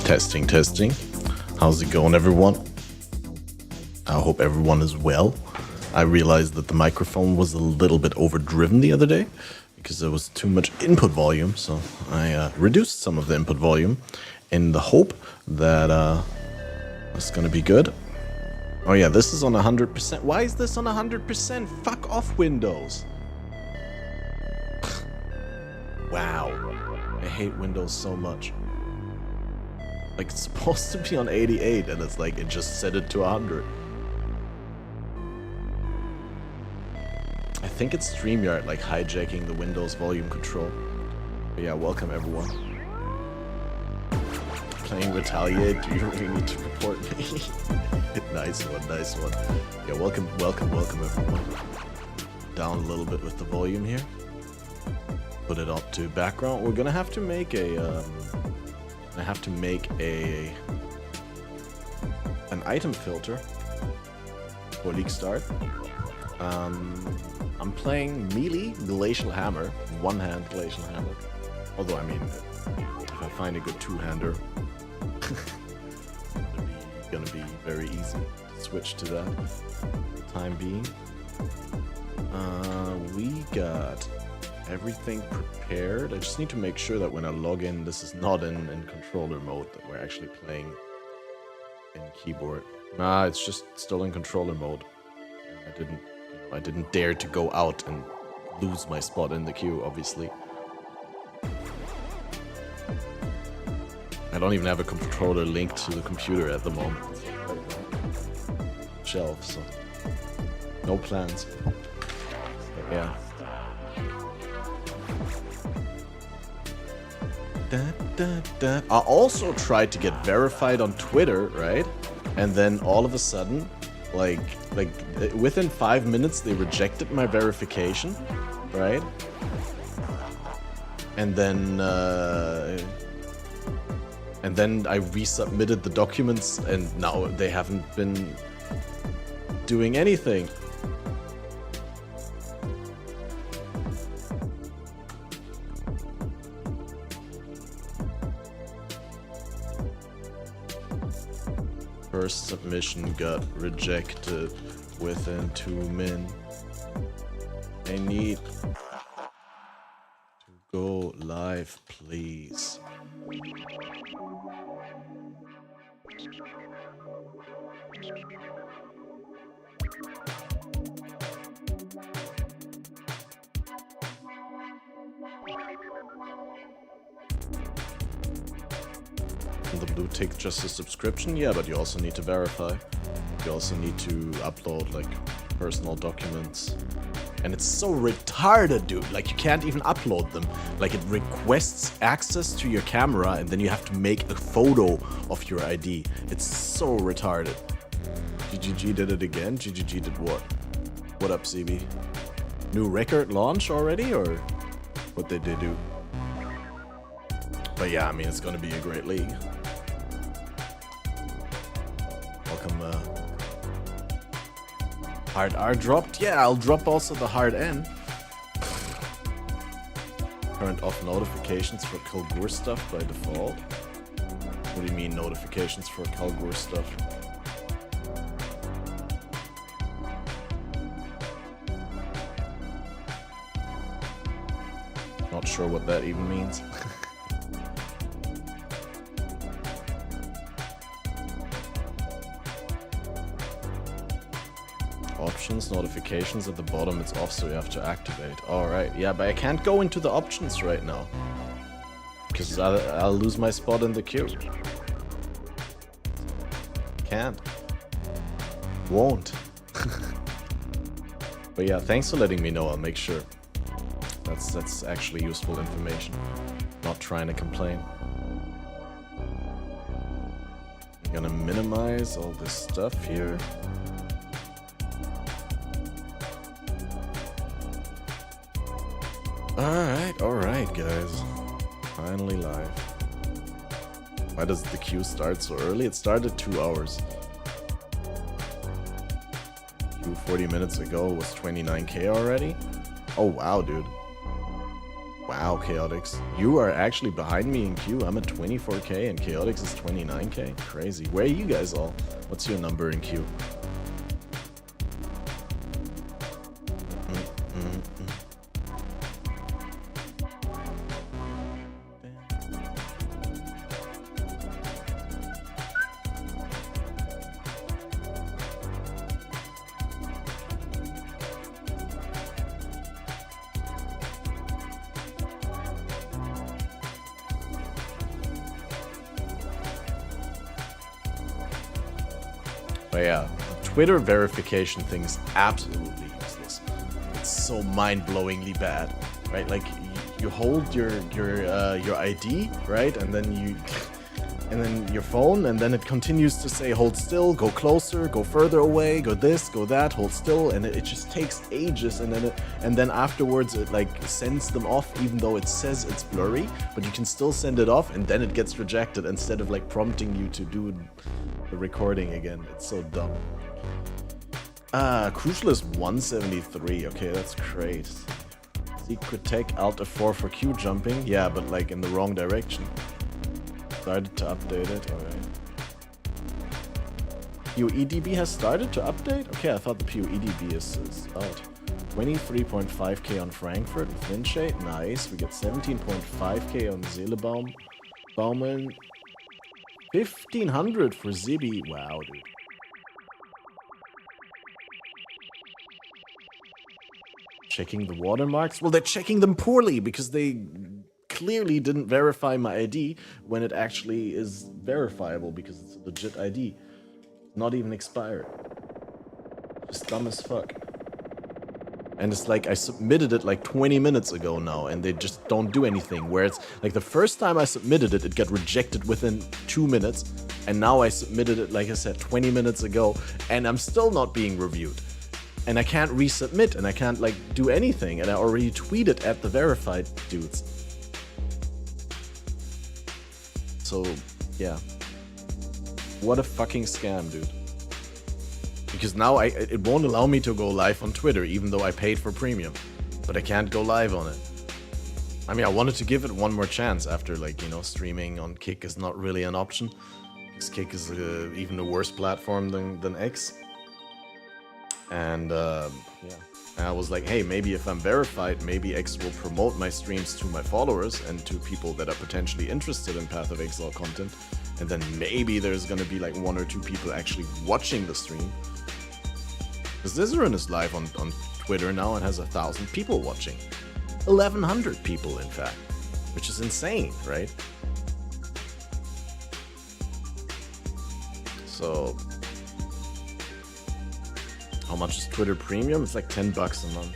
Testing, testing. How's it going, everyone? I hope everyone is well. I realized that the microphone was a little bit overdriven the other day because there was too much input volume, so I reduced some of the input volume in the hope that it's gonna be good. Oh yeah, this is on 100%. Why is this on 100%? Fuck off, Windows. Wow. I hate Windows so much. Like, it's supposed to be on 88, and it's like, it just set it to 100. I think it's StreamYard, like, hijacking the Windows volume control. But yeah, welcome, everyone. Playing Retaliate, do you really need to report me? Nice one, nice one. Yeah, welcome, everyone. Down a little bit with the volume here. Put it up to background. We're gonna have to make an item filter for League Start. I'm playing melee Glacial Hammer, one-hand Glacial Hammer. Although, I mean, if I find a good two-hander, it's gonna be very easy to switch to that for the time being. We got everything prepared. I just need to make sure that when I log in, this is not in controller mode, that we're actually playing in keyboard. Nah, it's just still in controller mode. I didn't dare to go out and lose my spot in the queue, obviously. I don't even have a controller linked to the computer at the moment. Shelf, so no plans. But yeah. I also tried to get verified on Twitter, right? And then all of a sudden, like within 5 minutes, they rejected my verification, right? And then I resubmitted the documents, and now they haven't been doing anything. First submission got rejected within 2 min. I need to go live, please. The blue tick just a subscription? Yeah, but you also need to verify. You also need to upload like personal documents. And it's so retarded, dude. Like, you can't even upload them. Like, it requests access to your camera and then you have to make a photo of your ID. It's so retarded. GGG did it again? GGG did what? What up, CB? New record launch already, or what did they do? But yeah, I mean, it's gonna be a great league. Welcome, hard R dropped? Yeah, I'll drop also the hard N. Turned off notifications for Kalguur stuff by default. What do you mean notifications for Kalguur stuff? Not sure what that even means. Options, notifications at the bottom, it's off, so you have to activate. Alright, yeah, but I can't go into the options right now. Because I'll lose my spot in the queue. Can't. Won't. But yeah, thanks for letting me know, I'll make sure. That's actually useful information. Not trying to complain. I'm gonna minimize all this stuff here. Alright, guys. Finally live. Why does the queue start so early? It started 2 hours. Queue 40 minutes ago was 29k already? Oh wow, dude. Wow. Wow, Chaotix. You are actually behind me in queue. I'm at 24k and Chaotix is 29k. Crazy. Where are you guys all? What's your number in queue? But yeah, Twitter verification thing is absolutely useless. It's so mind-blowingly bad, right? Like you hold your ID, right, and then your phone, and then it continues to say hold still, go closer, go further away, go this, go that, hold still, and it just takes ages, and then afterwards it like sends them off, even though it says it's blurry, but you can still send it off, and then it gets rejected instead of like prompting you to do the recording again. It's so dumb. Crucial is 173. Okay, that's great. Secret tech Alt F4 for Q jumping. Yeah, but like in the wrong direction. Started to update it. Alright. PoEDB has started to update? Okay, I thought the PoEDB is out. 23.5k on Frankfurt with Windshade. Nice. We get 17.5k on Seelebaum. Baumann. 1500 for Zibi. Wow, dude. Checking the watermarks? Well, they're checking them poorly because they clearly didn't verify my ID when it actually is verifiable because it's a legit ID. Not even expired. Just dumb as fuck. And it's like I submitted it like 20 minutes ago now and they just don't do anything. Where it's like the first time I submitted it, it got rejected within 2 minutes. And now I submitted it, like I said, 20 minutes ago and I'm still not being reviewed. And I can't resubmit and I can't like do anything. And I already tweeted at the verified dudes. So, yeah. What a fucking scam, dude. Because now it won't allow me to go live on Twitter, even though I paid for premium. But I can't go live on it. I mean, I wanted to give it one more chance after, like, you know, streaming on Kick is not really an option. Because Kick is even a worse platform than X. And, yeah. And I was like, hey, maybe if I'm verified, maybe X will promote my streams to my followers and to people that are potentially interested in Path of Exile content. And then maybe there's gonna be like 1 or 2 people actually watching the stream. Because Zizaran is live on Twitter now and has 1,000 people watching. 1,100 people, in fact. Which is insane, right? So... how much is Twitter Premium? It's like $10 a month.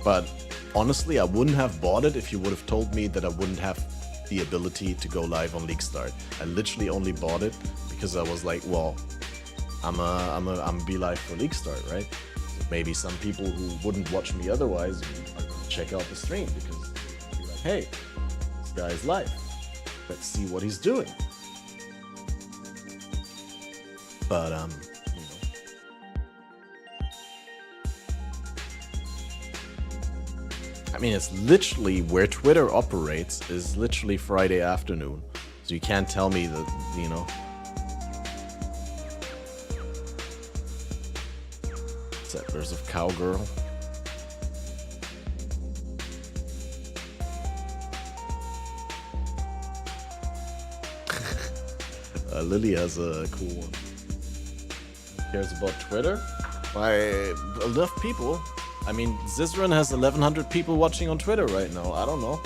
But honestly, I wouldn't have bought it if you would have told me that I wouldn't have the ability to go live on League Start. I literally only bought it because I was like, well, I'm be live for League Start, right? So maybe some people who wouldn't watch me otherwise are gonna check out the stream because they'll be like, hey, this guy's live. Let's see what he's doing. But you know. I mean, it's literally where Twitter operates is literally Friday afternoon. So you can't tell me that, you know. Settlers of Kalguur. Lily has a cool one. Who cares about Twitter? Enough people. I mean, Zizaran has 1,100 people watching on Twitter right now. I don't know.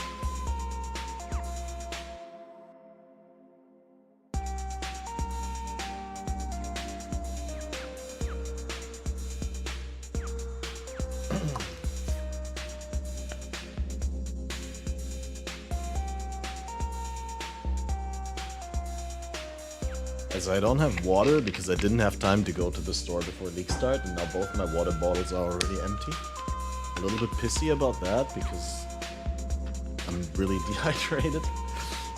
As I don't have water because I didn't have time to go to the store before League Start, and now both my water bottles are already empty. A little bit pissy about that because I'm really dehydrated.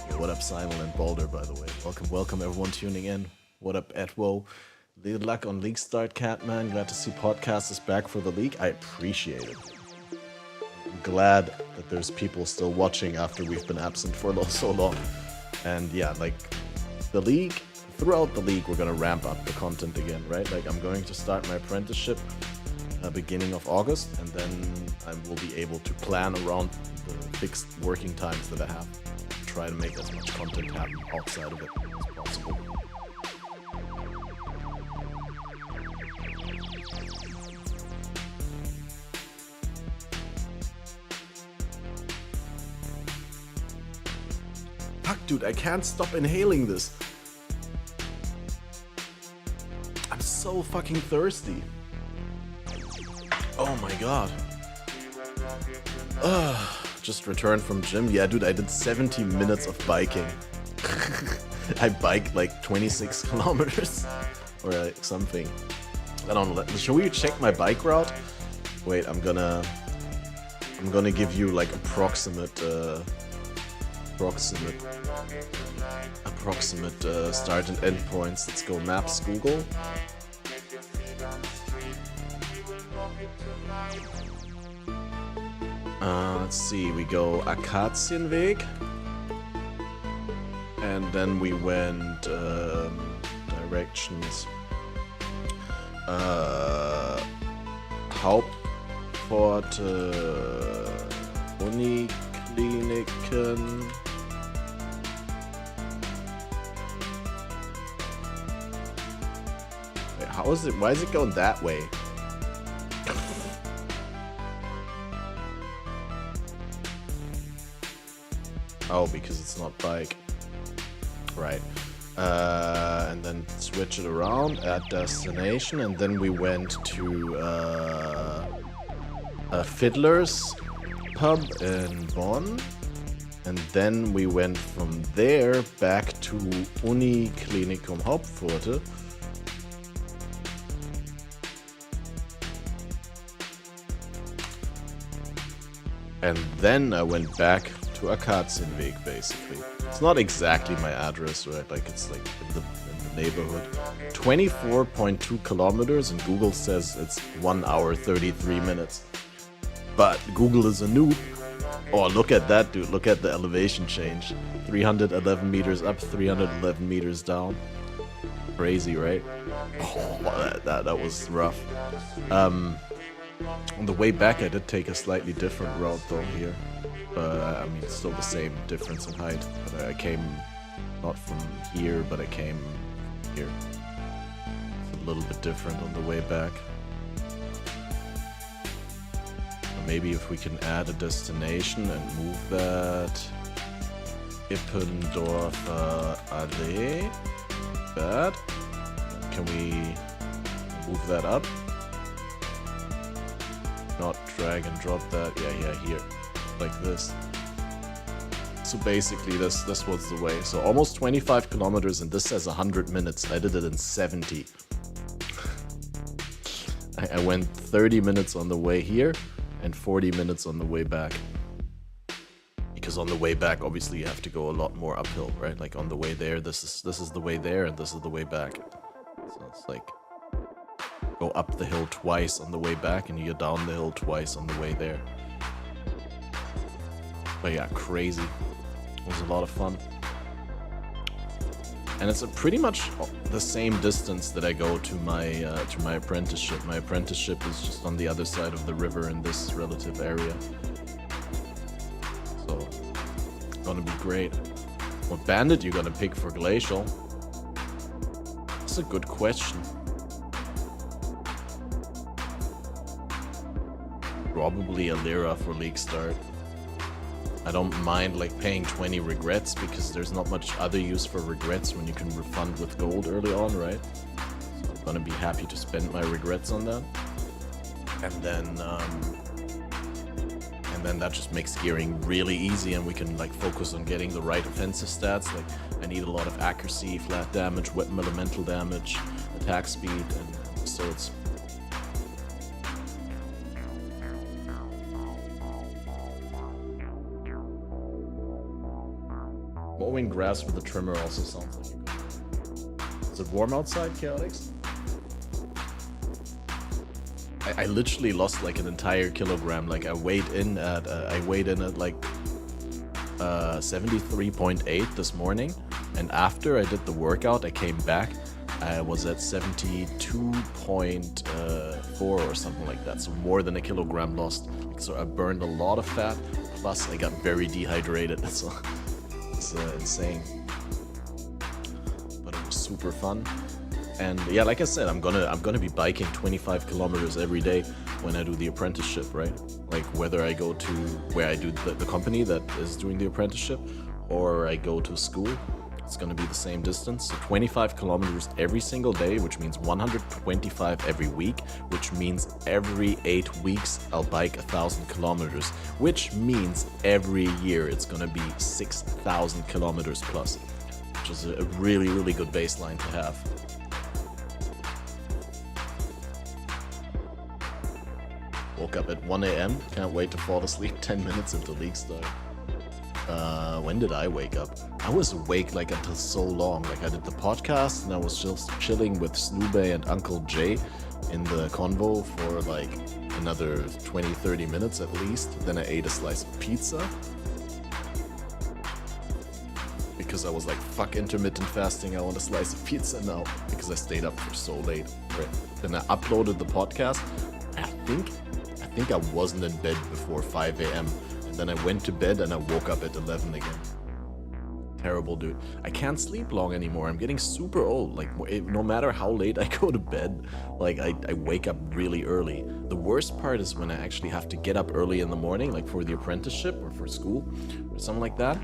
Yeah, what up, Simon and Boulder, by the way. Welcome everyone tuning in. What up, Etwo? Good luck on League Start, Catman. Glad to see podcast is back for the league. I appreciate it. glad that there's people still watching after we've been absent for so long. And yeah, like the league, throughout the league, we're gonna ramp up the content again, right? Like I'm going to start my apprenticeship beginning of August, and then I will be able to plan around the fixed working times that I have. Try to make as much content happen outside of it as possible. Fuck, dude, I can't stop inhaling this. I'm so fucking thirsty. Oh my god. Just returned from gym. Yeah, dude, I did 70 minutes of biking. I biked like 26 kilometers or like something. I don't know. Should we check my bike route? Wait, I'm gonna give you like approximate start and end points. Let's go Maps Google. Let's see, we go Akazienweg, and then we went directions Hauptpforte, Unikliniken. Wait, how is it? Why is it going that way? Oh, because it's not bike. Right. And then switch it around, add destination, and then we went to Fiddler's Pub in Bonn. And then we went from there back to Uniklinikum Hauptpforte. And then I went back to Akazienweg, basically. It's not exactly my address, right? Like it's like in the neighborhood. 24.2 kilometers, and Google says it's 1 hour 33 minutes. But Google is a noob. Oh, look at that, dude. Look at the elevation change. 311 meters up, 311 meters down. Crazy, right? Oh, that was rough. On the way back, I did take a slightly different route though here. I mean, it's still the same difference in height. But I came not from here, but I came here. It's a little bit different on the way back. Maybe if we can add a destination and move that Ippendorfer Allee. That. Can we move that up? Not drag and drop that. Yeah, here. Like this. So basically this was the way. So almost 25 kilometers, and this says 100 minutes. I did it in 70. I went 30 minutes on the way here and 40 minutes on the way back. Because on the way back, obviously you have to go a lot more uphill, right? Like on the way there, this is the way there, and this is the way back. So it's like go up the hill twice on the way back, and you go down the hill twice on the way there. But yeah, crazy. It was a lot of fun. And it's pretty much the same distance that I go to my apprenticeship. My apprenticeship is just on the other side of the river in this relative area. So, gonna be great. What bandit you gonna pick for Glacial? That's a good question. Probably a Lyra for League Start. I don't mind like paying 20 regrets because there's not much other use for regrets when you can refund with gold early on, right? So I'm gonna be happy to spend my regrets on that. And then that just makes gearing really easy, and we can like focus on getting the right offensive stats. Like I need a lot of accuracy, flat damage, weapon elemental damage, attack speed, and so it's mowing grass with a trimmer also sounds like a good idea. Is it warm outside, Chaotix? I literally lost like an entire kilogram. Like I weighed in at like 73.8 this morning, and after I did the workout, I came back. I was at 72.4 or something like that. So more than a kilogram lost. So I burned a lot of fat. Plus, I got very dehydrated. So it's insane. But it was super fun. And yeah, like I said, I'm gonna be biking 25 kilometers every day when I do the apprenticeship, right? Like whether I go to where I do the company that is doing the apprenticeship, or I go to school, it's gonna be the same distance. So 25 kilometers every single day, which means 125 every week, which means every 8 weeks I'll bike 1,000 kilometers, which means every year it's gonna be 6,000 kilometers plus, which is a really, really good baseline to have. Woke up at 1 a.m. Can't wait to fall asleep 10 minutes until league start. When did I wake up? I was awake like until so long. Like I did the podcast and I was just chilling with Snoobay and Uncle Jay in the convo for like another 20-30 minutes at least. Then I ate a slice of pizza. Because I was like, fuck intermittent fasting, I want a slice of pizza now. Because I stayed up for so late. Right. Then I uploaded the podcast. I think I wasn't in bed before 5 a.m. And then I went to bed and I woke up at 11 again. Terrible, dude. I can't sleep long anymore. I'm getting super old. Like, no matter how late I go to bed, like, I wake up really early. The worst part is when I actually have to get up early in the morning, like for the apprenticeship or for school or something like that.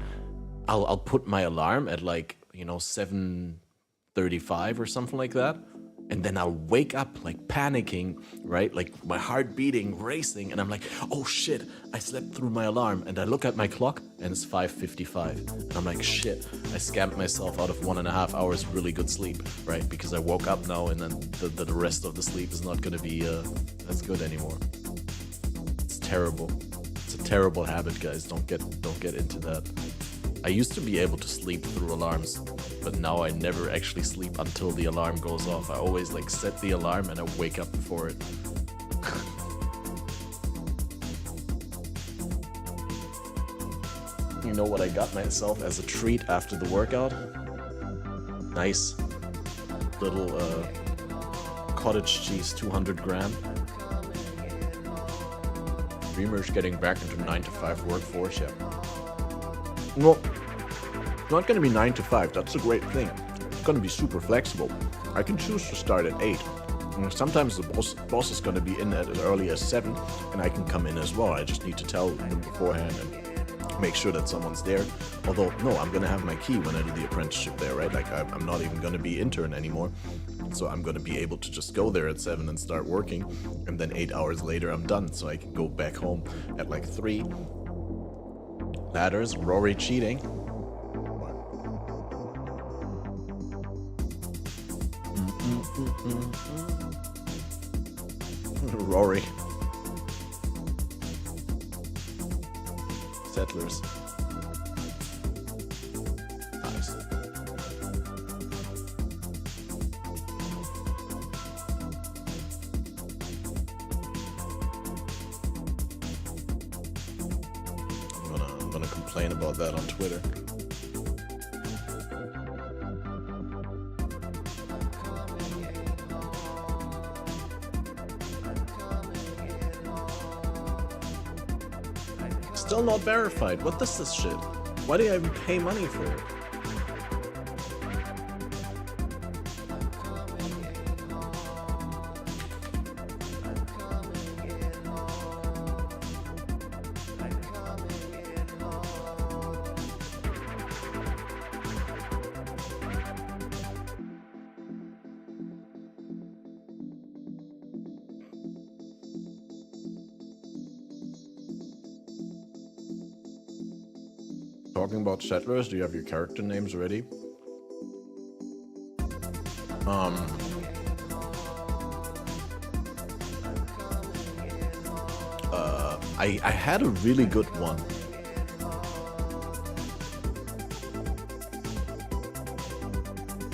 I'll put my alarm at like, 7:35 or something like that. And then I'll wake up like panicking, right? Like my heart beating, racing. And I'm like, oh shit, I slept through my alarm. And I look at my clock and it's 5:55. And I'm like, shit, I scammed myself out of 1.5 hours really good sleep, right? Because I woke up now and then the rest of the sleep is not gonna be as good anymore. It's terrible. It's a terrible habit, guys. Don't get into that. I used to be able to sleep through alarms, but now I never actually sleep until the alarm goes off. I always like set the alarm and I wake up before it. You know what I got myself as a treat after the workout? Nice little cottage cheese, 200 gram. Dreamers getting back into 9-to-5 workforce, yeah. Well, it's not going to be 9 to 5. That's a great thing. It's going to be super flexible. I can choose to start at 8. And sometimes the boss is going to be in at as early as 7, and I can come in as well. I just need to tell them beforehand and make sure that someone's there. Although, no, I'm going to have my key when I do the apprenticeship there, right? Like, I'm not even going to be intern anymore. So I'm going to be able to just go there at 7 and start working. And then 8 hours later, I'm done. So I can go back home at like 3. Ladders, Rory cheating. Rory. Settlers. Nice. I'm gonna complain about that on Twitter. Still not verified. What is this shit? Why do I even pay money for it? Talking about settlers, do you have your character names ready? I had a really good one.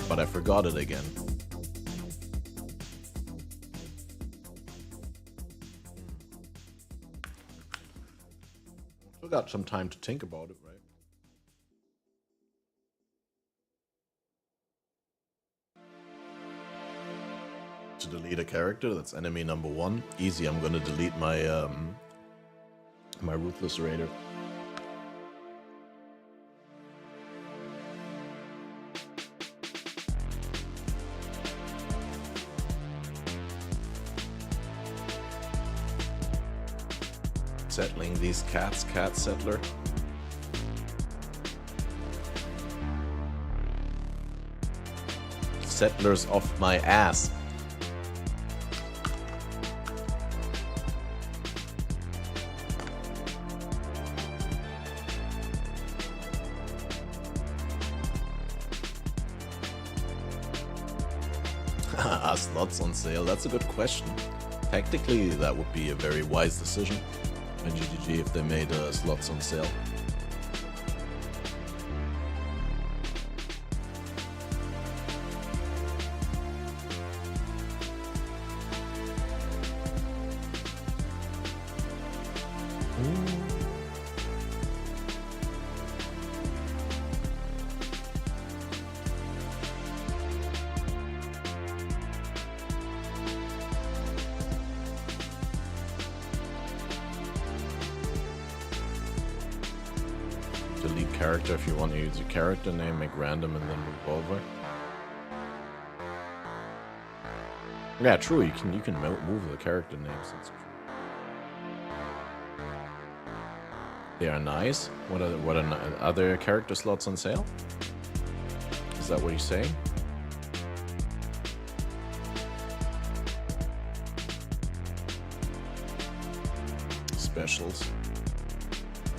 But I forgot it again. got some time to think about it, right? To delete a character, that's enemy number 1. Easy, I'm gonna delete my my Ruthless Raider. Settling these cats, cat settler. Settlers off my ass. Are slots on sale? That's a good question. Tactically, that would be a very wise decision. And GGG if they made slots on sale. Delete character if you want to use your character name, make random and then move over. Yeah, true. You can move the character names. That's true. They are nice. Are there character slots on sale? Is that what you're saying? Specials.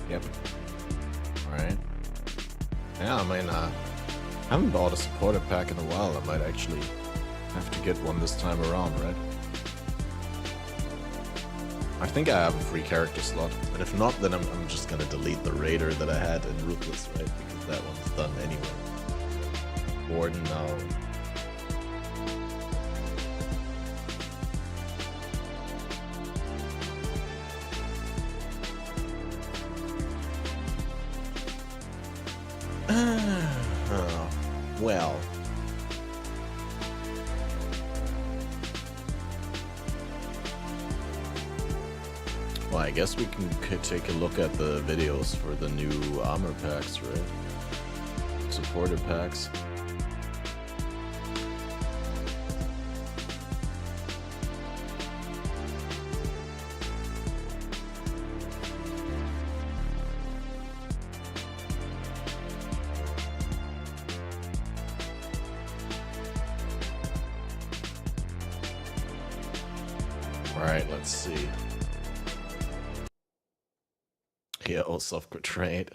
Yep. Alright. Yeah, I mean, I haven't bought a supporter pack in a while. I might actually have to get one this time around, right? I think I have a free character slot. And if not, then I'm just gonna delete the Raider that I had in Ruthless, right? Because that one's done anyway. Warden now. Well. Well, I guess we can take a look at the videos for the new armor packs, right? Supporter packs. Alright, let's see. Yeah, oh, software trade.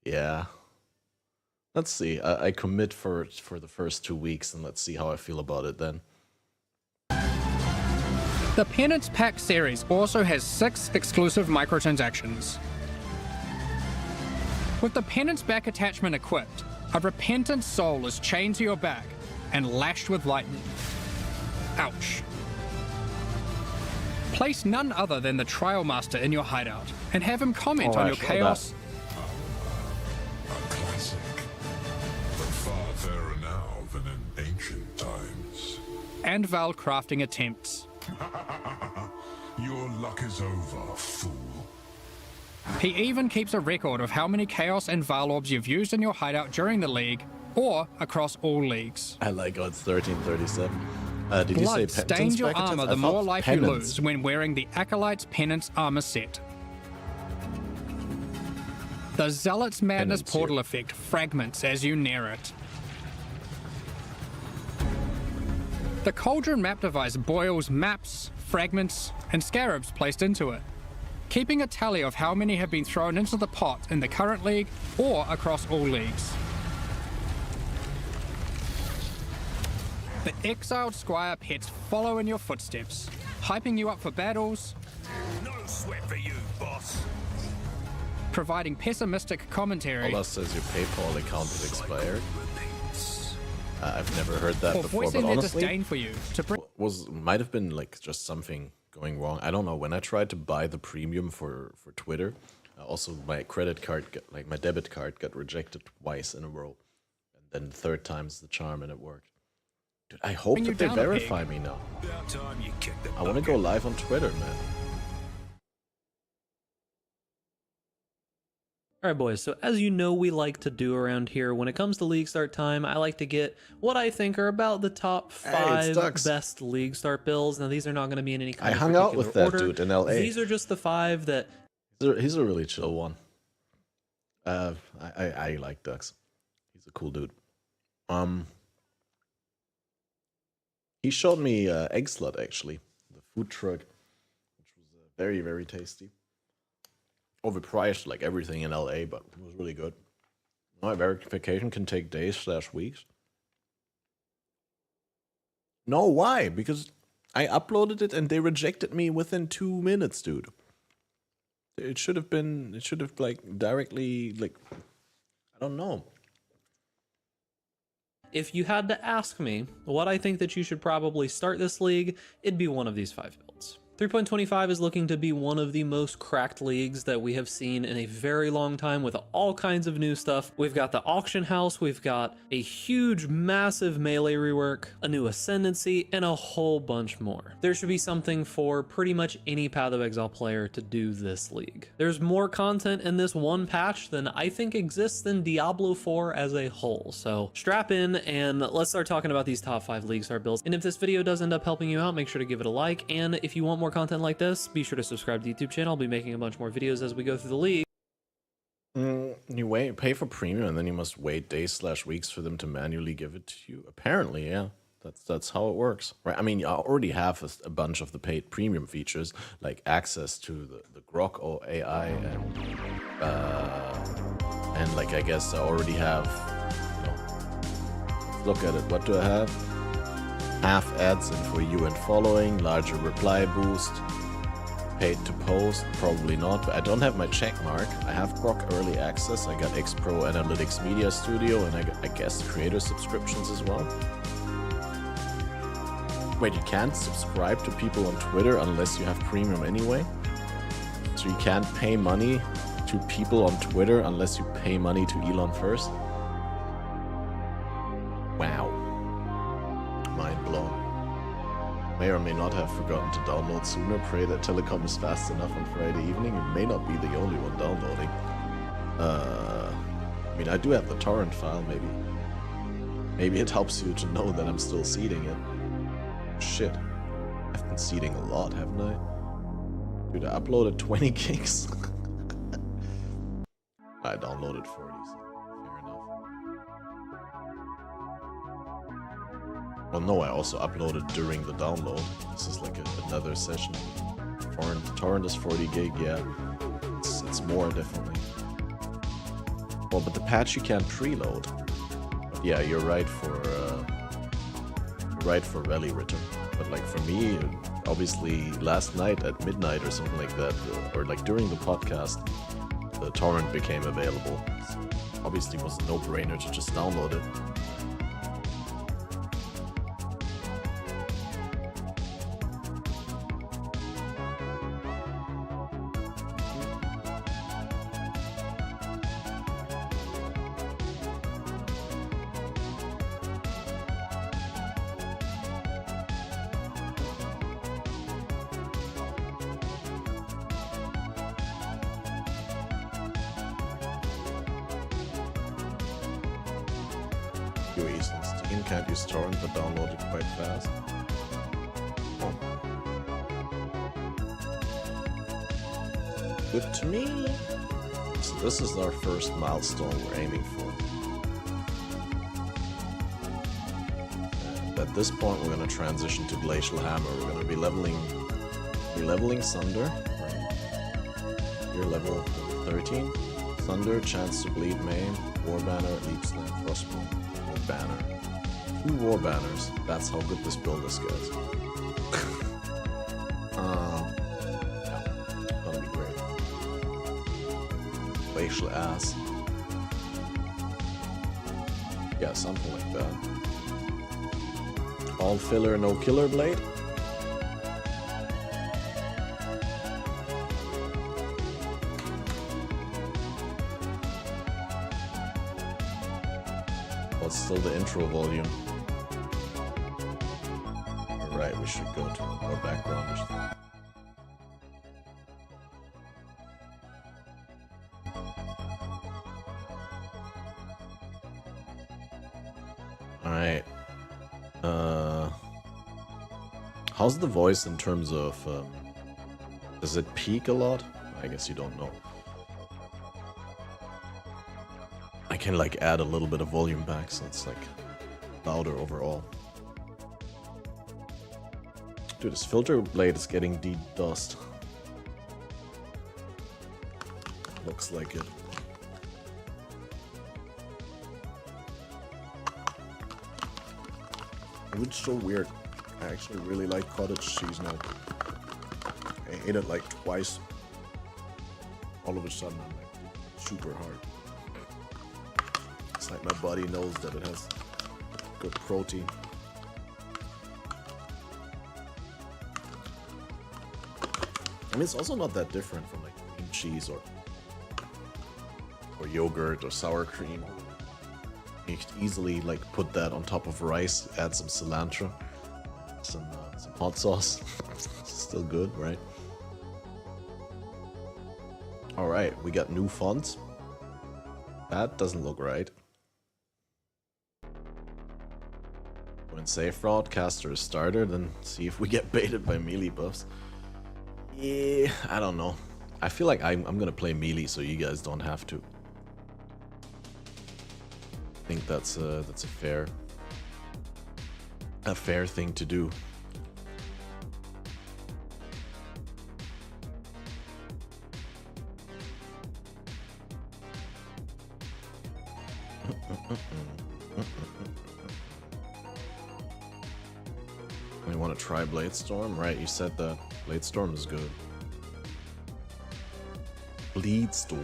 Yeah. Let's see. I commit for the first 2 weeks and let's see how I feel about it then. The Penance Pack series also has 6 exclusive microtransactions. With the Penance back attachment equipped, a repentant soul is chained to your back and lashed with lightning. Ouch. Place none other than the Trial Master in your hideout and have him comment on your chaos. A classic, but far fairer now than in ancient times. And Val crafting attempts. Your luck is over, fool. He even keeps a record of how many Chaos and Val orbs you've used in your hideout during the league, or across all leagues. I like how it's 1337. Did Blood you say stains your armor the more life you penance. lose when wearing the Acolyte's Penance armor set. The Zealot's Madness Penance portal here. effect fragments as you near it. The Cauldron map device boils maps, fragments, and scarabs placed into it, keeping a tally of how many have been thrown into the pot in the current league or across all leagues. The exiled Squire pets follow in your footsteps, hyping you up for battles, No sweat for you, boss. providing pessimistic commentary, Ola says your PayPal account is expired. I've never heard that or before, voicing but their honestly, disdain for you to bring might have been like just something going wrong. I don't know. When I tried to buy the premium for Twitter, Also, my credit card, like my debit card, got rejected twice in a row, and then the third time's the charm, and it worked. Dude, I hope When that they you're down a verify pig. me now. About time you kicked the I want to go live on Twitter, man. Alright boys, so as you know we like to do around here, when it comes to league start time, I like to get what I think are about the top Hey, it's 5 Dux. best league start builds. Now these are not going to be in any kind I of hung out particular with that order. dude in LA. These are just the 5 that... He's a really chill one. I like Dux. He's a cool dude. He showed me Exile actually, the food truck, which was very, very tasty. Overpriced like everything in LA, but it was really good. My verification can take days/weeks. No, why? Because I uploaded it and they rejected me within 2 minutes, dude. It should have like directly, like, I don't know. If you had to ask me what I think that you should probably start this league, it'd be one of these 5 builds. 3.25 is looking to be one of the most cracked leagues that we have seen in a very long time with all kinds of new stuff. We've got the auction house, we've got a huge, massive melee rework, a new ascendancy, and a whole bunch more. There should be something for pretty much any Path of Exile player to do this league. There's more content in this one patch than I think exists in Diablo 4 as a whole. So strap in and let's start talking about these top 5 league start builds. And if this video does end up helping you out, make sure to give it a like. And if you want more content like this, be sure to subscribe to the YouTube channel. I'll be making a bunch more videos as we go through the league. You pay for premium, and then you must wait days/weeks for them to manually give it to you. Apparently, yeah, that's how it works, right? I mean, you already have a bunch of the paid premium features, like access to the Grok or AI, and like I guess I already have. You know, look at it. What do I have? Half ads in for you and following, larger reply boost, paid to post, probably not, but I don't have my check mark. I have Grok Early Access, I got X Pro Analytics Media Studio, and I guess creator subscriptions as well. Wait, you can't subscribe to people on Twitter unless you have premium anyway? So you can't pay money to people on Twitter unless you pay money to Elon first? Wow. Mind blown. May or may not have forgotten to download sooner. Pray that telecom is fast enough on Friday evening. You may not be the only one downloading. I mean, I do have the torrent file, maybe. Maybe it helps you to know that I'm still seeding it. Shit. I've been seeding a lot, haven't I? Dude, I uploaded 20 gigs. I downloaded 40, so fair enough. Well, no, I also uploaded during the download. This is like another session. Torrent is 40 gig, yeah. It's more, definitely. Well, but the patch you can't preload. But yeah, you're right for Rally Ritter. But like for me, obviously last night at midnight or something like that, or like during the podcast, the torrent became available. So obviously it was a no-brainer to just download it. UEs on Steam can't use torrent but download it quite fast. Oh. Good to me. So this is our first milestone we're aiming for. And at this point we're gonna transition to Glacial Hammer. We're gonna be leveling Sunder. You're level 13. Thunder, chance to bleed, maim, war banner, leap slam, frostbolt, war banner. 2 war banners. That's how good this build is, guys. Yeah, gonna be great. Glacial ass. Yeah, something like that. All filler, no killer blade. Well, it's still the intro volume. Alright, we should go to more background. Alright. How's the voice in terms of, does it peak a lot? I guess you don't know. I can like add a little bit of volume back so it's like louder overall. Dude, this filter blade is getting de-dust. Looks like it. It's so weird. I actually really like cottage cheese now. I ate it like twice. All of a sudden I'm like super hard. It's like my body knows that it has good protein. I mean, it's also not that different from like cream cheese or yogurt or sour cream. You could easily like put that on top of rice, add some cilantro, some hot sauce. Still good, right? All right, we got new fonts. That doesn't look right. When safe route caster is started, then see if we get baited by melee buffs. Yeah, I don't know. I feel like I'm gonna play melee so you guys don't have to. I think that's a fair thing to do. You want to try Bladestorm? Right, you said that. Bladestorm is good. Bleedstorm.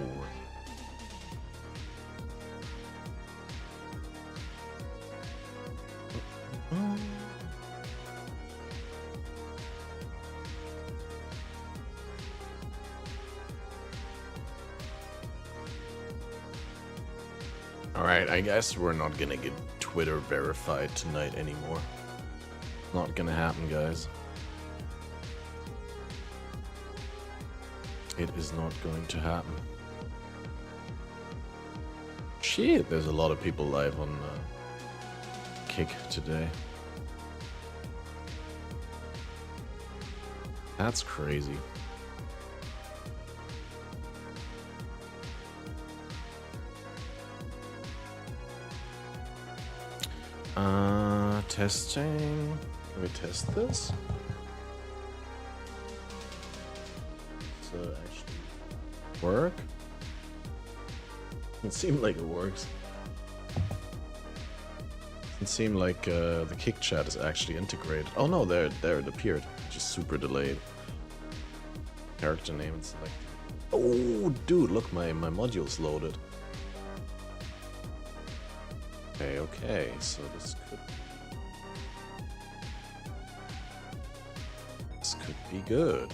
Alright, I guess we're not gonna get Twitter verified tonight anymore. Not gonna happen, guys. It is not going to happen. Shit, there's a lot of people live on Kick today. That's crazy. Testing. Can we test this? Does it actually work? It seemed like it works. It seemed like the Kick chat is actually integrated. Oh no, there it appeared. Just super delayed. Character name and select. Oh, dude, look, my module's loaded. Okay, so this could be good.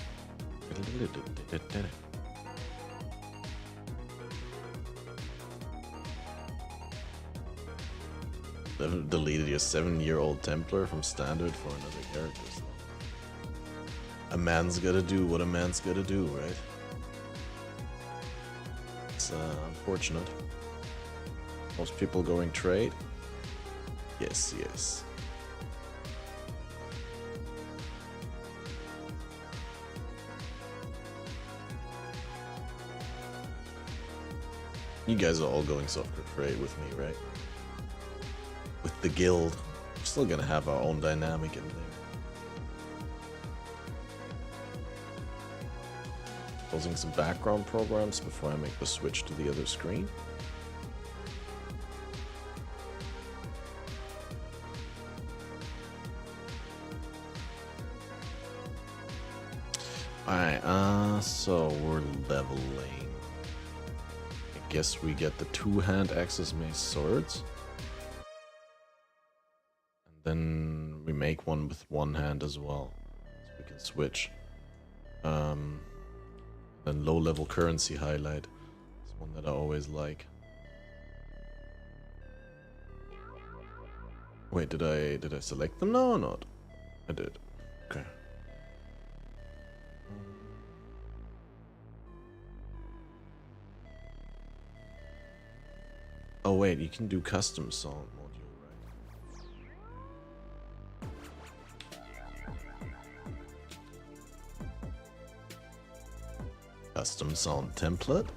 Deleted your 7-year-old Templar from standard for another character. So a man's gotta do what a man's gotta do, right? It's unfortunate. Most people going trade? Yes, yes. You guys are all going softer trade with me, right? With the guild. We're still gonna have our own dynamic in there. Closing some background programs before I make the switch to the other screen. Alright, so we're leveling. I guess we get the 2-hand Axis Mace swords. And then we make one with 1 hand as well. So we can switch. Then low level currency highlight is one that I always like. Wait, did I select them now or not? I did. Okay. Oh wait, you can do custom sound module, right? Custom sound template?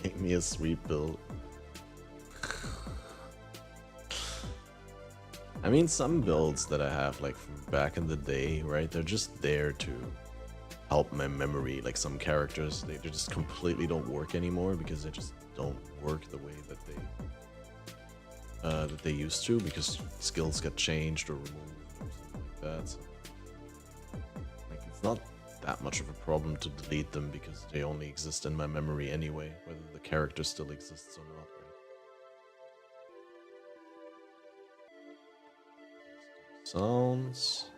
Make me a sweet build. I mean, some builds that I have, like from back in the day, right? They're just there to help my memory. Like some characters, they just completely don't work anymore because they just don't work the way that they used to, because skills get changed or removed or something like that. So, like, it's not that much of a problem to delete them because they only exist in my memory anyway, whether the character still exists or not. Sounds.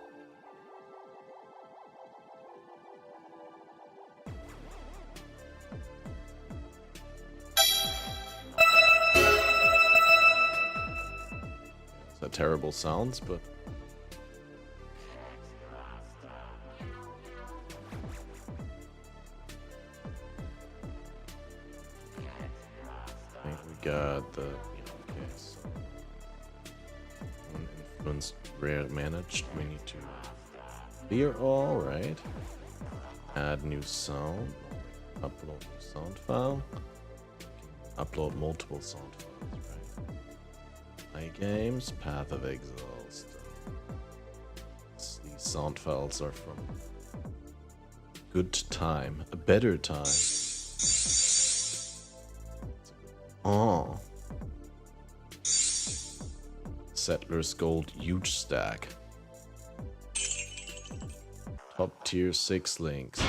It's terrible sounds, but I think we got the okay, so influenced rare managed. We need to clear all, right? Add new sound. Upload new sound file. Upload multiple sound files, right? My games, Path of Exile stuff. These sound files are from Good Time, a Better Time. Oh. Settlers Gold Huge Stack. Top tier 6 links.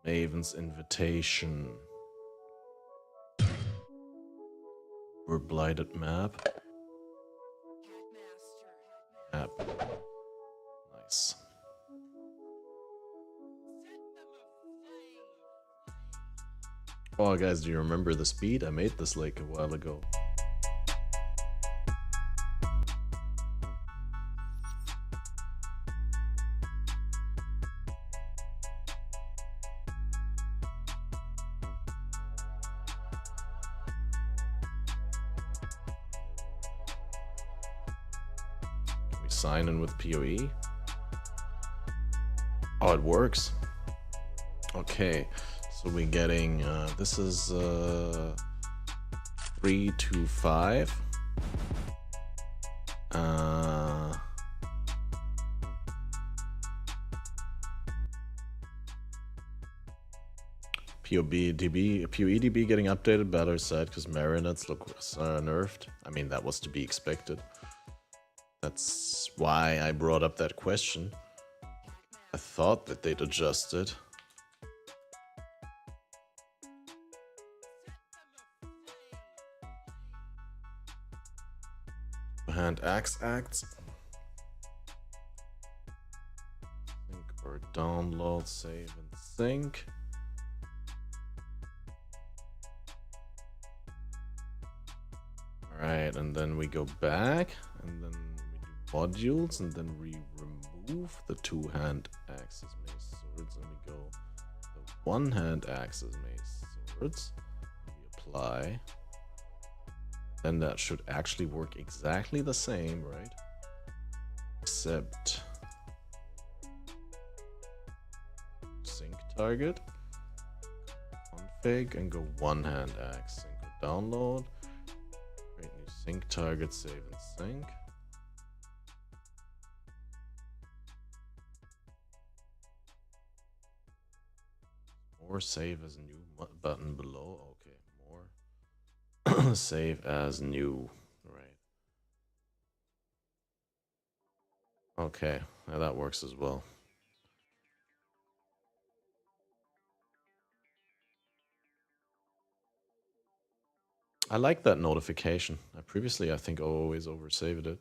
Maven's Invitation. Or Blighted Map. Map. Nice. Oh guys, do you remember the speed? I made this like a while ago. Sign in with PoE. Oh, it works. Okay, so we're getting this is 325. PoEDB getting updated, better said, because Marionettes look nerfed. I mean, that was to be expected. That's why I brought up that question. I thought that they'd adjusted. Hand axe acts. Sync or download, save and sync. Alright, and then we go back, and then modules, and then we remove the two-hand axes mace swords, and we go the one-hand axes mace swords, and we apply. Then that should actually work exactly the same, right? Except sync target, config, and go one-hand axe. Sync or download, create new sync target, save and sync. Or save as new button below. Okay, more. Save as new. Right. Okay, now that works as well. I like that notification. I think always oversaved it.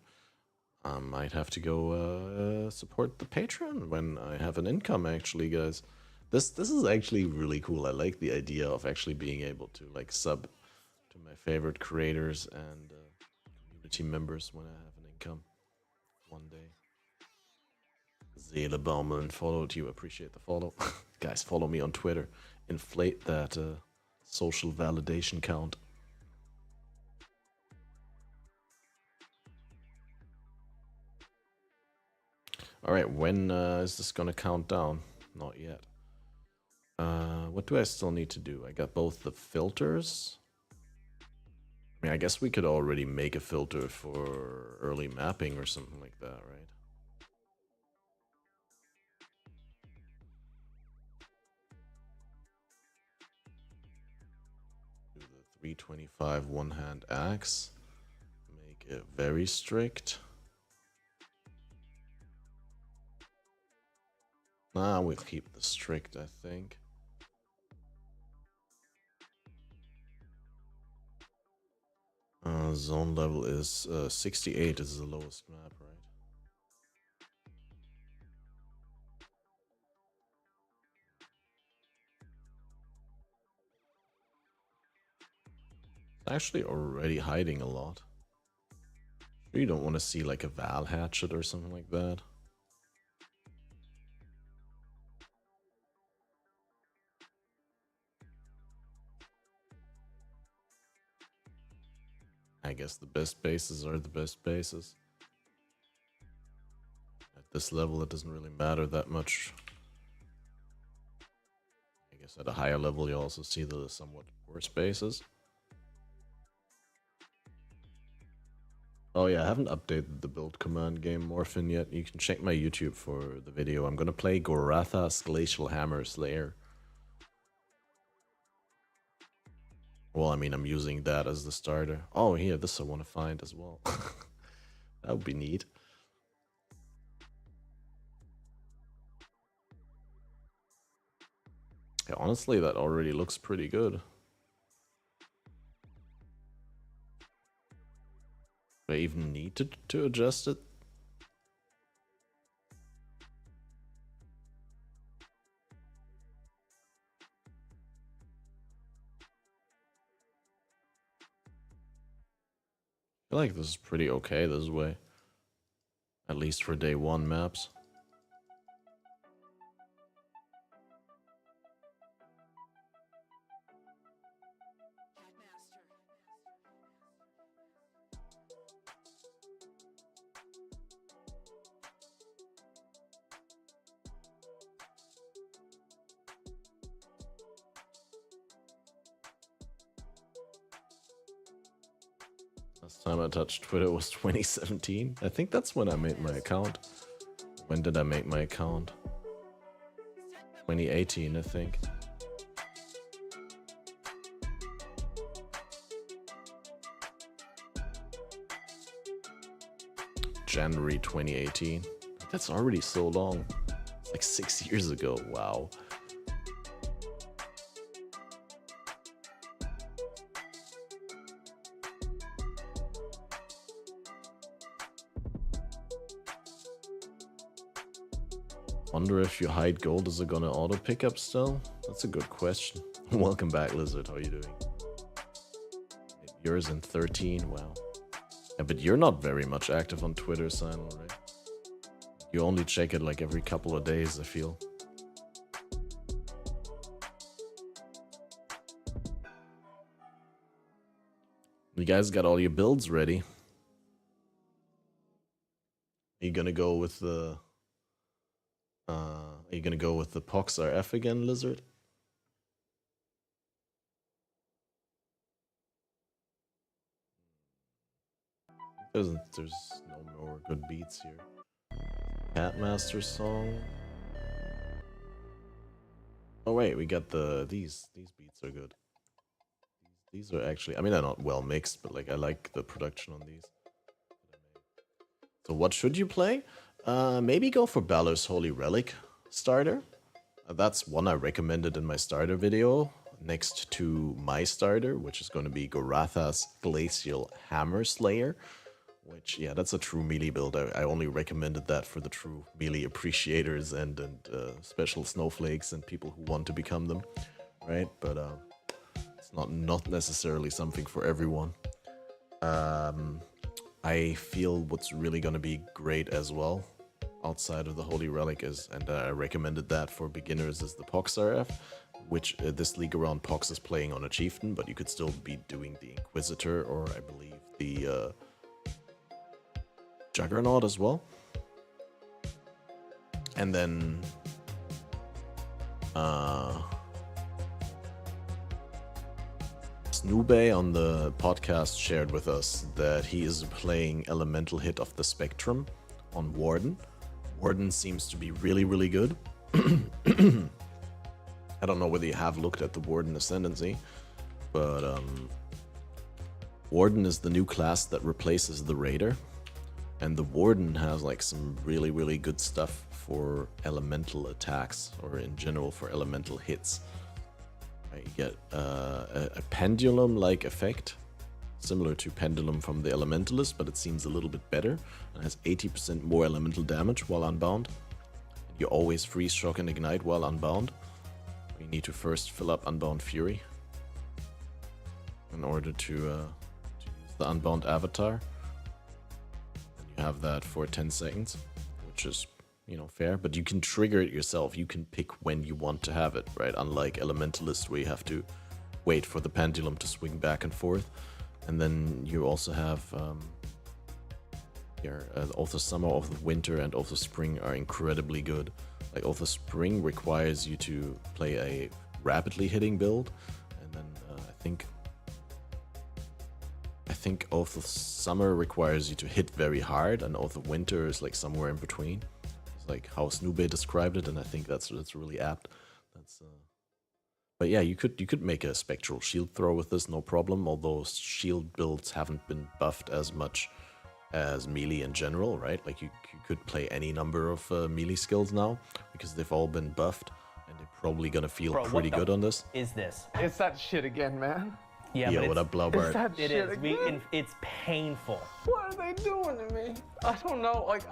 I might have to go support the Patreon when I have an income, actually, guys. This is actually really cool. I like the idea of actually being able to like sub to my favorite creators and community members when I have an income one day. Seele Baumeln followed you. Appreciate the follow. Guys, follow me on Twitter. Inflate that social validation count. Alright, when is this gonna count down? Not yet. What do I still need to do? I got both the filters. I mean, I guess we could already make a filter for early mapping or something like that, right? Do the 325 one-hand axe. Make it very strict. Nah, we'll keep the strict, I think. Zone level is 68 is the lowest map, right? It's actually already hiding a lot. Sure you don't want to see like a Val hatchet or something like that. I guess the best bases are the best bases. At this level, it doesn't really matter that much. I guess at a higher level, you also see the somewhat worse bases. Oh yeah, I haven't updated the build command game Morphin yet. You can check my YouTube for the video. I'm gonna play Goratha's Glacial Hammer Slayer. Well, I mean, I'm using that as the starter. Oh, here, this I want to find as well. That would be neat. Yeah, honestly, that already looks pretty good. Do I even need to adjust it? I feel like this is pretty okay this way. At least for day one maps. Last time I touched Twitter was 2017. I think that's when I made my account. When did I make my account? 2018, I think. January 2018. That's already so long. It's like 6 years ago. Wow. Wonder if you hide gold, is it gonna auto pick up still? That's a good question. Welcome back, Lizard. How are you doing? Yours in 13. Wow. Yeah, but you're not very much active on Twitter, Simon, right? You only check it like every couple of days, I feel. You guys got all your builds ready. Are you gonna go with the... are you gonna go with the Pox RF again, Lizard? There's no more good beats here. Catmaster song. Oh wait, we got these beats are good. These are actually, I mean, they're not well mixed, but like I like the production on these. So what should you play? Maybe go for Balor's Holy Relic starter. That's one I recommended in my starter video, next to my starter, which is going to be Goratha's Glacial Hammer Slayer. Which, yeah, that's a true melee build. I only recommended that for the true melee appreciators and special snowflakes and people who want to become them, right? But it's not necessarily something for everyone. I feel what's really gonna be great as well, outside of the Holy Relic is, and I recommended that for beginners, is the Pox RF, which this league around Pox is playing on a Chieftain, but you could still be doing the Inquisitor, or I believe the Juggernaut as well. And then Snoobay on the podcast shared with us that he is playing Elemental Hit of the Spectrum on Warden. Warden seems to be really, really good. I don't know whether you have looked at the Warden Ascendancy, but Warden is the new class that replaces the Raider. And the Warden has like some really, really good stuff for elemental attacks, or in general for elemental hits. Right, you get a pendulum-like effect, similar to Pendulum from the Elementalist, but it seems a little bit better, and has 80% more elemental damage while unbound. And you always freeze, shock, and ignite while unbound. You need to first fill up Unbound Fury in order to use the Unbound Avatar. Have that for 10 seconds, which is, you know, fair, but you can trigger it yourself. You can pick when you want to have it, right? Unlike Elementalist, where you have to wait for the pendulum to swing back and forth. And then you also have here Oath of Summer, Oath of Winter, and Oath of Spring are incredibly good. Like, Oath of Spring requires you to play a rapidly hitting build, and then I think Oath of Summer requires you to hit very hard, and Oath of Winter is like somewhere in between. It's like how Snoobay described it, and I think that's really apt. But yeah, you could make a Spectral Shield throw with this, no problem. Although shield builds haven't been buffed as much as melee in general, right? Like you could play any number of melee skills now because they've all been buffed, and they're probably gonna feel pretty good on this. Is this? It's that shit again, man. Yeah, Yo, but what up, Blaubart? That it shit is. again? It's painful. What are they doing to me? I don't know. Like,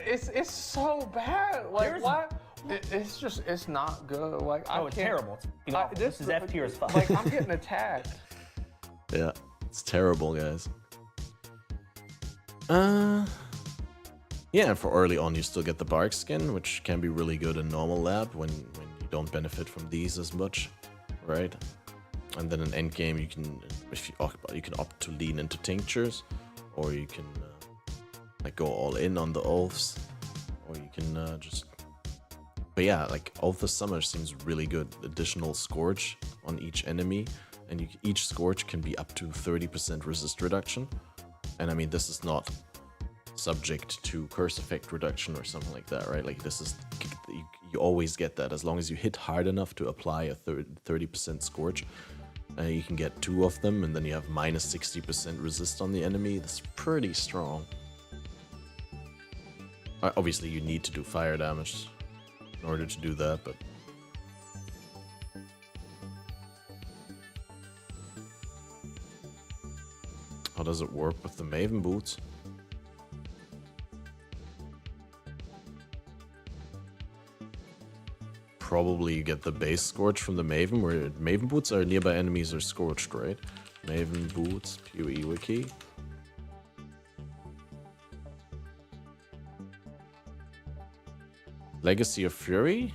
it's so bad. Like, why? It's not good. Like, I It's can't. terrible. This is F tier as fuck. Like, I'm getting attacked. Yeah, it's terrible, guys. Yeah, and for early on, you still get the Bark Skin, which can be really good in normal lab when you don't benefit from these as much, right? And then in endgame, you can opt to lean into tinctures, or you can like go all in on the oaths, or you can just. But yeah, like Oath of Summer seems really good. Additional Scorch on each enemy, and each Scorch can be up to 30% resist reduction. And I mean, this is not subject to curse effect reduction or something like that, right? Like this is you always get that as long as you hit hard enough to apply a 30% Scorch. You can get 2 of them, and then you have minus 60% resist on the enemy. That's pretty strong. Obviously, you need to do fire damage in order to do that, but... How does it work with the Maven Boots? Probably you get the base Scorch from the Maven, where Maven Boots are nearby enemies are scorched, right? Maven Boots, PoE Wiki. Legacy of Fury?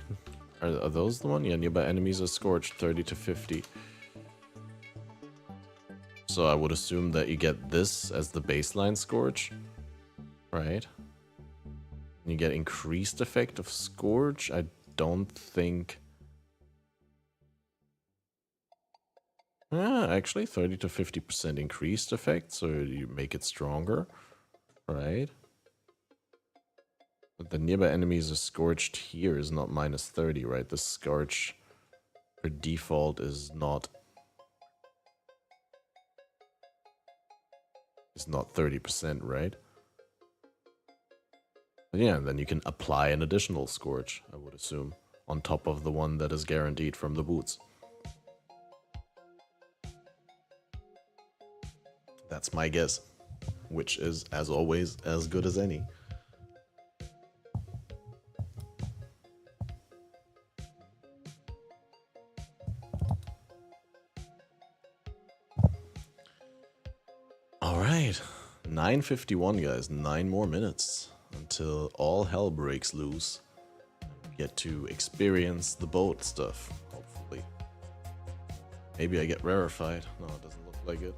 Are those the one? Yeah, nearby enemies are scorched 30 to 50. So I would assume that you get this as the baseline Scorch, right? You get increased effect of Scorch. I don't think... actually 30 to 50% increased effect, so you make it stronger, right? But the nearby enemies are scorched here is not minus 30, right? The Scorch per default is not 30%, right? But yeah, and then you can apply an additional Scorch, I would assume, on top of the one that is guaranteed from the boots. That's my guess. which is, as always, as good as any. Alright, 9:51 guys, 9 more minutes until all hell breaks loose. We get to experience the boat stuff, hopefully. Maybe I get rarefied. No, it doesn't look like it.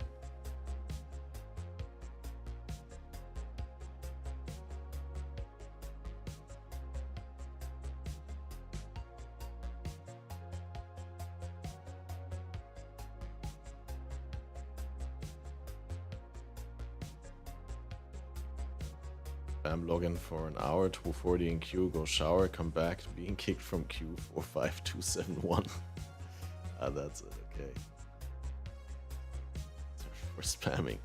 I'm logging for an hour, 2:40 in queue, go shower, come back, being kicked from queue 45271. Ah, that's it, okay. We're spamming.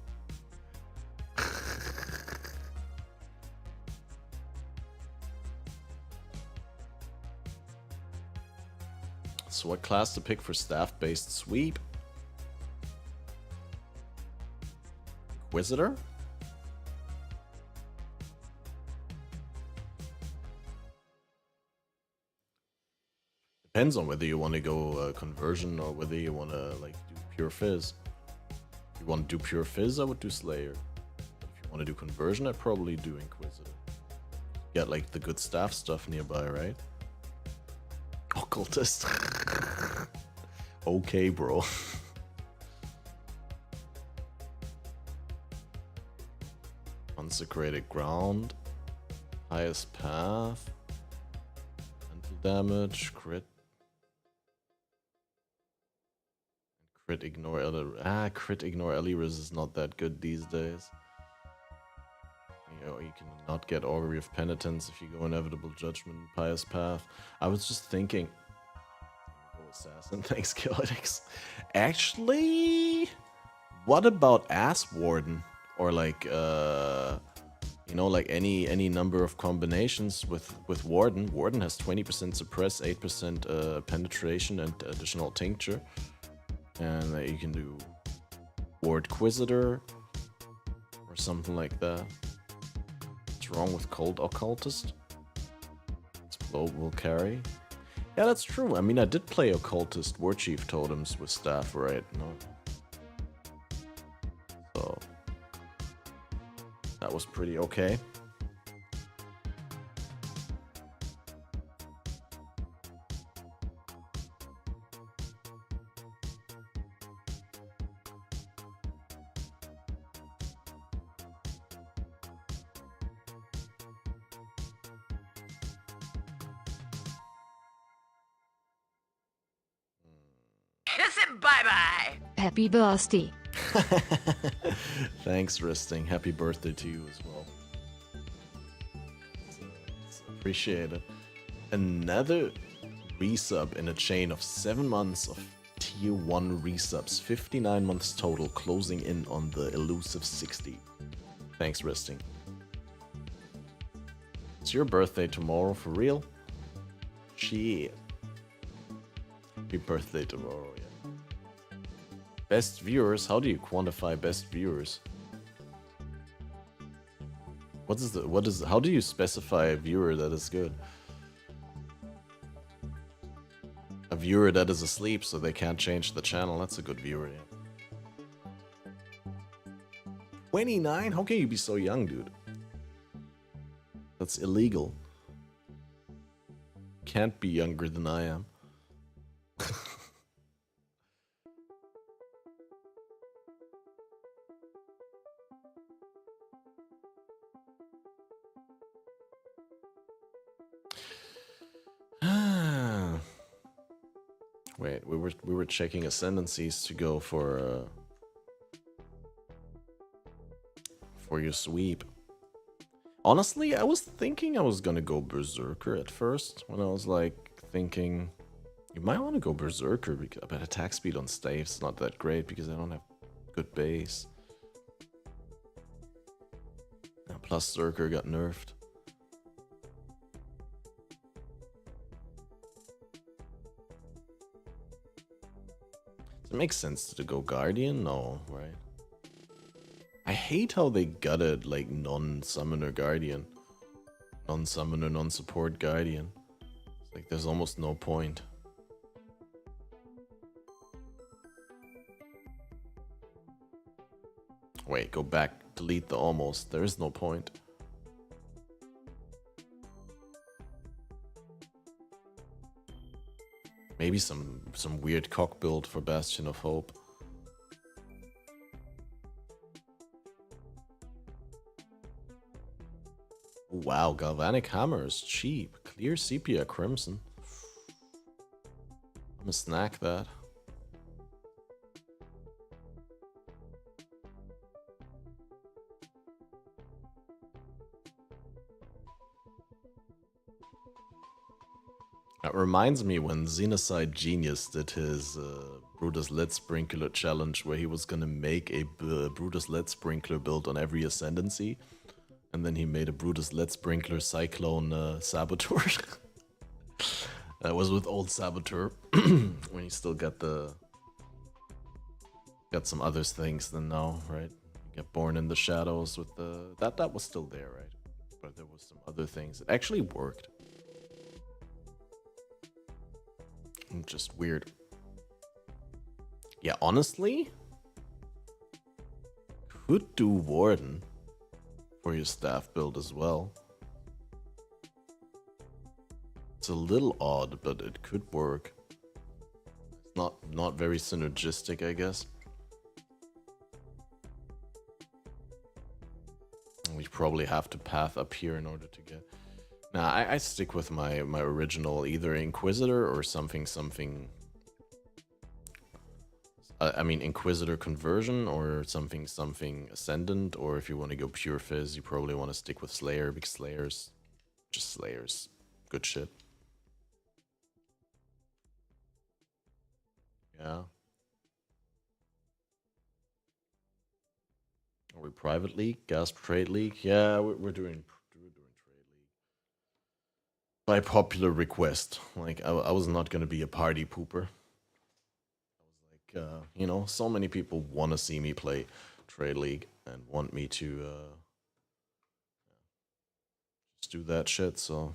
So what class to pick for staff-based sweep? Inquisitor? Depends on whether you want to go conversion or whether you want to like do pure fizz. If you want to do pure fizz, I would do Slayer. But if you want to do conversion, I'd probably do Inquisitor. Get like the good staff stuff nearby, right? Occultist. Okay, bro. Consecrated ground. Highest path. Mental damage. Crit. Crit ignore crit ignore Eliris is not that good these days. You know, you can not get Augury of Penitence if you go Inevitable Judgment, Pious Path. I was just thinking, go Assassin, thanks Chaotix. Actually, what about Ass Warden? Or like, you know, like any number of combinations with Warden. Warden has 20% suppress, 8% penetration, and additional tincture. And you can do Ward Quisitor or something like that. What's wrong with Cold Occultist? Explode will carry. Yeah, that's true. I mean, I did play Occultist War Chief Totems with staff, right? No. So that was pretty okay. Bye-bye. Happy birthday. Thanks, Risting. Happy birthday to you as well. Appreciate it. Another resub in a chain of 7 months of tier 1 resubs. 59 months total, closing in on the elusive 60. Thanks, Risting. It's your birthday tomorrow, for real? Shit. Happy birthday tomorrow, yeah. Best viewers? How do you quantify best viewers? How do you specify a viewer that is good? A viewer that is asleep so they can't change the channel, that's a good viewer, yeah. 29? How can you be so young, dude? That's illegal. Can't be younger than I am. Wait, we were checking ascendancies to go for your sweep. Honestly, I was thinking I was gonna go Berserker at first when I was like thinking you might want to go Berserker, but attack speed on staves not that great because I don't have good base. Plus Zerker got nerfed. Does it make sense to go Guardian? No, right? I hate how they gutted like non-summoner guardian. Non-summoner, non-support guardian. It's like there's almost no point. Wait, go back, delete the almost. There is no point. Maybe some weird cock build for Bastion of Hope. Wow, Galvanic Hammer is cheap. Clear Sepia Crimson. I'm gonna snack that. That reminds me when Xenocide Genius did his Brutus Lead Sprinkler challenge, where he was gonna make a Brutus Lead Sprinkler build on every Ascendancy, and then he made a Brutus Lead Sprinkler Cyclone Saboteur. That was with old Saboteur, when he still got some other things than now, right? You get Born in the Shadows with the that was still there, right? But there was some other things that actually worked. Just weird. Yeah, honestly, could do Warden for your staff build as well. It's a little odd, but it could work. It's not very synergistic, I guess. We probably have to path up here in order to get. Nah, I stick with my original, either Inquisitor or something. I mean, Inquisitor conversion or something Ascendant, or if you want to go pure Fizz, you probably want to stick with Slayer, because Slayer's good shit. Yeah. Are we private league? Gasp trade league? Yeah, we're doing trade league. By popular request. Like, I was not gonna be a party pooper. I was like, you know, so many people want to see me play trade league and want me to just do that shit, so.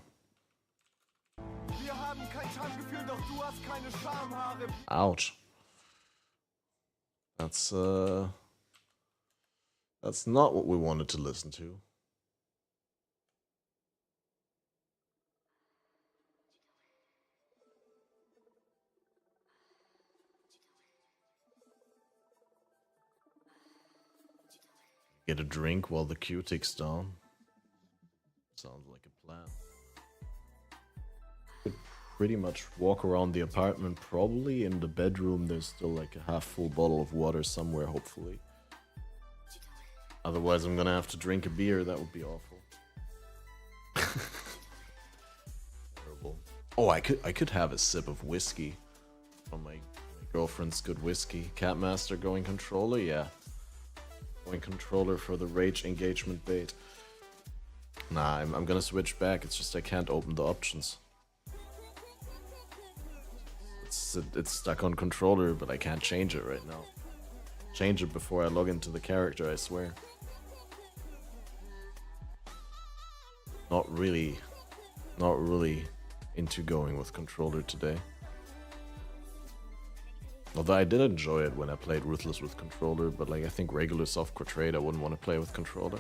Ouch. That's not what we wanted to listen to. Get a drink while the queue ticks down. Sounds like a plan. Could pretty much walk around the apartment. Probably in the bedroom there's still like a half full bottle of water somewhere, hopefully. Otherwise I'm gonna have to drink a beer. That would be awful. Terrible. Oh, I could have a sip of whiskey from my girlfriend's good whiskey. Catmaster going controller, yeah. Going controller for the rage engagement bait. Nah, I'm gonna switch back. It's just I can't open the options. It's stuck on controller, but I can't change it right now. Change it before I log into the character, I swear. Not really into going with controller today. Although I did enjoy it when I played Ruthless with controller, but like I think regular softcore trade I wouldn't want to play with controller.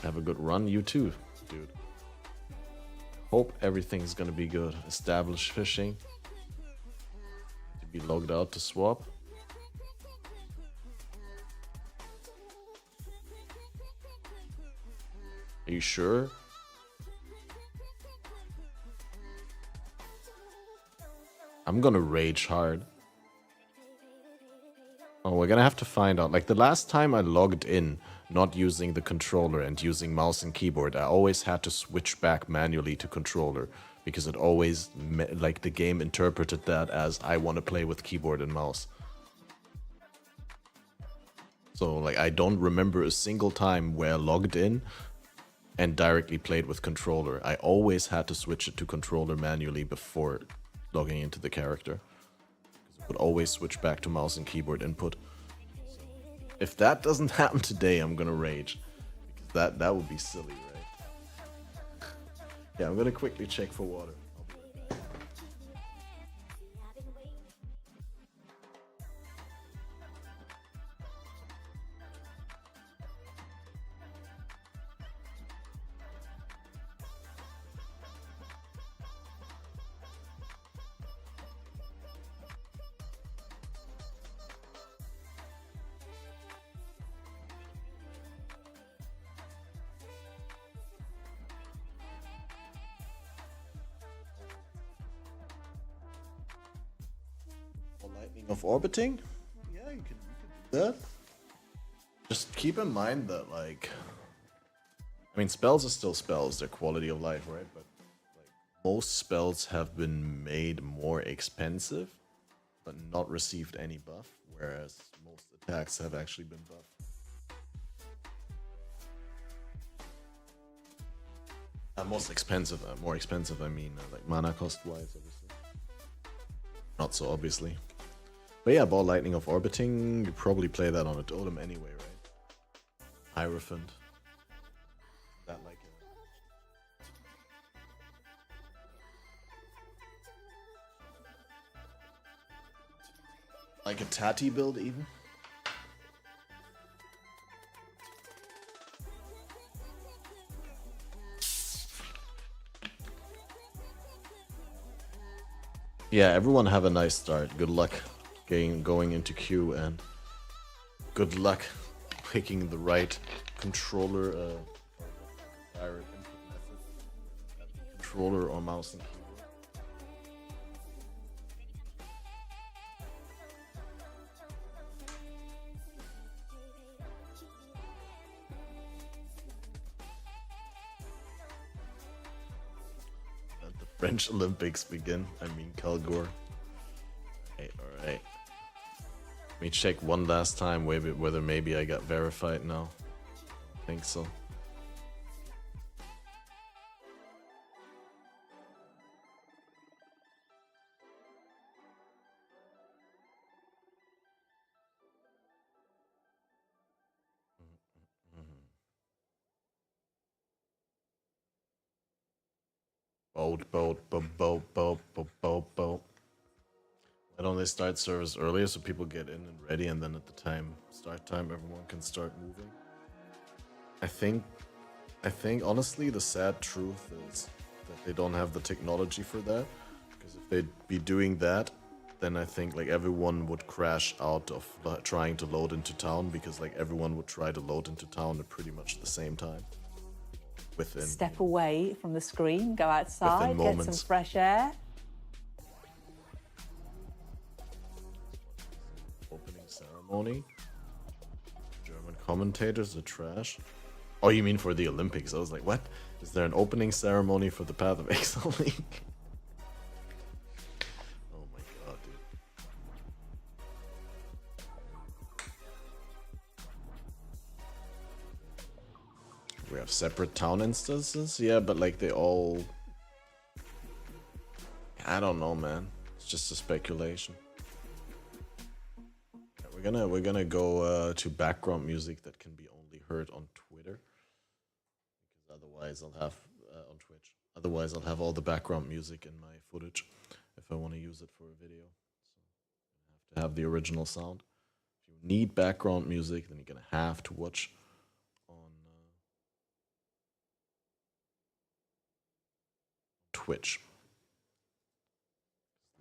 Have a good run, you too, dude. Hope everything's gonna be good. Establish fishing. To be logged out to swap. Are you sure? I'm gonna rage hard. Oh, we're gonna have to find out. Like the last time I logged in, not using the controller and using mouse and keyboard, I always had to switch back manually to controller because it always, like the game interpreted that as I want to play with keyboard and mouse. So like I don't remember a single time where I logged in and directly played with controller. I always had to switch it to controller manually before logging into the character. It would always switch back to mouse and keyboard input. So, If that doesn't happen today, I'm gonna rage. Because that would be silly, right? Yeah, I'm gonna quickly check for water. Lightning of orbiting? Yeah, you can do that. Just keep in mind that, like, I mean, spells are still spells, they're quality of life, right? But like, most spells have been made more expensive, but not received any buff, whereas most attacks have actually been buffed. Most expensive, more expensive, I mean, like mana cost wise, obviously. Not so obviously. But yeah, Ball Lightning of Orbiting, you probably play that on a totem anyway, right? Hierophant. That like a... Like a Tati build even? Yeah, everyone have a nice start. Good luck going into queue, and good luck picking the right controller, controller or mouse and keyboard. Let the French Olympics begin. I mean, Kalguur. Alright. Let me check one last time whether maybe I got verified now. I think so. Boat. Why don't they start service earlier so people get in and ready, and then at the start time, everyone can start moving? I think honestly the sad truth is that they don't have the technology for that, because if they'd be doing that, then I think like everyone would crash out of trying to load into town, because like everyone would try to load into town at pretty much the same time. Step away from the screen, go outside, get some fresh air. Opening ceremony. German commentators are trash. Oh, you mean for the Olympics? I was like, what? Is there an opening ceremony for the Path of Exile League? Oh my god, dude. We have separate town instances? Yeah, but like they all... I don't know, man. It's just a speculation. We're gonna go to background music that can be only heard on Twitter, because otherwise I'll have on Twitch. Otherwise I'll have all the background music in my footage if I want to use it for a video. So I have to have the original sound. If you need background music, then you're gonna have to watch on Twitch.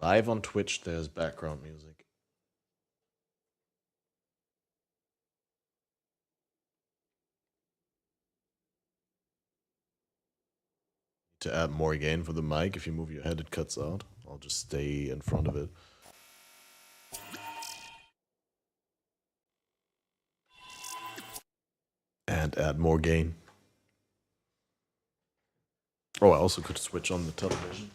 Live on Twitch, there's background music. To add more gain for the mic, if you move your head it cuts out. I'll just stay in front of it. And add more gain. Oh, I also could switch on the television.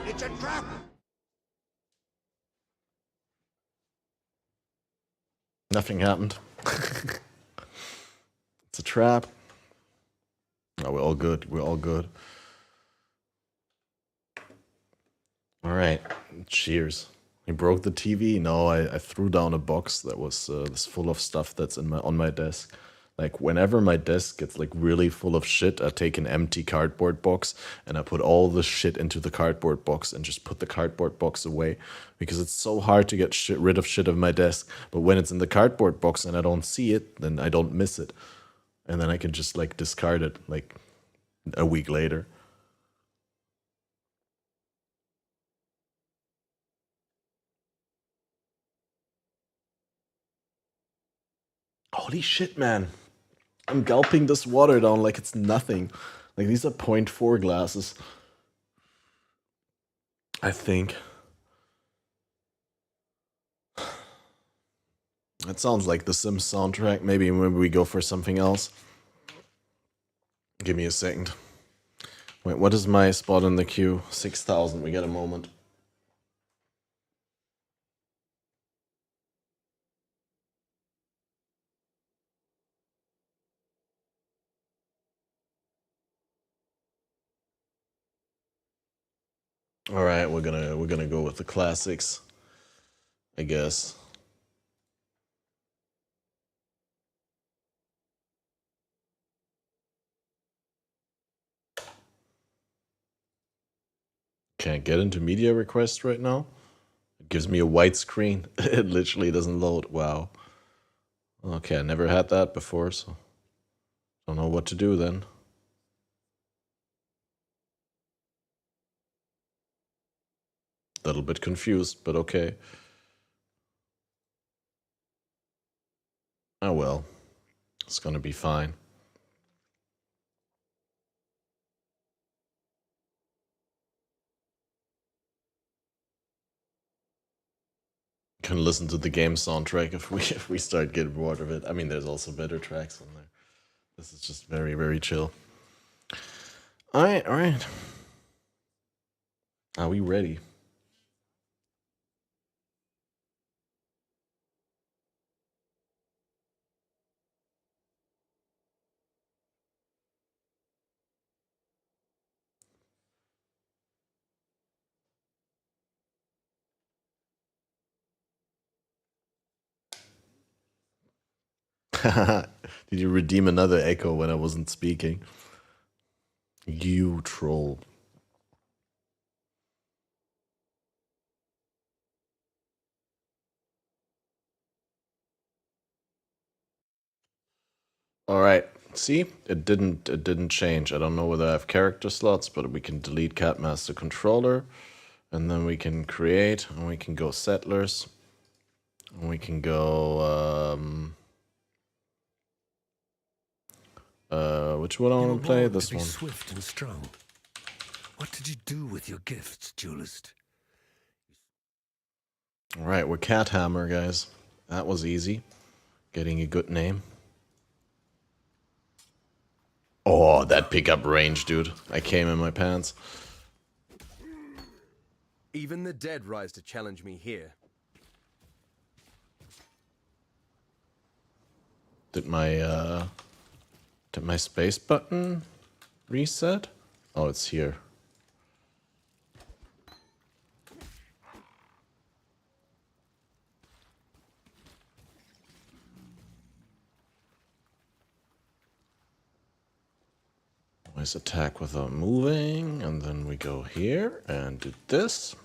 It's a trap! Nothing happened. It's a trap. Oh, we're all good. We're all good. Alright. Cheers. I broke the TV. No, I threw down a box that was this full of stuff that's on my desk. Like, whenever my desk gets like really full of shit, I take an empty cardboard box and I put all the shit into the cardboard box and just put the cardboard box away, because it's so hard to get rid of shit on my desk. But when it's in the cardboard box and I don't see it, then I don't miss it. And then I can just like discard it like a week later. Holy shit, man. I'm gulping this water down like it's nothing. Like, these are 0.4 glasses. I think. That sounds like the Sims soundtrack. Maybe we go for something else. Give me a second. Wait, what is my spot in the queue? 6,000. We got a moment. All right, we're gonna go with the classics, I guess. Can't get into media requests right now. It gives me a white screen. It literally doesn't load. Wow. Okay, I never had that before, so don't know what to do then. Little bit confused, but okay. Oh well. It's gonna be fine. Can listen to the game soundtrack if we start getting bored of it. I mean, there's also better tracks on there. This is just very, very chill. Alright, alright. Are we ready? Did you redeem another echo when I wasn't speaking? You troll. All right. See, it didn't change. I don't know whether I have character slots, but we can delete Cat Master Controller, and then we can create, and we can go settlers, and we can go which one I want to play? This one. Swift and strong. What did you do with your gifts, duelist? All right, we're Cat Hammer, guys. That was easy. Getting a good name. Oh, that pickup range, dude. I came in my pants. Even the dead rise to challenge me here. Did my space button reset? Oh, it's here. Always attack without moving, and then we go here and do this.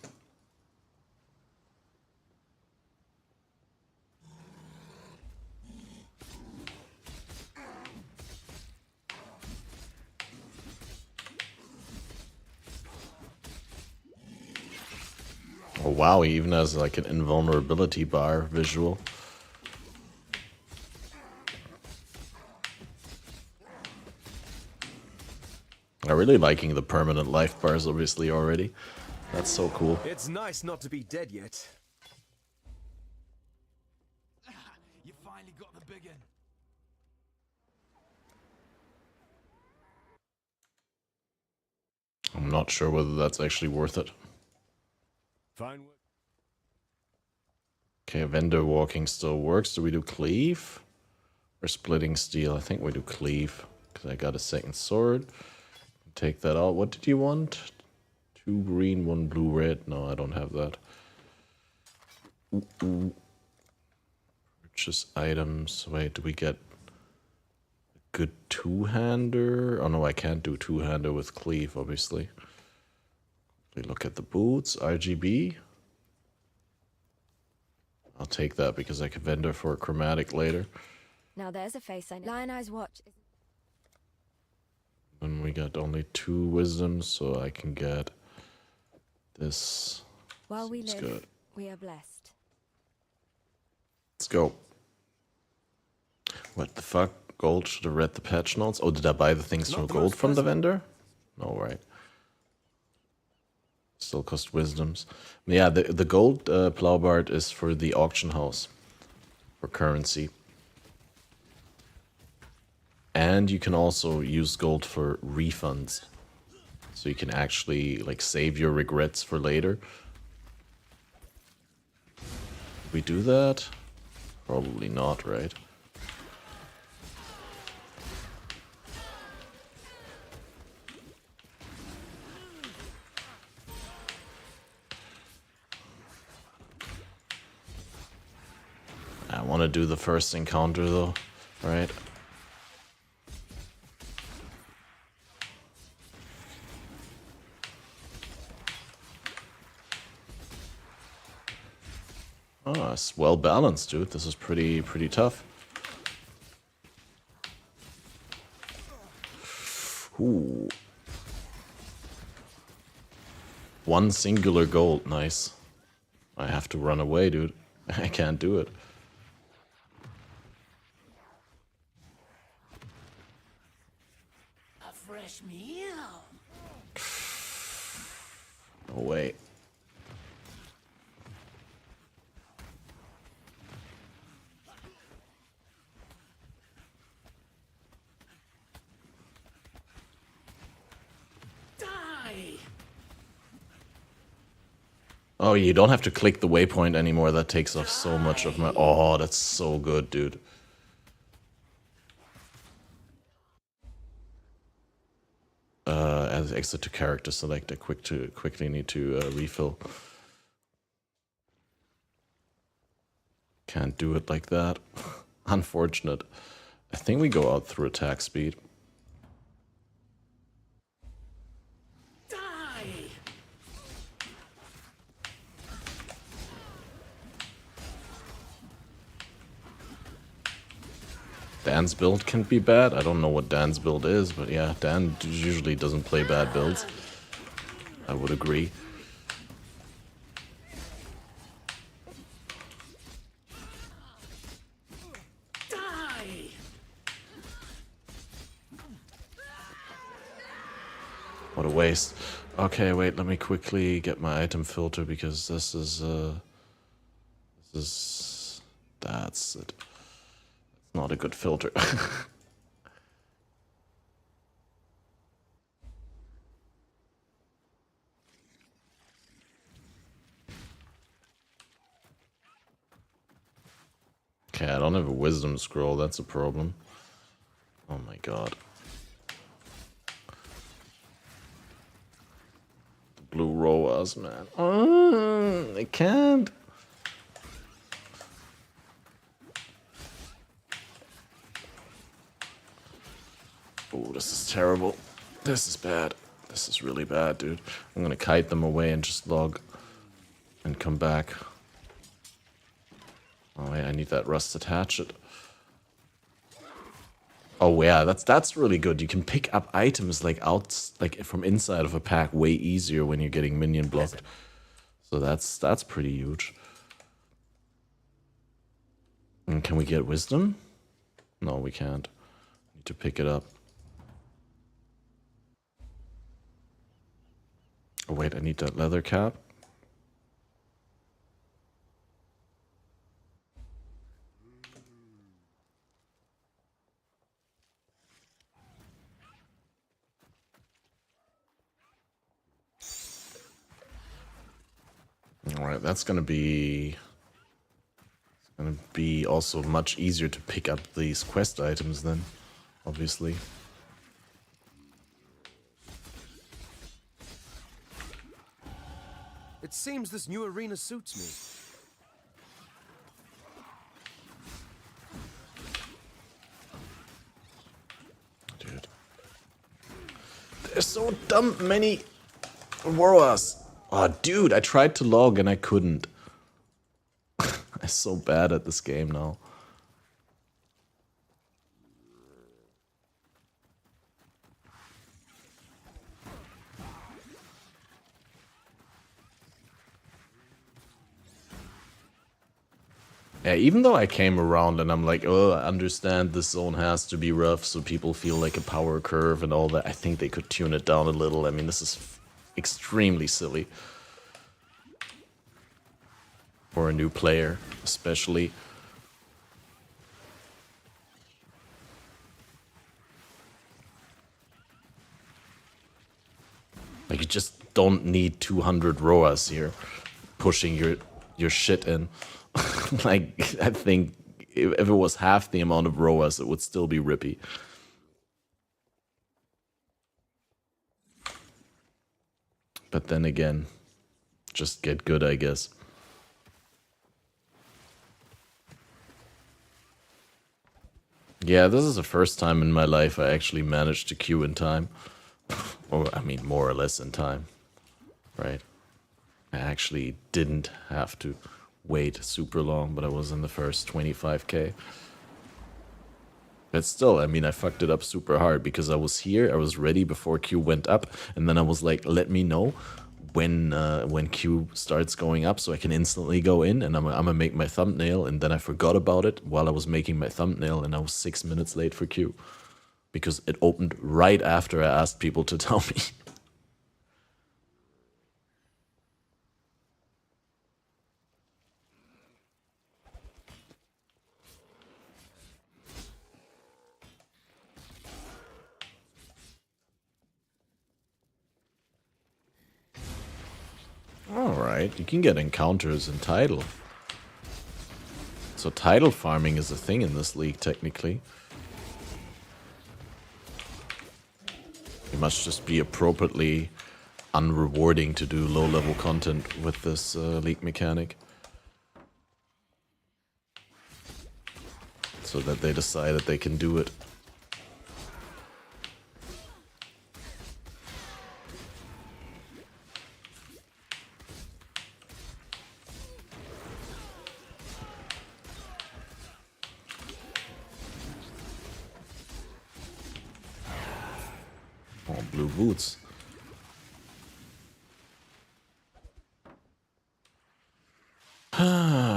Oh wow, he even has like an invulnerability bar visual. I'm really liking the permanent life bars, obviously, already. That's so cool. It's nice not to be dead yet. You finally got the big one. I'm not sure whether that's actually worth it. Fine. Okay, vendor walking still works. Do we do cleave? Or splitting steel? I think we do cleave. Because I got a second sword. Take that out. What did you want? 2 green, 1 blue, red. No, I don't have that. Purchase items. Wait, do we get a good two-hander? Oh no, I can't do two-hander with cleave, obviously. We look at the boots. RGB. I'll take that because I can vendor for a chromatic later. Now there's a face I know. Lion Eye's watch. And we got only 2 wisdoms, so I can get this. While we Seems live, good. we are blessed. Let's go. What the fuck? Gold should have read the patch notes. Oh, did I buy the things from gold from the vendor? No, right. Still cost wisdoms. Yeah, the gold plowbard is for the auction house. For currency. And you can also use gold for refunds. So you can actually like save your regrets for later. We do that? Probably not, right? I want to do the first encounter though, right? Oh, it's well balanced, dude. This is pretty tough. Ooh. 1 singular gold, nice. I have to run away, dude. I can't do it. A fresh meal. No way. Oh, you don't have to click the waypoint anymore. That takes off so much of my... Oh, that's so good, dude. As exit to character select, I quickly need to refill. Can't do it like that. Unfortunate. I think we go out through attack speed. Dan's build can be bad. I don't know what Dan's build is, but yeah, Dan usually doesn't play bad builds. I would agree. What a waste. Okay, wait, let me quickly get my item filter because that's it. It's not a good filter. Okay, I don't have a wisdom scroll, that's a problem. Oh my god. The blue roas, man. I can't. Oh, this is terrible. This is bad. This is really bad, dude. I'm gonna kite them away and just log and come back. Oh wait, I need that rusted hatchet. Oh yeah, that's really good. You can pick up items like from inside of a pack way easier when you're getting minion blocked. So that's pretty huge. And can we get wisdom? No, we can't. Need to pick it up. Oh wait, I need that leather cap. Alright, that's gonna be It'd be also much easier to pick up these quest items then, obviously. It seems this new arena suits me. Dude. There's so dumb many Warriors. Oh, dude, I tried to log and I couldn't. I'm so bad at this game now. Yeah, even though I came around and I'm like, oh, I understand this zone has to be rough so people feel like a power curve and all that, I think they could tune it down a little. I mean, this is extremely silly. For a new player, especially. Like, you just don't need 200 ROAS here pushing your shit in. Like, I think if it was half the amount of ROAS, it would still be rippy. But then again, just get good, I guess. Yeah, this is the first time in my life I actually managed to queue in time. Or, I mean, more or less in time. Right? I actually didn't have to wait super long, but I was in the first 25k. But still, I mean, I fucked it up super hard because I was here, I was ready before Q went up, and then I was like, let me know when Q starts going up so I can instantly go in and I'm gonna make my thumbnail, and then I forgot about it while I was making my thumbnail and I was 6 minutes late for Q. Because it opened right after I asked people to tell me. Alright, you can get encounters in title. So title farming is a thing in this league, technically. It must just be appropriately unrewarding to do low-level content with this league mechanic. So that they decide that they can do it. Oh, blue boots.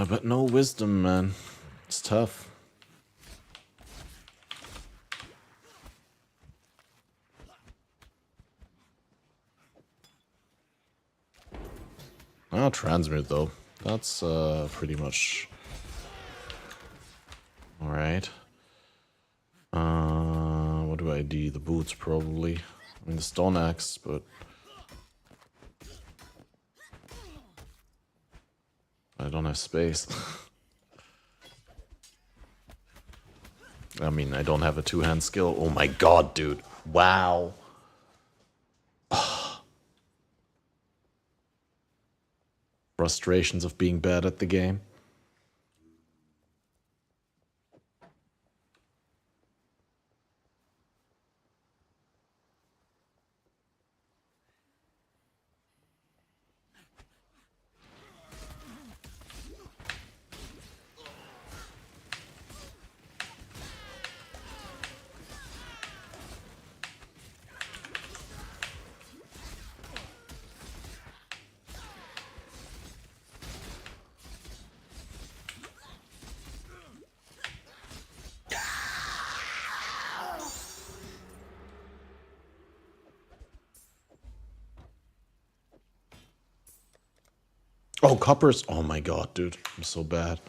But no wisdom, man. It's tough. Ah, transmute though. That's pretty much alright. What do I do? The boots probably. I mean the stone axe, but I don't have space. I mean, I don't have a two-hand skill. Oh my god, dude. Wow. Frustrations of being bad at the game. Oh, coppers. Oh my god, dude. I'm so bad.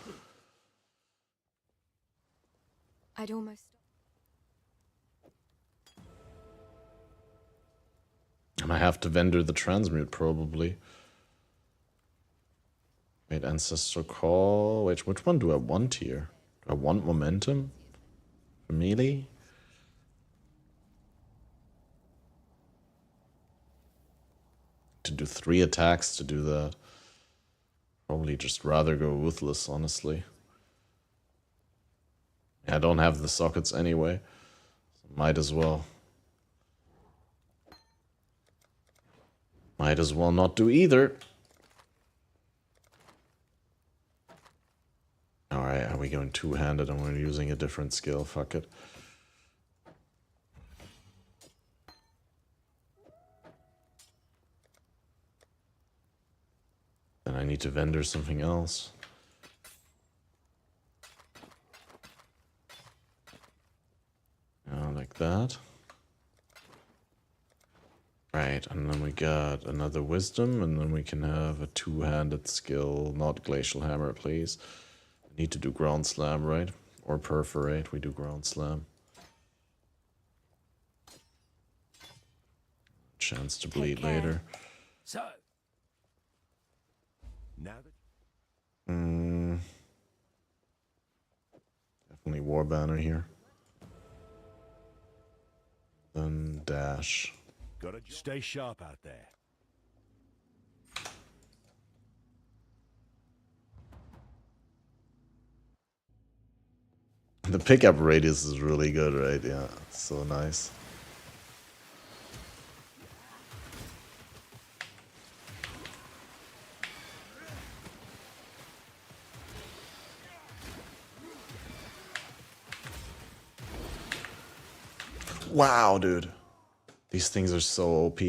I'd almost... And I have to vendor the transmute, probably. Wait, Ancestral Call. Wait, which one do I want here? Do I want momentum? For melee? To do 3 attacks to do that. Probably just rather go Ruthless, honestly. I don't have the sockets anyway. So might as well. Might as well not do either. Alright, are we going two-handed and we're using a different skill? Fuck it. Then I need to vendor something else. Like that. Right, and then we got another Wisdom, and then we can have a two-handed skill, not Glacial Hammer, please. I need to do Ground Slam, right? Or Perforate, we do Ground Slam. Chance to bleed later. So, now that Definitely War Banner here. Then dash. gotta stay sharp out there. The pickup radius is really good, right? Yeah, it's so nice. Wow, dude. These things are so OP.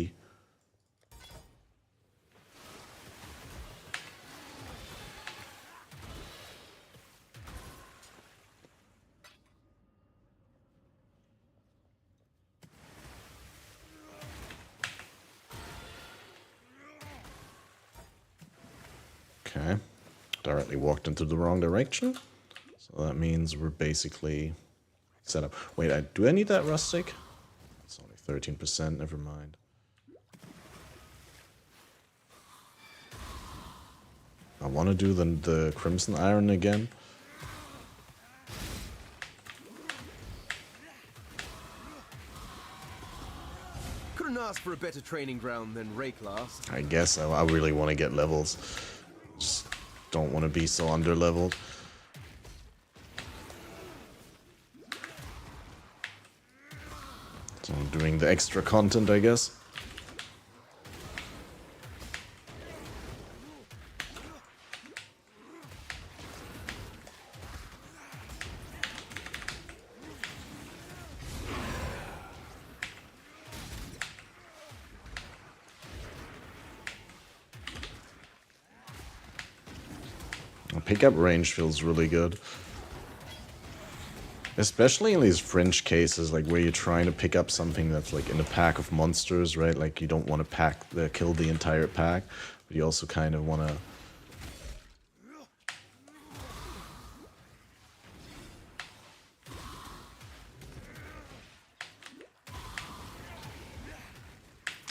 Okay. Directly walked into the wrong direction. So that means we're basically set up. Wait, do I need that rustic? It's only 13%, never mind. I want to do the Crimson Iron again. Couldn't ask for a better training ground than Rake last. I guess I really want to get levels. Just don't want to be so under-leveled. So I'm doing the extra content, I guess. Pickup range feels really good. Especially in these fringe cases, like where you're trying to pick up something that's like in a pack of monsters, right? Like you don't want to kill the entire pack, but you also kind of want to...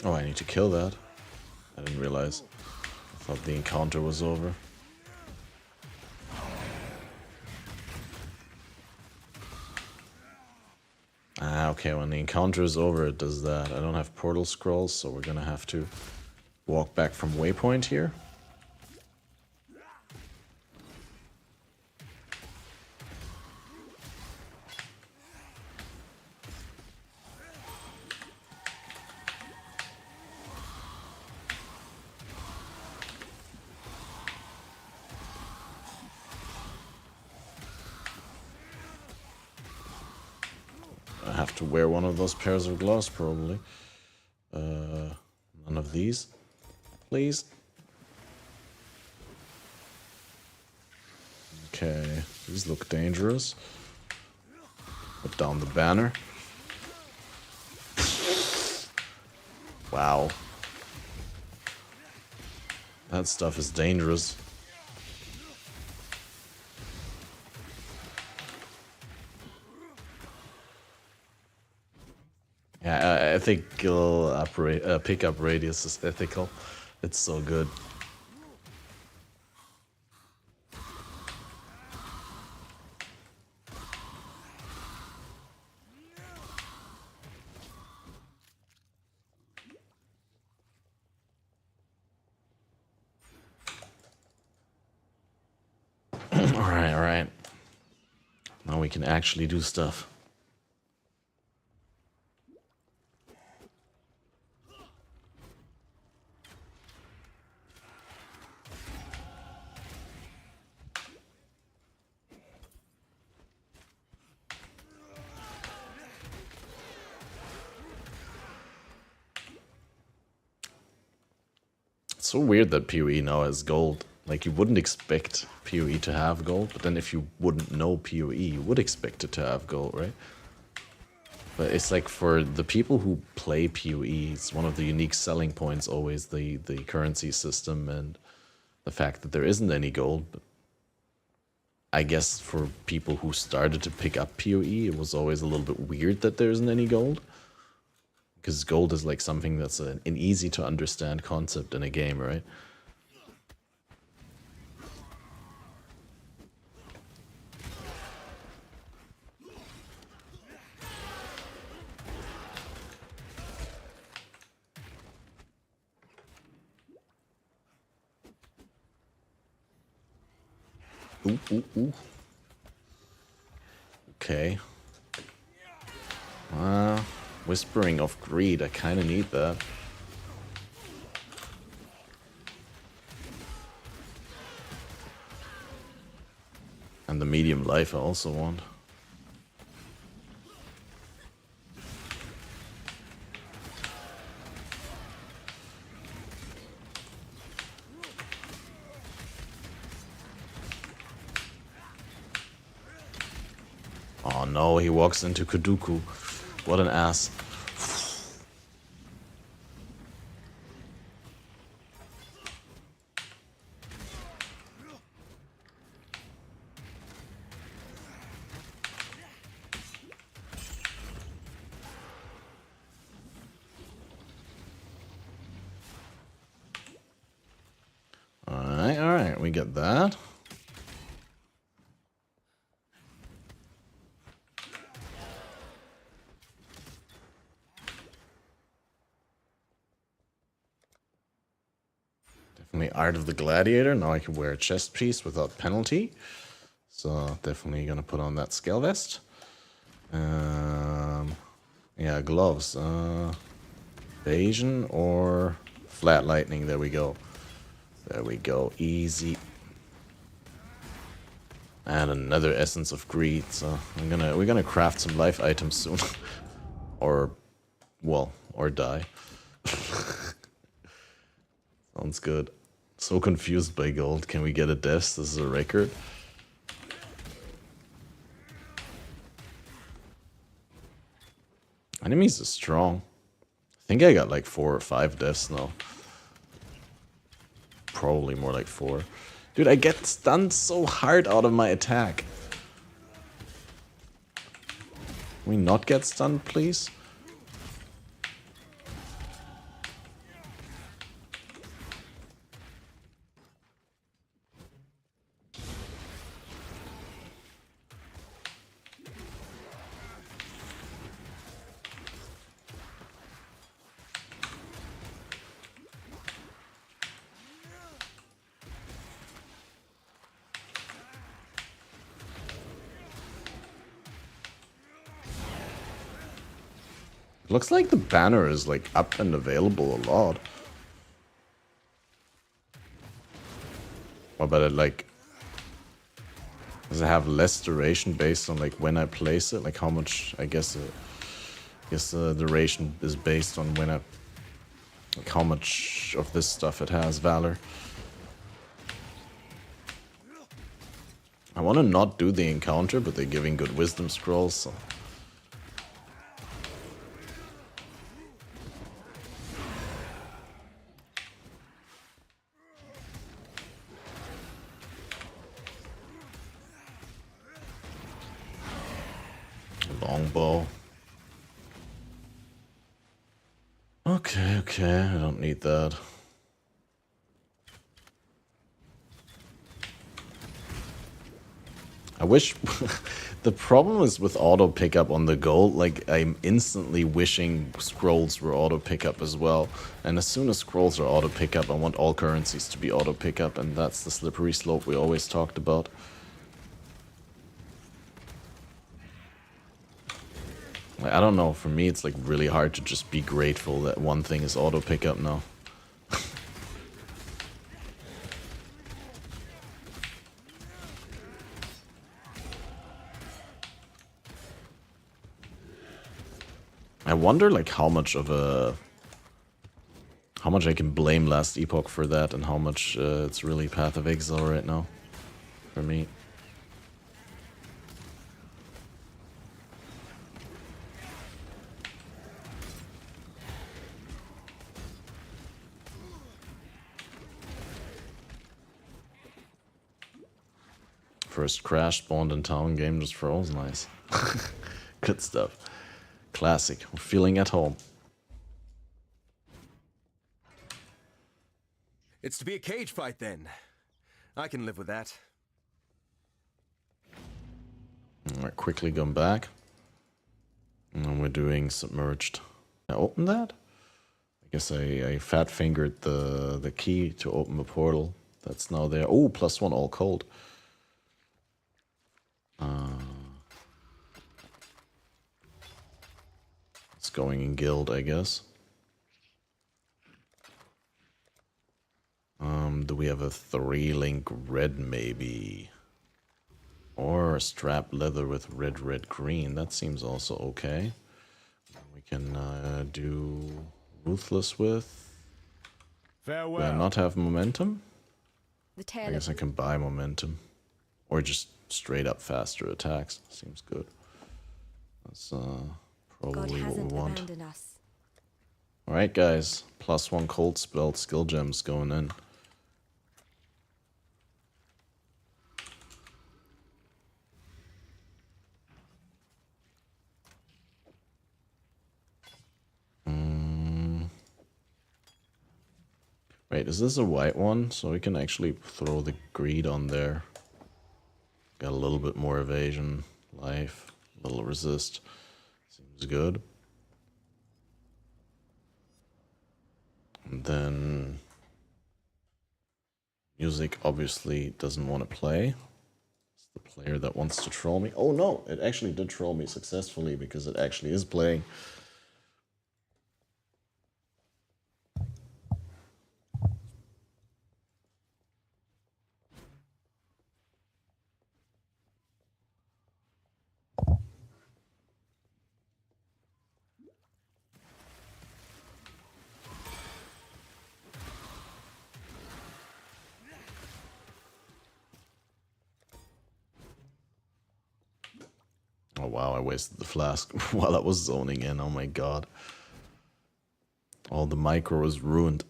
Oh, I need to kill that. I didn't realize. I thought the encounter was over. Ah, okay, when the encounter is over, it does that. I don't have portal scrolls, so we're gonna have to walk back from waypoint here. I have to wear one of those pairs of gloves, probably. None of these, please. Okay, these look dangerous. Put down the banner. Wow. That stuff is dangerous. Yeah, I think pickup radius is ethical. It's so good. alright. Now we can actually do stuff. It's so weird that PoE now has gold. Like, you wouldn't expect PoE to have gold, but then if you wouldn't know PoE, you would expect it to have gold, right? But it's like for the people who play PoE, it's one of the unique selling points always, the currency system and the fact that there isn't any gold. But I guess for people who started to pick up PoE, it was always a little bit weird that there isn't any gold. Because gold is like something that's an easy to understand concept in a game, right? Ooh, ooh, ooh. Okay. Whispering of Greed, I kind of need that. And the medium life I also want. Oh no, he walks into Kuduku. What an ass. Alright, we get that. Definitely Art of the Gladiator. Now I can wear a chest piece without penalty. So definitely gonna put on that scale vest. Yeah, gloves. Evasion or flat lightning. There we go. There we go. Easy. And another essence of greed. So we're gonna craft some life items soon. Or die. Sounds good. So confused by gold. Can we get a death? This is a record. Enemies are strong. I think I got like 4 or 5 deaths now. Probably more like 4. Dude, I get stunned so hard out of my attack. Can we not get stunned, please? Looks like the banner is like up and available a lot. Or but it like does it have less duration based on like when I place it? Like how much? I guess the duration is based on when like how much of this stuff it has. Valor. I want to not do the encounter, but they're giving good wisdom scrolls. So. Longbow. Okay, I don't need that. I wish... the problem is with auto pickup on the gold, like I'm instantly wishing scrolls were auto pickup as well. And as soon as scrolls are auto pickup, I want all currencies to be auto pickup, and that's the slippery slope we always talked about. Like, I don't know, for me it's like really hard to just be grateful that one thing is auto pickup now. I wonder like how much I can blame Last Epoch for that and how much it's really Path of Exile right now for me. First crash spawned in town, game just froze, nice. Good stuff. Classic, we're feeling at home. It's to be a cage fight then. I can live with that. Alright, quickly going back. And we're doing submerged. I open that? I guess I fat fingered the key to open the portal. That's now there. Oh, +1 all cold. It's going in guild, I guess. Do we have a 3-link red maybe? Or a strap leather with red, red, green. That seems also okay. We can do ruthless with. Farewell. Do I not have momentum? The tail I guess I can buy momentum. Or just straight up faster attacks. Seems good. That's probably what we want. Alright guys, +1 cold spell skill gems going in. Wait, is this a white one? So we can actually throw the greed on there. Got a little bit more evasion, life, a little resist. Seems good. And then music obviously doesn't want to play. It's the player that wants to troll me. Oh no, it actually did troll me successfully because it actually is playing. Oh wow, I wasted the flask while I was zoning in, oh my god. All the micro is ruined.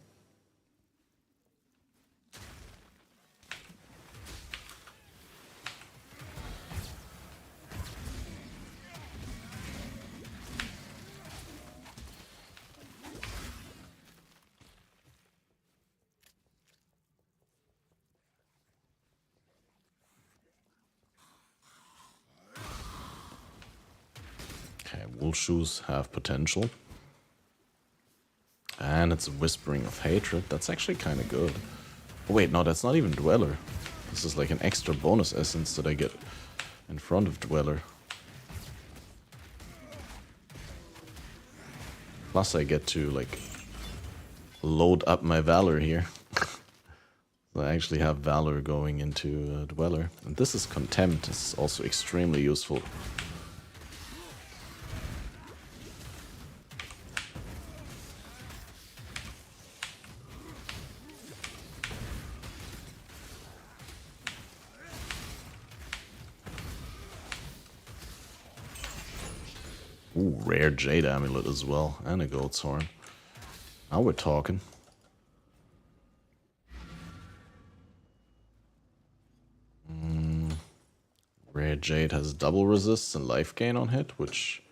Wool shoes have potential. And it's a Whispering of Hatred. That's actually kind of good. Oh, wait, no, that's not even Dweller. This is like an extra bonus essence that I get in front of Dweller. Plus I get to like load up my Valor here. So I actually have Valor going into Dweller. And this is Contempt. This is also extremely useful. Ooh, rare Jade Amulet as well, and a Goat's Horn. Now we're talking. Rare Jade has double resists and life gain on hit, which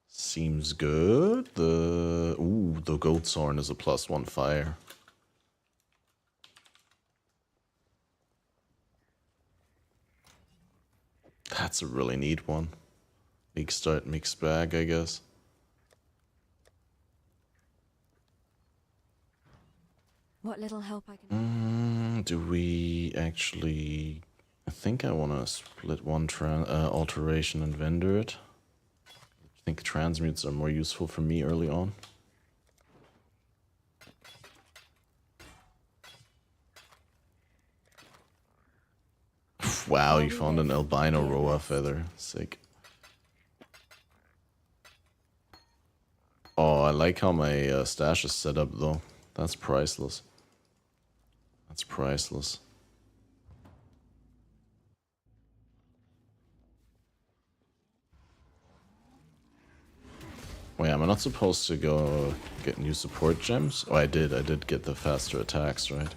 seems good. The Goat's Horn is a +1 fire. That's a really neat one. Big start, mixed bag, I guess. What little help I can do we actually... I think I want to split one alteration and vendor it. think transmutes are more useful for me early on. Wow, you found an albino Roa feather. Sick. Oh, I like how my stash is set up though. That's priceless. That's priceless. Wait, am I not supposed to go get new support gems? Oh, I did get the faster attacks, right?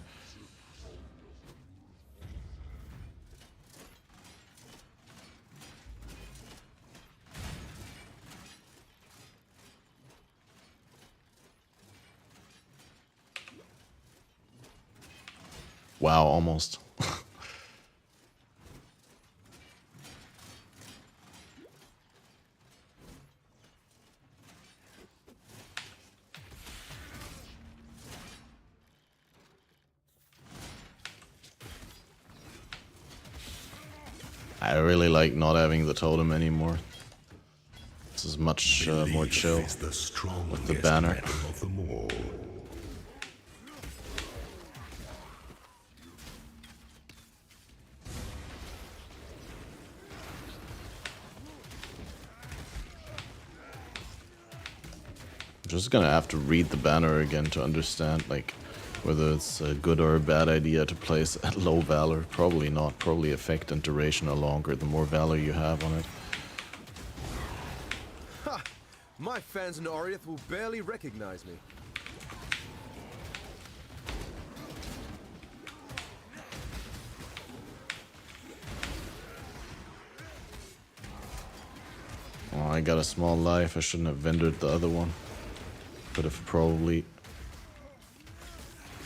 Wow, almost. I really like not having the totem anymore. This is much more chill with the banner. I'm just gonna have to read the banner again to understand, like, whether it's a good or a bad idea to place at low valor. Probably not. Probably effect and duration are longer the more valor you have on it. Ha! My fans in Oriath will barely recognize me. Oh, I got a small life. I shouldn't have vendored the other one. Could have probably...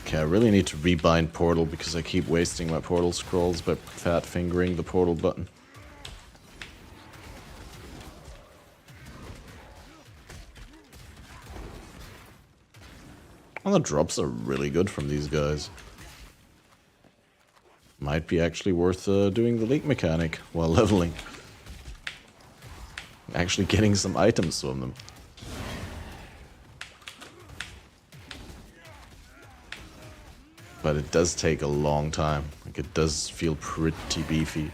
Okay, I really need to rebind portal because I keep wasting my portal scrolls by fat fingering the portal button. Well, the drops are really good from these guys. Might be actually worth doing the leak mechanic while leveling. Actually getting some items from them. But it does take a long time. Like, it does feel pretty beefy.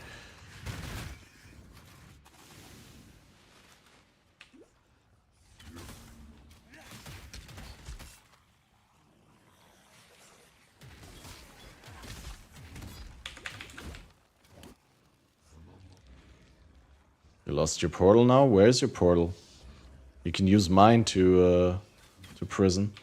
You lost your portal now? Where's your portal? You can use mine to prison.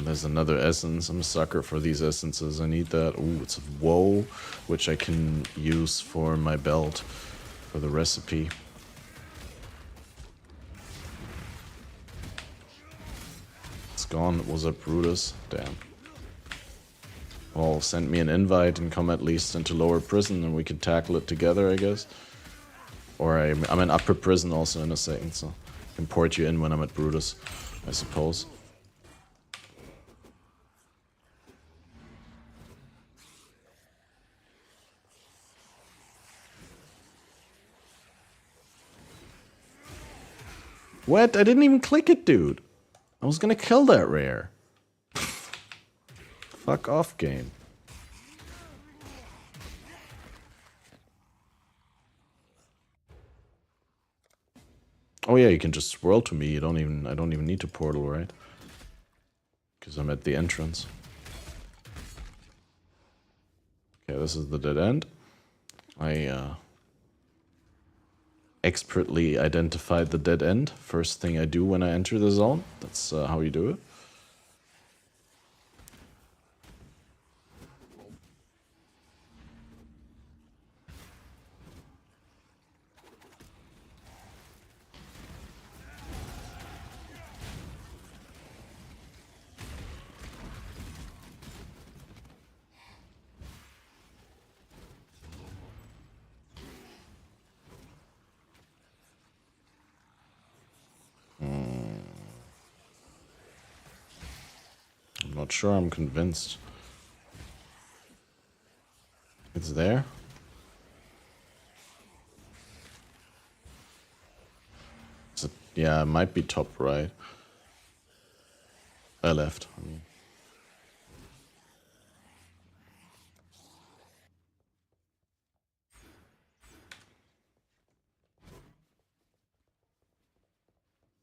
There's another essence. I'm a sucker for these essences. I need that. Ooh, it's a woe, which I can use for my belt for the recipe. It's gone. Was it Brutus? Damn. Well, send me an invite and come at least into lower prison and we can tackle it together, I guess. Or I'm in upper prison also in a second, so I can port you in when I'm at Brutus, I suppose. What? I didn't even click it, dude. I was gonna kill that rare. Fuck off, game. Oh yeah, you can just swirl to me. I don't even need to portal, right? Because I'm at the entrance. Okay, this is the dead end. I expertly identified the dead end. First thing I do when I enter the zone. That's how you do it. I'm not sure I'm convinced. It's there. Is it, yeah, it might be top right. Left, I mean.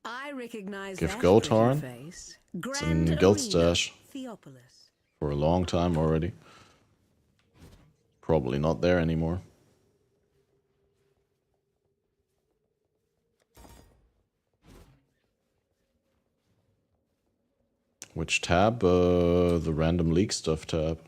I recognize Give that Goldhorn. face. It's in Guild Stash Theopolis. for a long time already. Probably not there anymore. Which tab? The random leak stuff tab.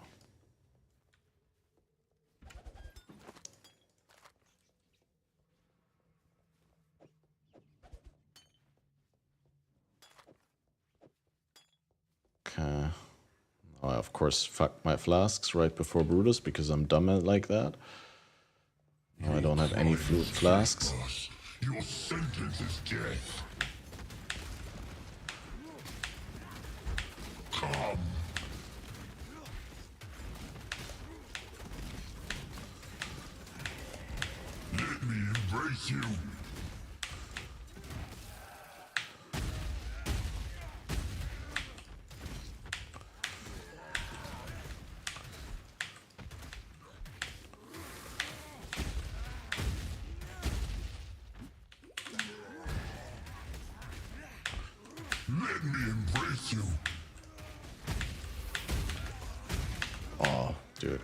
Okay. I of course fucked my flasks right before Brutus because I'm dumb at like that. Now I don't have any fluid flasks. Your sentence is death. Come. Let me embrace you. Let me embrace you. Oh, dude.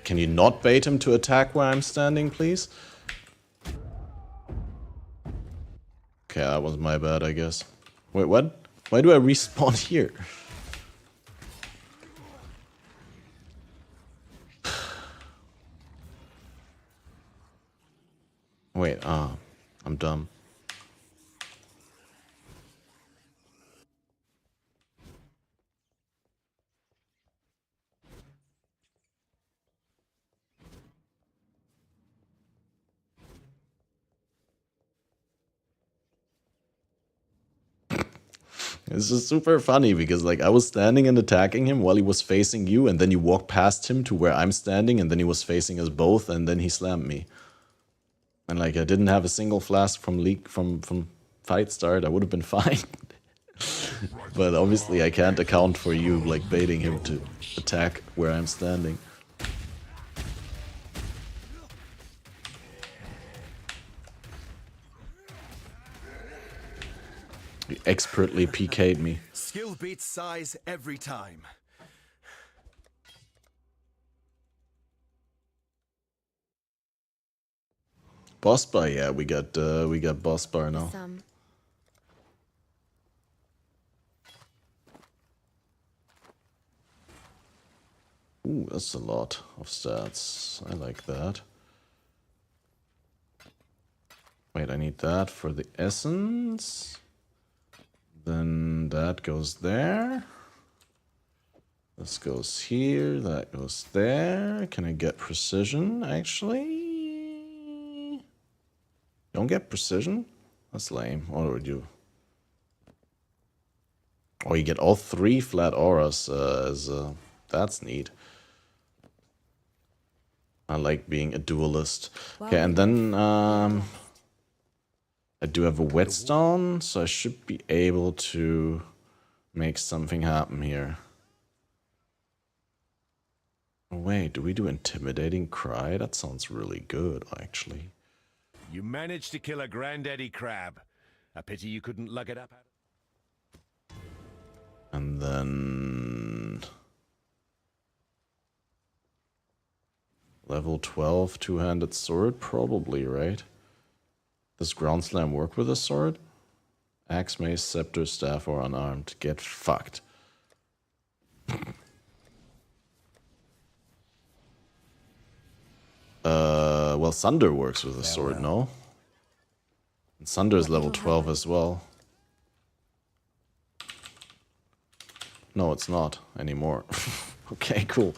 Can you not bait him to attack where I'm standing, please? Okay, that was my bad, I guess. Wait, what? Why do I respawn here? Wait, I'm dumb. It's just super funny because like I was standing and attacking him while he was facing you, and then you walked past him to where I'm standing, and then he was facing us both, and then he slammed me. And like I didn't have a single flask from leak from fight start, I would have been fine. But obviously I can't account for you like baiting him to attack where I'm standing. You expertly PK'd me. Skill beats size every time. Boss bar, yeah, we got boss bar now. Ooh, that's a lot of stats. I like that. Wait, I need that for the essence. Then that goes there. This goes here. That goes there. Can I get precision, actually? Don't get precision? That's lame. What do we do? Oh, you get all 3 flat auras that's neat. I like being a duelist. Okay, and then I do have a whetstone, so I should be able to make something happen here. Oh, wait, do we do intimidating cry? That sounds really good, actually. You managed to kill a granddaddy crab. A pity you couldn't lug it up. And then level 12 two-handed sword, probably, right? Does ground slam work with a sword? Axe, mace, scepter, staff, or unarmed? Get fucked. Well, Thunder works with a sword, no? And Thunder is level 12 as well. No, it's not anymore. Okay, cool.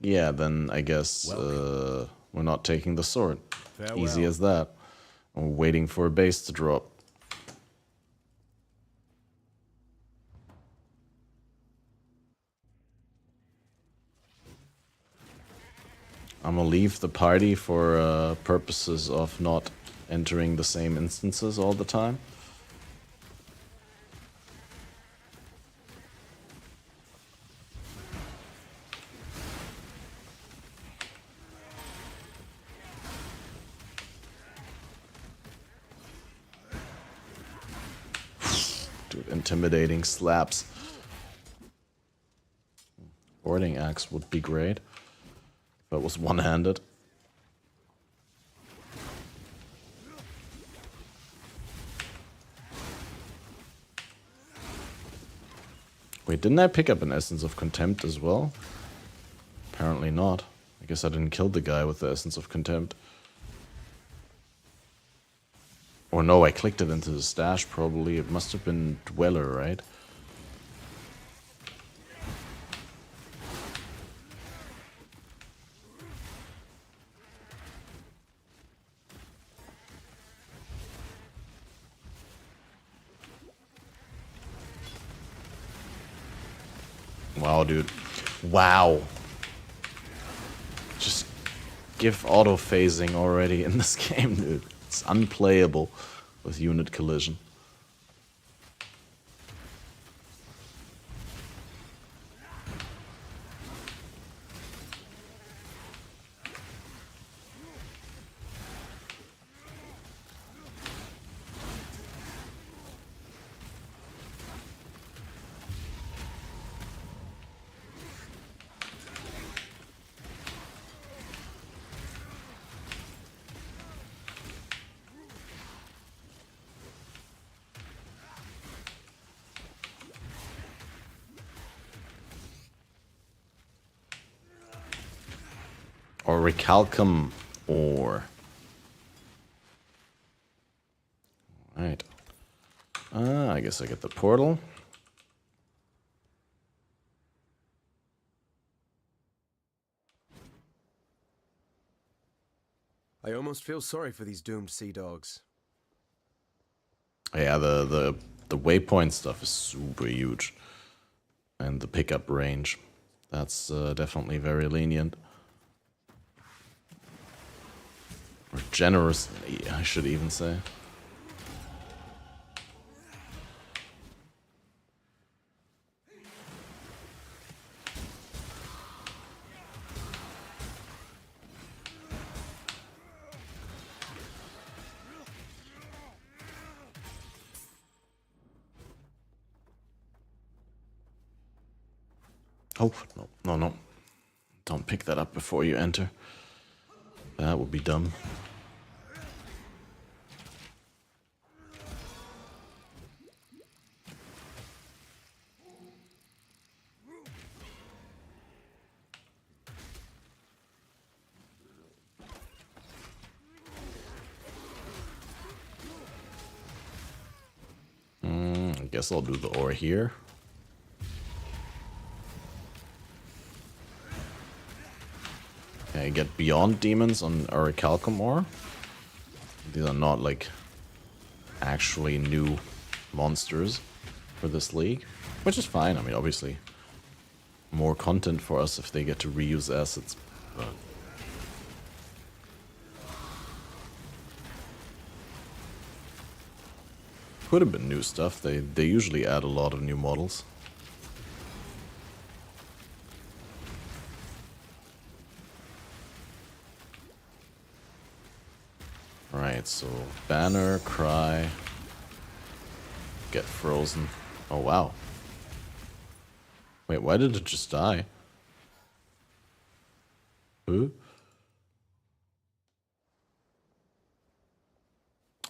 Yeah, then I guess we're not taking the sword. Farewell. Easy as that. I'm waiting for a base to drop. I'm gonna leave the party for purposes of not entering the same instances all the time. Dude, intimidating slaps. Boarding axe would be great. If it was one-handed. Wait, didn't I pick up an Essence of Contempt as well? Apparently not. I guess I didn't kill the guy with the Essence of Contempt. Or no, I clicked it into the stash probably. It must have been Dweller, right? Wow, dude. Wow. Just give auto-phasing already in this game, dude. It's unplayable with unit collision. Or Recalcum, or... Alright. I guess I get the portal. I almost feel sorry for these doomed sea dogs. Yeah, the waypoint stuff is super huge. And the pickup range. That's definitely very lenient. Or generous, I should even say. Oh, no. Don't pick that up before you enter. That would be dumb. I guess I'll do the ore here. Okay, get beyond demons on Orichalcum ore. These are not like actually new monsters for this league, which is fine. I mean, obviously, more content for us if they get to reuse assets. But could have been new stuff. They usually add a lot of new models. Right, so banner, cry, get frozen. Oh wow. Wait, why did it just die? Who?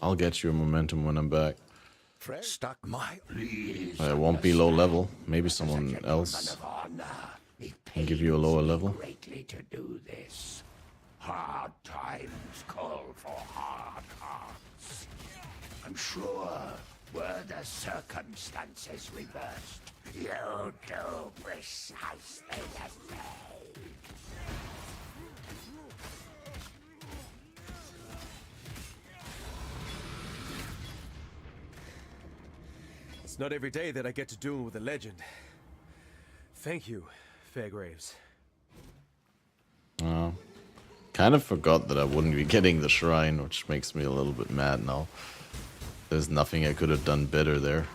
I'll get you a momentum when I'm back. Stuck my It won't be low level. Maybe someone else can give you a lower level. greatly to do this. Hard times call for hard hearts. I'm sure, were the circumstances reversed, you'll do precisely the same. It's not every day that I get to duel with a legend. Thank you, Fairgraves. Kind of forgot that I wouldn't be getting the shrine, which makes me a little bit mad now. There's nothing I could have done better there.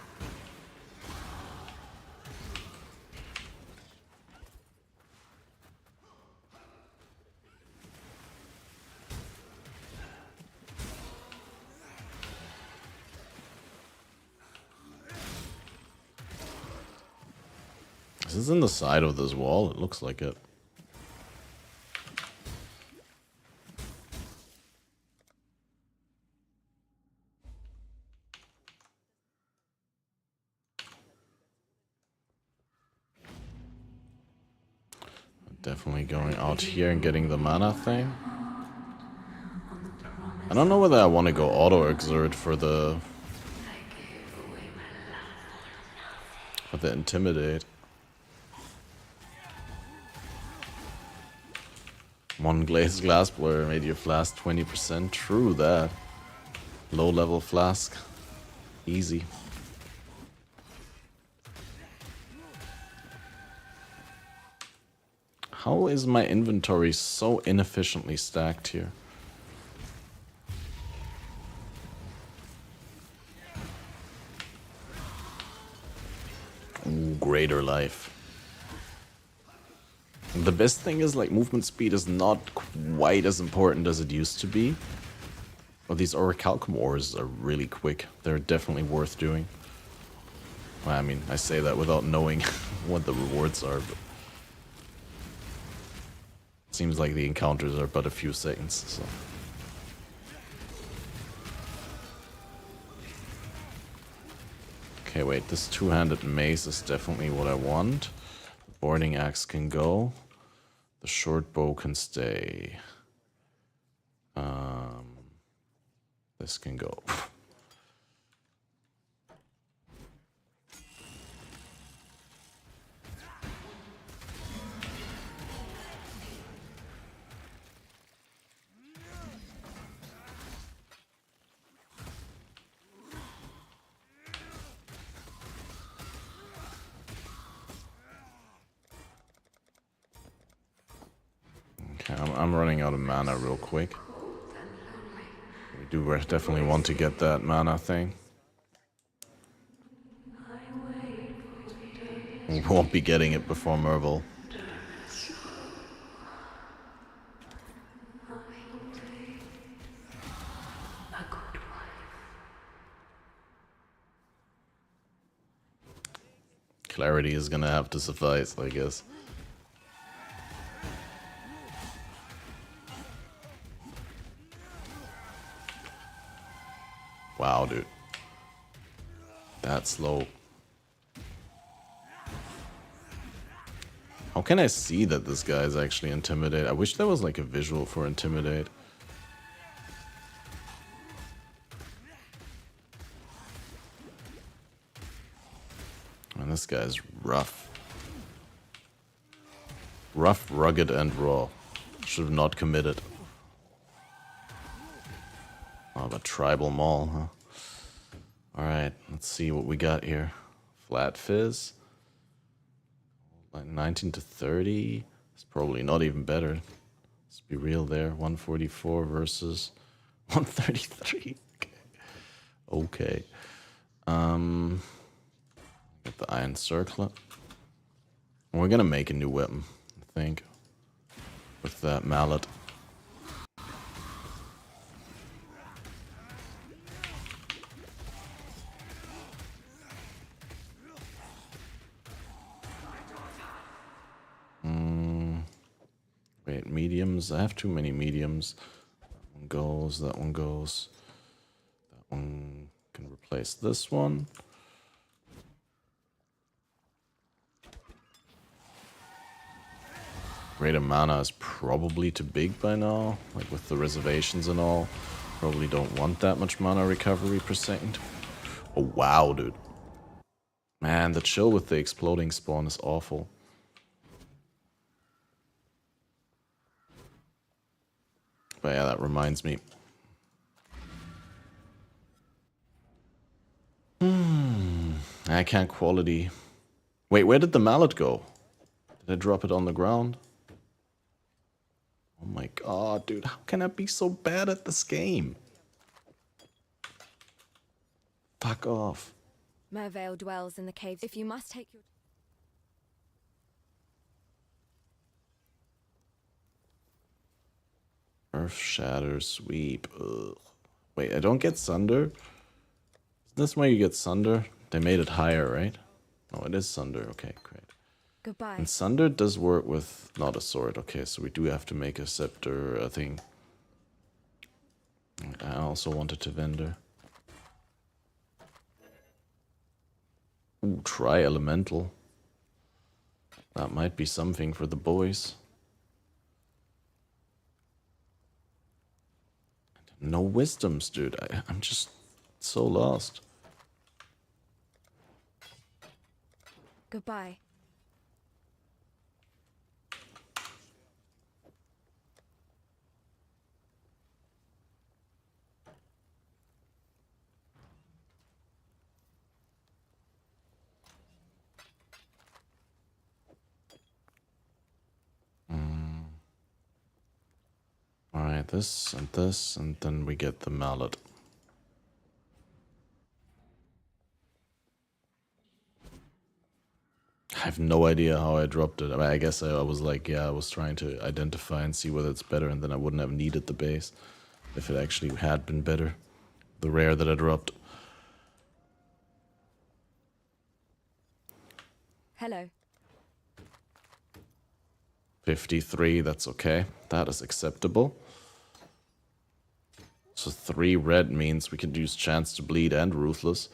Is this in the side of this wall? It looks like it. Definitely going out here and getting the mana thing. I don't know whether I want to go auto exert for the intimidate. One glass player made your flask 20%. True that. Low level flask. Easy. How is my inventory so inefficiently stacked here? Ooh, greater life. The best thing is, like, movement speed is not quite as important as it used to be. But these orichalcum ores are really quick. They're definitely worth doing. Well, I mean, I say that without knowing what the rewards are, but seems like the encounters are but a few seconds, so. Okay, wait, this two-handed mace is definitely what I want. The boarding axe can go. The short bow can stay. This can go. Okay, I'm running out of mana real quick. We do definitely want to get that mana thing. We won't be getting it before Merville. Clarity is gonna have to suffice, I guess. Wow, dude. That's slow. How can I see that this guy is actually Intimidate? I wish there was like a visual for Intimidate. And this guy's rough. Rough, rugged, and raw. Should have not committed. Oh, but Tribal Maul, huh? Alright, let's see what we got here. Flat Fizz. Like 19 to 30. It's probably not even better. Let's be real there. 144 versus 133. Okay. Get the Iron Circlet. We're gonna make a new weapon, I think. With that mallet. Wait, mediums. I have too many mediums. That one goes, that one goes. That one can replace this one. Greater mana is probably too big by now. Like with the reservations and all. Probably don't want that much mana recovery per second. Oh wow, dude. Man, the chill with the exploding spawn is awful. But yeah, that reminds me. I can't quality. Wait, where did the mallet go? Did I drop it on the ground? Oh my god, dude, how can I be so bad at this game? Fuck off. Mervale dwells in the caves. If you must take your... Earth Shatter Sweep. Ugh. Wait, I don't get Sunder? Is this where you get Sunder? They made it higher, right? No, it is Sunder. Okay, great. Goodbye. And Sunder does work with not a sword. Okay, so we do have to make a scepter thing. I also wanted to vendor. Ooh, try elemental. That might be something for the boys. No wisdoms, dude. I'm just so lost. Goodbye. Alright, this, and then we get the mallet. I have no idea how I dropped it. I mean, I guess I was like, yeah, I was trying to identify and see whether it's better, and then I wouldn't have needed the base if it actually had been better. The rare that I dropped. Hello. 53, that's okay. That is acceptable. So 3 red means we can use Chance to Bleed and Ruthless.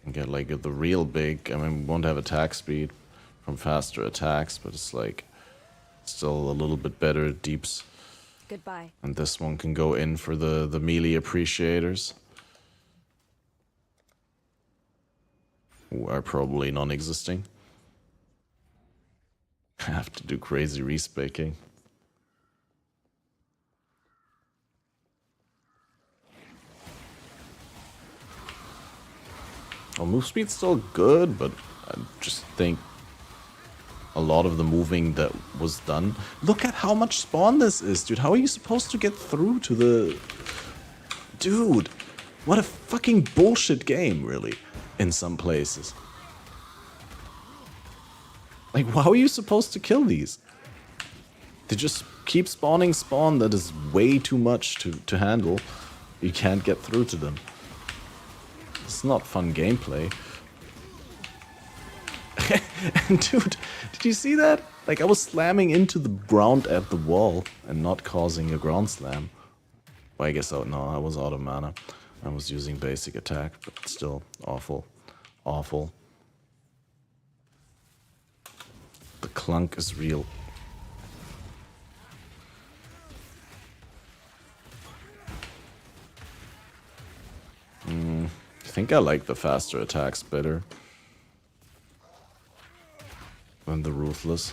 And get like the real big, I mean, we won't have attack speed from faster attacks, but it's like still a little bit better at deeps. Goodbye. And this one can go in for the melee appreciators, who are probably non-existing. I have to do crazy respeaking. Well, move speed's still good, but I just think a lot of the moving that was done... Look at how much spawn this is, dude. How are you supposed to get through to the... Dude, what a fucking bullshit game, really, in some places. Like, how are you supposed to kill these? They just keep spawning spawn that is way too much to handle. You can't get through to them. It's not fun gameplay. And dude, did you see that? Like, I was slamming into the ground at the wall and not causing a ground slam. Well, I guess, oh no, I was out of mana. I was using basic attack, but still awful. Awful. The clunk is real. I think I like the faster attacks better than the Ruthless.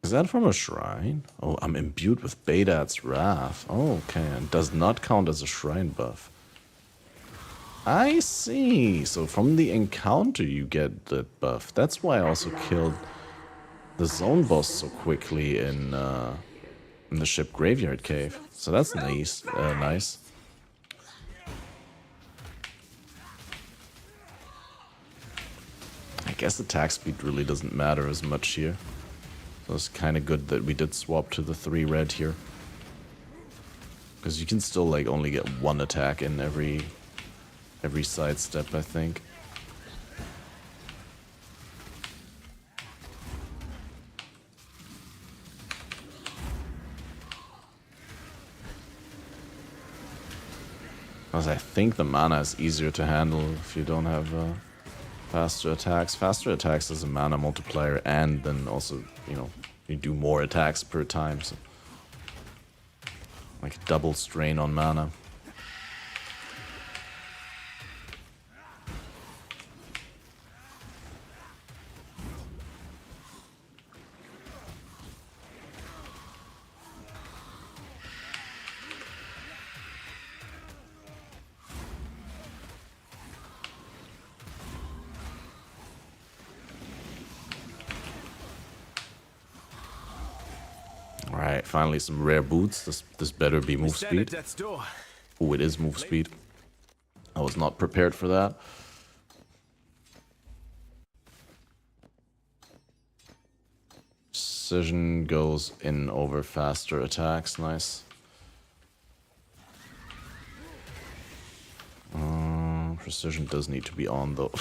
Is that from a shrine? Oh, I'm imbued with Bedad's Wrath. Oh, okay, and does not count as a shrine buff. I see. So from the encounter you get that buff. That's why I also killed the zone boss so quickly in the ship graveyard cave. So that's nice. Nice. I guess attack speed really doesn't matter as much here. So it's kind of good that we did swap to the 3 red here. Because you can still like only get 1 attack in every sidestep, I think. Because I think the mana is easier to handle if you don't have faster attacks. Faster attacks is a mana multiplier, and then also, you know, you do more attacks per time. So like double strain on mana. finally some rare boots. This better be move speed. Oh, it is move speed. I was not prepared for that. Precision goes in over faster attacks. Nice. Precision does need to be on though.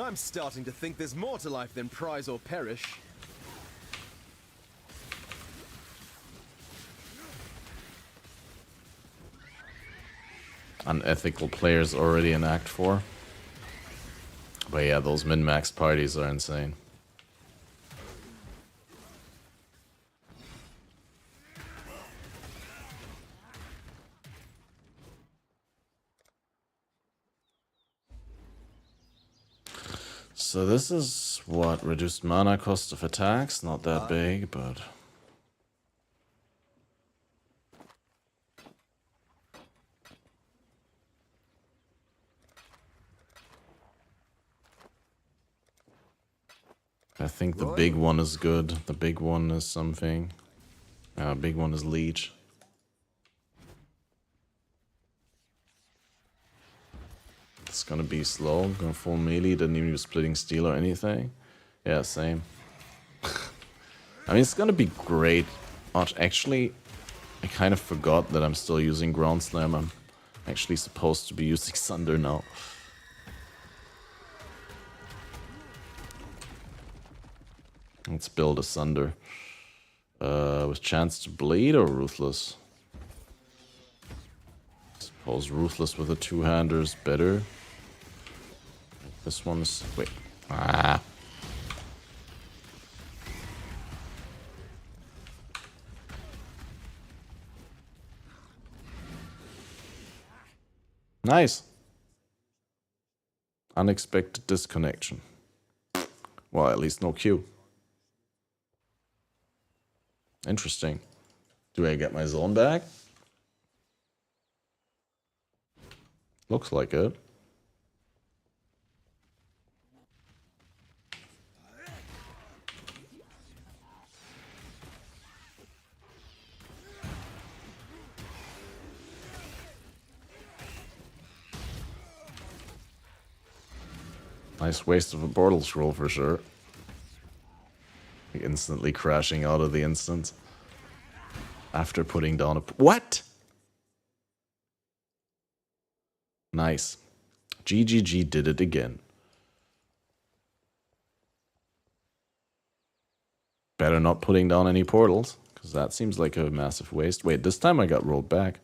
I'm starting to think there's more to life than prize or perish. Unethical players already in Act 4. But yeah, those min-max parties are insane. So this is what? Reduced mana cost of attacks? Not that big, but... I think the big one is good. The big one is something. Big one is Leech. It's gonna be slow. Going full melee. Didn't even use splitting steel or anything. Yeah, same. I mean, it's gonna be great. Actually, I kind of forgot that I'm still using Ground Slam. I'm actually supposed to be using Sunder now. Let's build a Sunder. With chance to bleed or Ruthless? Suppose Ruthless with a two-hander is better. This one's... wait. Ah. Nice. Unexpected disconnection. Well, at least no Q. Interesting. Do I get my zone back? Looks like it. Nice waste of a portal scroll for sure. Instantly crashing out of the instance. After putting down a... what? Nice. GGG did it again. Better not putting down any portals, because that seems like a massive waste. Wait, this time I got rolled back.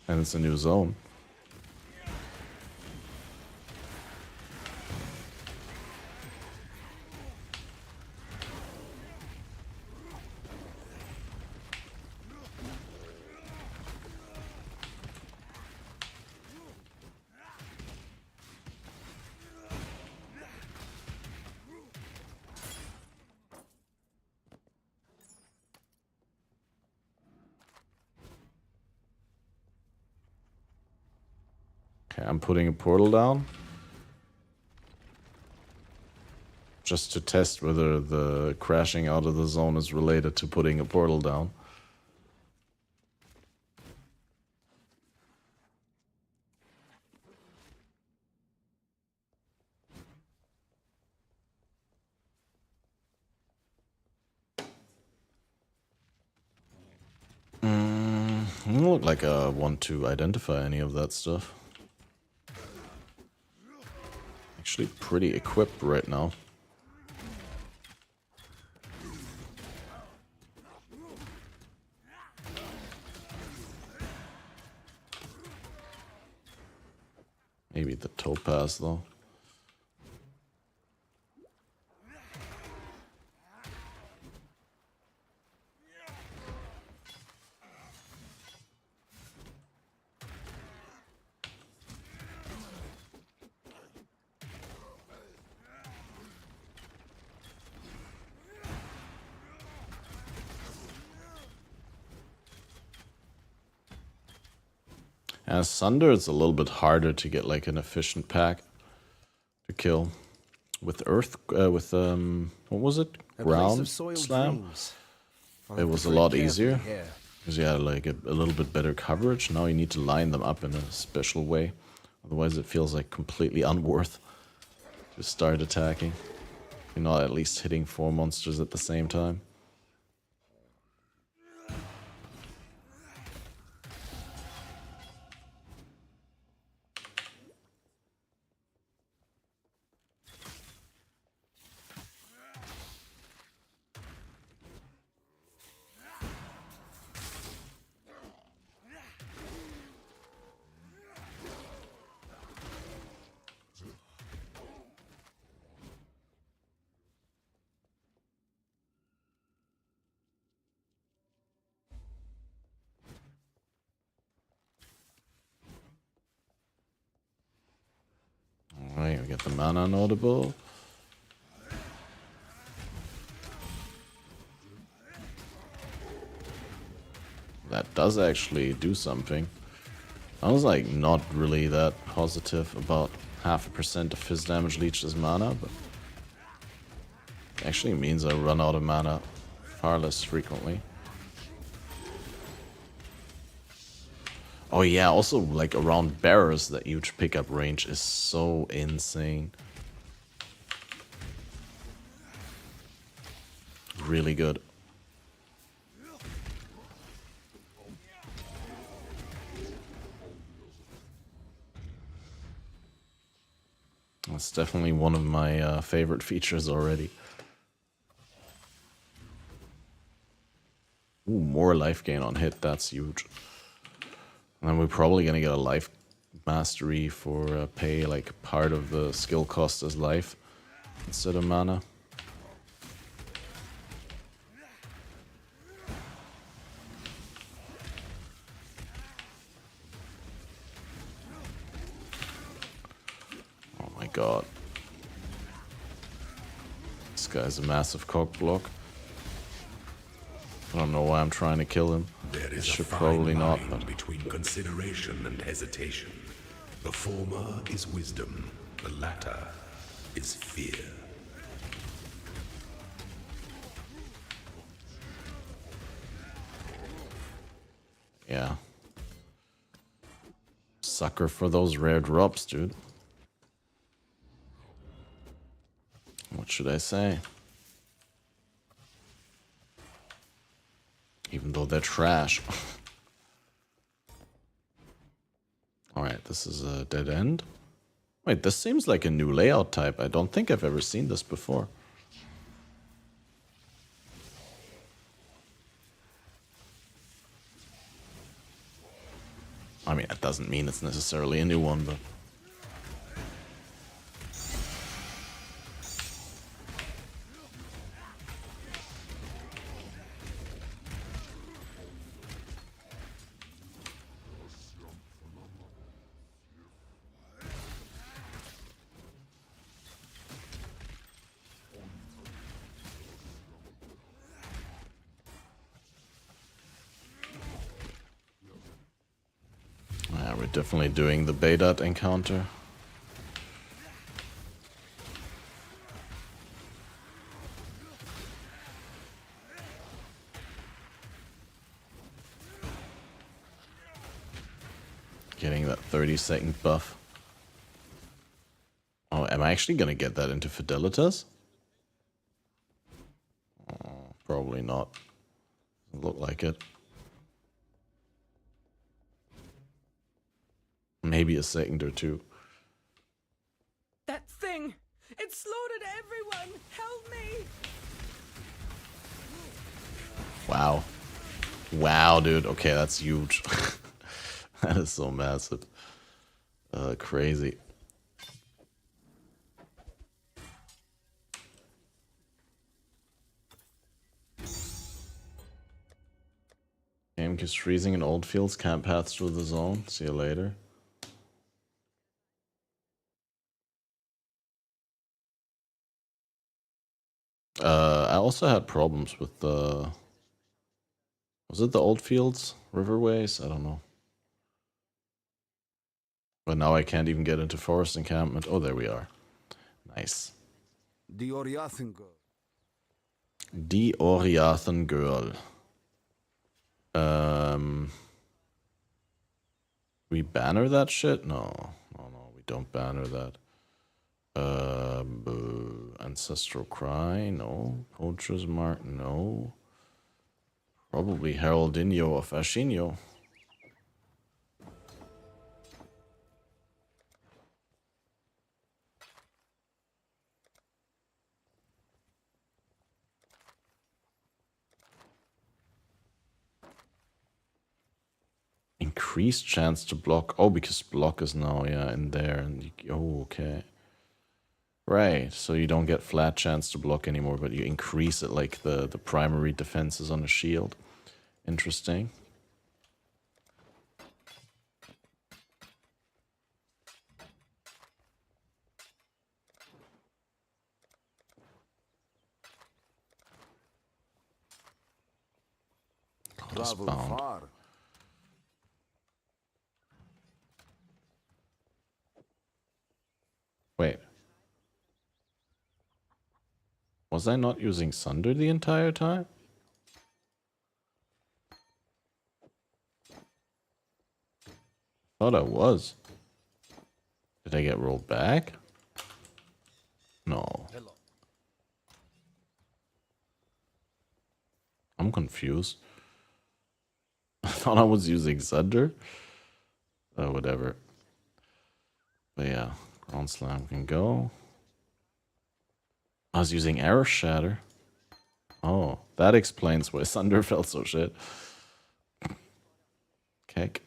And it's a new zone. I'm putting a portal down. Just to test whether the crashing out of the zone is related to putting a portal down. Doesn't look like I want to identify any of that stuff. Actually pretty equipped right now. Maybe the topaz though. As Sunder, it's a little bit harder to get like an efficient pack to kill. With Earth, what was it? Ground Slam? It was a lot easier. Because you had like a little bit better coverage. Now you need to line them up in a special way. Otherwise it feels like completely unworth to start attacking. You're not at least hitting 4 monsters at the same time. Alright, we get the mana notable. That does actually do something. I was like not really that positive about 0.5% of his damage leached as mana, but it actually means I run out of mana far less frequently. Oh yeah, also like around bearers, that huge pickup range is so insane. Really good. That's definitely one of my favorite features already. Ooh, more life gain on hit, that's huge. And then we're probably gonna get a life mastery for pay like part of the skill cost as life instead of mana. Oh my god. This guy's a massive cock block. I don't know why I'm trying to kill him. There is should a fine probably not, line but between consideration and hesitation. The former is wisdom, the latter is fear. yeah. Sucker for those rare drops, dude. What should I say? Even though they're trash. Alright, this is a dead end. Wait, this seems like a new layout type. I don't think I've ever seen this before. I mean, that doesn't mean it's necessarily a new one, but... Yeah, we're definitely doing the Bedat encounter. Getting that 30-second buff. Oh, am I actually gonna get that into Fidelitas? Oh, probably not. Doesn't look like it. Maybe a second or two. That thing! It slaughtered everyone! Help me! Wow. Wow, dude. Okay, that's huge. That is so massive. Crazy. Game keeps freezing in old fields, can't path through the zone. See you later. I also had problems with the... Was it the old fields? Riverways? I don't know. But now I can't even get into forest encampment. Oh, there we are. Nice. The Oriathan girl. The Oriathan girl. We banner that shit? No, we don't banner that. Ancestral Cry, no. Poacher's Mark, no. Probably Heraldinho of Ashinio. Increased chance to block. Oh, because block is now, yeah, in there. And oh, okay. Right, so you don't get flat chance to block anymore, but you increase it like the primary defenses on a shield. Interesting. Travel far. Wait. Was I not using Sunder the entire time? Thought I was. Did I get rolled back? No. I'm confused. I thought I was using Sunder. Whatever. But yeah, Ground Slam can go. I was using Arrow Shatter. Oh, that explains why Sunder felt so shit. Cake.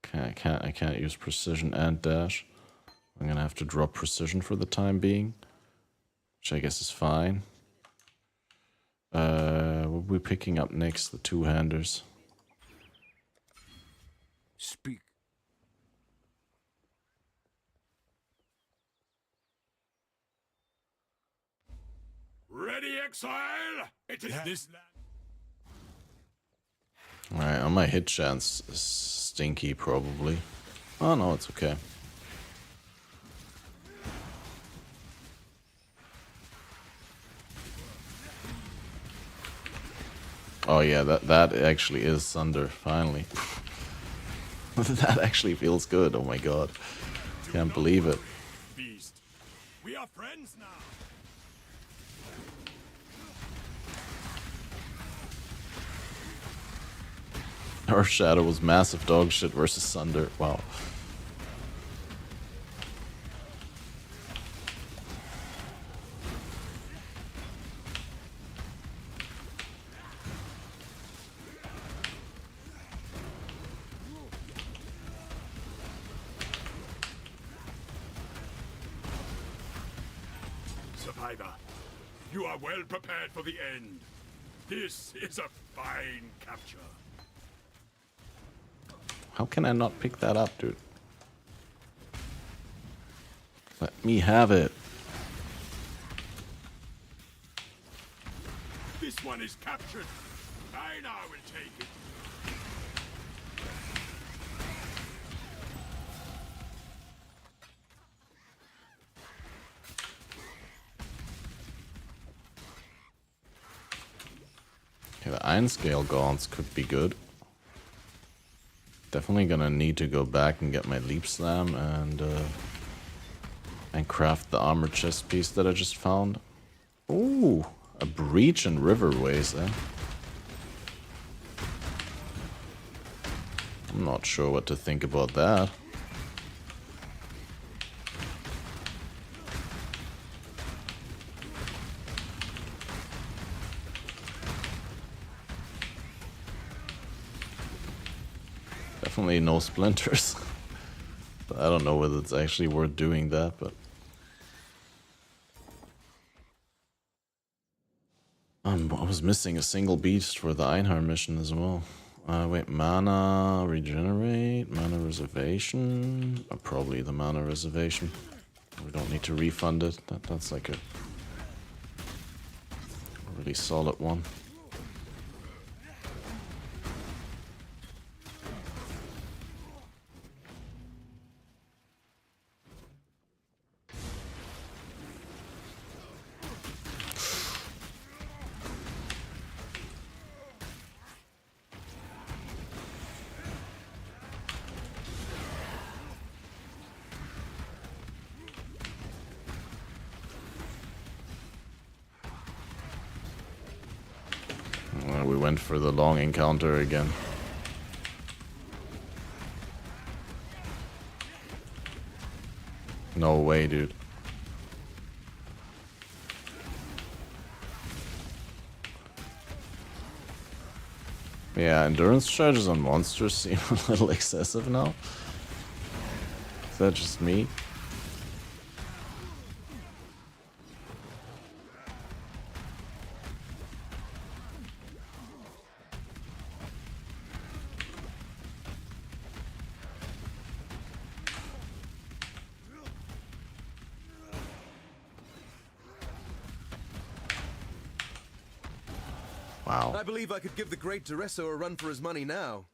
Okay, I can't use Precision and Dash. I'm gonna have to drop Precision for the time being, which I guess is fine. What are we picking up next? The two-handers. Speak. Ready, Exile? It is this land. Alright, on my hit chance is stinky probably. Oh no, it's okay. Oh yeah, that actually is Sunder, finally. That actually feels good, oh my god. Can't believe it. Beast. We are friends now. Our Shadow was massive dog shit versus Sunder. Wow. Survivor, you are well prepared for the end. This is a fine capture. How can I not pick that up, dude? Let me have it. This one is captured. I now will take it. Okay, the Iron Scale Gaunts could be good. Definitely gonna need to go back and get my Leap Slam and craft the armor chest piece that I just found. Ooh, a breach and riverways, eh? I'm not sure what to think about that. Definitely no splinters. But I don't know whether it's actually worth doing that, but... I was missing a single beast for the Einhorn mission as well. Wait, mana regenerate, mana reservation. Probably the mana reservation. We don't need to refund it. That's like a really solid one. went for the long encounter again. No way, dude. Yeah, endurance charges on monsters seem a little excessive now. Is that just me? Wow. I believe I could give the great Duresso a run for his money now.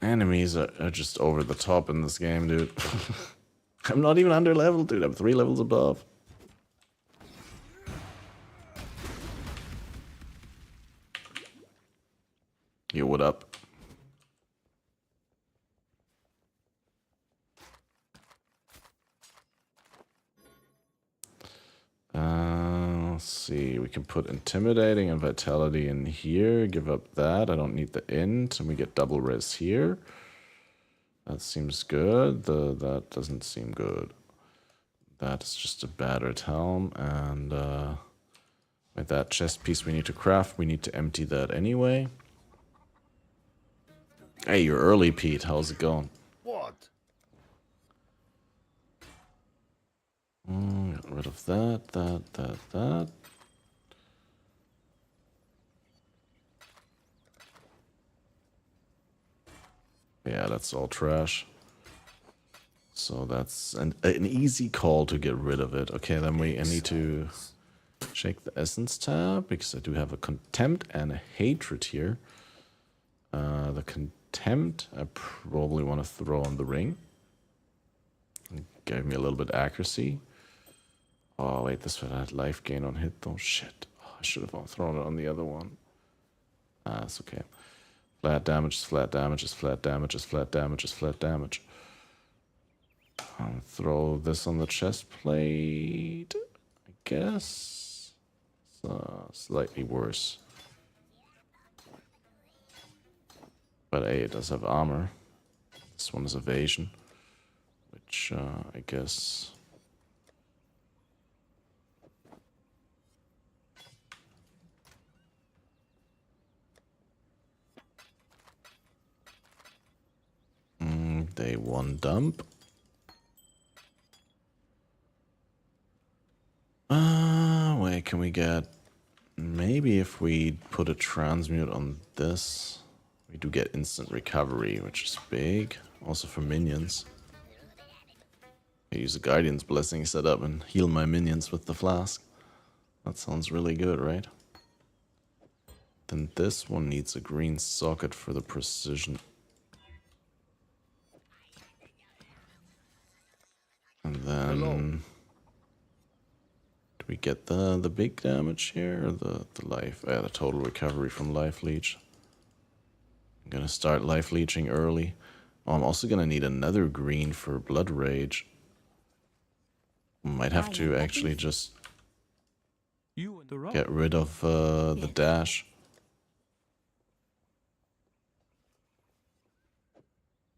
Enemies are just over the top in this game, dude. I'm not even under level, dude. I'm 3 levels above. Yo, what up? Let's see. We can put intimidating and vitality in here. Give up that. I don't need the int, and we get double res here. That seems good. That doesn't seem good. That's just a battered helm, and with that chest piece we need to craft, we need to empty that anyway. Hey, you're early, Pete. How's it going? What? Get rid of that. Yeah, that's all trash. So that's an easy call to get rid of it. Okay, then I need to check the essence tab, because I do have a contempt and a hatred here. The contempt I probably want to throw on the ring. It gave me a little bit accuracy. Oh wait, this one had life gain on hit though. Shit. Oh, I should have thrown it on the other one. That's okay. Flat damage is flat damage is flat damage is flat damage is flat damage. I'll throw this on the chest plate, I guess. Slightly worse. But hey, it does have armor. This one is evasion, which I guess... Day 1 dump. Wait, can we get... Maybe if we put a transmute on this, we do get instant recovery, which is big. Also for minions. I use a Guardian's Blessing set up and heal my minions with the flask. That sounds really good, right? Then this one needs a green socket for the precision. And then... Do we get the big damage here, or the life? Yeah, the total recovery from life leech. I'm gonna start life leeching early. Oh, I'm also gonna need another green for blood rage. Might have to actually just get rid of the dash.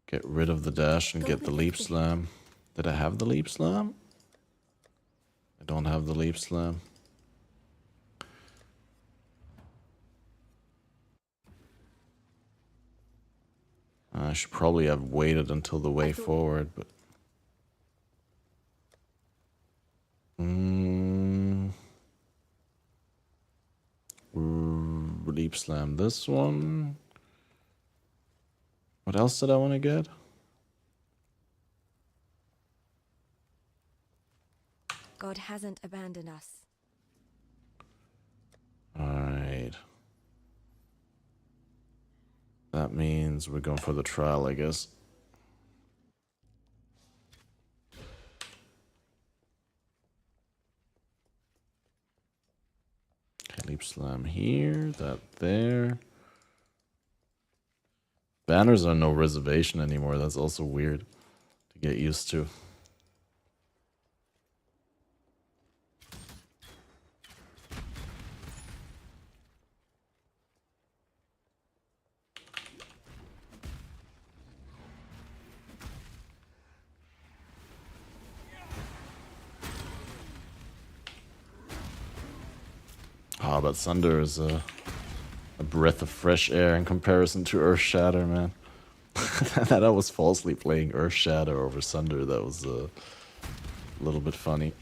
Get rid of the dash and get the leap slam. Did I have the leap slam? I don't have the leap slam. I should probably have waited until the way forward, but... Leap slam this one. What else did I want to get? God hasn't abandoned us. Alright. That means we're going for the trial, I guess. Okay, leap slam here, that there. Banners are no reservation anymore. That's also weird to get used to. Oh, but Sunder is a breath of fresh air in comparison to Earthshatter, man. That I was falsely playing Earthshatter over Sunder, that was a little bit funny.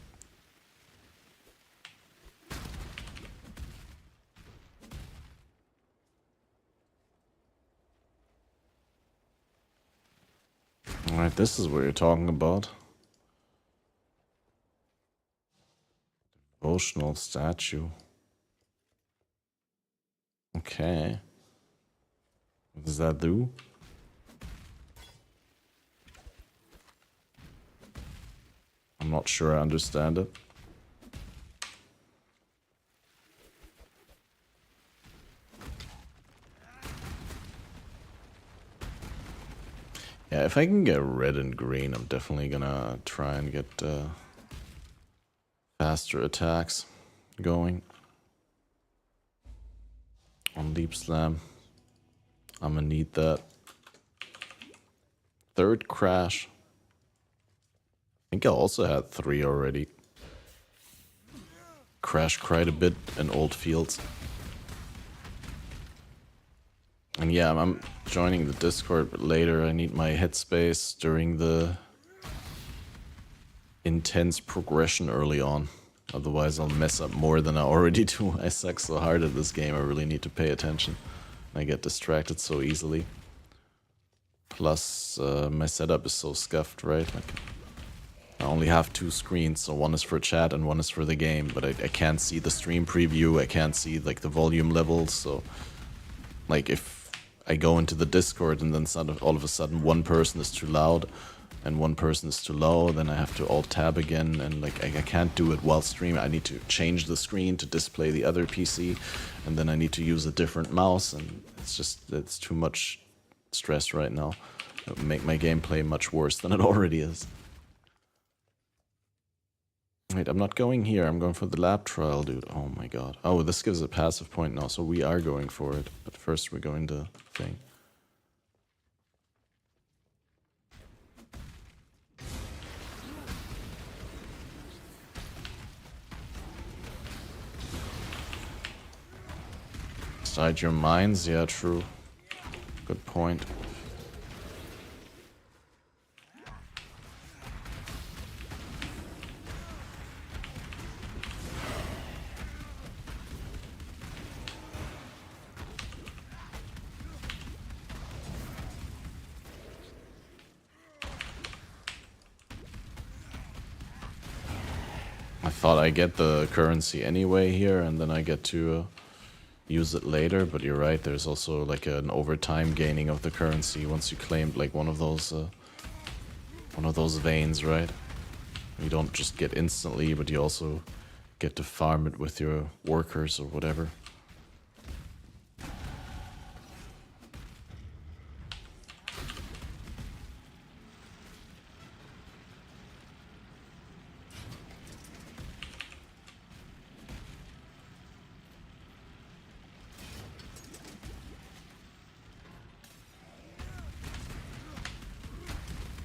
Alright, this is what you're talking about. Devotional statue. Okay. What does that do? I'm not sure I understand it. Yeah, if I can get red and green, I'm definitely gonna try and get faster attacks going. On Leap Slam. I'm gonna need that. Third crash. I think I also had 3 already. Crash quite a bit in old fields. And yeah, I'm joining the Discord, but later I need my headspace during the intense progression early on. Otherwise I'll mess up more than I already do. I suck so hard at this game, I really need to pay attention. I get distracted so easily. Plus, my setup is so scuffed, right? Like, I only have 2 screens, so one is for chat and one is for the game, but I can't see the stream preview, I can't see like the volume levels, so like if I go into the Discord and then all of a sudden one person is too loud and one person is too low, then I have to alt tab again, and like I can't do it while streaming. I need to change the screen to display the other PC, and then I need to use a different mouse, and it's too much stress right now. It would make my gameplay much worse than it already is. Wait, I'm not going here, I'm going for the lab trial, dude. Oh my god. Oh, this gives a passive point now, so we are going for it. But first we're going to thing. Side your mines? Yeah, true. Good point. I thought I get the currency anyway here, and then I get to use it later, but you're right, there's also like an overtime gaining of the currency once you claimed like one of those veins, right? You don't just get instantly, but you also get to farm it with your workers or whatever.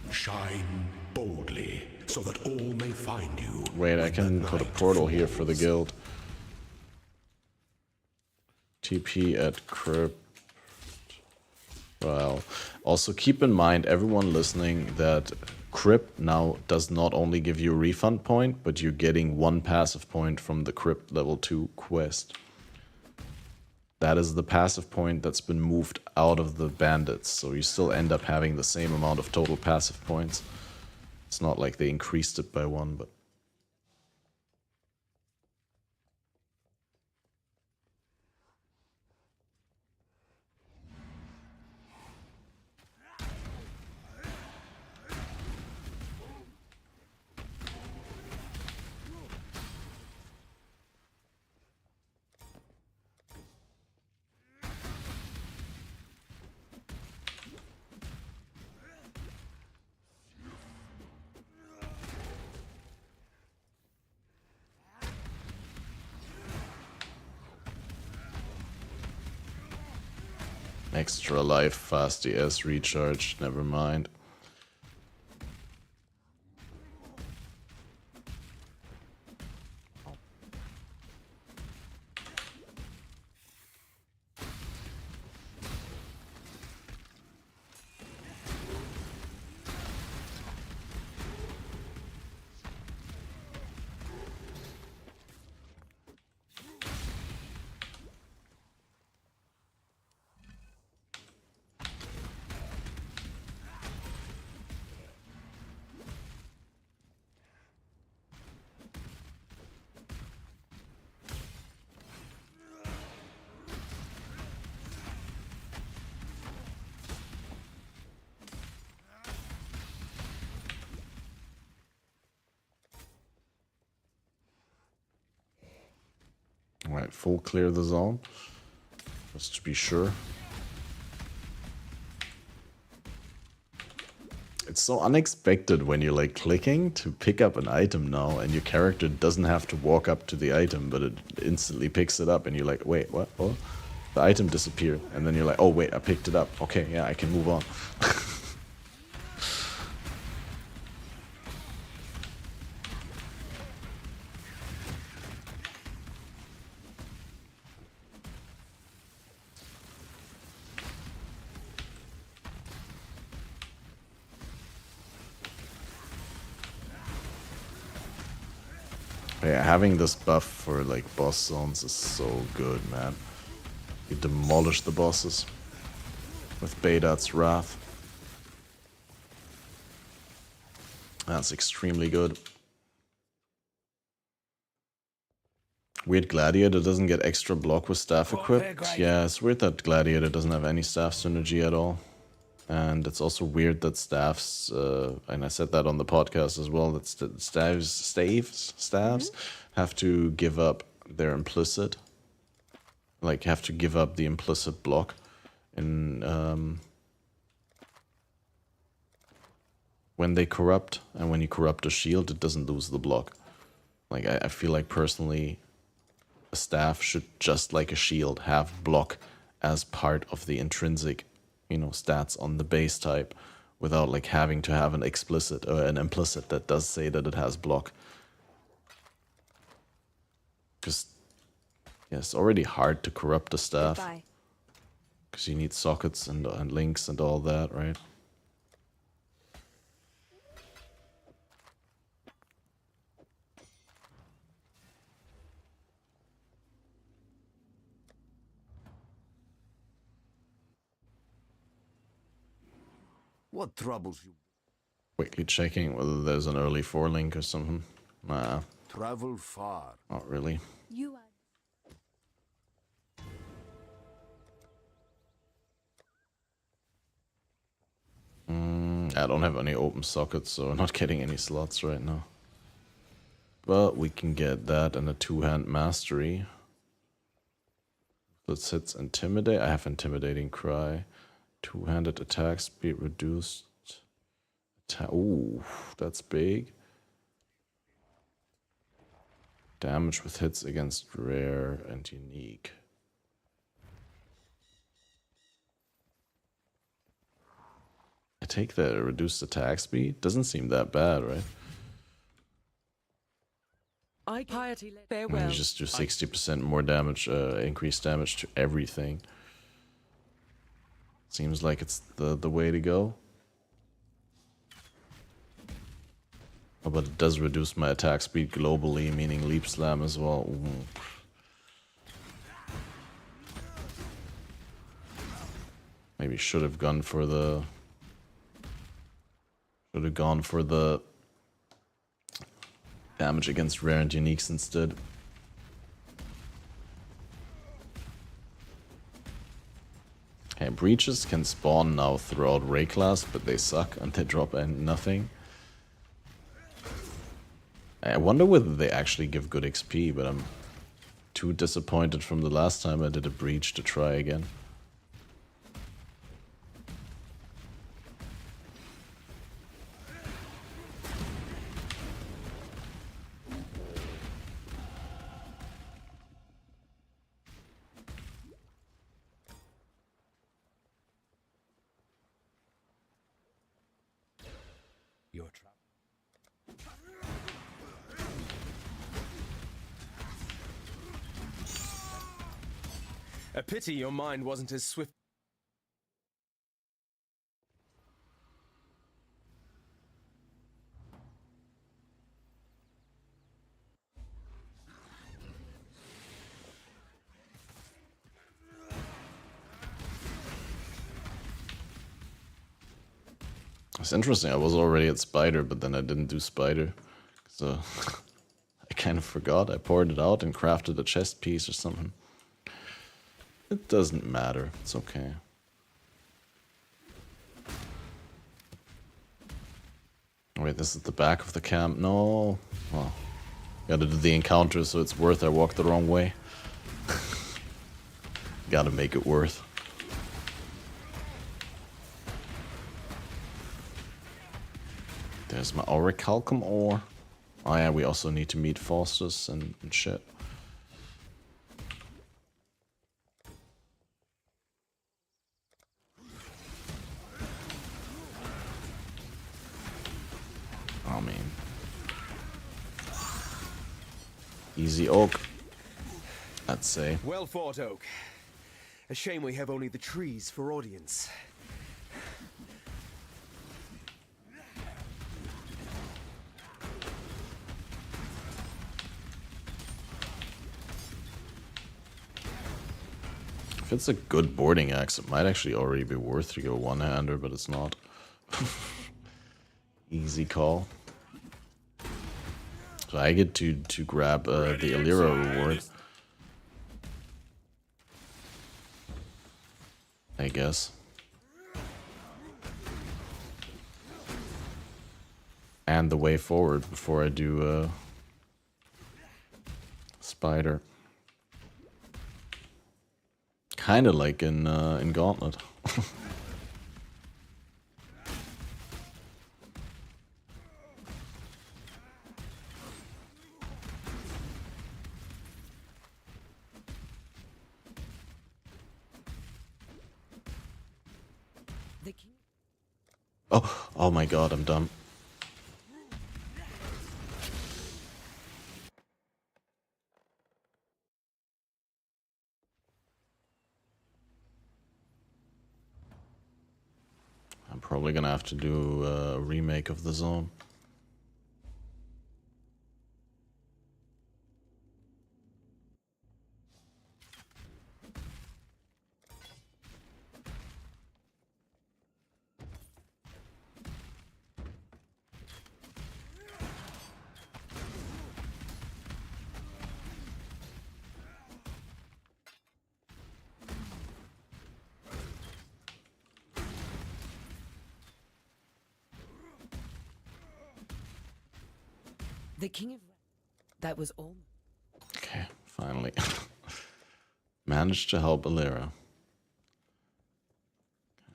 Shine boldly, so that all may find you. Wait, I can put a portal here for the guild. TP at crypt. Well, also keep in mind, everyone listening, that crypt now does not only give you a refund point, but you're getting 1 passive point from the crypt level 2 quest. That is the passive point that's been moved out of the bandits, so you still end up having the same amount of total passive points. It's not like they increased it by 1, but... Extra life, fast DS recharge, never mind. Alright, full clear the zone. Just to be sure. It's so unexpected when you're like clicking to pick up an item now and your character doesn't have to walk up to the item, but it instantly picks it up and you're like, wait, what? Oh, the item disappeared. And then you're like, oh wait, I picked it up. Okay, yeah, I can move on. Yeah, having this buff for like boss zones is so good, man. You demolish the bosses with Bedat's Wrath. That's extremely good. Weird Gladiator doesn't get extra block with staff equipped. Yeah, it's weird that Gladiator doesn't have any staff synergy at all. And it's also weird that staffs, and I said that on the podcast as well, that staffs have to give up their implicit, like have to give up the implicit block in when they corrupt, and when you corrupt a shield, it doesn't lose the block. Like I feel like personally, a staff should, just like a shield, have block as part of the intrinsic, you know, stats on the base type, without like having to have an explicit or an implicit that does say that it has block. Because yeah, it's already hard to corrupt the staff, because you need sockets and links and all that, right? What troubles you? Quickly checking whether there's an early 4 link or something. Nah. Travel far. Not really. You are. I don't have any open sockets, so I'm not getting any slots right now. But we can get that and a 2-hand mastery. Let's hit Intimidate. I have Intimidating Cry. 2-handed attack speed reduced. Ooh, that's big. Damage with hits against rare and unique. I take the reduced attack speed. Doesn't seem that bad, right? I piety You farewell. just do 60% more damage, increased damage to everything. Seems like it's the way to go. Oh, but it does reduce my attack speed globally, meaning leap slam as well. Ooh. Maybe should have gone for the damage against rare and uniques instead. Okay, breaches can spawn now throughout Ray class, but they suck and they drop nothing. I wonder whether they actually give good XP, but I'm too disappointed from the last time I did a breach to try again. Your trap. A pity your mind wasn't as swift. It's interesting, I was already at Spider, but then I didn't do Spider. So I kind of forgot. I poured it out and crafted a chest piece or something. It doesn't matter. It's okay. Wait, this is the back of the camp. No. Well, gotta do the encounter, so it's worth I walked the wrong way. Gotta make it worth. There's my Orichalcum ore. Oh yeah, we also need to meet Faustus and shit. Oh man. Easy oak, I'd say. Well fought, Oak. A shame we have only the trees for audience. If it's a good boarding axe, it might actually already be worth to go one-hander, but it's not. Easy call. So I get to grab the Illyra reward. I guess. And the way forward before I do Spider. Kinda like in Gauntlet. Oh my god, I'm dumb. I'm probably gonna have to do a remake of the zone. The King of... That was all. Okay, finally. Managed to help Illyra.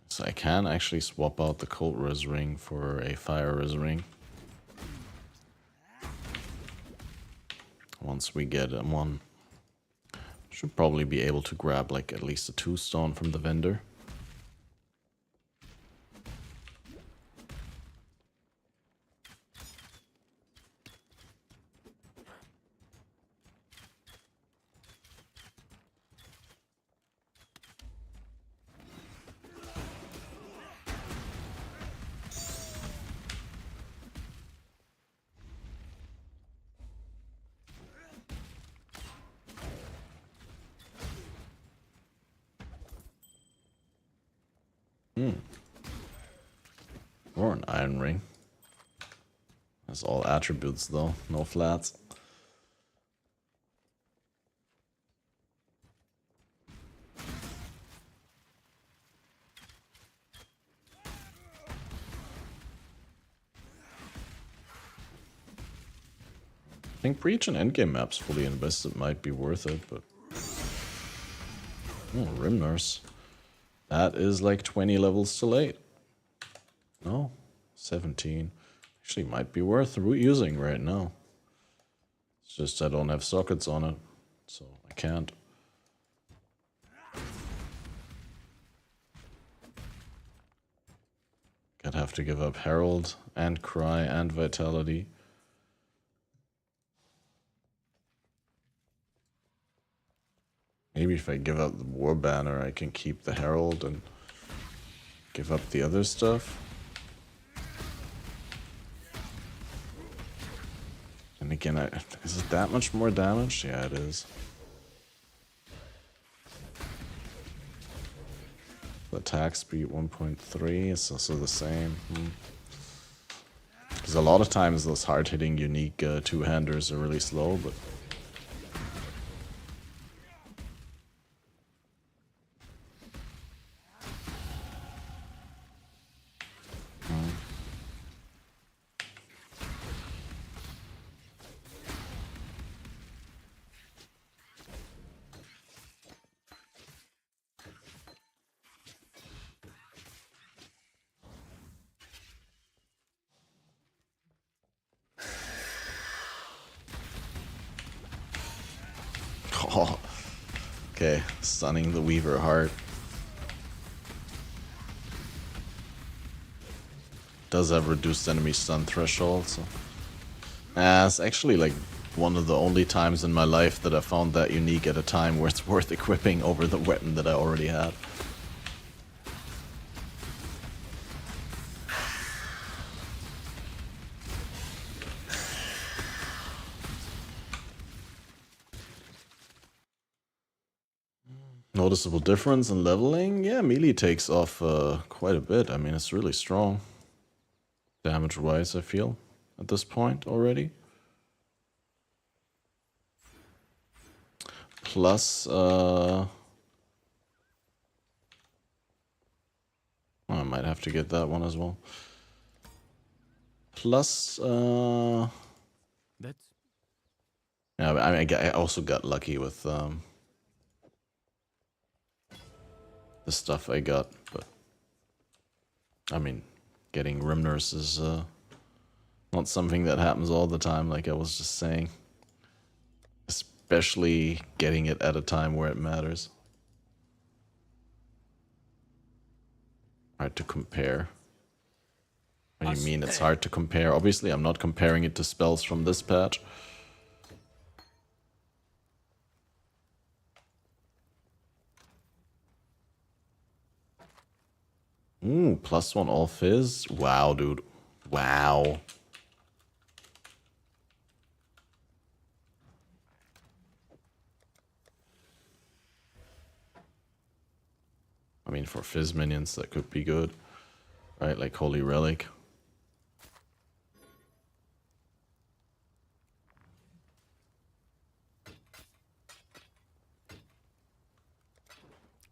So I can actually swap out the Cold Res ring for a Fire Res ring. Once we get one. Should probably be able to grab like at least a 2-stone from the vendor. Or an iron ring. That's all attributes though, no flats. I think Breach and Endgame maps fully invested might be worth it, but... Oh, Rim Nurse. That is like 20 levels too late. No, 17. Actually might be worth using right now. It's just I don't have sockets on it, so I can't. I'd have to give up Herald and Cry and Vitality. Maybe if I give up the War Banner, I can keep the Herald and give up the other stuff. And again, is it that much more damage? Yeah, it is. The attack speed 1.3 is also the same. Because a lot of times those hard-hitting unique two-handers are really slow, but... Okay, stunning the Weaver hard. Does have reduced enemy stun threshold, so... it's actually like one of the only times in my life that I found that unique at a time where it's worth equipping over the weapon that I already had. Noticeable difference in leveling? Yeah, melee takes off quite a bit. I mean, it's really strong. Damage-wise, I feel, at this point already. Plus, I might have to get that one as well. Plus, That's... yeah, I also got lucky with the stuff I got, but I mean, getting Rimners is not something that happens all the time, like I was just saying. Especially getting it at a time where it matters. Hard to compare. What do you mean it's hard to compare? Obviously, I'm not comparing it to spells from this patch. Ooh, +1 all fizz? Wow, dude. Wow. I mean, for fizz minions, that could be good. Right, like Holy Relic.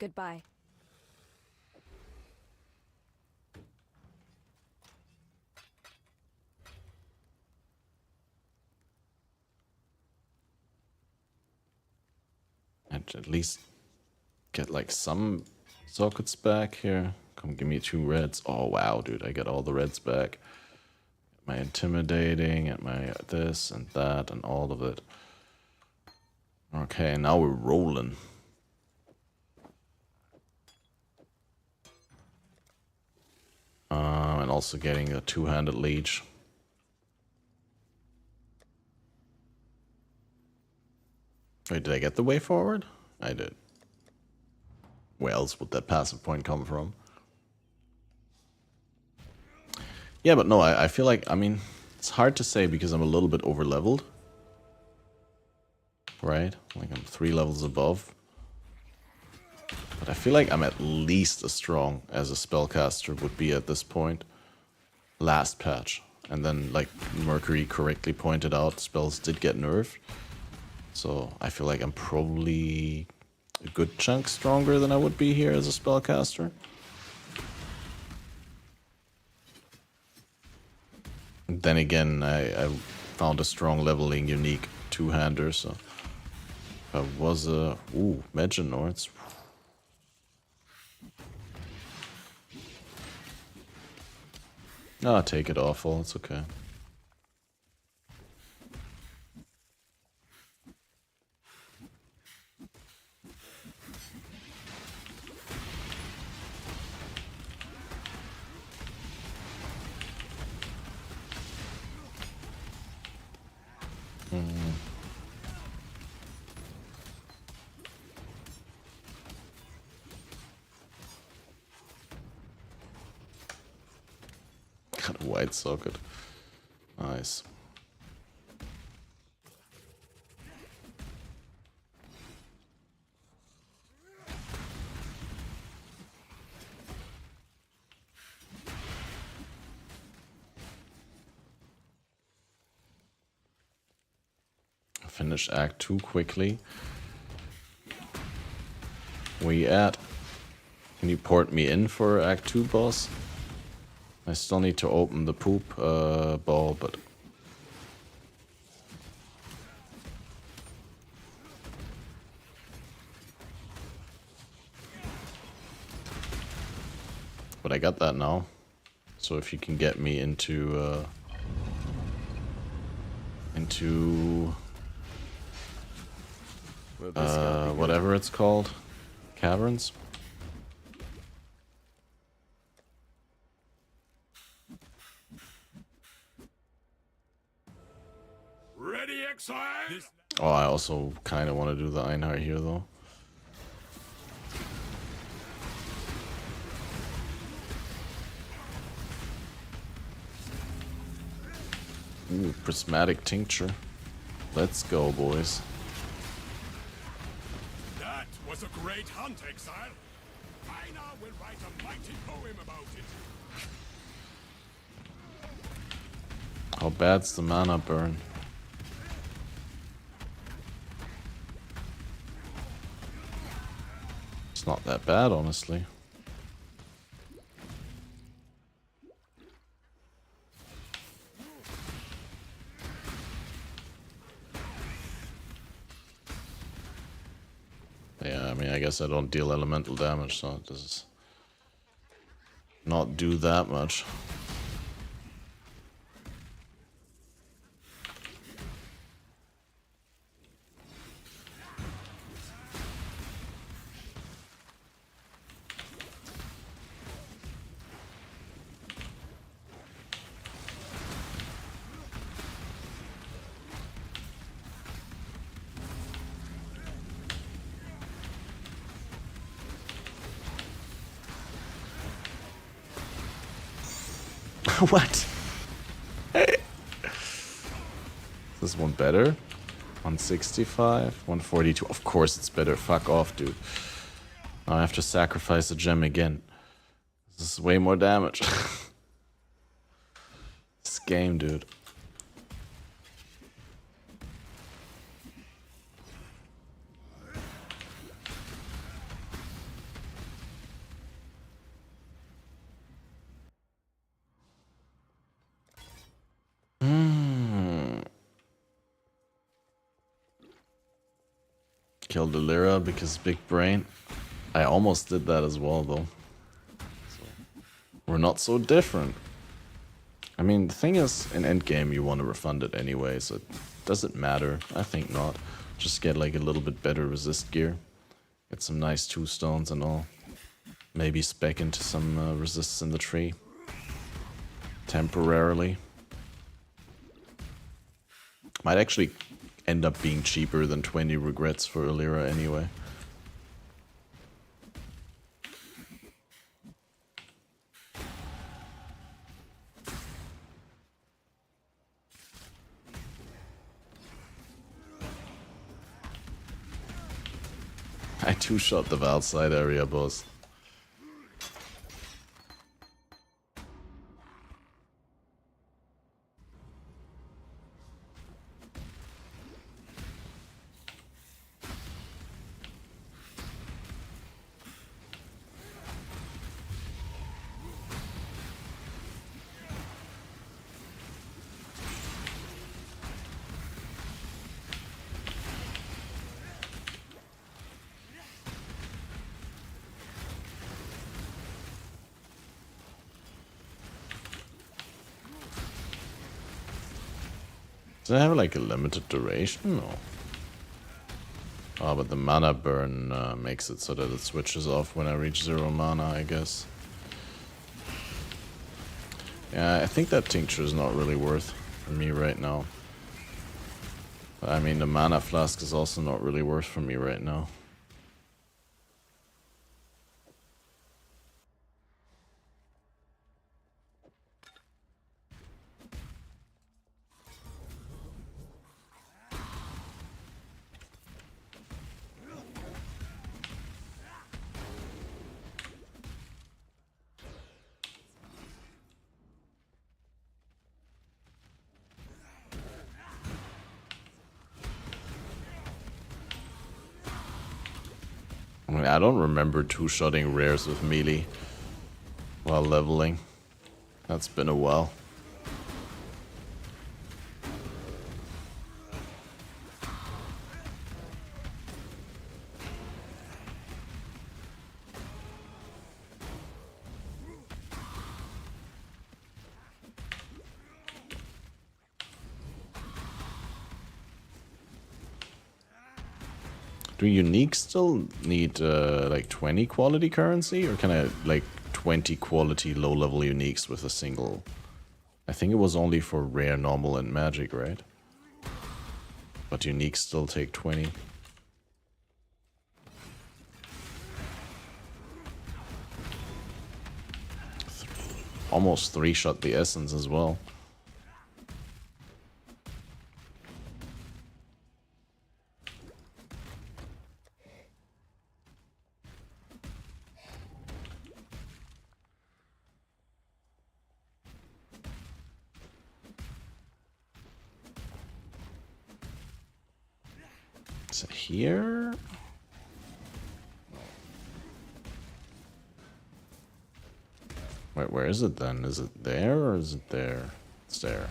Goodbye. And at least get like some sockets back here. Come give me 2 reds. Oh wow, dude, I got all the reds back. My intimidating and my this and that and all of it. Okay, now we're rolling. And also getting a 2-handed leech. Wait, did I get the way forward? I did. Where else would that passive point come from? Yeah, but no, I feel like, I mean, it's hard to say because I'm a little bit over-leveled. Right? Like I'm 3 levels above. But I feel like I'm at least as strong as a spellcaster would be at this point. Last patch. And then, like Mercury correctly pointed out, spells did get nerfed. So I feel like I'm probably a good chunk stronger than I would be here as a spellcaster. Then again, I found a strong leveling unique 2-hander, so if I was a... Ooh, Meganords. Ah, take it awful, it's okay. Got a white socket. Nice. Finish Act 2 quickly. Where you at? Can you port me in for Act 2, boss? I still need to open the poop ball, but... But I got that now. So if you can get me into whatever it's called. Caverns? Ready, Exile? Oh, I also kind of want to do the Einhard here, though. Ooh, prismatic tincture. Let's go, boys. That was a great hunt, Exile. I now will write a mighty poem about it. How bad's the mana burn? It's not that bad, honestly. Yeah, I mean, I guess I don't deal elemental damage, so it does not do that much. What? Hey. Is this one better? 165, 142. Of course it's better. Fuck off, dude. Now I have to sacrifice a gem again. This is way more damage. This game, dude. Kill the Lyra because big brain. I almost did that as well, though. So, we're not so different. I mean, the thing is, in endgame you want to refund it anyway, so does it matter? I think not. Just get like a little bit better resist gear. Get some nice 2 stones and all. Maybe spec into some resists in the tree. Temporarily. Might actually end up being cheaper than 20 regrets for Illyra anyway. I 2-shot the outside area, boss. Does it have like a limited duration? No. Oh, but the mana burn makes it so that it switches off when I reach 0 mana, I guess. Yeah, I think that tincture is not really worth for me right now. I mean, the mana flask is also not really worth for me right now. I mean, I don't remember 2-shotting rares with melee while leveling. That's been a while. Do unique still need like 20 quality currency, or can I like 20 quality low level uniques with a single? I think it was only for rare, normal, and magic, right? But uniques still take 20. Almost 3-shot the essence as well. So here... Wait, where is it then? Is it there or is it there? It's there.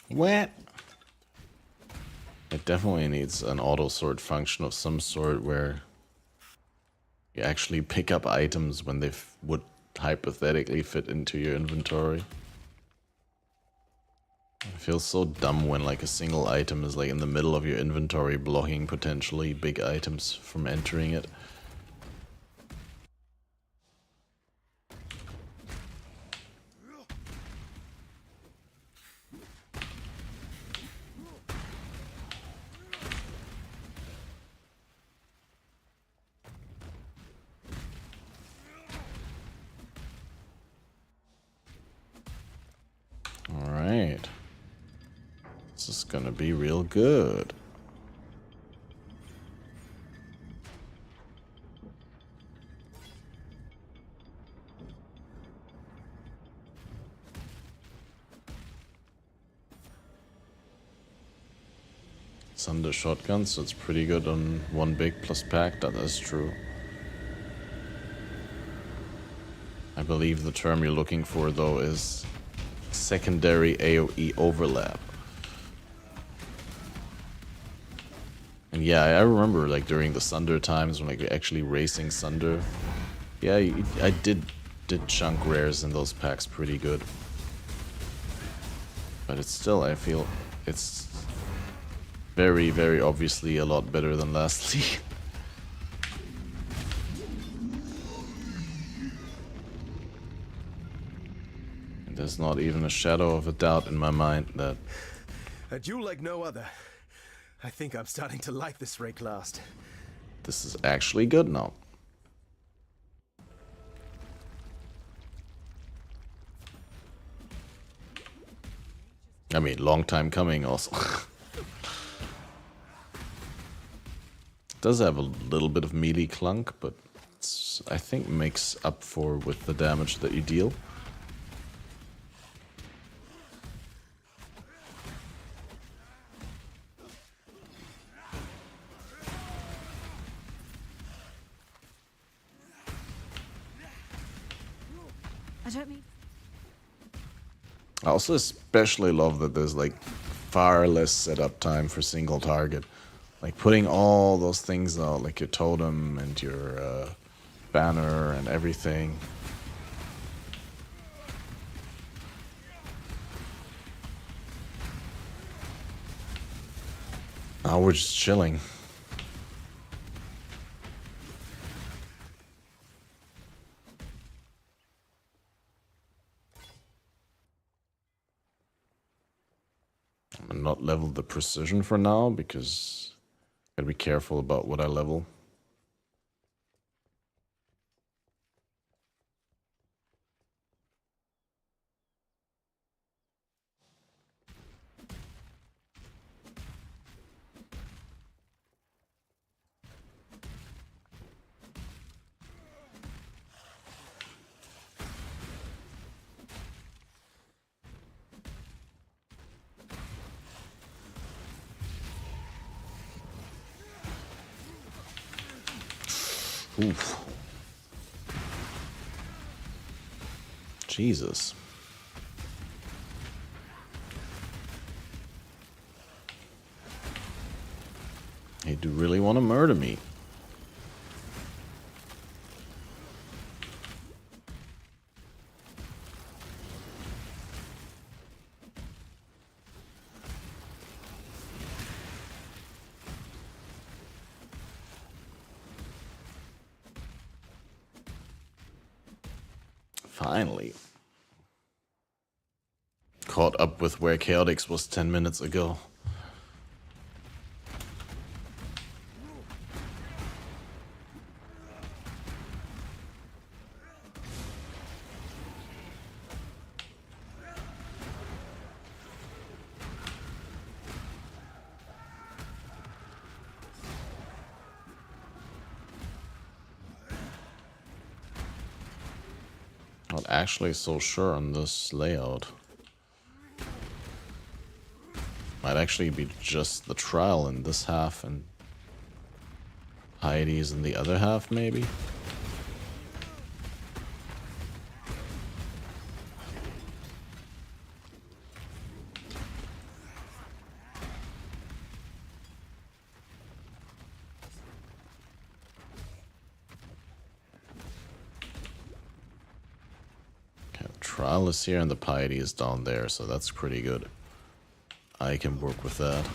What? It definitely needs an auto sort function of some sort where you actually pick up items when they would hypothetically fit into your inventory. It feels so dumb when like a single item is like in the middle of your inventory, blocking potentially big items from entering it. Alright. This is gonna be real good. It's under shotgun, so it's pretty good on one big plus pack. That is true. I believe the term you're looking for though is secondary AoE overlap. And yeah, I remember like during the Sunder times when like we're actually racing Sunder. Yeah, I did chunk rares in those packs pretty good. But it's still, I feel it's very, very obviously a lot better than last league. There's not even a shadow of a doubt in my mind that... A duel like no other. I think I'm starting to like this Rayclast. This is actually good now. I mean, long time coming also. Does have a little bit of melee clunk, but it's, I think makes up for with the damage that you deal. I don't mean... I also especially love that there's like far less setup time for single target. Like putting all those things out, like your totem and your banner and everything. Now we're just chilling. I'm not leveled the precision for now because gotta be careful about what I level. Oof. Jesus. They do really want to murder me. Finally. Caught up with where Chaotix was 10 minutes ago. Not actually so sure on this layout. Might actually be just the trial in this half and Heidi's in the other half, maybe? Okay, trial is here and the piety is down there, so that's pretty good. I can work with that.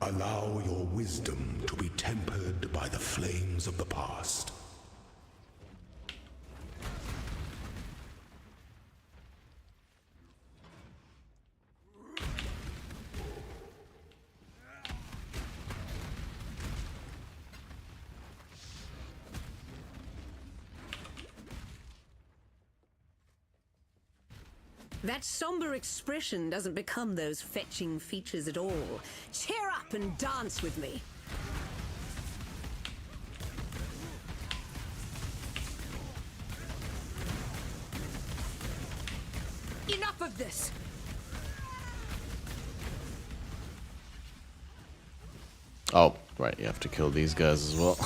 Allow your wisdom to be tempered by the flames of the past. That somber expression doesn't become those fetching features at all. Cheer up and dance with me. Enough of this! Oh, right, you have to kill these guys as well.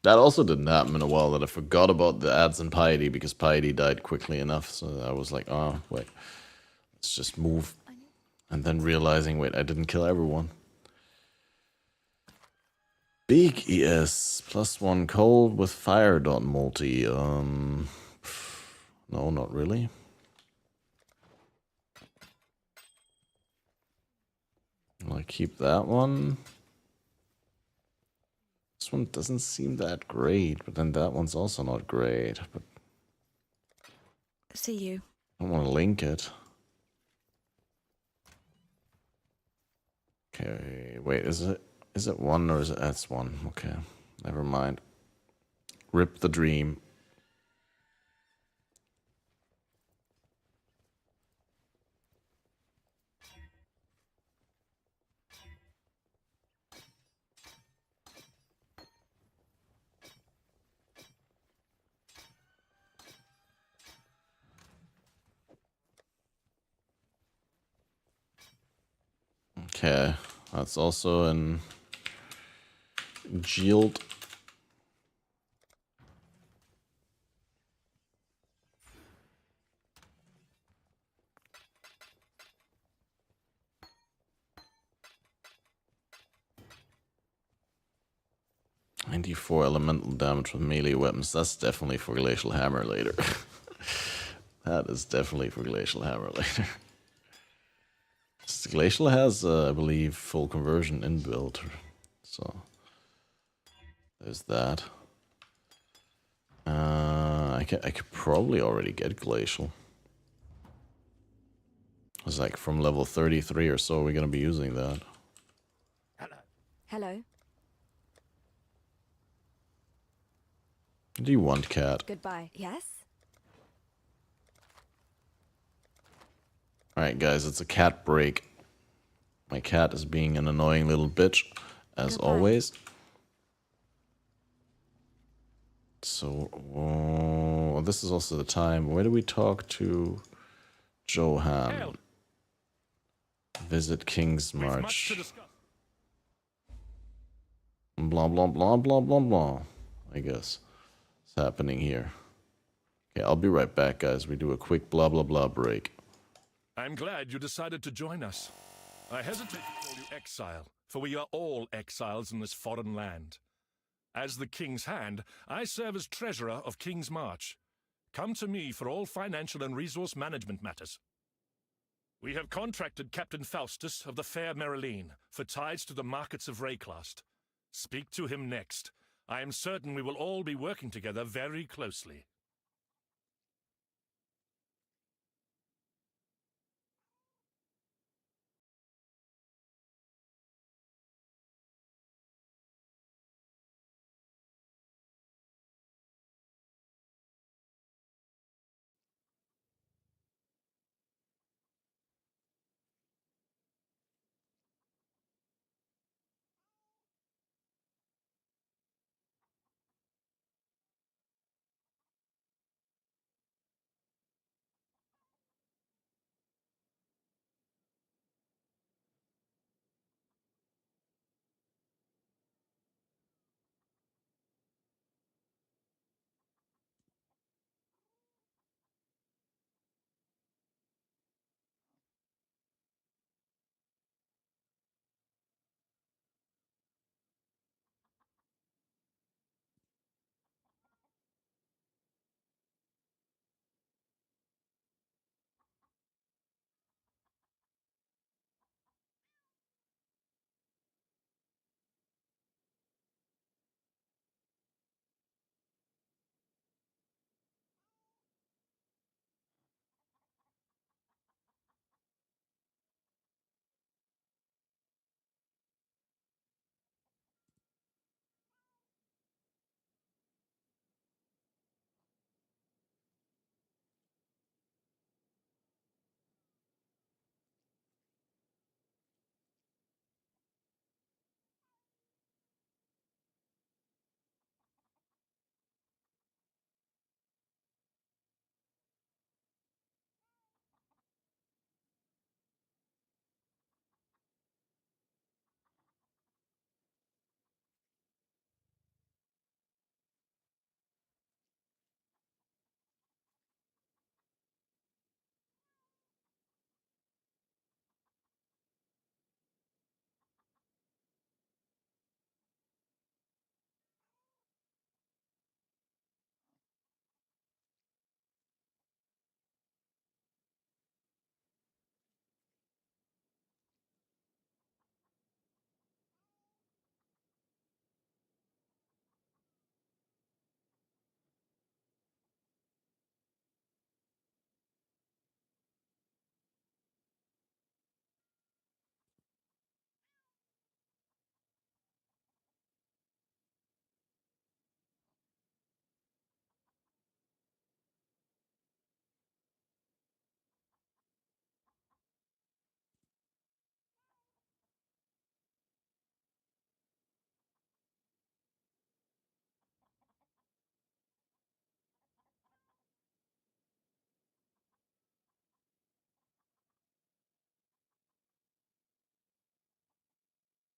That also didn't happen in a while, that I forgot about the ads and Piety because Piety died quickly enough, so I was like, oh, wait, let's just move. And then realizing, wait, I didn't kill everyone. Big ES, +1 cold with fire dot multi. No, not really. I'll keep that one. This one doesn't seem that great, but then that one's also not great. But see you. I don't want to link it. Okay, wait, is it one or is it that's one? Okay, never mind. Rip the dream. Okay, that's also in Jield. .94 elemental damage with melee weapons. That's definitely for Glacial Hammer later. That is definitely for Glacial Hammer later. Glacial has, I believe, full conversion inbuilt, so there's that. I could probably already get Glacial. It's like from level 33 or so, we're gonna be using that. Hello. Do you want cat? Goodbye. Yes? Alright guys, it's a cat break. My cat is being an annoying little bitch, as always. So, this is also the time. Where do we talk to Johan? Visit King's March. Blah, blah, blah, blah, blah, blah. I guess it's happening here. Okay, I'll be right back, guys. We do a quick blah, blah, blah break. I'm glad you decided to join us. I hesitate to call you exile, for we are all exiles in this foreign land. As the King's Hand, I serve as treasurer of King's March. Come to me for all financial and resource management matters. We have contracted Captain Faustus of the Fair Marilene for ties to the markets of Rayclast. Speak to him next. I am certain we will all be working together very closely.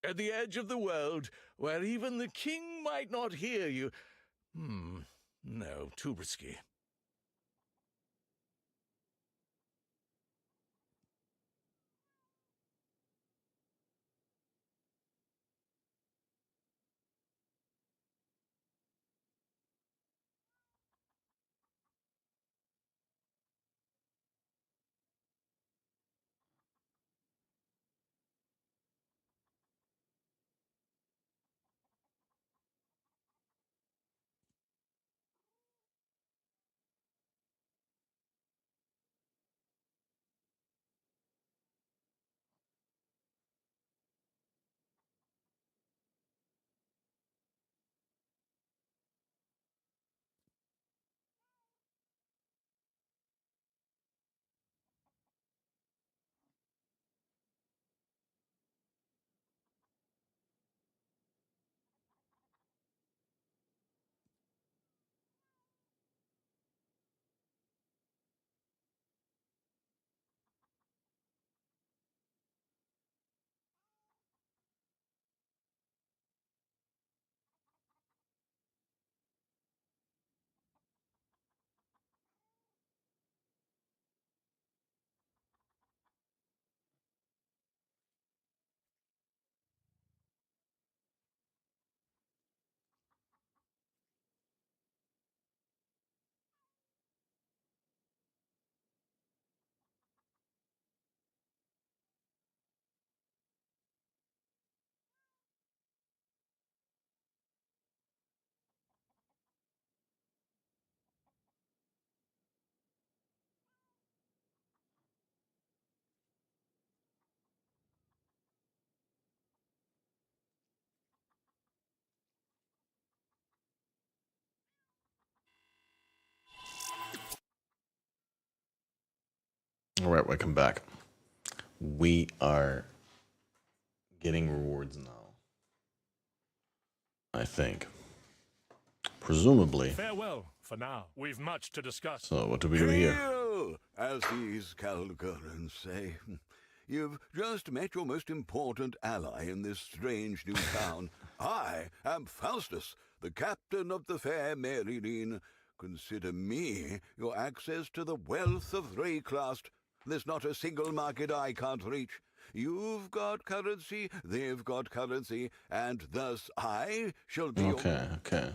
At the edge of the world, where even the king might not hear you. No, too risky. Alright, welcome back. We are getting rewards now. I think. Presumably. Farewell for now. We've much to discuss. So, what do we do here? Hail, as these Kalguurans say. You've just met your most important ally in this strange new town. I am Faustus, the captain of the fair Maryline. Consider me your access to the wealth of Rayclast. There's not a single market I can't reach. You've got currency, they've got currency, and thus I shall be Okay.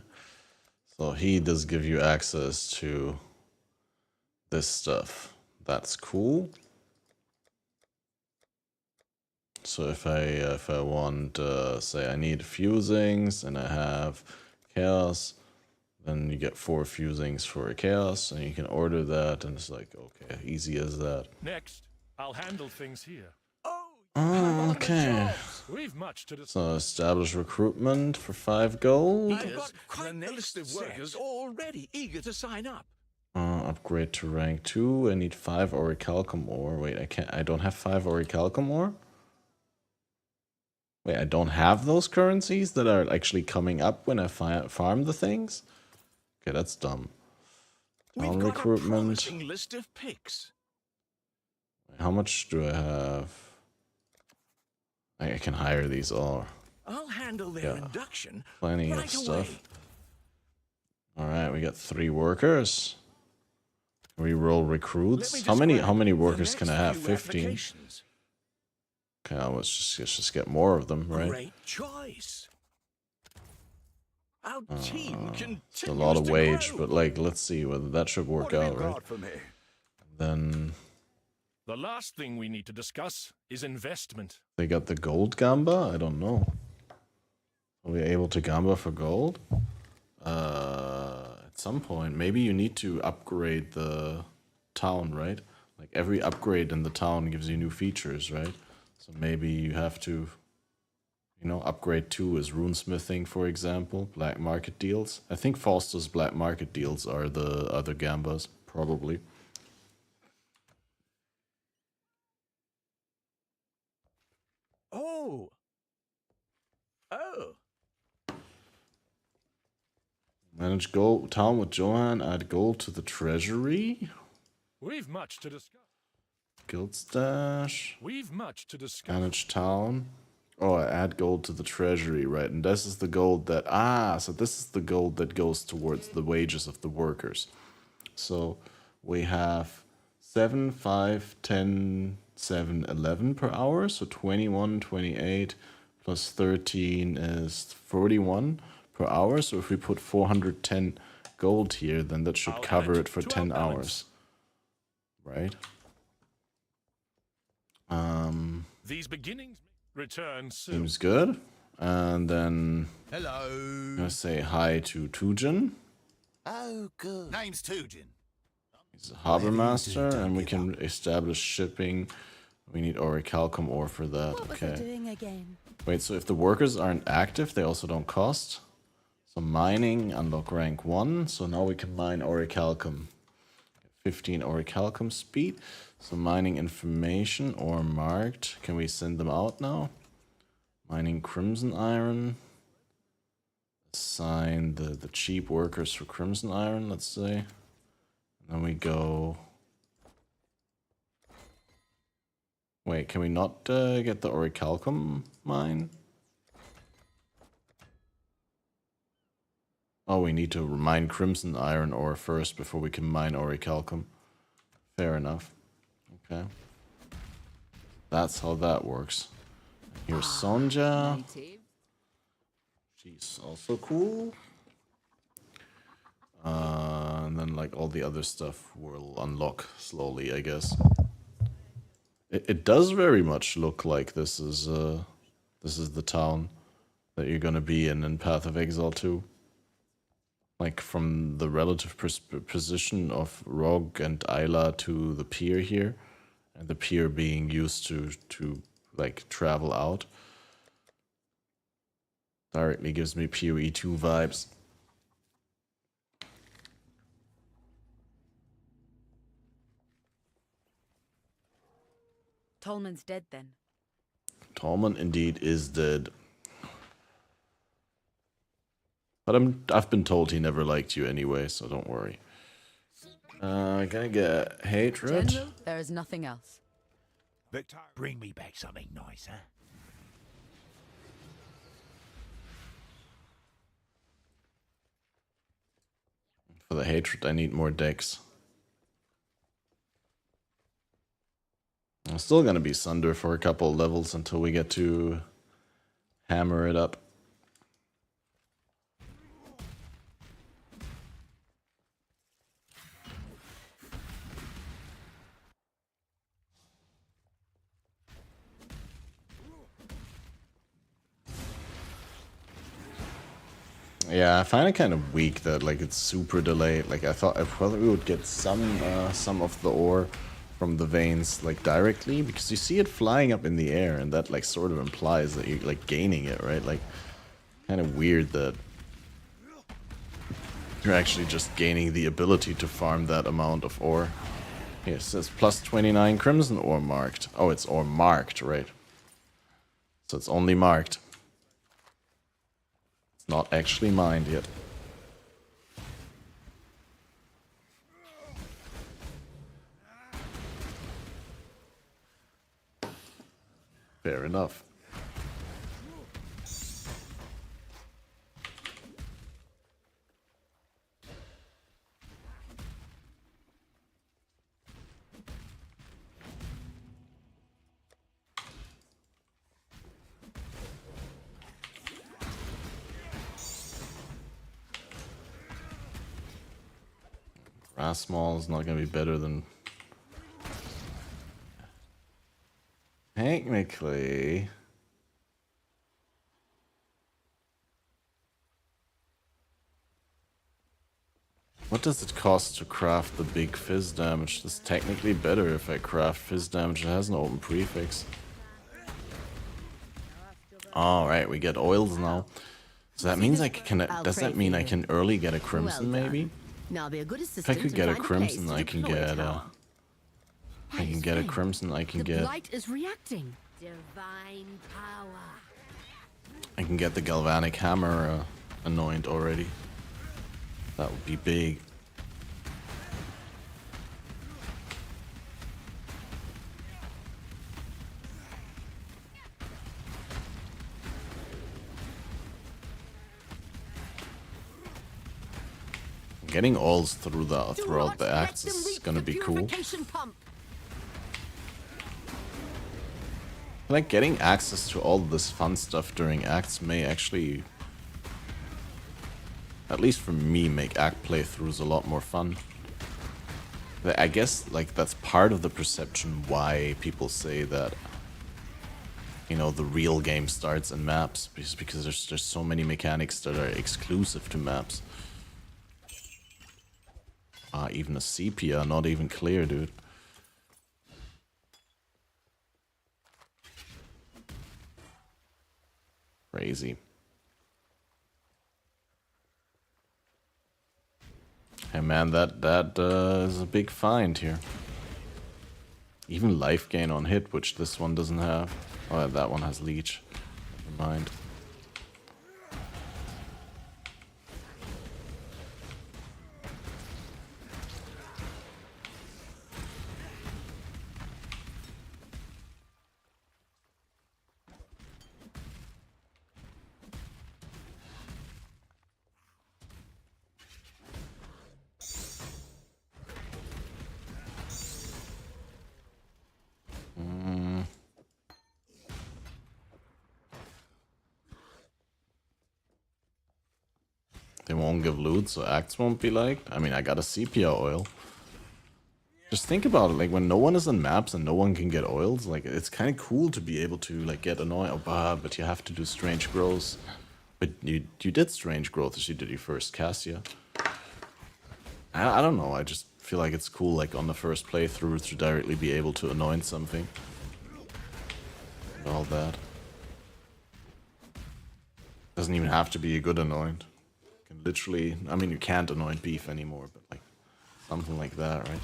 So he does give you access to this stuff. That's cool. So if I want, say I need fusings and I have chaos, then you get 4 fusings for a chaos, and you can order that, and it's like, okay, easy as that. Next, I'll handle things here. Okay. We've much to discuss. So establish recruitment for 5 gold. I've got quite a list of workers already eager to sign up. Upgrade to rank 2. I need 5 orichalcum ore. Wait, I don't have 5 orichalcum ore? Wait, I don't have those currencies that are actually coming up when I farm the things? Okay, that's dumb. Town recruitment. A promising list of picks. How much do I have? I can hire these all. I'll handle their induction. Plenty of stuff. Alright, we got 3 workers. We roll recruits. How many workers can I have? 15. Okay, let's just get more of them, right? Great choice. Our team it's a lot of wage, but like, let's see whether that should work out, right? Then the last thing we need to discuss is investment. They got the gold gamba? I don't know. Are we able to gamba for gold? At some point, maybe you need to upgrade the town, right? Like every upgrade in the town gives you new features, right? So maybe you have to, you know, upgrade 2 is runesmithing, for example, black market deals. I think Foster's black market deals are the other gambas, probably. Oh. Manage gold town with Johan, add gold to the treasury. We've much to discuss. Guild stash. We've much to discuss. Manage town. Oh, I add gold to the treasury, right? And this is the gold that so this is the gold that goes towards the wages of the workers. So we have 7, 5, 10, 7, 11 per hour. So 21, 28 plus 13 is 41 per hour. So if we put 410 gold here, then that should cover it for 10 hours. Right? These beginnings return soon. Seems good. And then hello. I'm gonna say hi to Tujin. Oh, good. Name's Tujin. He's a harbor master, and we can establish shipping. We need orichalcum ore for that. What was I doing again? Wait, so if the workers aren't active, they also don't cost. So mining, unlock rank 1. So now we can mine orichalcum. 15 orichalcum speed. So mining information or marked. Can we send them out now? Mining crimson iron. Assign the cheap workers for crimson iron, let's say. And then we go. Wait, can we not get the orichalcum mine? Oh, we need to mine crimson iron ore first before we can mine orichalcum. Fair enough. Okay. That's how that works. Here's Sonja. She's also cool. And then like all the other stuff will unlock slowly, I guess. It does very much look like this is the town that you're gonna be in Path of Exile 2. Like from the relative position of Rog and Isla to the pier here, and the pier being used to like travel out. Directly gives me PoE 2 vibes. Tolman's dead then. Tolman indeed is dead. But I've been told he never liked you anyway, so don't worry. Gonna get hatred. General, there is nothing else. Victor, bring me back something nice, huh? For the hatred, I need more decks. I'm still gonna be Sunder for a couple of levels until we get to hammer it up. Yeah, I find it kind of weak that like it's super delayed. Like I thought we would get some of the ore from the veins like directly, because you see it flying up in the air, and that like sort of implies that you're like gaining it, right? Like kind of weird that you're actually just gaining the ability to farm that amount of ore. Here it says plus 29 crimson ore marked. Oh, it's ore marked, right? So it's only marked. Not actually mined yet. Fair enough. Rasmal is not going to be better than... Technically... What does it cost to craft the big fizz damage? It's technically better if I craft fizz damage that has an open prefix. Alright, we get oils now. So that means I can... Does that mean I can early get a crimson maybe? Now be a good If I could get a crimson, I can get a crimson, I can get... Light is reacting. Divine power. I can get the galvanic hammer anointed already. That would be big. Getting alls throughout the acts is gonna be cool. Like getting access to all this fun stuff during acts may actually, at least for me, make act playthroughs a lot more fun. I guess like that's part of the perception why people say that, you know, the real game starts in maps, because there's so many mechanics that are exclusive to maps. Even a sepia, not even clear, dude. Crazy. Hey man, that is a big find here. Even life gain on hit, which this one doesn't have. Oh, that one has leech. Never mind. They won't give loot, so acts won't be liked. I mean, I got a sepia oil. Just think about it, like when no one is in maps and no one can get oils, like it's kind of cool to be able to like get annoyed. Oh, but you have to do strange growth. But you did strange growth as you did your first Cassia. I don't know, I just feel like it's cool like on the first playthrough to directly be able to anoint something. And all that. Doesn't even have to be a good anoint. Can literally, I mean, you can't anoint beef anymore, but like something like that, right?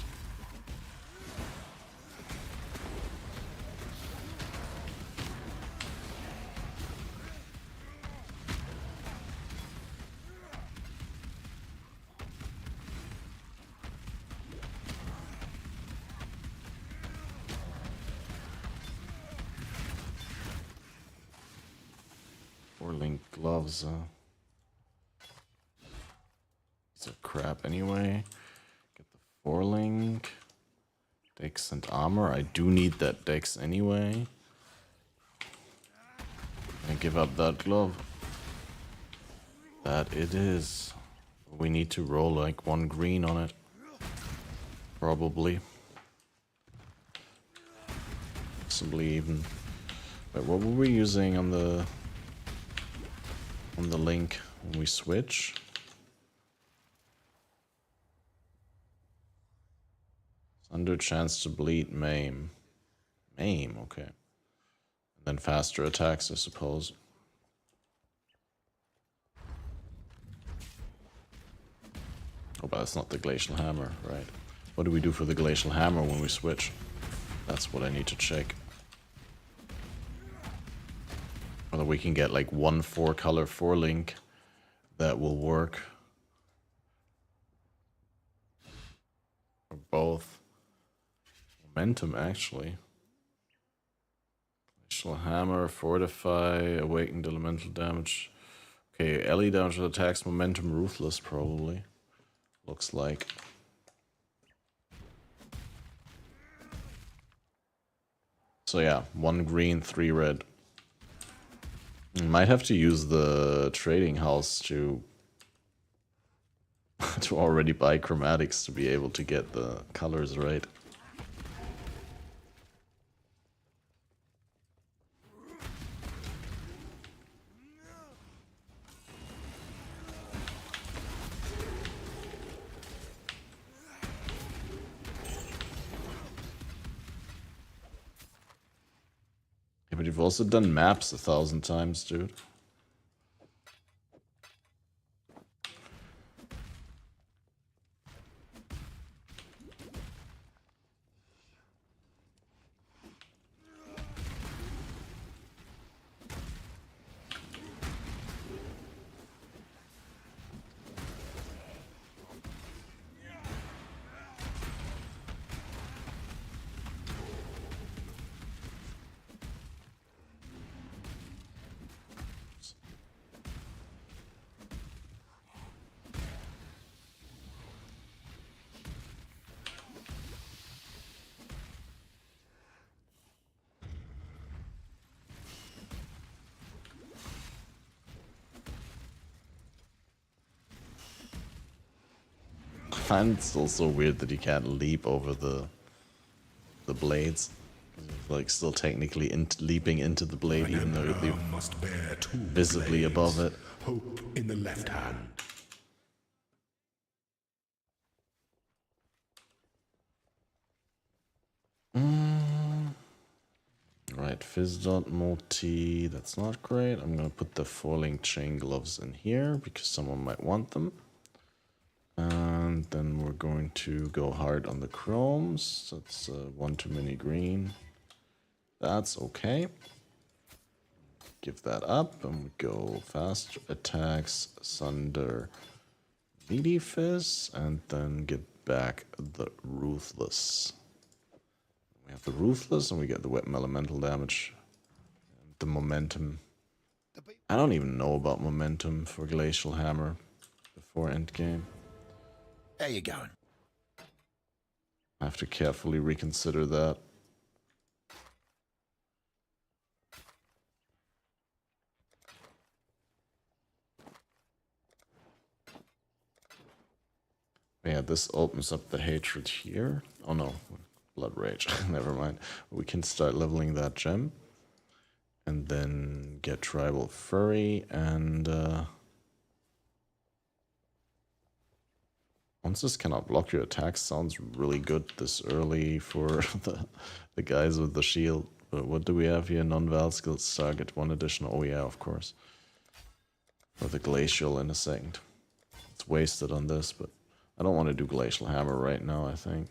4-link gloves. These are crap anyway. Get the 4-link. Dex and armor. I do need that dex anyway. And give up that glove. That it is. We need to roll like 1 green on it. Probably. Possibly even. Wait, what were we using on the link when we switch? Under chance to bleed, maim. Maim, okay. And then faster attacks, I suppose. Oh, but that's not the Glacial Hammer, right? What do we do for the Glacial Hammer when we switch? That's what I need to check. Whether we can get like 1 4-color 4-link that will work. Or both. Momentum, actually. Glacial Hammer, Fortify, Awakened Elemental Damage. Okay, LE damage with attacks, Momentum, Ruthless, probably. Looks like. So yeah, 1 green, 3 red. Might have to use the trading house to to already buy chromatics to be able to get the colors right. Yeah, but you've also done maps 1,000 times, dude. I find it's also weird that you can't leap over the blades. Like still technically leaping into the blade, even though you're visibly blades. above it. Hope in the left hand. Right, Fizzdot multi, that's not great. I'm gonna put the 4-link chain gloves in here because someone might want them. And then we're going to go hard on the chromes. That's 1 too many green. That's okay. Give that up and we go faster attacks, Sunder, Meaty Fizz, and then get back the Ruthless. We have the Ruthless and we get the Weapon Elemental damage. And the Momentum. I don't even know about Momentum for Glacial Hammer before endgame. How you going? I have to carefully reconsider that. Yeah, this opens up the hatred here. Oh no, Blood Rage. Never mind. We can start leveling that gem. And then get Tribal Furry and... Monsters cannot block your attacks sounds really good this early for the guys with the shield. But what do we have here? Non-val skills target 1 additional. Oh yeah, of course. For the Glacial in a second. It's wasted on this, but I don't want to do Glacial Hammer right now, I think.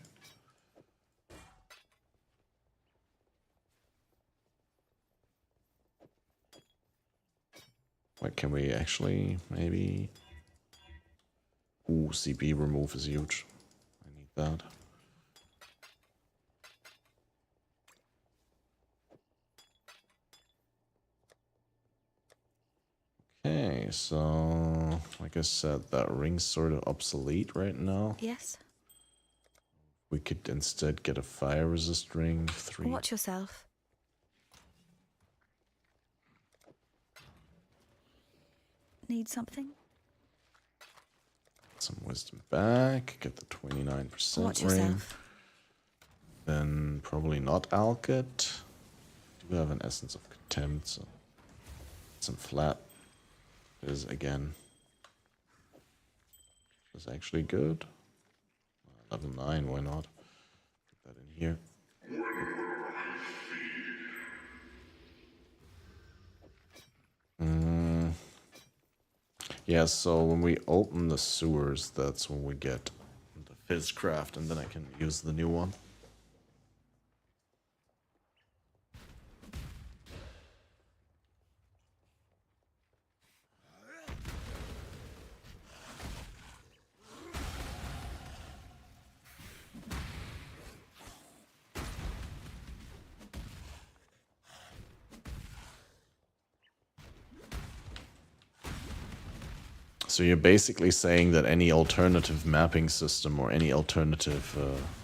Wait, can we actually maybe... Ooh, CB remove is huge. I need that. so like I said, that ring's sort of obsolete right now. Yes. We could instead get a fire resist ring. 3. Watch yourself. Need something? Some wisdom back. Get the 29% Watch ring. yourself. Then probably not Alkut. Do have an essence of contempt, so some flat is again is actually good. Level 9, why not? Put that in here. Yeah, so when we open the sewers, that's when we get the Fizzcraft, and then I can use the new one. So you're basically saying that any alternative mapping system or any alternative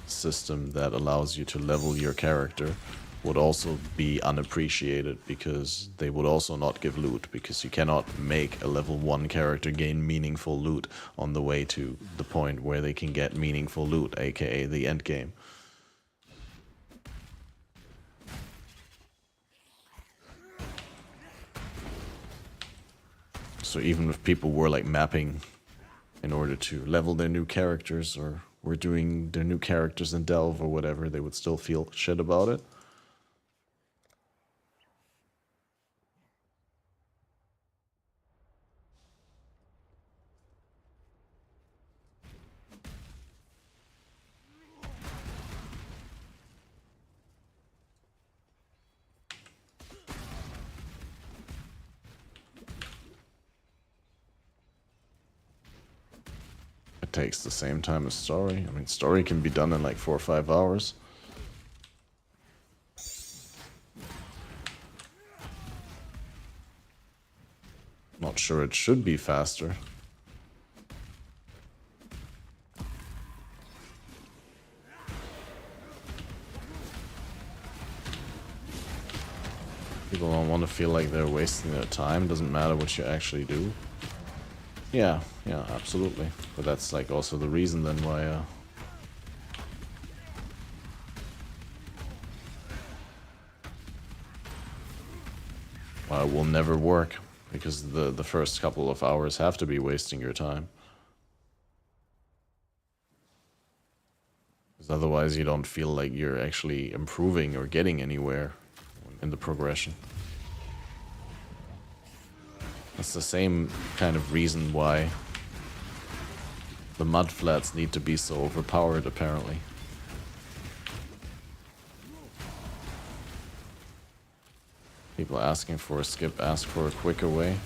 system that allows you to level your character would also be unappreciated, because they would also not give loot, because you cannot make a level 1 character gain meaningful loot on the way to the point where they can get meaningful loot, aka the end game. So even if people were like mapping in order to level their new characters, or were doing their new characters in Delve or whatever, they would still feel shit about it. It takes the same time as story. I mean, story can be done in like 4 or 5 hours. Not sure it should be faster. People don't want to feel like they're wasting their time. Doesn't matter what you actually do. Yeah, absolutely. But that's like also the reason then why it will never work, because the first couple of hours have to be wasting your time. Because otherwise you don't feel like you're actually improving or getting anywhere in the progression. That's the same kind of reason why the mudflats need to be so overpowered, apparently. People asking for a skip ask for a quicker way.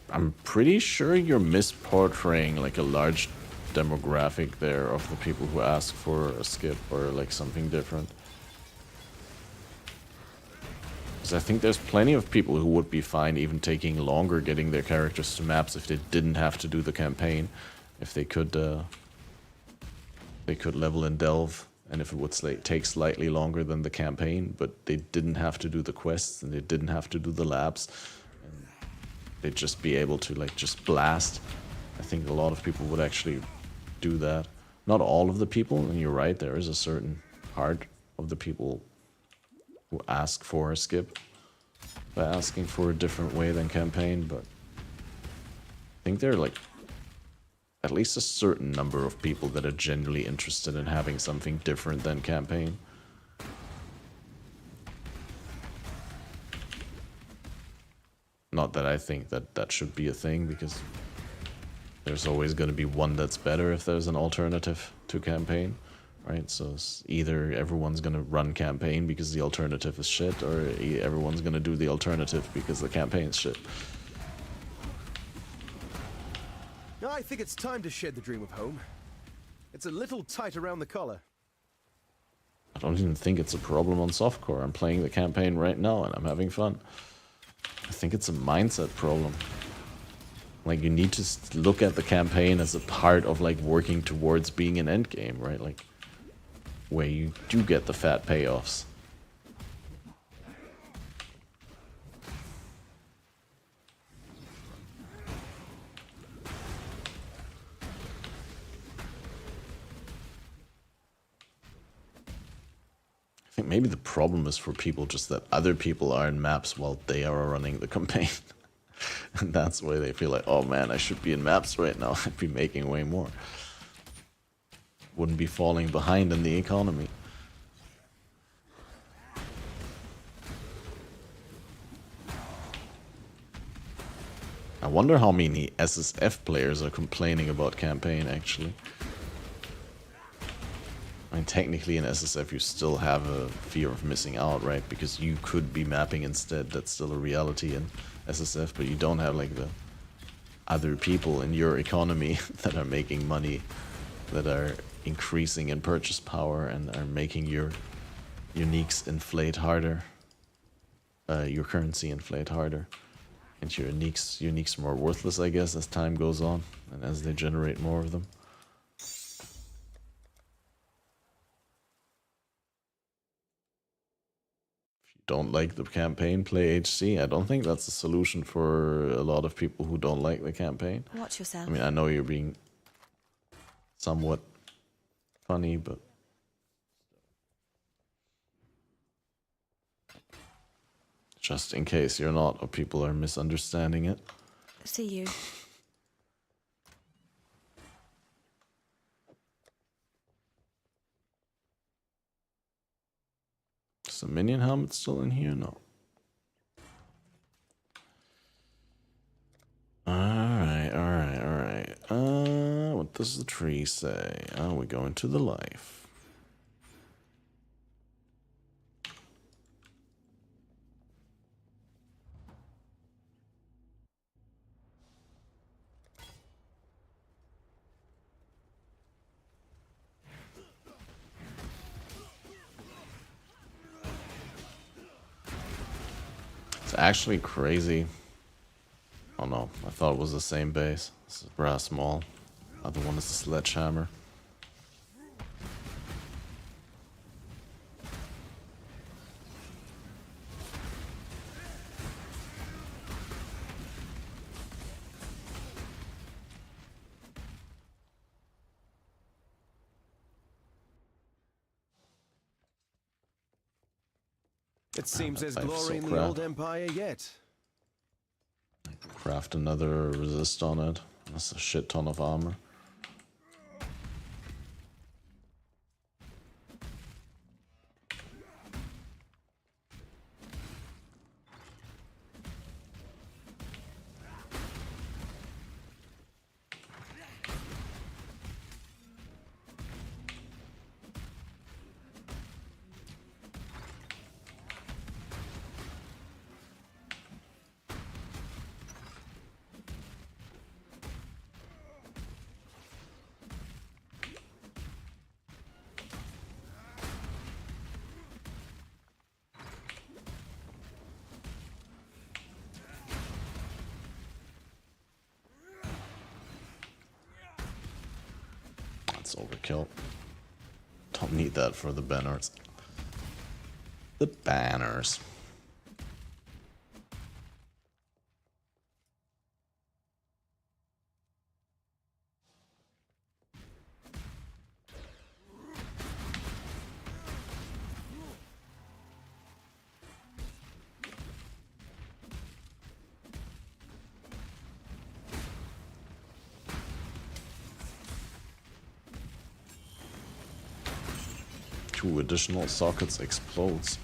I'm pretty sure you're misportraying like a large demographic there of the people who ask for a skip or like something different. I think there's plenty of people who would be fine even taking longer getting their characters to maps if they didn't have to do the campaign. If they could level and delve, and if it would take slightly longer than the campaign, but they didn't have to do the quests and they didn't have to do the labs, and they'd just be able to like just blast. I think a lot of people would actually do that. Not all of the people, and you're right, there is a certain part of the people who ask for a skip by asking for a different way than campaign, but I think there are like at least a certain number of people that are genuinely interested in having something different than campaign. Not that I think that that should be a thing, because there's always going to be one that's better if there's an alternative to campaign. Right, so it's either everyone's gonna run campaign because the alternative is shit, or everyone's gonna do the alternative because the campaign's shit. I think it's time to shed the dream of home. It's a little tight around the collar. I don't even think it's a problem on softcore. I'm playing the campaign right now and I'm having fun. I think it's a mindset problem. Like, you need to look at the campaign as a part of, like, working towards being an endgame, right? Like, where you do get the fat payoffs. I think maybe the problem is for people just that other people are in maps while they are running the campaign. And that's why they feel like, oh man, I should be in maps right now. I'd be making way more. Wouldn't be falling behind in the economy. I wonder how many SSF players are complaining about campaign, actually. I mean, technically in SSF you still have a fear of missing out, right? Because you could be mapping instead. That's still a reality in SSF, but you don't have like the other people in your economy that are making money, that are increasing in purchase power and are making your uniques inflate harder, your currency inflate harder, and your uniques more worthless, I guess, as time goes on and as they generate more of them. Don't like the campaign, play HC. I don't think that's a solution for a lot of people who don't like the campaign. Watch yourself. I mean, I know you're being somewhat funny, but just in case you're not, or people are misunderstanding it. See you. Is the minion helmet still in here? No. Alright. What does the tree say? Oh, we're going to the life. It's actually crazy. Oh no, I thought it was the same base. This is brass maul. Other one is the sledgehammer. It seems there's glory in the old empire yet. Craft another resist on it. That's a shit ton of armor. That's overkill. Don't need that for the banners. The banners. Two additional sockets explodes.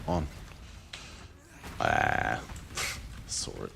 On. Ah. Sword.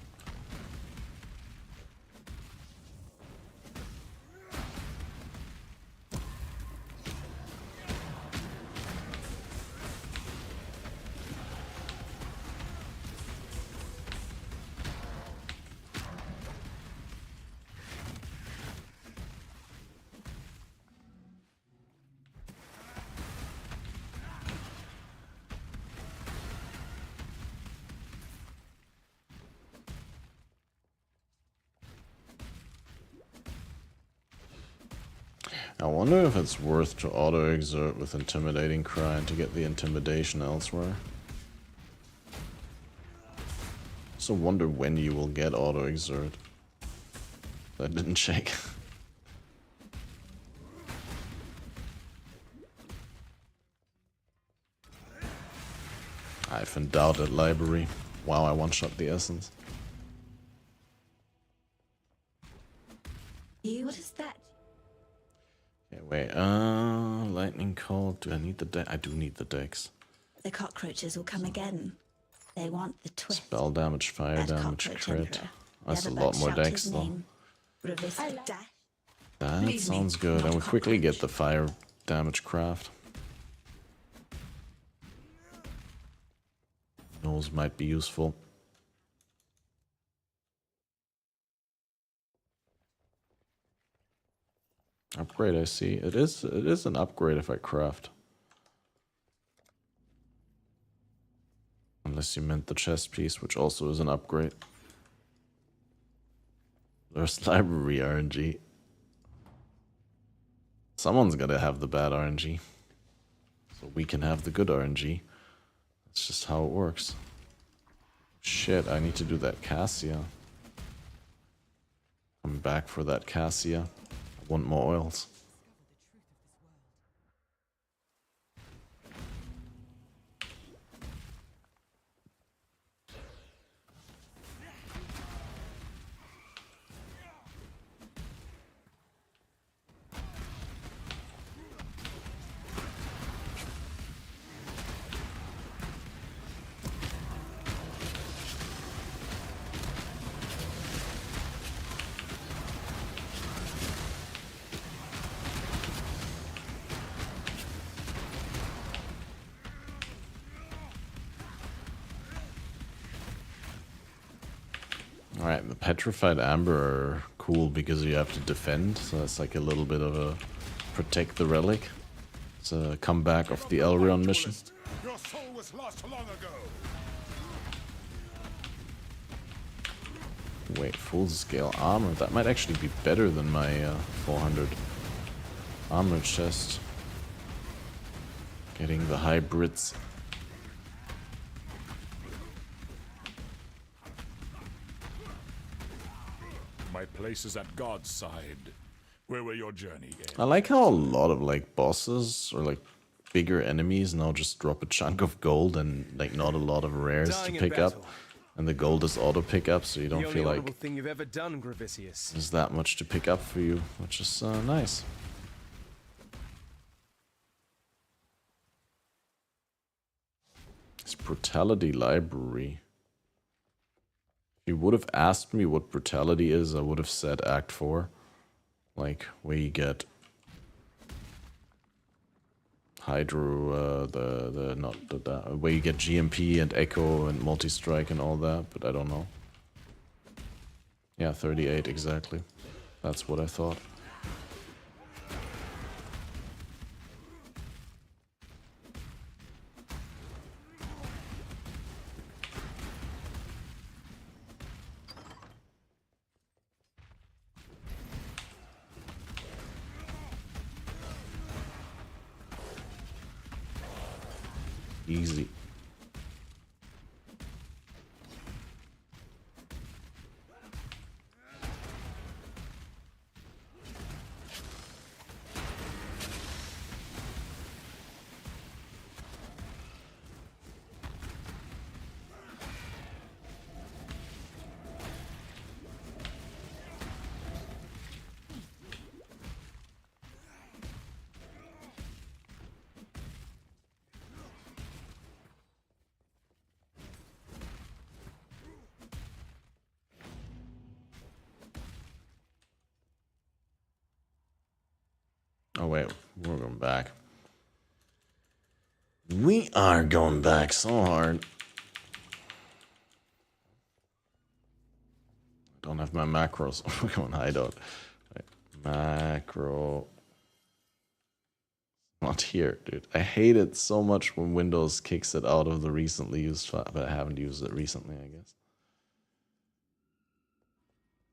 I wonder if it's worth to auto-exert with Intimidating Cry and to get the Intimidation elsewhere. Also wonder when you will get auto-exert. I didn't check. I've undoubted library. Wow, I one-shot the essence. What is that? Okay, wait, lightning cold. Do I need the deck? I do need the decks. The cockroaches will come again. They want the twist. Spell damage, fire damage, crit. That's a lot more decks though. That sounds good. And we quickly get the fire damage craft. Those might be useful. Upgrade, I see. It is an upgrade if I craft. Unless you meant the chest piece, which also is an upgrade. There's library RNG. Someone's gotta have the bad RNG. So we can have the good RNG. That's just how it works. Shit, I need to do that Cassia. I'm back for that Cassia. I want more oils. Alright, the Petrified Amber are cool because you have to defend, so that's like a little bit of a protect the relic. It's a comeback of the Elrion mission. Your soul was lost long ago. Wait, full scale armor? That might actually be better than my 400 armor chest. Getting the hybrids. My place is at God's side. Where will your journey end? I like how a lot of like bosses or like bigger enemies now just drop a chunk of gold and like not a lot of rares to pick up. And the gold is auto pick up, so you don't feel like thing you've ever done, Gravicius. there's that much to pick up for you, which is nice. It's Brutality Library. If you would have asked me what Brutality is, I would have said Act 4. Like, where you get Hydro, where you get GMP and Echo and Multi-Strike and all that, but I don't know. Yeah, 38, exactly. That's what I thought. Easy. Oh wait, we're going back. We are going back so hard. Don't have my macros. We're going hideout. Right. Macro. Not here, dude. I hate it so much when Windows kicks it out of the recently used file, but I haven't used it recently, I guess.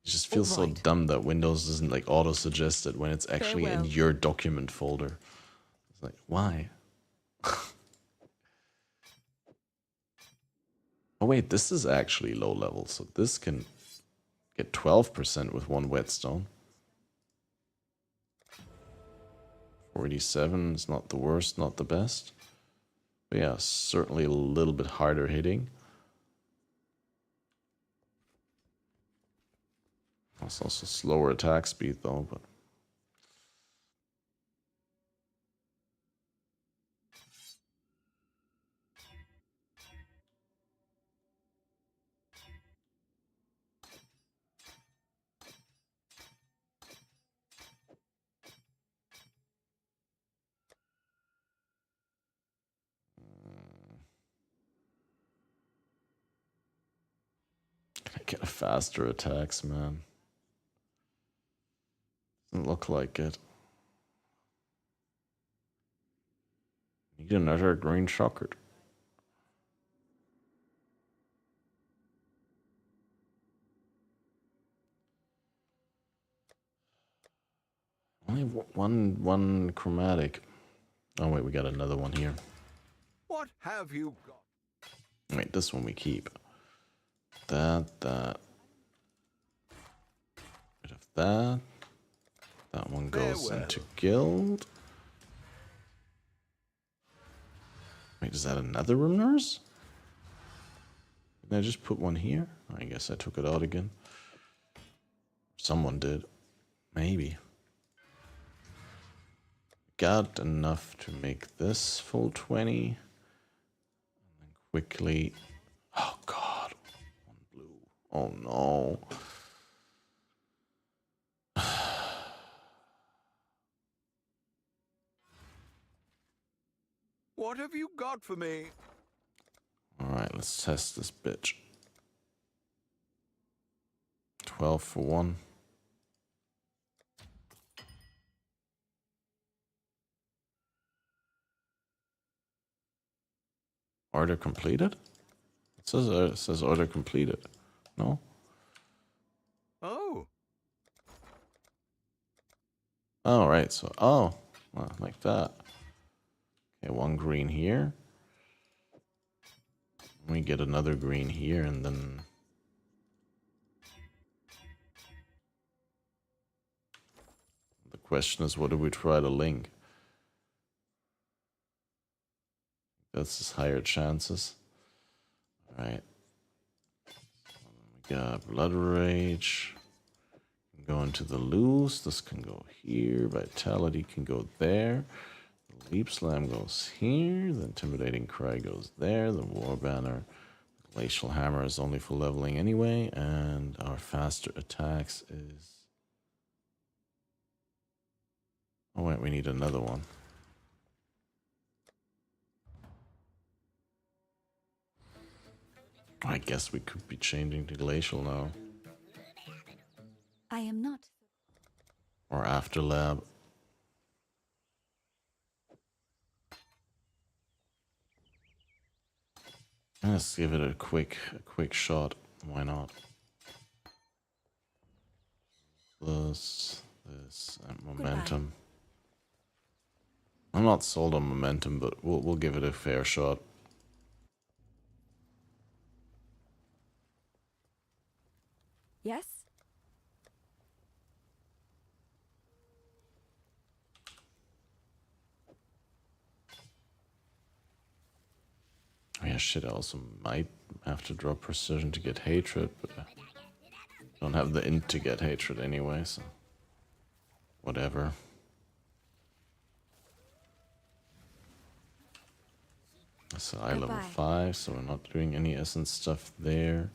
It just feels so dumb that Windows doesn't like auto-suggest it when it's actually in your document folder. It's like, why? Oh wait, this is actually low level, so this can get 12% with one whetstone. 47 is not the worst, not the best. But yeah, certainly a little bit harder hitting. It's also slower attack speed though, but I get faster attacks, man. Doesn't look like it. Need another green chocolate. Only one chromatic. Oh wait, we got another one here. What have you got? Wait, this one we keep. That. Bit of that. That one goes into guild. Wait, is that another room nurse? Did I just put one here? I guess I took it out again. Someone did. Maybe. Got enough to make this full 20. And then quickly... Oh god. One blue. Oh no. What have you got for me? Alright, let's test this bitch. 12 for one. Order completed? It says order completed. No? Oh. Oh, right. So, well, like that. Okay, one green here. We get another green here, and then... The question is, what do we try to link? That's his higher chances. Alright. We got Blood Rage. Go into the loose. This can go here. Vitality can go there. The Leap Slam goes here. The Intimidating Cry goes there. The War Banner. The Glacial Hammer is only for leveling anyway. And our faster attacks is... Oh wait, we need another one. I guess we could be changing to Glacial now. I am not. Or After Lab. Let's give it a quick shot. Why not? This, and momentum. Goodbye. I'm not sold on momentum, but we'll give it a fair shot. Yes? Oh yeah, shit, I also might have to drop precision to get hatred, but I don't have the int to get hatred anyway, so... Whatever. So I level 5, so we're not doing any essence stuff there.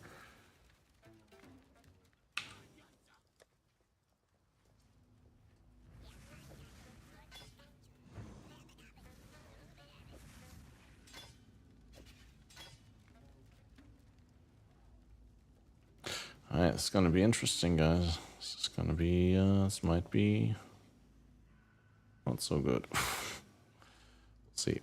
Alright, it's gonna be interesting, guys. This is gonna be, this might be not so good. Let's see.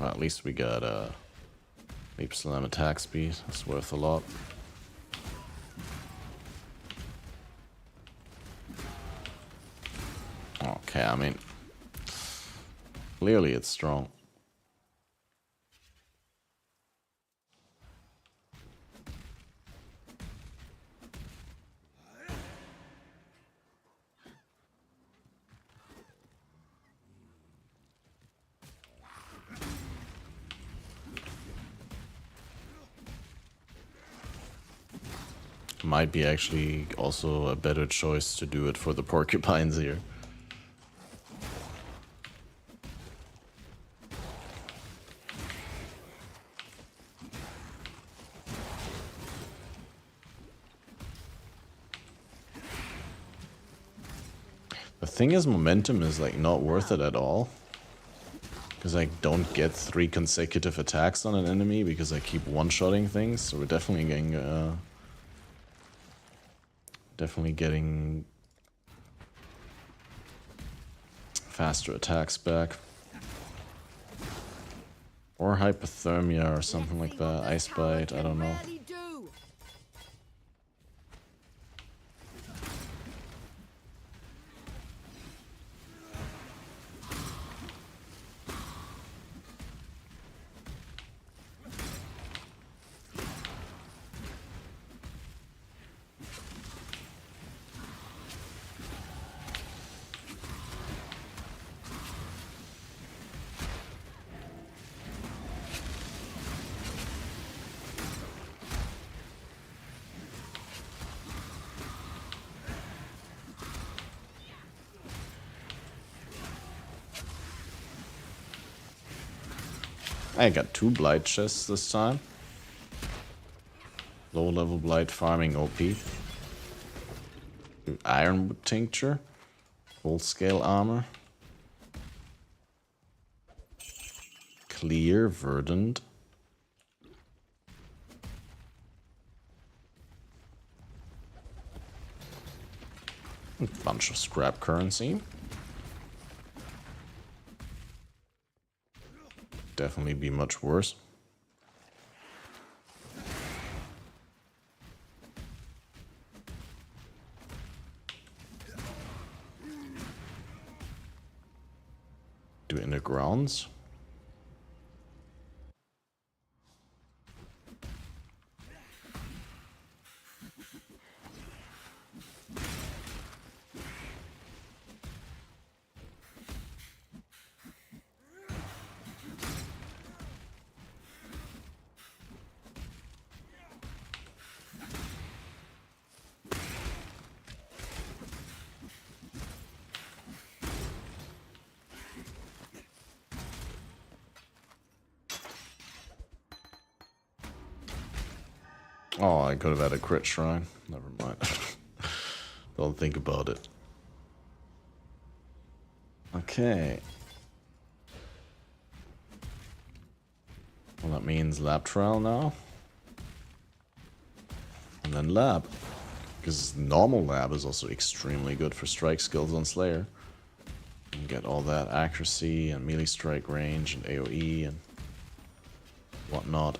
Well, at least we got Leap Slam attack speed. That's worth a lot. Okay, I mean, clearly it's strong. Might be actually also a better choice to do it for the porcupines here. The thing is, momentum is like not worth it at all. Because I don't get 3 consecutive attacks on an enemy because I keep one-shotting things, so we're definitely getting faster attacks back. Or hypothermia or something like that. Ice bite, I don't know. I got 2 Blight chests this time. Low level Blight farming OP. Ironwood tincture. Full scale armor. Clear verdant. A bunch of scrap currency. Definitely be much worse. Do inner grounds. Oh, I could have had a crit shrine. Never mind. Don't think about it. Okay. Well, that means lab trial now. And then lab. Because normal lab is also extremely good for strike skills on Slayer. You can get all that accuracy and melee strike range and AoE and whatnot.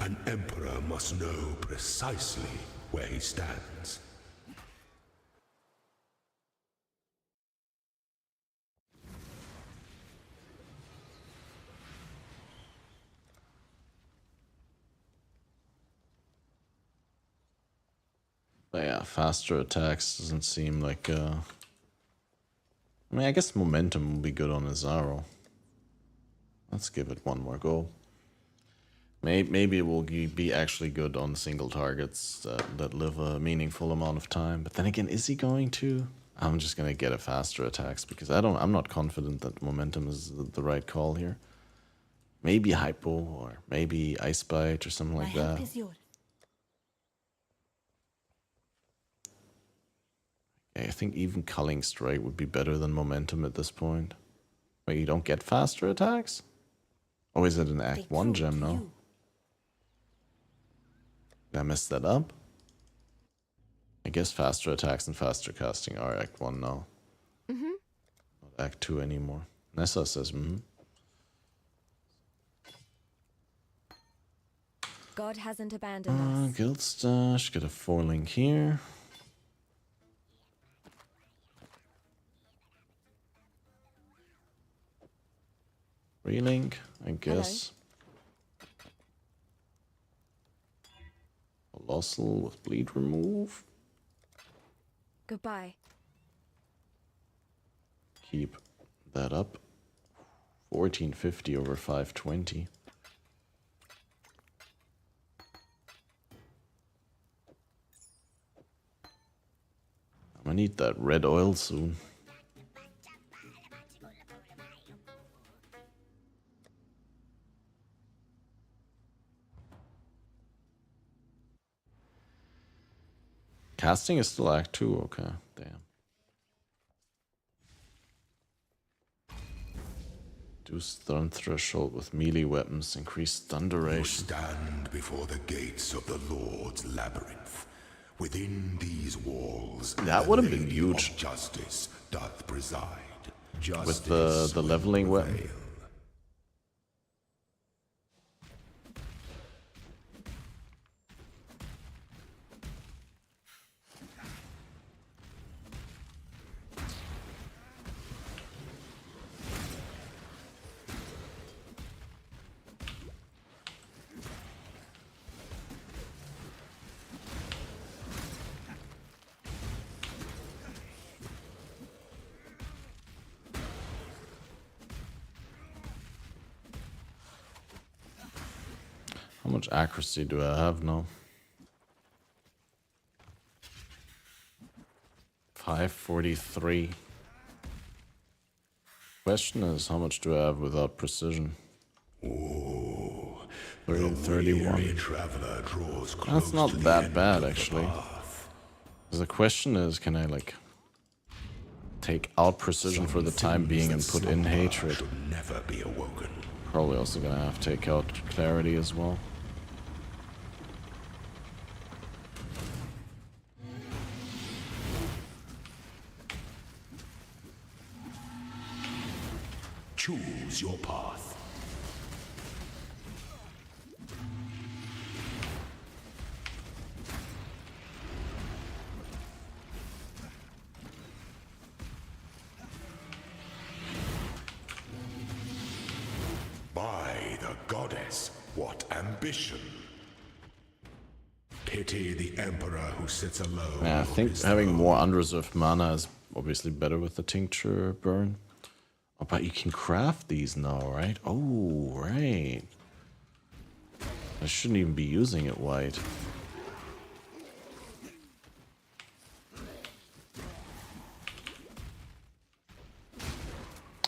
An emperor must know precisely where he stands. But yeah, faster attacks doesn't seem like I mean, I guess momentum will be good on Azaro. Let's give it one more go. Maybe it will be actually good on single targets that live a meaningful amount of time. But then again, is he going to? I'm just gonna get a faster attacks because I'm not confident that momentum is the right call here. Maybe hypo or maybe ice bite or something like that. I think even culling strike would be better than momentum at this point. Wait, you don't get faster attacks? Or is it an Act 1 gem now? Did I mess that up? I guess faster attacks and faster casting are Act 1 now. Not Act 2 anymore. Nessa says, God hasn't abandoned us. Guild stash, get a 4-link here. Relink, I guess. Colossal with bleed remove. Goodbye. Keep that up. 1450 over 520. I'm gonna need that red oil soon. Casting is still Act 2, okay, damn. Do stun threshold with melee weapons, increase stun duration. You stand before the gates of the Lord's labyrinth. Within these walls, that would have been huge. Justice doth preside. With the leveling weapon. How much accuracy do I have now? 543. Question is, how much do I have without precision? Oh, 31. That's not that bad, actually. The question is, can I like take out precision for the time being and put in hatred? Never be awoken. Probably also gonna have to take out clarity as well. Choose your path. By the goddess, what ambition! Pity the emperor who sits alone. Yeah, I think having more unreserved mana is obviously better with the tincture burn. Oh, but you can craft these now, right? Oh, right. I shouldn't even be using it white.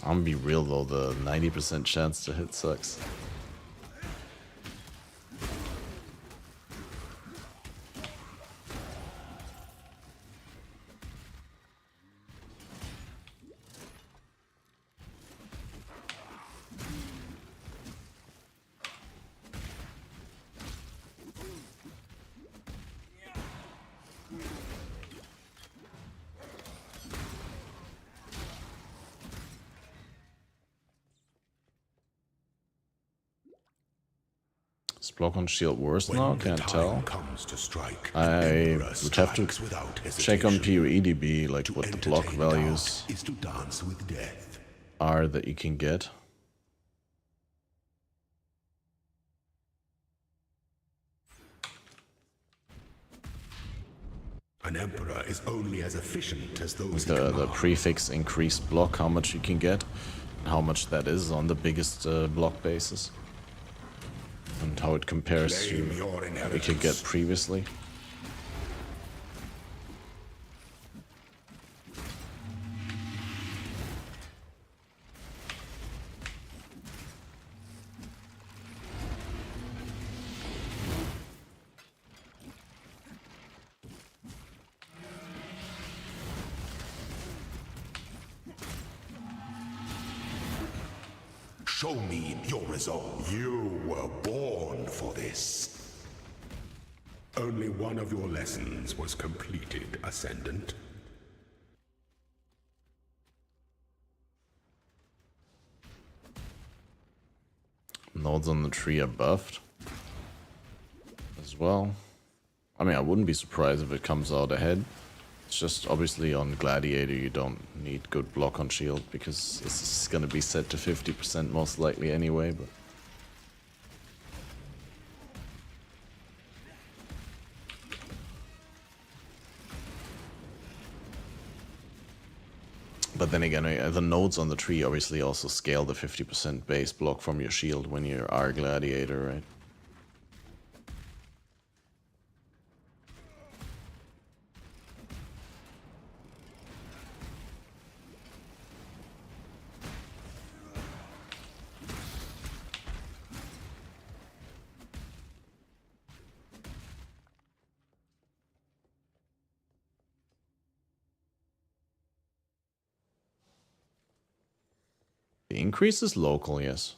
I'm gonna be real though, the 90% chance to hit sucks. Is block on shield worse now? Can't tell. I would have to check on PoEDB, like what the block values are that you can get. An emperor is only as efficient as those the prefix increased block, how much you can get, and how much that is on the biggest block basis. And how it compares to what we could get previously. Show me your resolve. You were born for this. Only one of your lessons was completed, Ascendant. Nodes on the tree are buffed. well. I mean, I wouldn't be surprised if it comes out ahead. It's just obviously on Gladiator you don't need good block on shield because this is gonna be set to 50% most likely anyway, but then again, the nodes on the tree obviously also scale the 50% base block from your shield when you are Gladiator, right? The increase is local, yes.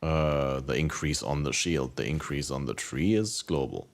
The increase on the shield, the increase on the tree is global.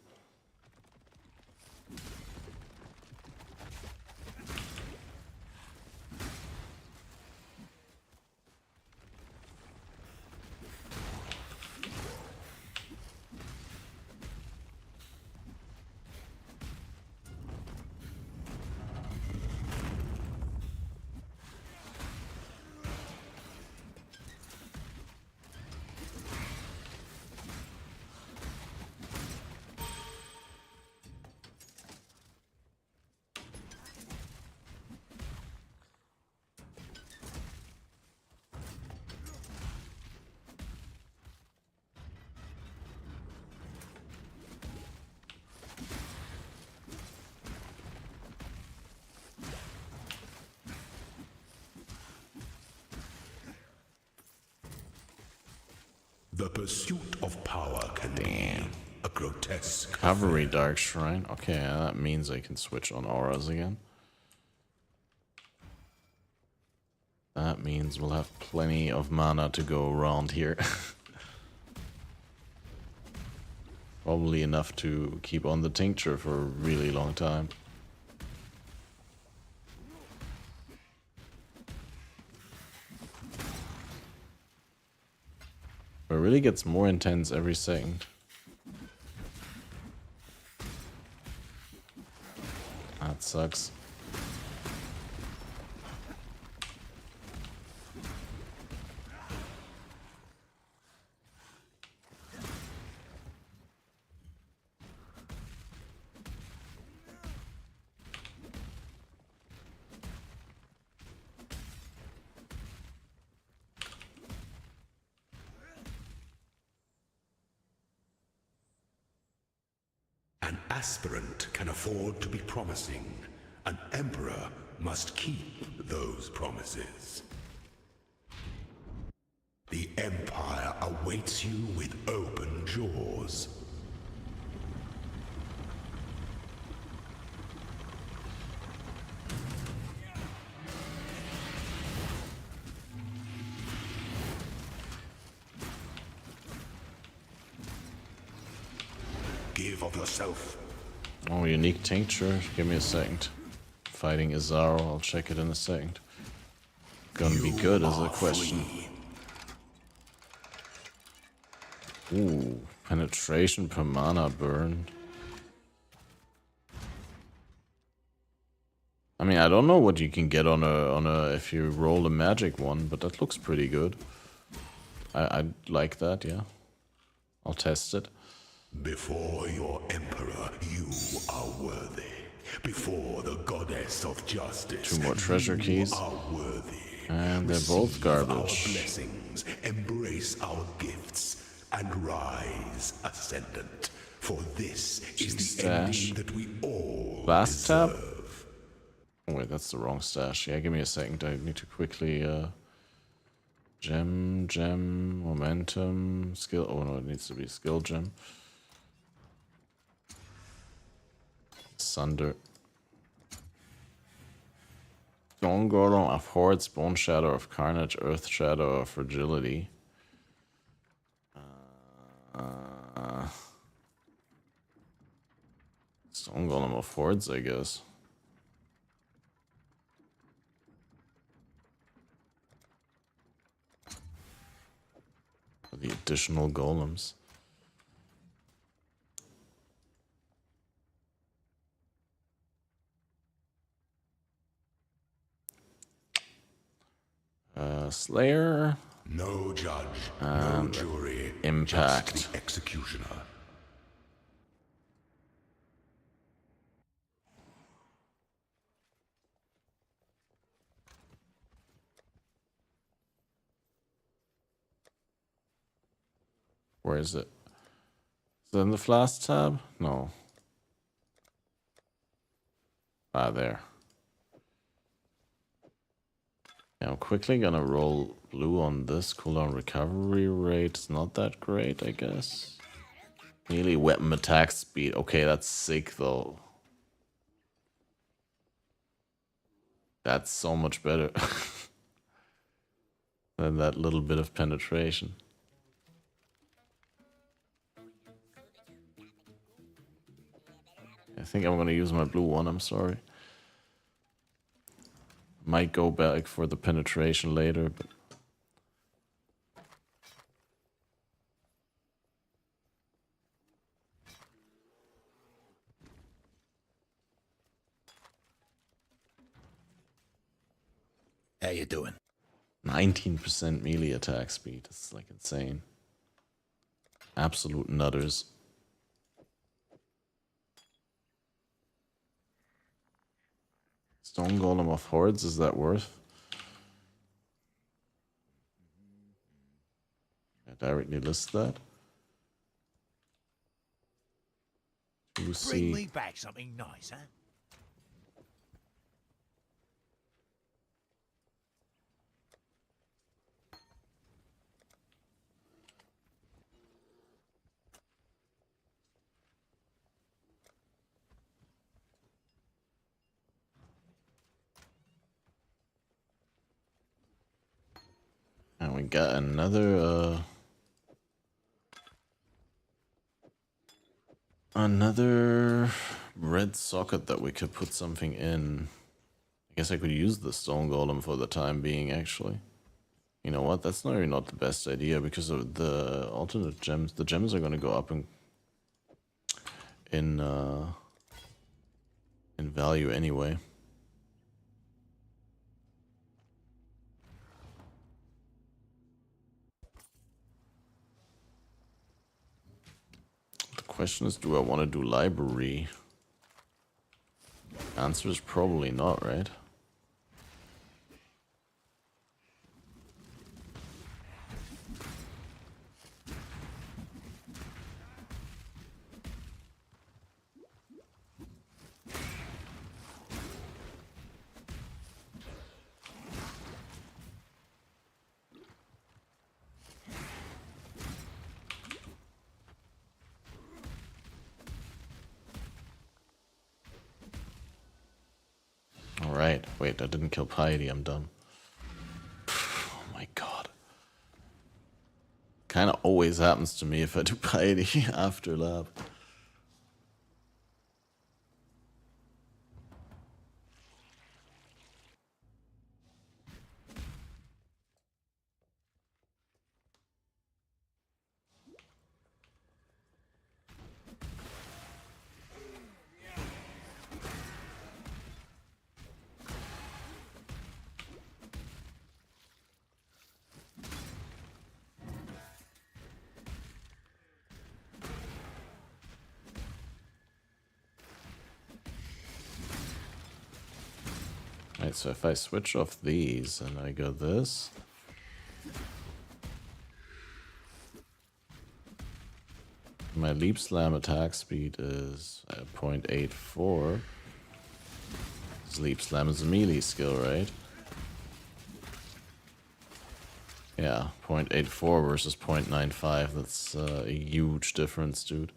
The pursuit of power can be a grotesque Cavalry Dark Shrine. Okay, that means I can switch on auras again. That means we'll have plenty of mana to go around here. Probably enough to keep on the tincture for a really long time. It really gets more intense every second. That sucks. An aspirant can afford to be promising. An emperor must keep those promises. The Empire awaits you with open jaws. Give of yourself. Oh, unique tincture. Give me a second. Fighting Exile. I'll check it in a second. Gonna be good is a question. Ooh, penetration per mana burn. I mean, I don't know what you can get on a if you roll a magic one, but that looks pretty good. I'd like that, yeah. I'll test it. Before your emperor, you are worthy. Before the goddess of justice, 2 more treasure keys. You are worthy. And they're both garbage. Our blessings, embrace our gifts, and rise ascendant. For this is the Stash. ending that we all Last tab? deserve. Oh wait, that's the wrong stash. Yeah, give me a second. I need to quickly gem, momentum, skill. Oh no, it needs to be skill gem. Sunder. Stone Golem of Hordes, Bone Shadow of Carnage, Earth Shadow of Fragility. Stone Golem of Hordes, I guess. The additional golems. Slayer. No judge, no jury. Impact. Just the executioner. Where is it? Is it in the flask tab? No. Ah, there. Yeah, I'm quickly gonna roll blue on this. Cooldown recovery rate is not that great, I guess. Melee weapon attack speed. Okay, that's sick though. That's so much better than that little bit of penetration. I think I'm gonna use my blue one, I'm sorry. Might go back for the penetration later, but... How you doing? 19% melee attack speed. It's like insane. Absolute nutters. Stone Golem of Hordes, is that worth? I directly list that. Bring me back something nice, huh? And we got another red socket that we could put something in. I guess I could use the stone golem for the time being, actually. You know what? That's maybe not the best idea because of the alternate gems. The gems are going to go up in value anyway. The question is, do I want to do library? Answer is probably not, right? Alright, wait, I didn't kill Piety, I'm dumb. Oh my god. Kinda always happens to me if I do Piety after lab. Right, so if I switch off these and I go this, my leap slam attack speed is 0.84. Leap slam is a melee skill, right? Yeah, 0.84 versus 0.95. That's a huge difference, dude.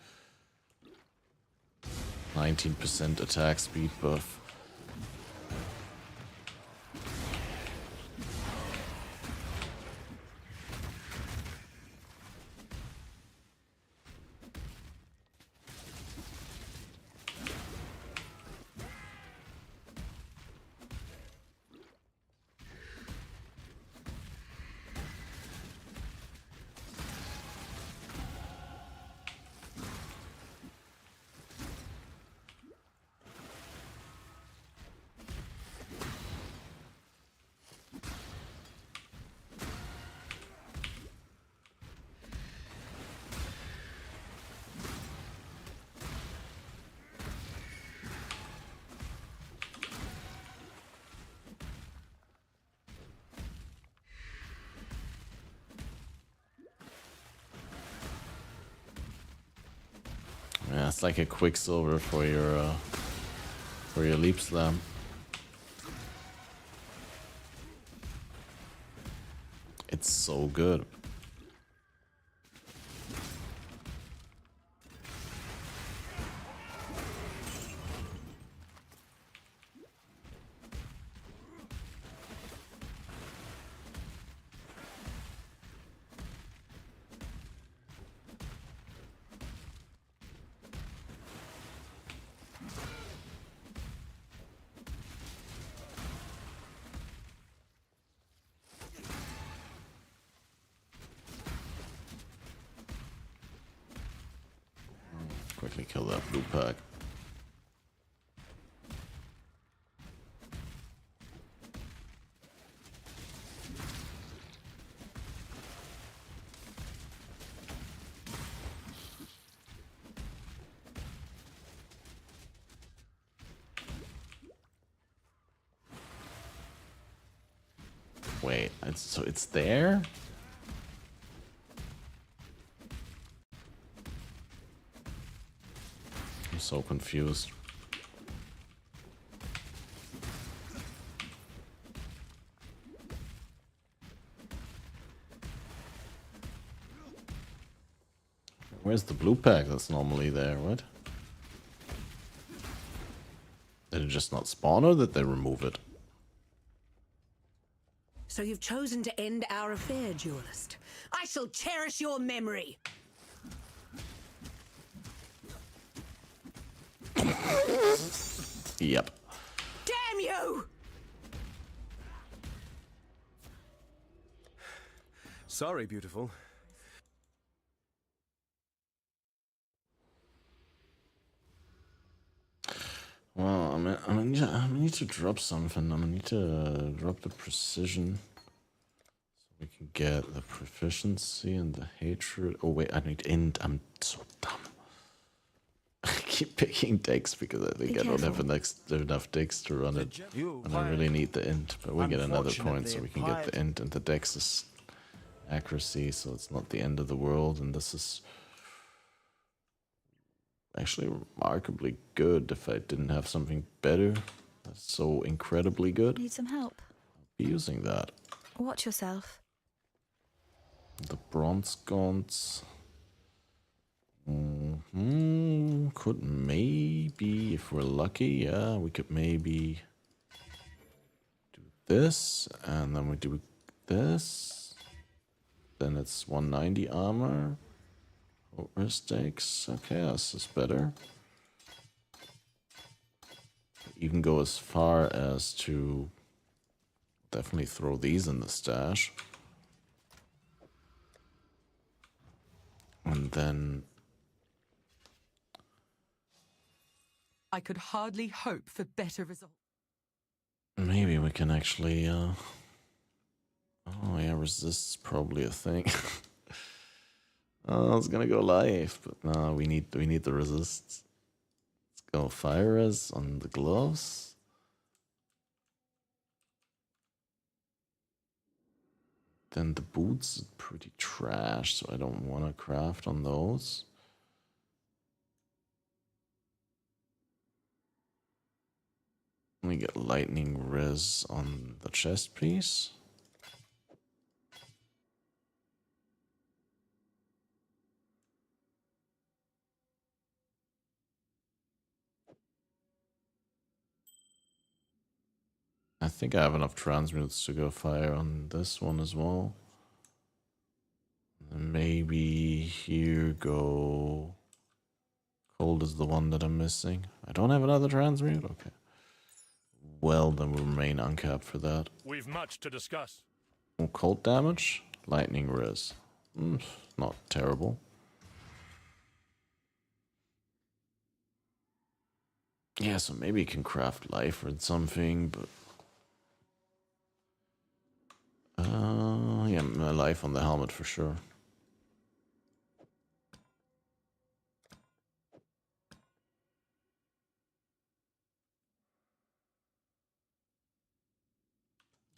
19% attack speed buff. It's like a quicksilver for your leap slam. It's so good. Quickly kill that blue pack. Wait, so it's there? I'm so confused. Where's the blue pack that's normally there? What? Did it just not spawn or did they remove it? So you've chosen to end our affair, duelist. I shall cherish your memory. Yep. Damn you! Sorry, beautiful. Well, I need to drop something. I need to drop the precision. So we can get the proficiency and the hatred. Oh wait, I need int. I'm so dumb. I keep picking decks because I think I don't have enough decks to run it. And I really need the int. But we get another point so we can get the int, and the dex is accuracy, so it's not the end of the world. And this is actually remarkably good. If I didn't have something better, that's so incredibly good. Need some help? I'll be using that. Watch yourself. The bronze gaunts. Could maybe, if we're lucky, yeah, we could maybe do this, and then we do this. Then it's 190 armor. Stakes. Okay, this is better. You can go as far as to definitely throw these in the stash. And then I could hardly hope for better results. maybe we can actually oh yeah, resist's probably a thing. I was gonna go live, but no, we need the resists. Let's go fire res on the gloves. Then the boots are pretty trash, so I don't want to craft on those. We get lightning res on the chest piece. I think I have enough transmutes to go fire on this one as well. And maybe here go... Cold is the one that I'm missing. I don't have another transmute? Okay. Well, then we'll remain uncapped for that. We've much to discuss. Oh, cold damage? Lightning res. Not terrible. Yeah, so maybe you can craft life or something, but... yeah, my life on the helmet for sure.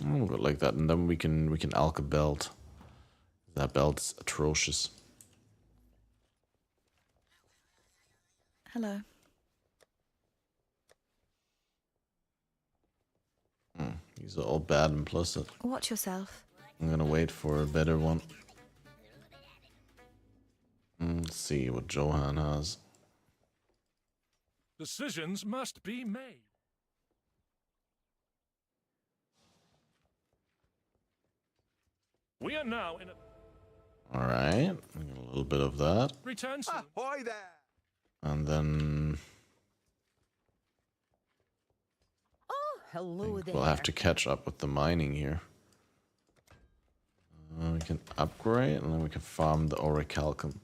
We'll go like that, and then we can alch a belt. That belt's atrocious. Hello. These are all bad implicit. Watch yourself. I'm gonna wait for a better one. Let's see what Johan has. Decisions must be made. We are now in a... Alright, a little bit of that. Return soon. Ahoy there! And then Oh, hello there. we'll have to catch up with the mining here. We can upgrade and then we can farm the orichalcum.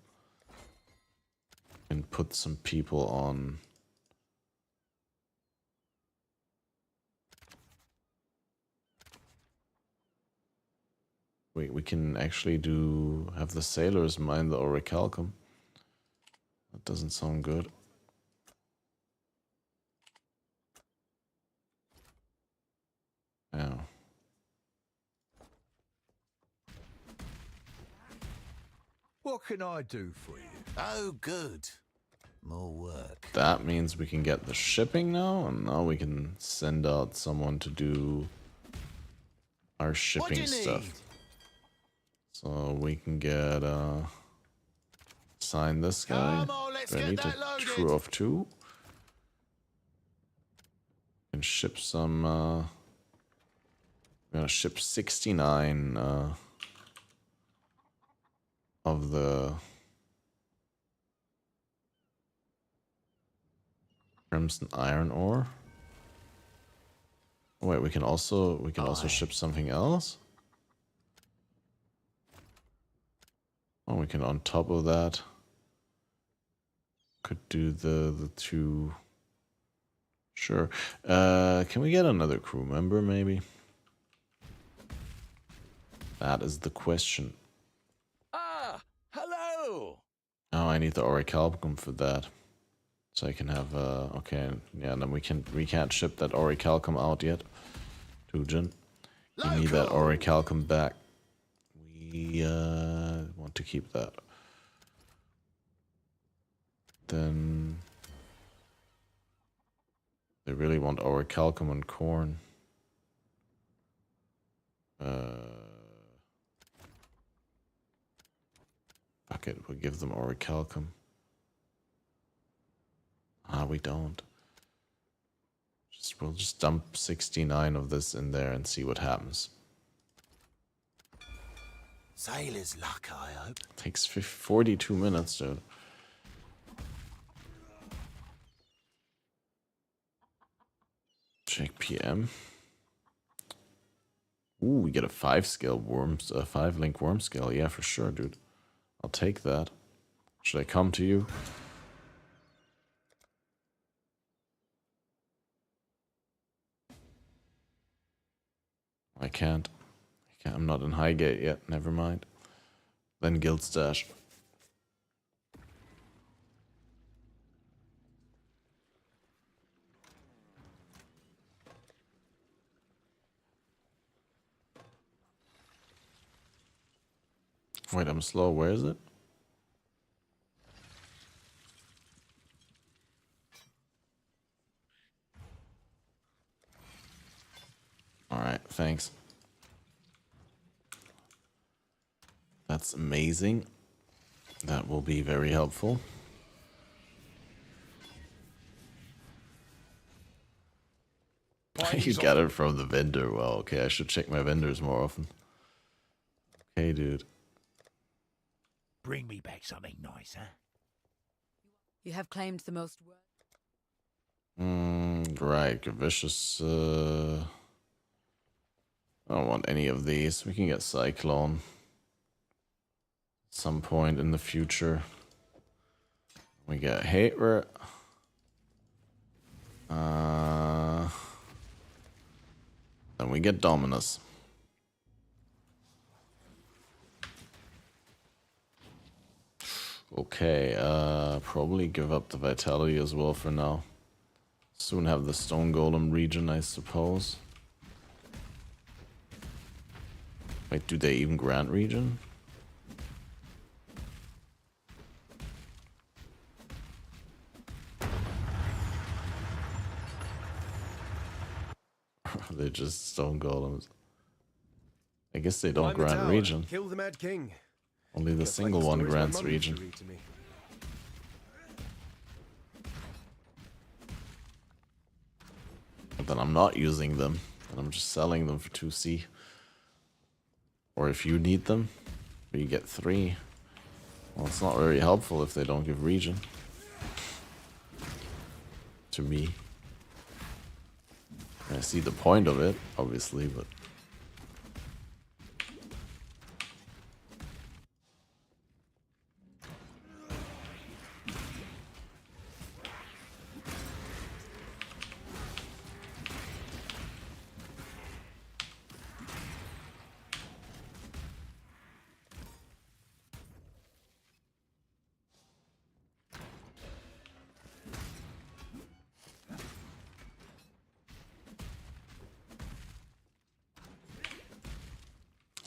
And put some people on. Wait, we can actually have the sailors mine the orichalcum. That doesn't sound good. Yeah. What can I do for you? Oh, good. More work. That means we can get the shipping now, and now we can send out someone to do our shipping stuff. So we can get sign this guy. Do I need a crew of 2? And ship some we're gonna ship 69 of the crimson iron ore. Oh, wait, we can also ship something else. Oh, we can on top of that could do the 2. Sure. Can we get another crew member maybe? That is the question. Ah, hello. Oh, I need the orichalcum for that. So I can have okay, yeah, then we can't ship that orichalcum out yet. To Jin. We need that orichalcum back. We want to keep that. Then they really want orichalcum and corn. Fuck it, we'll give them orichalcum. Ah, we don't. We'll just dump 69 of this in there and see what happens. Sailor's luck, I hope. Takes 42 minutes, dude. Check PM. Ooh, we get a 5-link worm scale. Yeah, for sure, dude. I'll take that. Should I come to you? I can't. I'm not in Highgate yet. Never mind. Then Guild Stash. Wait, I'm slow. Where is it? Alright, thanks. That's amazing. That will be very helpful. You got it from the vendor. Well, okay, I should check my vendors more often. Okay, dude. Bring me back something nice, huh? You have claimed the most worth. Right, vicious. I don't want any of these. We can get Cyclone at some point in the future. We get Hater. Then we get Dominus. Okay, probably give up the Vitality as well for now. Soon have the Stone Golem region, I suppose. Wait, do they even grant region? They just stone golems. I guess they don't Climb the grant tower, region. Kill the Mad King. Only the Just like single one stories my grants mum used to region. read to me. But then I'm not using them, and I'm just selling them for 2C. Or if you need them, you get 3. Well, it's not very helpful if they don't give region. To me. I see the point of it, obviously, but...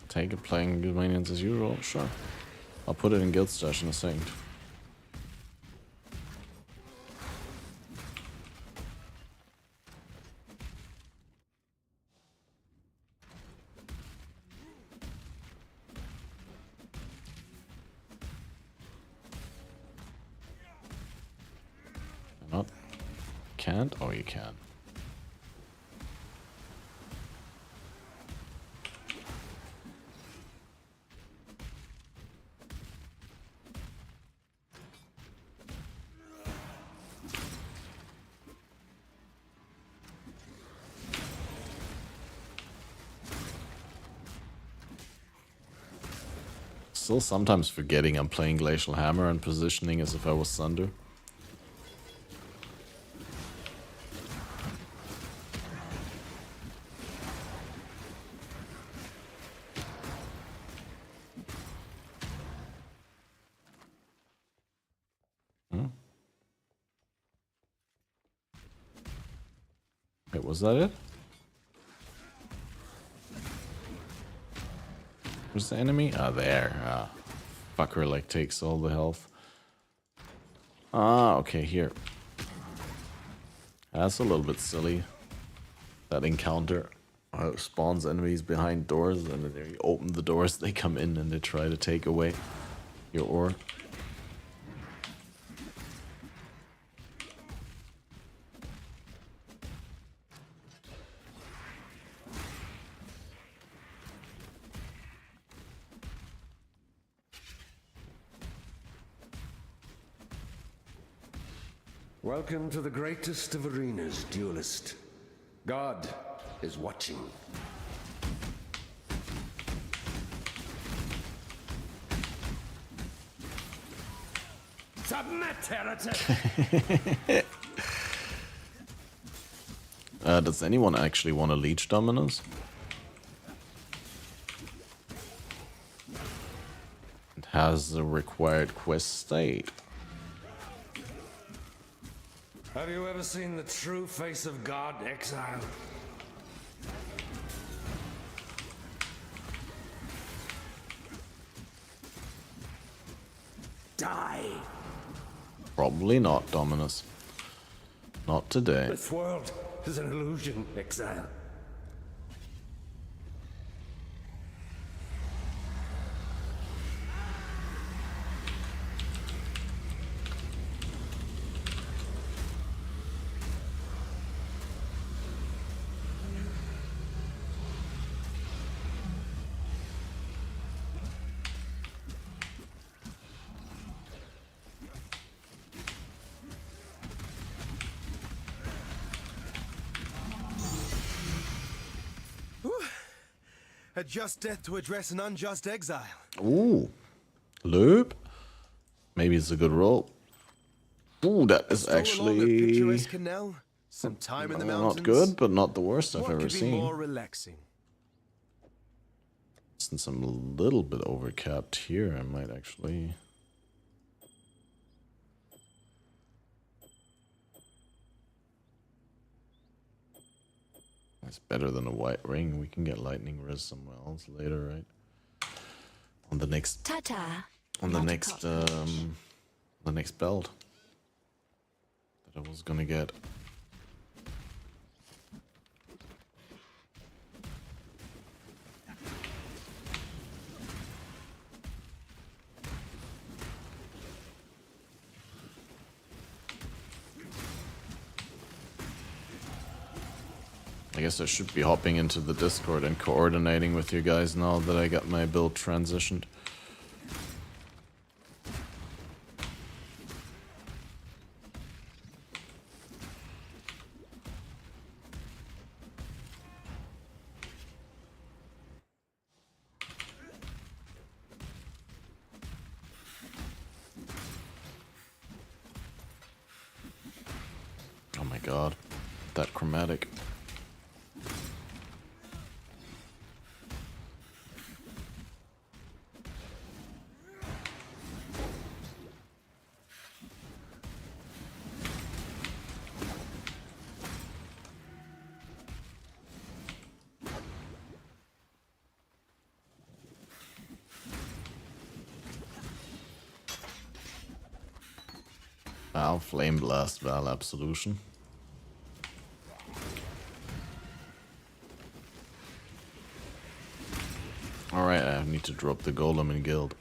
Take it, playing good minions as usual, sure. I'll put it in guild stash in a second. Not can't? Oh, you can. Still sometimes forgetting I'm playing Glacial Hammer and positioning as if I was Thunder. Wait, was that it? Where's the enemy? Ah, there. Ah, fucker like takes all the health. Ah, okay, here. That's a little bit silly. That encounter spawns enemies behind doors, and then you open the doors, they come in and they try to take away your ore. Welcome to the greatest of arenas, duelist. God is watching. Submit, heretic! Does anyone actually want to leech dominance? It has the required quest state. Have you ever seen the true face of God, Exile? Die! Probably not, Dominus. Not today. This world is an illusion, Exile. A just death to address an unjust exile. Ooh. Loop? Maybe it's a good roll. Ooh, that is actually... Canal, some time in the not good, but not the worst I've ever could be seen. More relaxing. Since I'm a little bit overcapped here, I might actually... It's better than a white ring. We can get lightning res somewhere else later, right? On the next... Ta-ta. On the next, the next belt. That I was gonna get. I guess I should be hopping into the Discord and coordinating with you guys now that I got my build transitioned. Oh my god, that chromatic. Val, Flame Blast, Val Absolution. Alright, I need to drop the Golem in Guild.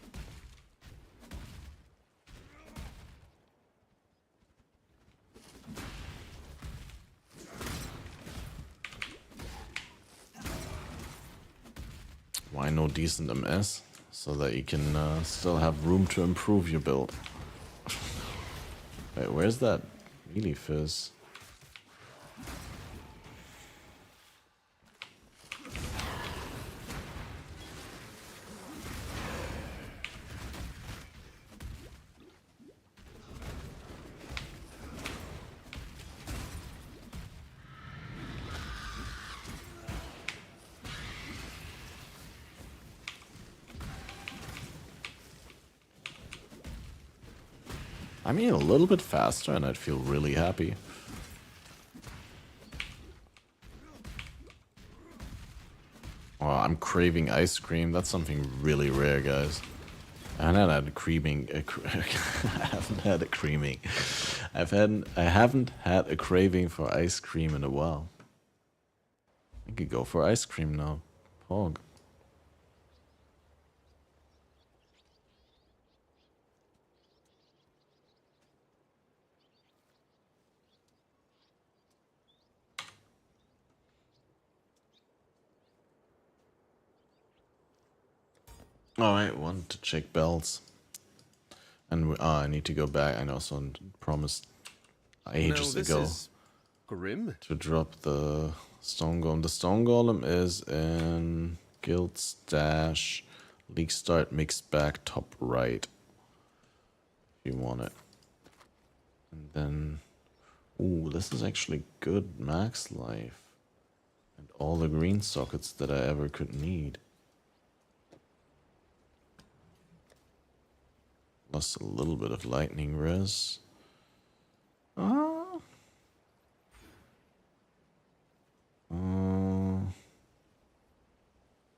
Why no decent MS? So that you can still have room to improve your build. Wait, where's that melee fizz? I mean, a little bit faster and I'd feel really happy. Oh, I'm craving ice cream. That's something really rare, guys. I haven't had a creaming. I haven't had a creaming. I haven't had a craving for ice cream in a while. I could go for ice cream now. Pog. Alright, want to check bells. And I need to go back. I also promised ages ago grim to drop the Stone Golem. The Stone Golem is in Guild Stash, League Start, Mixed Bag, top right. If you want it. And then, ooh, this is actually good max life. And all the green sockets that I ever could need. Lost a little bit of lightning res. I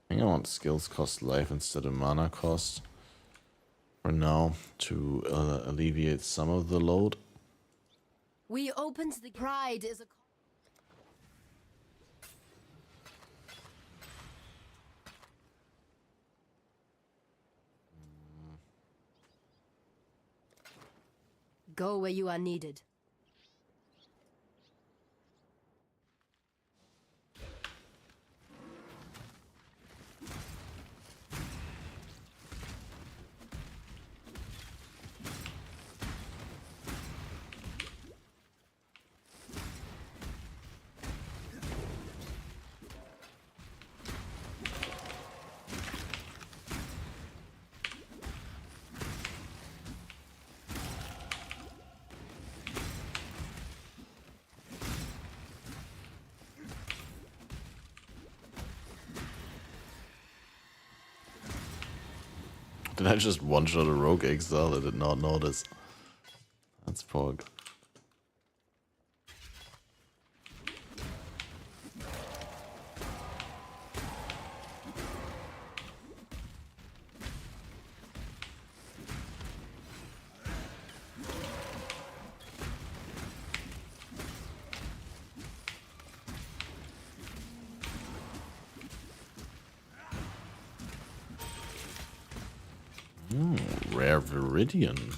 think I want skills cost life instead of mana cost for now to alleviate some of the load. We opened the pride is a Go where you are needed. Did I just one-shot a rogue Exile? I did not notice. That's pog. Rare Viridian.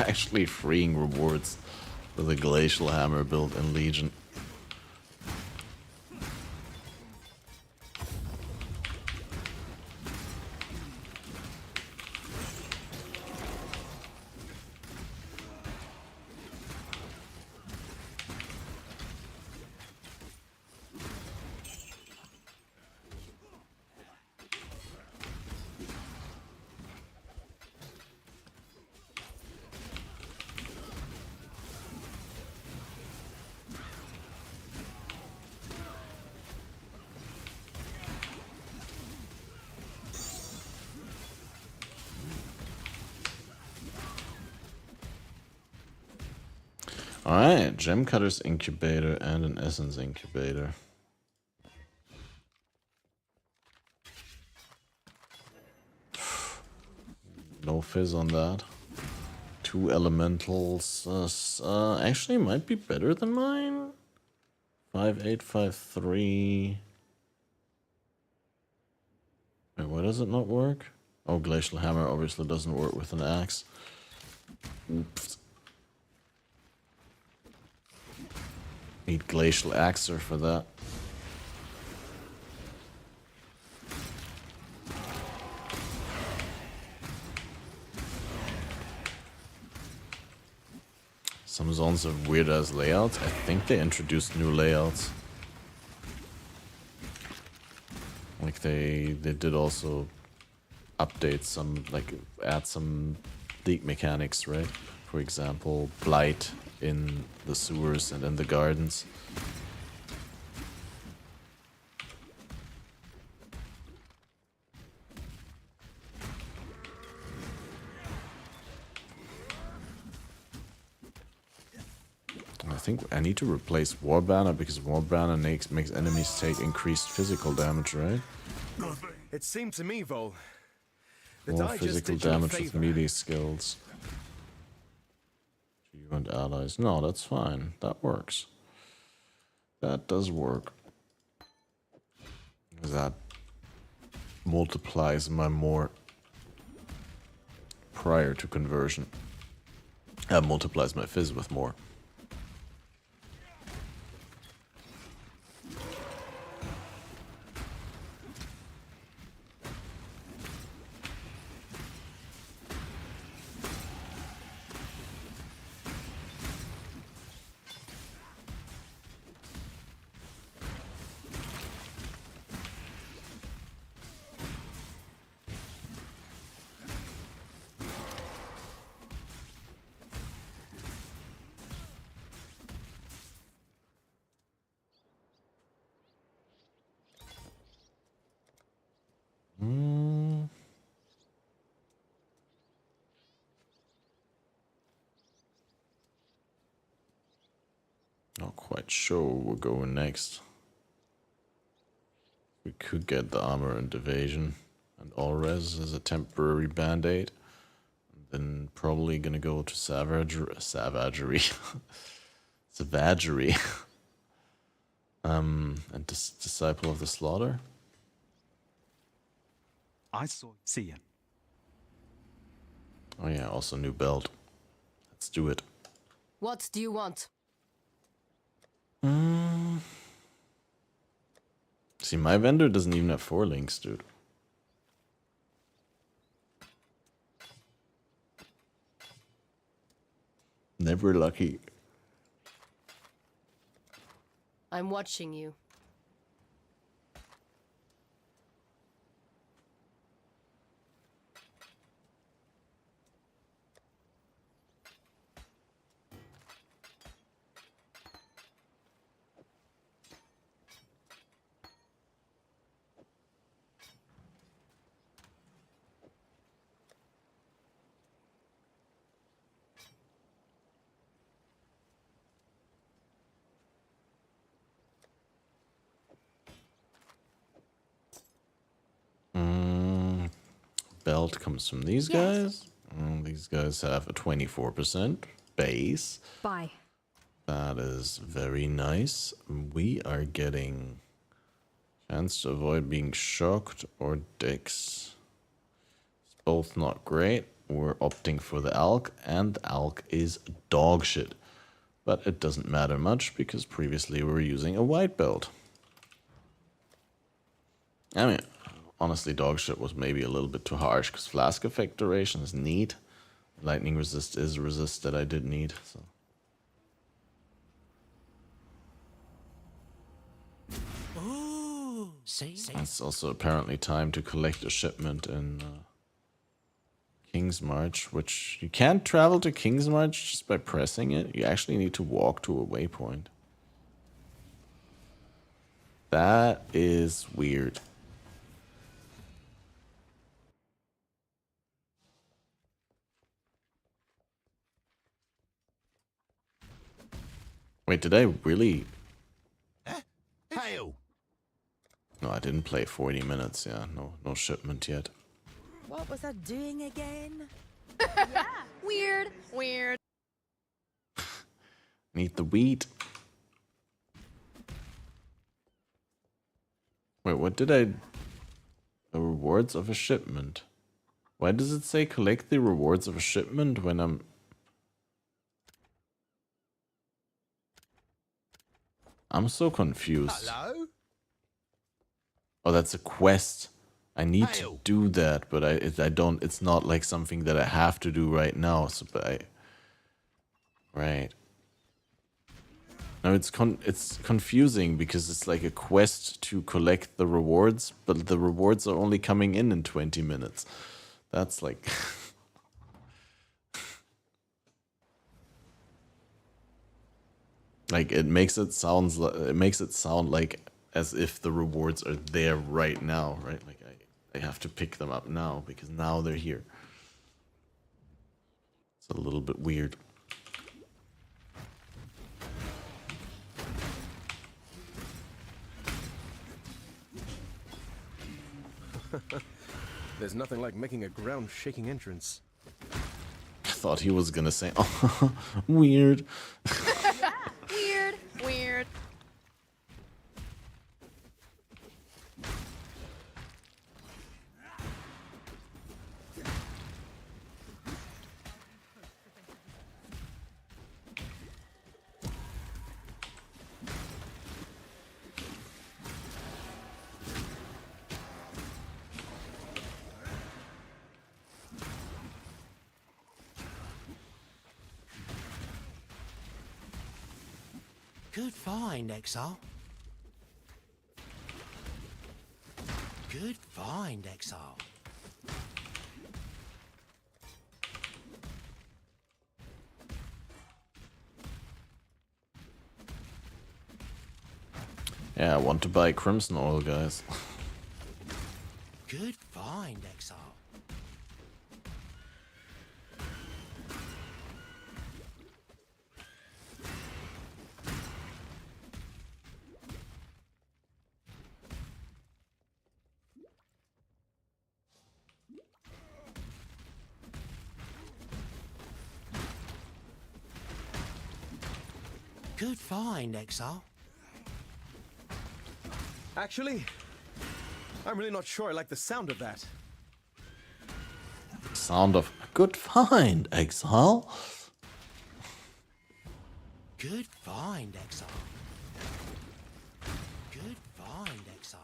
actually freeing rewards with a Glacial Hammer build in Legion. Alright, Gem Cutter's Incubator and an Essence Incubator. No fizz on that. 2 elementals. Actually might be better than mine. 5-8, 5-3. Wait, why does it not work? Oh, Glacial Hammer obviously doesn't work with an axe. Oops. Need Glacial Axer for that. Some zones have weird ass layouts. I think they introduced new layouts. Like they did also update some, like add some league mechanics, right? For example, Blight in the sewers and in the gardens. I think I need to replace Warbanner because Warbanner makes enemies take increased physical damage, right? It seemed to me, Vol, that More I just physical did you a damage with favor. melee skills. To you and allies. No, that's fine. That works. That does work. That multiplies my more prior to conversion. That multiplies my fizz with more. Not quite sure where we're going next. We could get the armor and evasion and all res as a temporary band-aid. And then probably gonna go to savagery. Savagery. And Disciple of the Slaughter. I saw Cian. Oh yeah, also new belt. Let's do it. What do you want? See, my vendor doesn't even have 4 links, dude. Never lucky. I'm watching you. Belt comes from these guys. These guys have a 24% base. Bye. That is very nice. We are getting chance to avoid being shocked or dicks. It's both not great. we're opting for the Alk, and the Alk is dog shit. But it doesn't matter much, because previously we were using a white belt. I mean, honestly, dog shit was maybe a little bit too harsh, because flask effect duration is neat. Lightning resist is a resist that I did need, so. Ooh, see? It's also apparently time to collect a shipment in King's March, which you can't travel to King's March just by pressing it. You actually need to walk to a waypoint. That is weird. Wait, did I really? Hail! No, I didn't play 40 minutes. Yeah, no shipment yet. What was I doing again? Yeah. Weird. Weird. Need the wheat. Wait, what did I... The rewards of a shipment. Why does it say collect the rewards of a shipment when I'm so confused. Hello? Oh, that's a quest. I need to do that, but I don't. It's not like something that I have to do right now. So, but right. No, it's confusing because it's like a quest to collect the rewards, but the rewards are only coming in 20 minutes. That's like. Like it makes it sound like as if the rewards are there right now, right? Like I have to pick them up now because now they're here. It's a little bit weird. There's nothing like making a ground-shaking entrance. I thought he was gonna say, oh, weird. Weird. Weird. Good find, Exile. Good find, Exile. Yeah, I want to buy Crimson Oil, guys. Good find, Exile. Good find, Exile. Actually, I'm really not sure I like the sound of that. Sound of good find, Exile. Good find, Exile. Good find, Exile.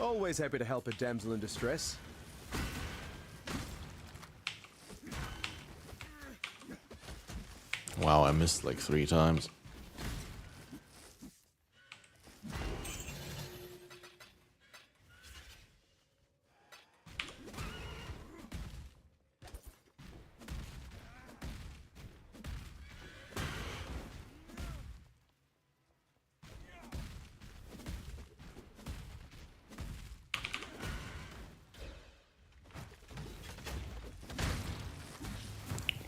Always happy to help a damsel in distress. Wow, I missed like 3 times.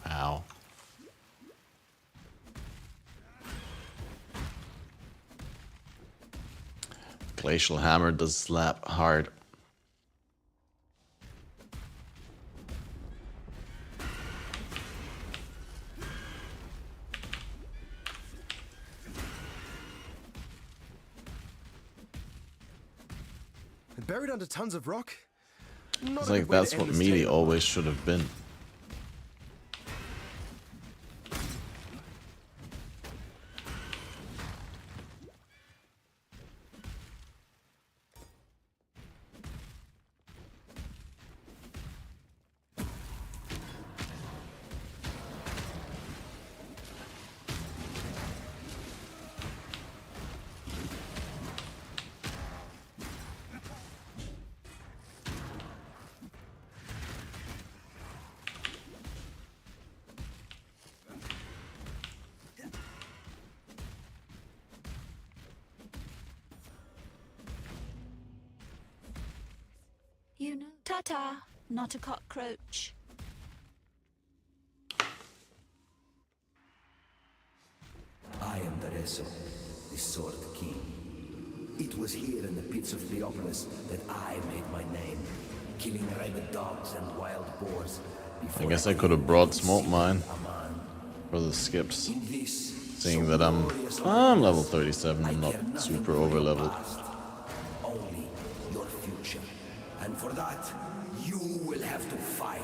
Wow. Glacial Hammer does slap hard. Buried under tons of rock? It's like that's what melee always should have been. You know, ta-ta, not a cockroach. I am the Reso, the Sword King. It was here in the pits of Theopolis that I made my name, killing rabid dogs and wild boars. I guess I could have brought Smoke Mine for the skips, seeing that I'm level 37, I'm not super over leveled. Only your future. And for that, you will have to fight.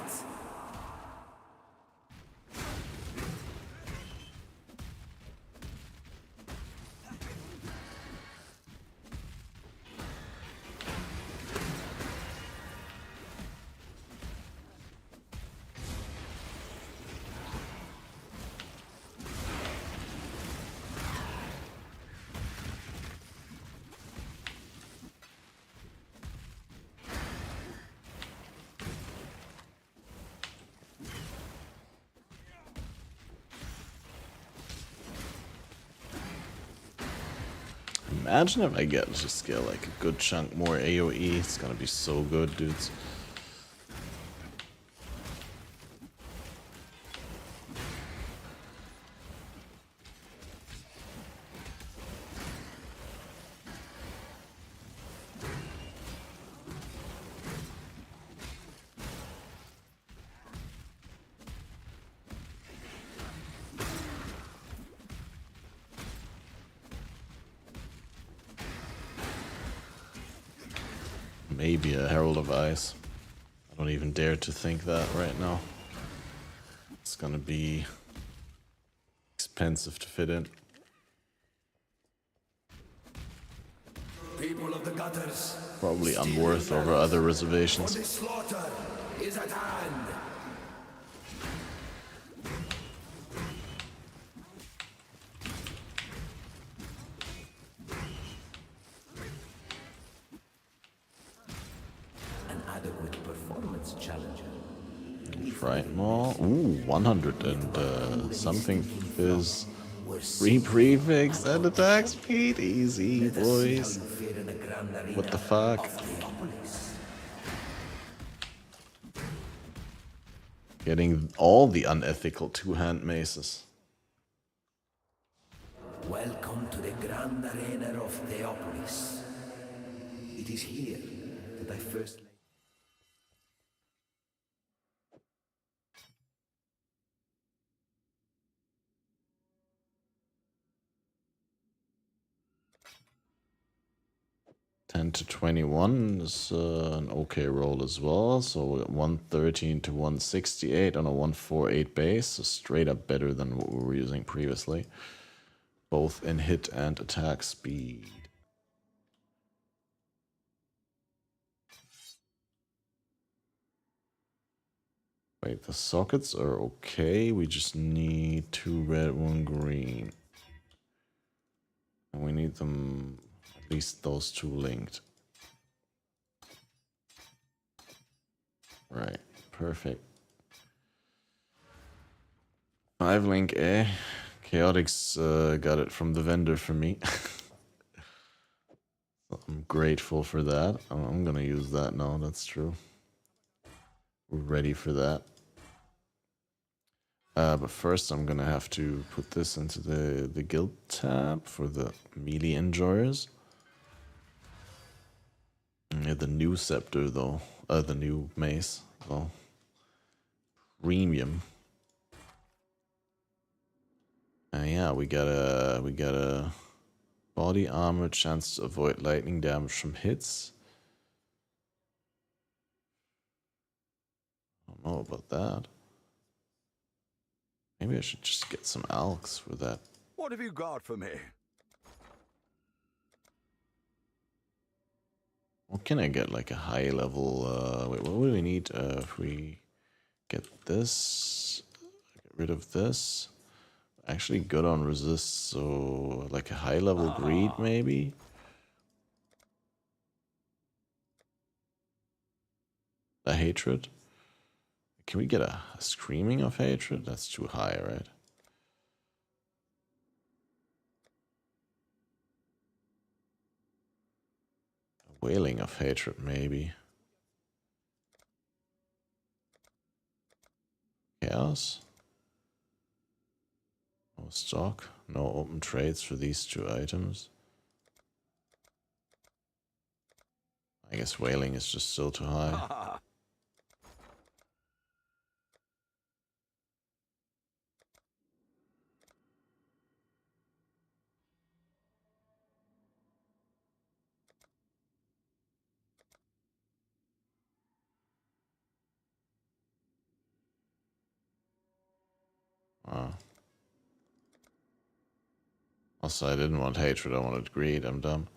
Imagine if I get just get like a good chunk more AoE, it's gonna be so good, dudes. Maybe a Herald of Ice. I don't even dare to think that right now. It's gonna be expensive to fit in. People of the gutters, Probably unworth over other reservations. for the slaughter is at hand. An adequate performance challenger. Fright Maul. Ooh, 100 and something is free prefix and attack speed. Easy, boys. What the fuck? Getting all the unethical two-hand maces. Welcome to the Grand Arena of Theopolis. It is here that I first... 10 to 21 is an okay roll as well. So 113 to 168 on a 148 base. So straight up better than what we were using previously. Both in hit and attack speed. Wait, the sockets are okay. We just need 2 red, 1 green. And we need them, at least those 2 linked. Right, perfect. 5 link A. Chaotix got it from the vendor for me. I'm grateful for that. I'm gonna use that now, that's true. We're ready for that. But first I'm gonna have to put this into the guild tab for the melee enjoyers. Yeah, the new scepter though, the new mace though. Premium. Yeah, we got a body armor, chance to avoid lightning damage from hits. Don't know about that. Maybe I should just get some alks for that. What have you got for me? What can I get? Like a high level. Wait, what do we need? If we get this, get rid of this. Actually, good on resist. So, like a high level greed, maybe. A hatred. Can we get a screaming of hatred? That's too high, right? A wailing of hatred, maybe. Chaos. No stock. No open trades for these 2 items. I guess wailing is just still too high. Also, I didn't want hatred, I wanted greed. I'm dumb.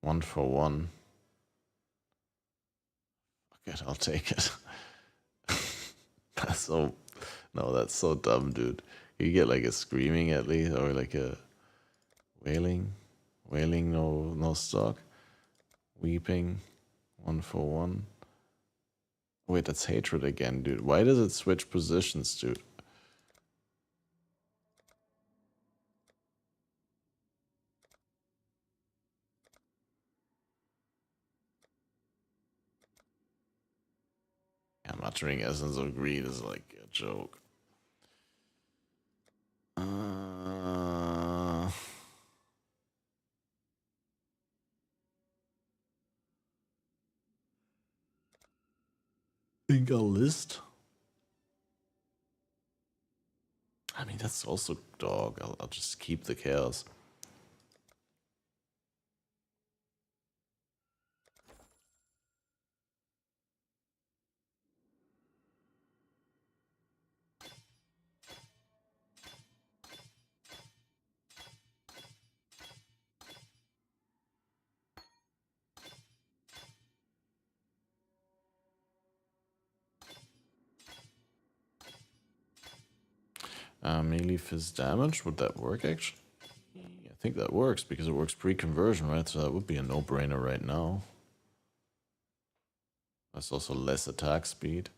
One for one. Fuck it, I'll take it. That's so... No, that's so dumb, dude. You get like a screaming at least, or like a wailing. Wailing, no stock. Weeping, 1 for 1. Wait, that's hatred again, dude. Why does it switch positions, dude? Yeah, muttering essence of greed is like a joke. Think I'll list. I mean, that's also dog. I'll just keep the chaos. Melee fizz damage, would that work actually? I think that works because it works pre-conversion, right? So that would be a no-brainer right now. That's also less attack speed.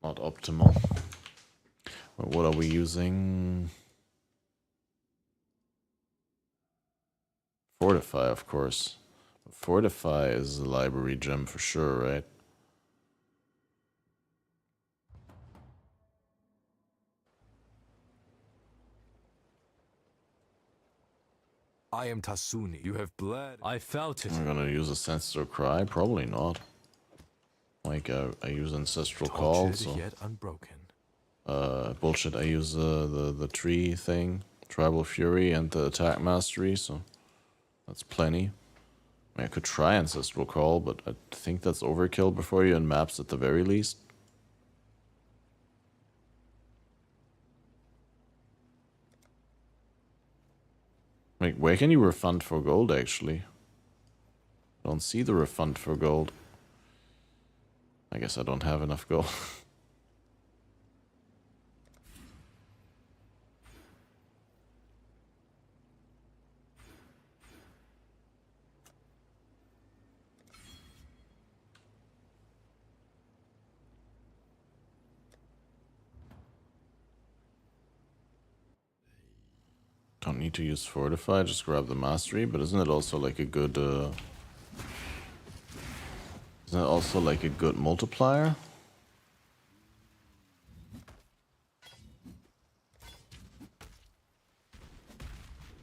Not optimal. But what are we using? Fortify, of course. Fortify is a library gem for sure, right? I am Tasuni. You have bled. I felt it. I'm gonna use a Ancestral Cry? Probably not. Like, I use Ancestral Call, so... yet unbroken. Bullshit, I use the tree thing, Tribal Fury, and the Attack Mastery, so... That's plenty. I mean, I could try Ancestral Call, but I think that's overkill before you in maps at the very least. Like, where can you refund for gold, actually? I don't see the refund for gold. I guess I don't have enough gold. Don't need to use Fortify, just grab the Mastery, but isn't it also like a good, isn't it also like a good multiplier?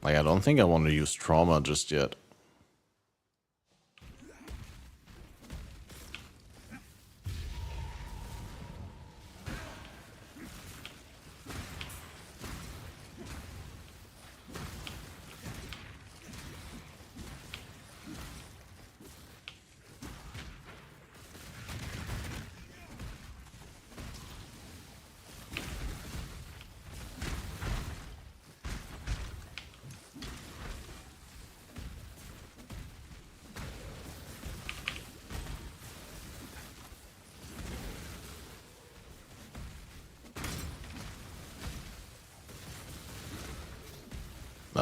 Like, I don't think I want to use Trauma just yet.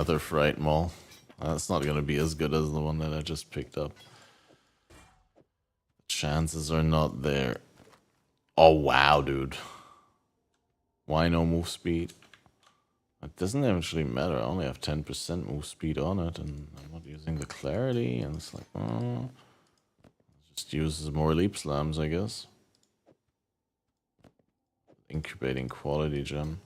Another Fright Maul. That's not gonna be as good as the one that I just picked up. Chances are not there. Oh wow, dude. Why no move speed? It doesn't actually matter. I only have 10% move speed on it, and I'm not using the clarity, and it's like, oh. Just uses more leap slams, I guess. Incubating quality gem.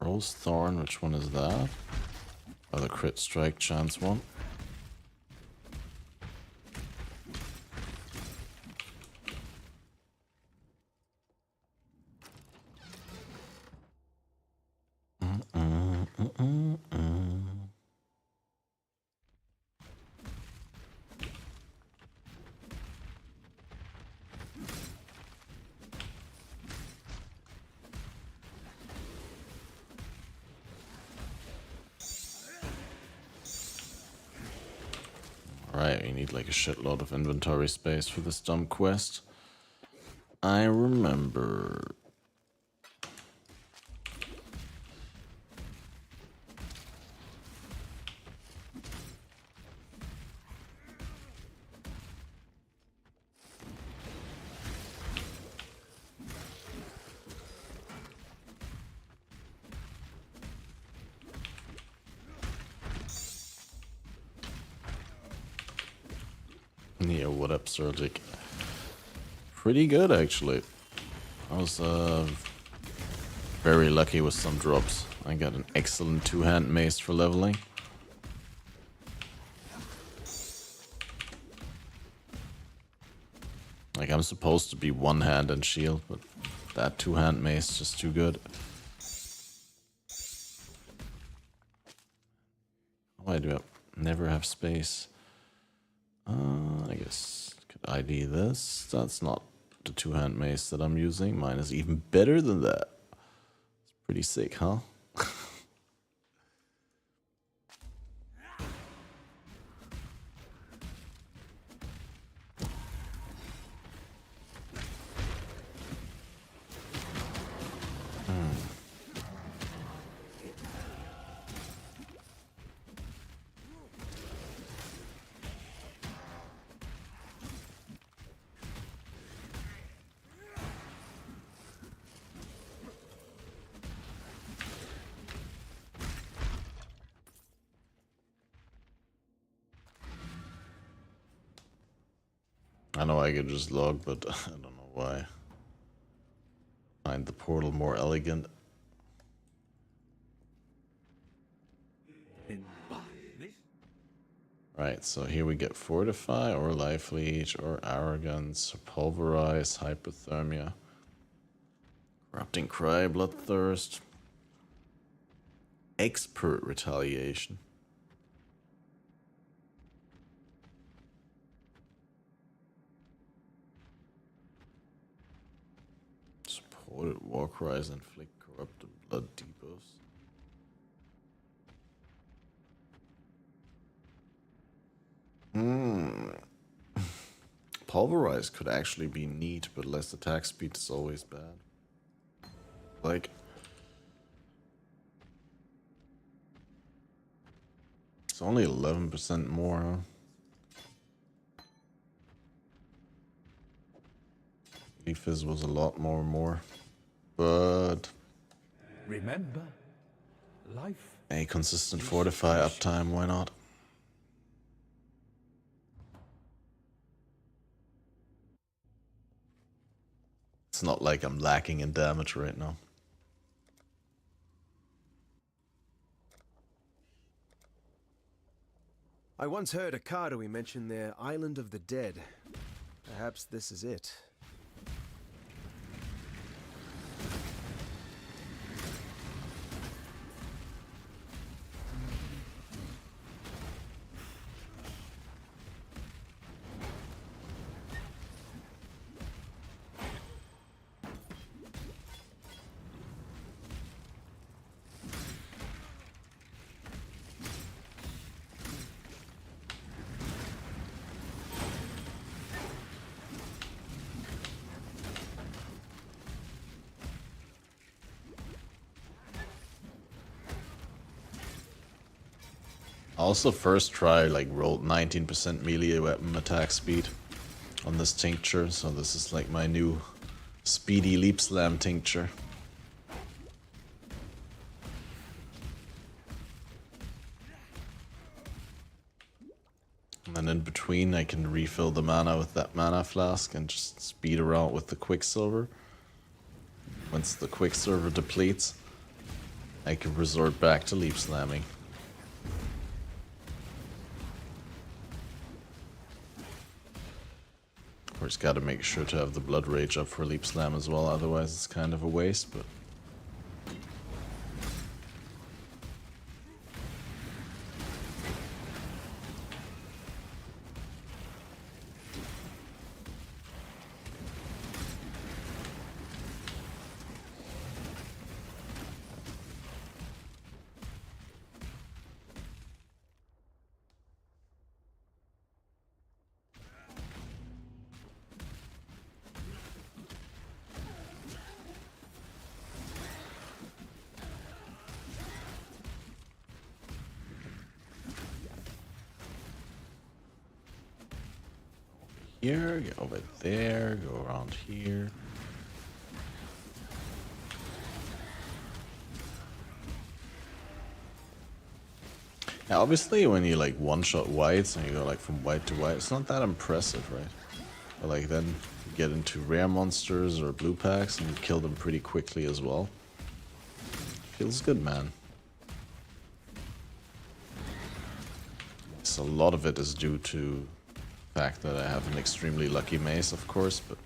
Rose Thorn, which one is that? Oh, the crit strike chance one. Right, we need like a shitload of inventory space for this dumb quest. I remember. Yeah, what up, Surgic? Pretty good, actually. I was very lucky with some drops. I got an excellent two-hand mace for leveling. Like, I'm supposed to be one-hand and shield, but that two-hand mace is just too good. Why do I never have space? I guess I could ID this. That's not the two-hand mace that I'm using. Mine is even better than that. It's pretty sick, huh? I know I could just log, but I don't know why. Find the portal more elegant. Right, so here we get Fortify, or Life Leech, or Arrogance, or Pulverize, Hypothermia, Corrupting Cry, Bloodthirst, Expert Retaliation. Supported War Cries, Inflict Corrupted Blood Debuffs. Pulverize could actually be neat, but less attack speed is always bad. Like, it's only 11% more, huh? Fizz was a lot more. But Remember, life. A consistent Fortify uptime, why not? It's not like I'm lacking in damage right now. I once heard Akadoi mention their Island of the Dead. Perhaps this is it. Also, first try, like, rolled 19% melee weapon attack speed on this tincture, so this is like my new speedy leap slam tincture. And then in between I can refill the mana with that mana flask and just speed around with the quicksilver. Once the quicksilver depletes, I can resort back to leap slamming. Of course, gotta make sure to have the blood rage up for leap slam as well, otherwise it's kind of a waste, but here, get over there, go around here. Now, obviously, when you like one-shot whites and you go like from white to white, it's not that impressive, right? But like then you get into rare monsters or blue packs and you kill them pretty quickly as well. Feels good, man. So a lot of it is due to the fact that I have an extremely lucky mace, of course, but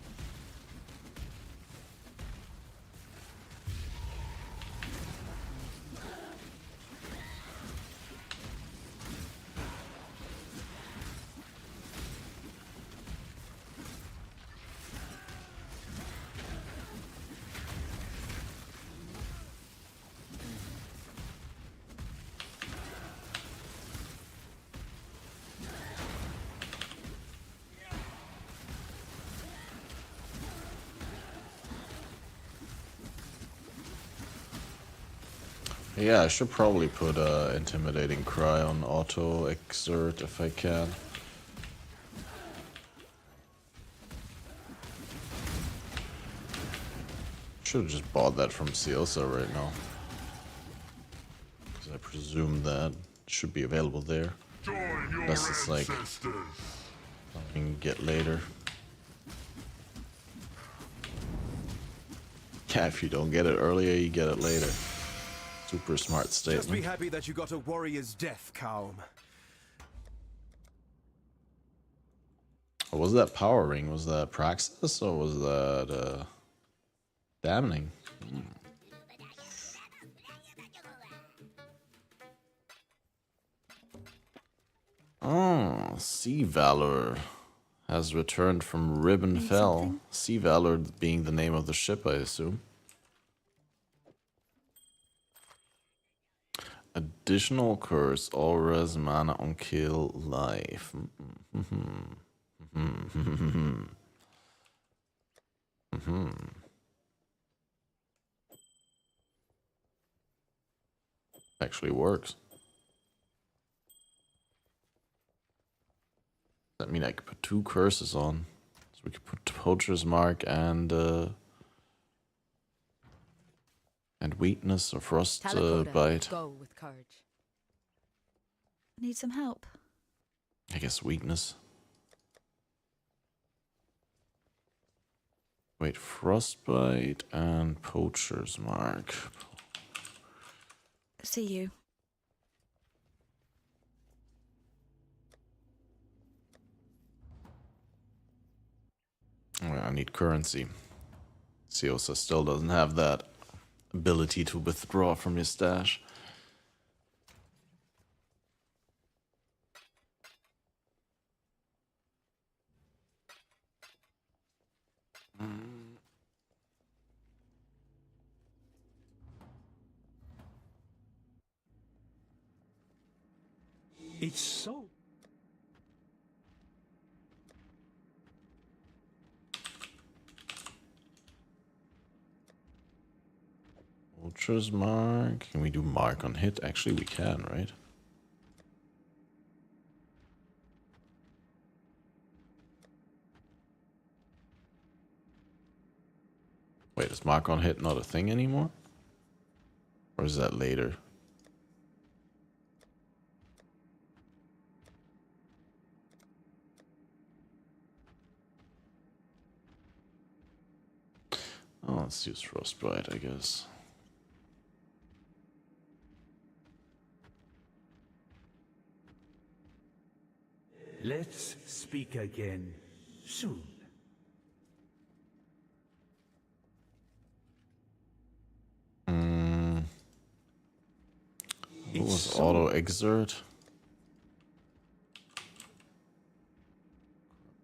yeah, I should probably put Intimidating Cry on auto exert if I can. Should have just bought that from Ciosa right now. Because I presume that should be available there. Unless it's like something you can get later. Yeah, if you don't get it earlier, you get it later. Super smart statement. Just be happy that you got a warrior's death, Kalm. What was that power ring? Was that Praxis or was that Damning? Oh, Sea Valor has returned from Ribbon Fell. Sea Valor being the name of the ship, I assume. Additional curse, all res mana on kill life. Actually works. Does that mean I could put 2 curses on? So we could put Poacher's Mark and weakness or frost bite. Go with courage. Need some help? I guess weakness. Wait, frostbite and Poacher's Mark. See you. I need currency. Ciosa still doesn't have that ability to withdraw from your stash. It's so... Ultra's Mark. Can we do Mark on hit? Actually, we can, right? Wait, is mark on hit not a thing anymore? Or is that later? Oh, let's use Frostbite, I guess. Let's speak again soon. What was auto exert?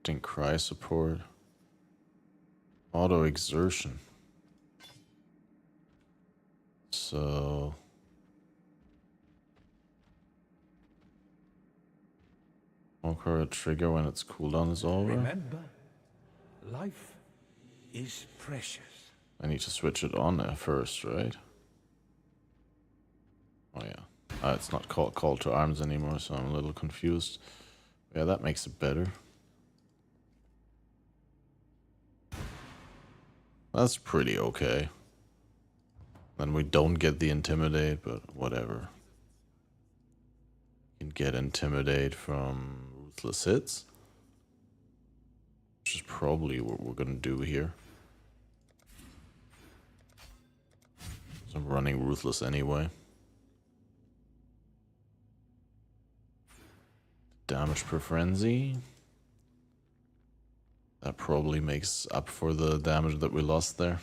Corrupting cry support. Auto exertion. So occur a trigger when its cooldown is over. Remember, life is precious. I need to switch it on at first, right? Oh yeah. It's not called Call to Arms anymore, so I'm a little confused. Yeah, that makes it better. That's pretty okay. Then we don't get the Intimidate, but whatever. You can get Intimidate from Ruthless Hits, which is probably what we're gonna do here. So I'm running Ruthless anyway. Damage per frenzy. That probably makes up for the damage that we lost there.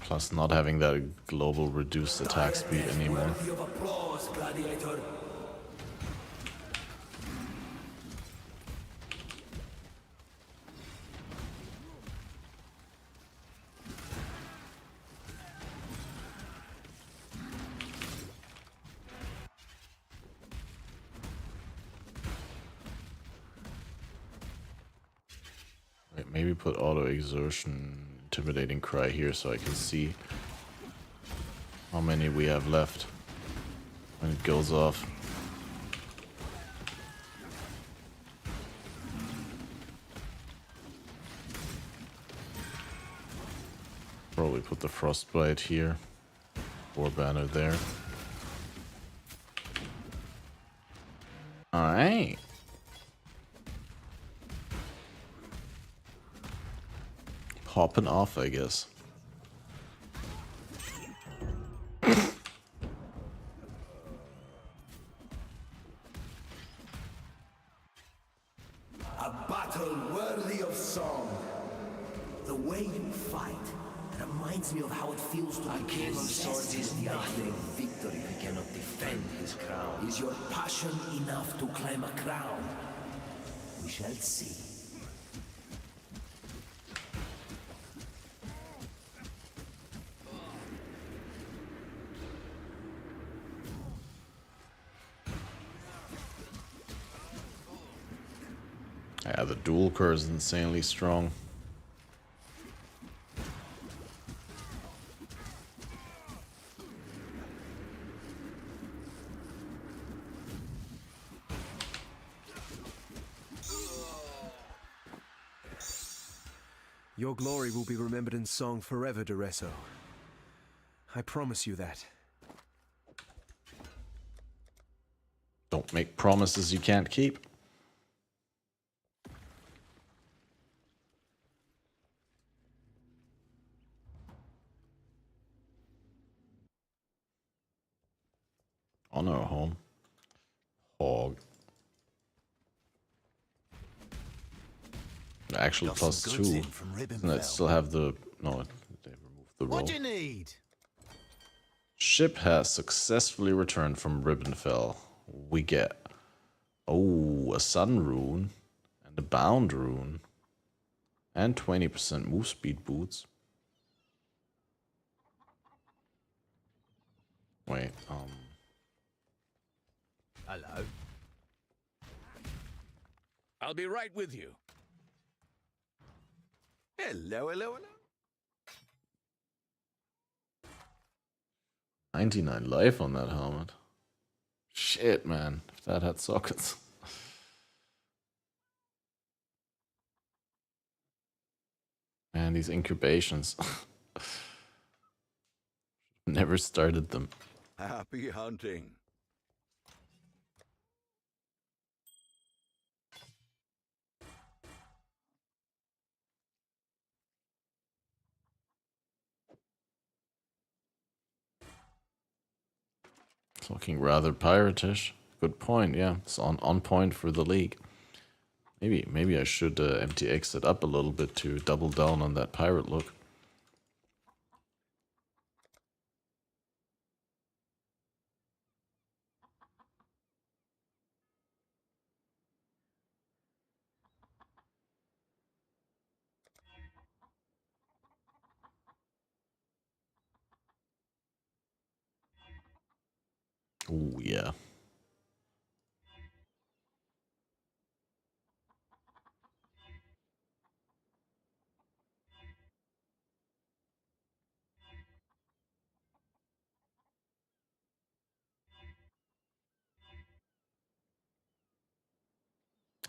Plus not having that global reduced attack speed anymore. Worthy of applause, gladiator. Wait, maybe put auto exertion intimidating cry here so I can see how many we have left when it goes off. Probably put the frostbite here or banner there. Alright. Popping off, I guess. A battle worthy of song. The way you fight reminds me of how it feels to be king of swords. Is the ultimate victory if he cannot defend his crown. Is your passion enough to claim a crown? We shall see. Yeah, the dual core is insanely strong. Your glory will be remembered in song forever, Dureso. I promise you that. Don't make promises you can't keep. Honor home. Hog. Actually, Got plus some goods 2. in from Doesn't it still have the... No, they removed the roll. What do you need? Ship has successfully returned from Ribbenfell. We get... Oh, a sun rune. And a bound rune. And 20% move speed boots. Wait, Hello. I'll be right with you. Hello, hello, hello. 99 life on that helmet. Shit, man. If that had sockets. And these incubations. Never started them. Happy hunting. It's looking rather piratish. Good point, yeah. It's on point for the league. Maybe I should MTX it up a little bit to double down on that pirate look. Oh yeah.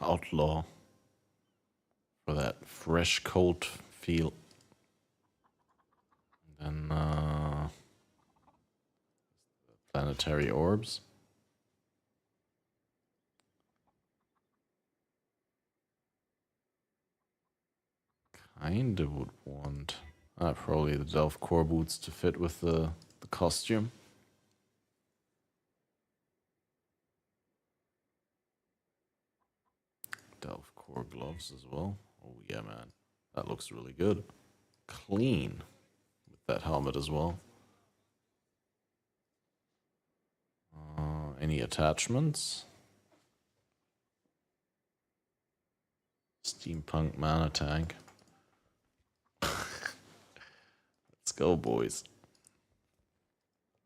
Outlaw. For that fresh cold feel. And then planetary orbs. Kinda would want probably the Delph core boots to fit with the costume. Delph core gloves as well. Oh yeah, man. That looks really good. Clean with that helmet as well. Any attachments? Steampunk mana tank. Let's go, boys.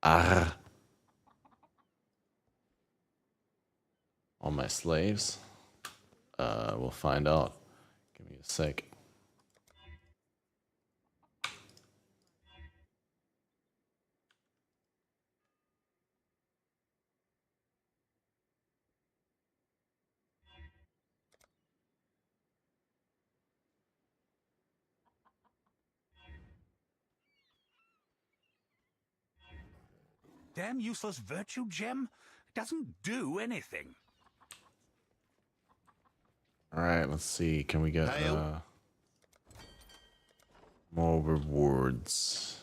Arr. All my slaves. We'll find out. Give me a sec. Damn useless virtue gem doesn't do anything. Alright, let's see. Can we get more rewards?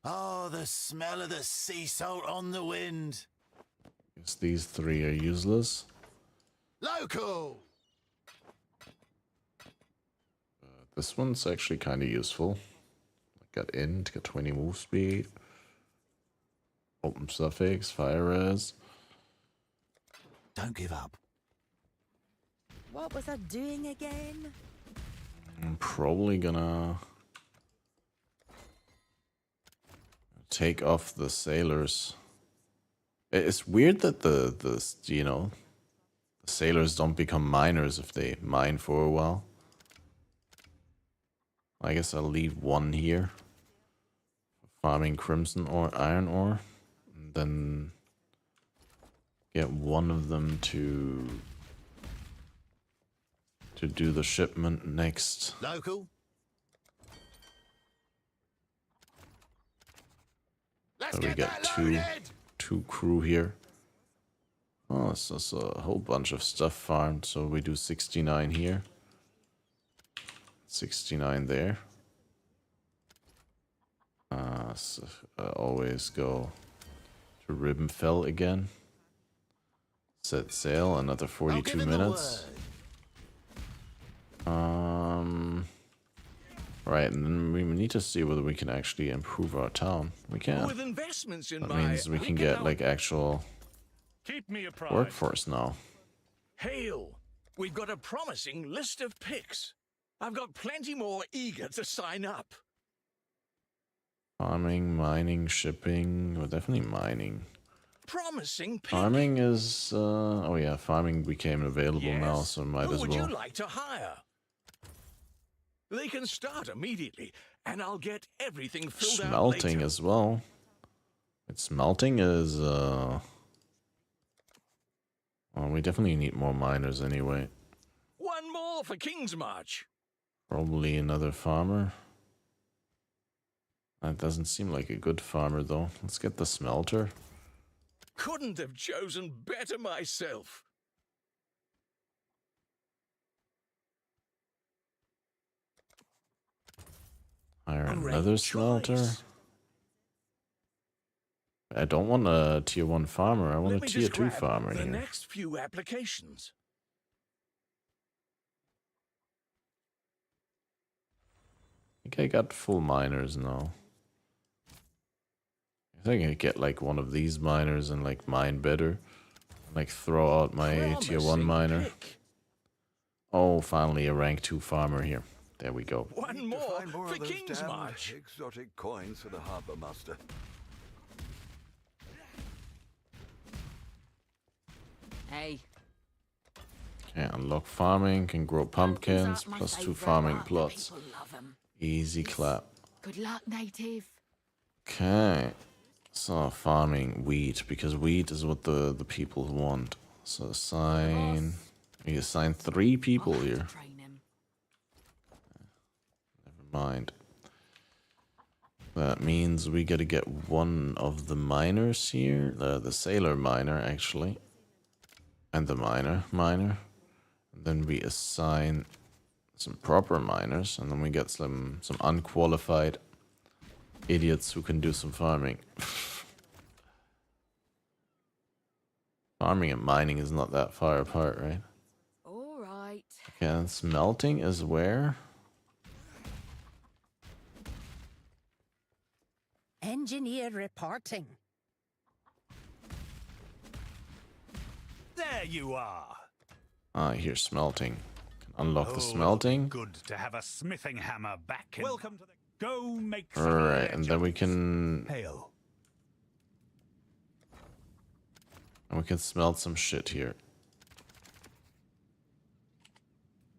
Oh, the smell of the sea salt on the wind. Guess these three are useless. Local! This one's actually kind of useful. Got int, got 20 move speed. Open suffix, fire res. Don't give up. What was I doing again? I'm probably gonna take off the sailors. It's weird that the sailors don't become miners if they mine for a while. I guess I'll leave one here. Farming crimson or iron ore. And then get one of them to do the shipment next. Local. So we got two crew here. Oh, it's just a whole bunch of stuff farmed. So we do 69 here. 69 there. So, always go to Ribbenfell again. Set sail, another 42 minutes. Right, and then we need to see whether we can actually improve our town. We can. With investments in That means we can get like actual workforce now. Hail! We've got a promising list of picks. I've got plenty more eager to sign up. Farming, mining, shipping. Well, definitely mining. Promising pick. Farming is oh yeah, farming became available now, so might Who as would well. you like to hire? They can start immediately, and I'll get everything filled out Smelting later. as well. Smelting is well, we definitely need more miners anyway. One more for King's March. Probably another farmer. That doesn't seem like a good farmer though. Let's get the smelter. Couldn't have chosen better myself. Hire another smelter. I don't want a tier 1 farmer. I want a tier 2 farmer the here. next few applications. I think I got full miners now. I think I get like one of these miners and like mine better. Like throw out my tier 1 miner. Oh, finally a rank 2 farmer here. There we go. One more for of those King's damn March. exotic coins for the harbour master. Hey. Okay, unlock farming, can grow pumpkins, plus 2 farming plots. Easy clap. Good luck, native. Okay. So farming wheat, because wheat is what the people want. So assign... We assign 3 people here. Never mind. That means we gotta get one of the miners here. The sailor miner, actually. And the miner. And then we assign some proper miners. And then we get some unqualified idiots who can do some farming. Farming and mining is not that far apart, right? Alright. Okay, and smelting is where? Engineer reporting. There you are. Ah, here's smelting. Can unlock the Oh, smelting. Good to have a smithing hammer back. Welcome to the... Go make Alright, and then we can... Hail. And we can smelt some shit here.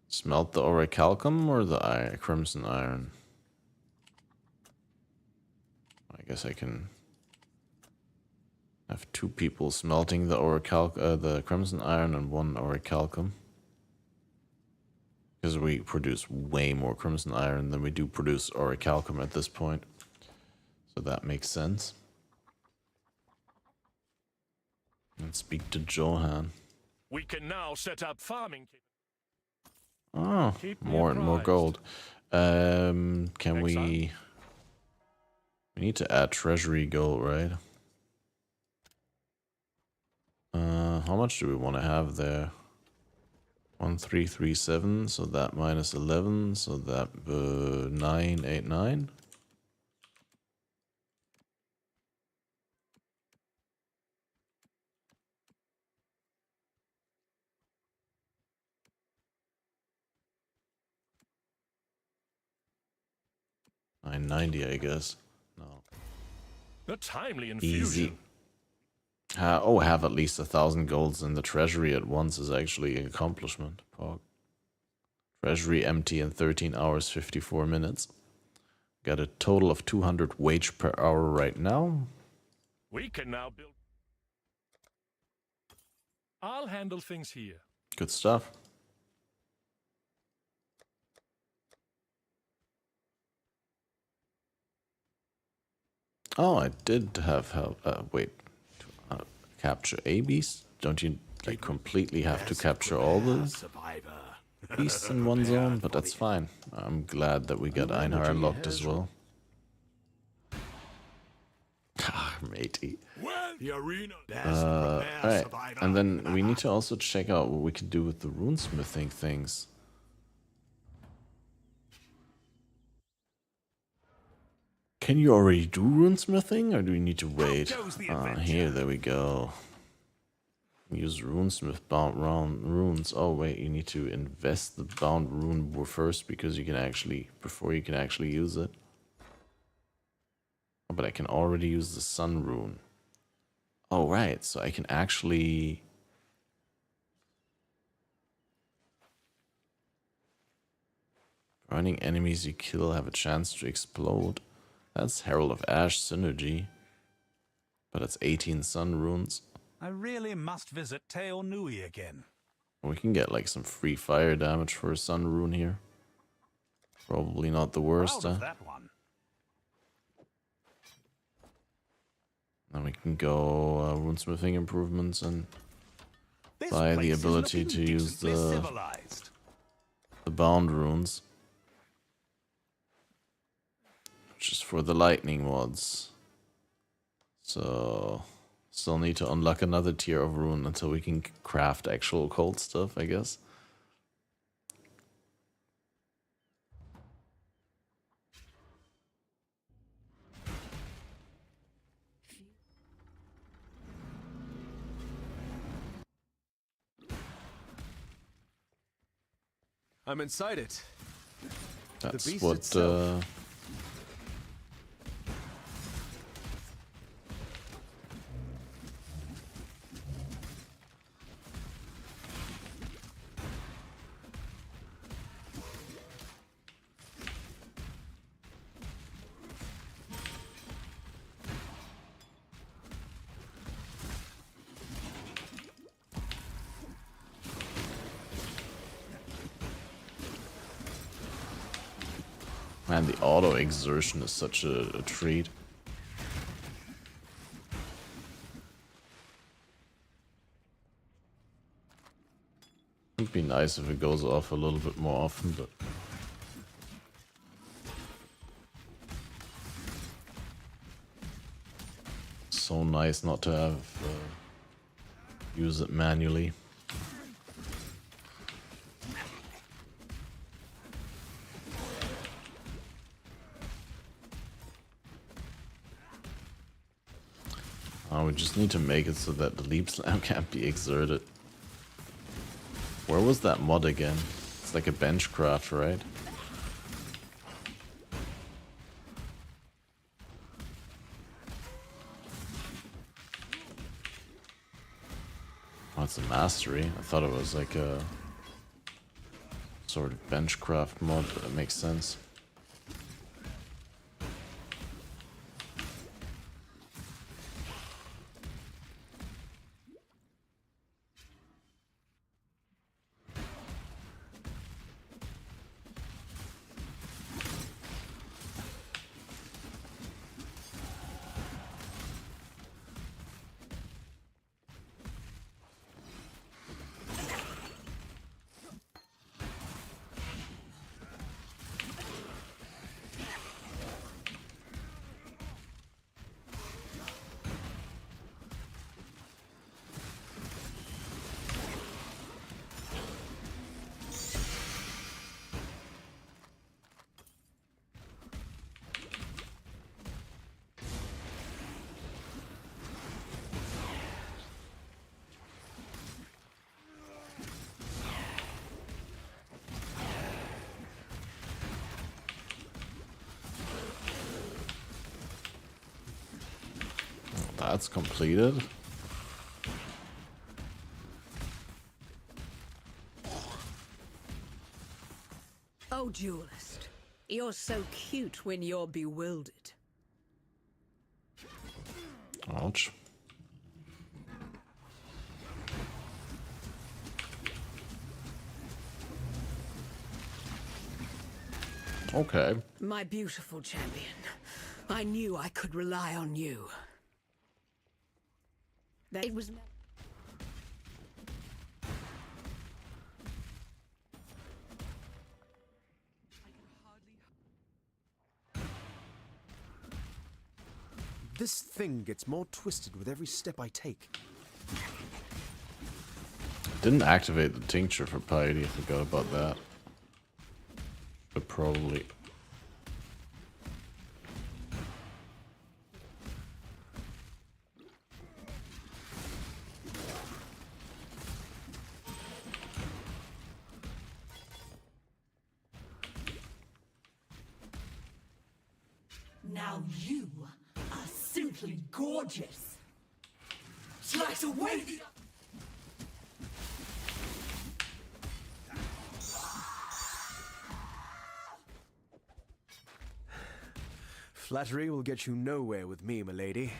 Smelt the orichalcum or the crimson iron? I guess I can have 2 people smelting the the crimson iron and 1 orichalcum. Because we produce way more crimson iron than we do produce orichalcum at this point. So that makes sense. Let's speak to Johan. We can now set up farming. Oh, more gold. Can we need to add treasury gold, right? How much do we want to have there? 1337, so that minus 11, so that 989. $990, I guess. No. A timely infusion. Easy. Have at least 1,000 golds in the treasury at once is actually an accomplishment. Pog. Treasury empty in 13 hours 54 minutes. Got a total of 200 wage per hour right now. We can now build. I'll handle things here. Good stuff. Oh, I did have help. Wait. Capture a beast? Don't you like completely have to capture all the beasts in one zone? But that's fine. I'm glad that we got Einar unlocked as well. Ah, matey. Alright, and then we need to also check out what we can do with the runesmithing things. Can you already do runesmithing, or do we need to wait? Here, there we go. Use runesmith bound runes. Oh wait, you need to invest the bound rune first because you can actually before you can actually use it. Oh, but I can already use the sun rune. Oh right, so I can actually. Running enemies you kill have a chance to explode. That's Herald of Ash synergy. But it's 18 sun runes. I really must visit Teo Nui again. We can get like some free fire damage for a sun rune here. Probably not the worst. Proud of that one. Then we can go runesmithing improvements and buy the ability to use the bound runes, which is for the lightning mods. So still need to unlock another tier of rune until we can craft actual cold stuff, I guess. I'm inside it. That's the beast what itself. Man, the auto exertion is such a treat. It'd be nice if it goes off a little bit more often, but so nice not to have use it manually. We just need to make it so that the leap slam can't be exerted. Where was that mod again? It's like a benchcraft, right? Oh, it's a mastery. I thought it was like a sort of benchcraft mod, but it makes sense. That's completed. Oh, duelist, you're so cute when you're bewildered. Ouch. Okay. My beautiful champion, I knew I could rely on you. That it was. This thing gets more twisted with every step I take. Didn't activate the tincture for piety. I forgot about that. But probably. Now you are simply gorgeous. Slice away the... Flattery will get you nowhere with me, milady.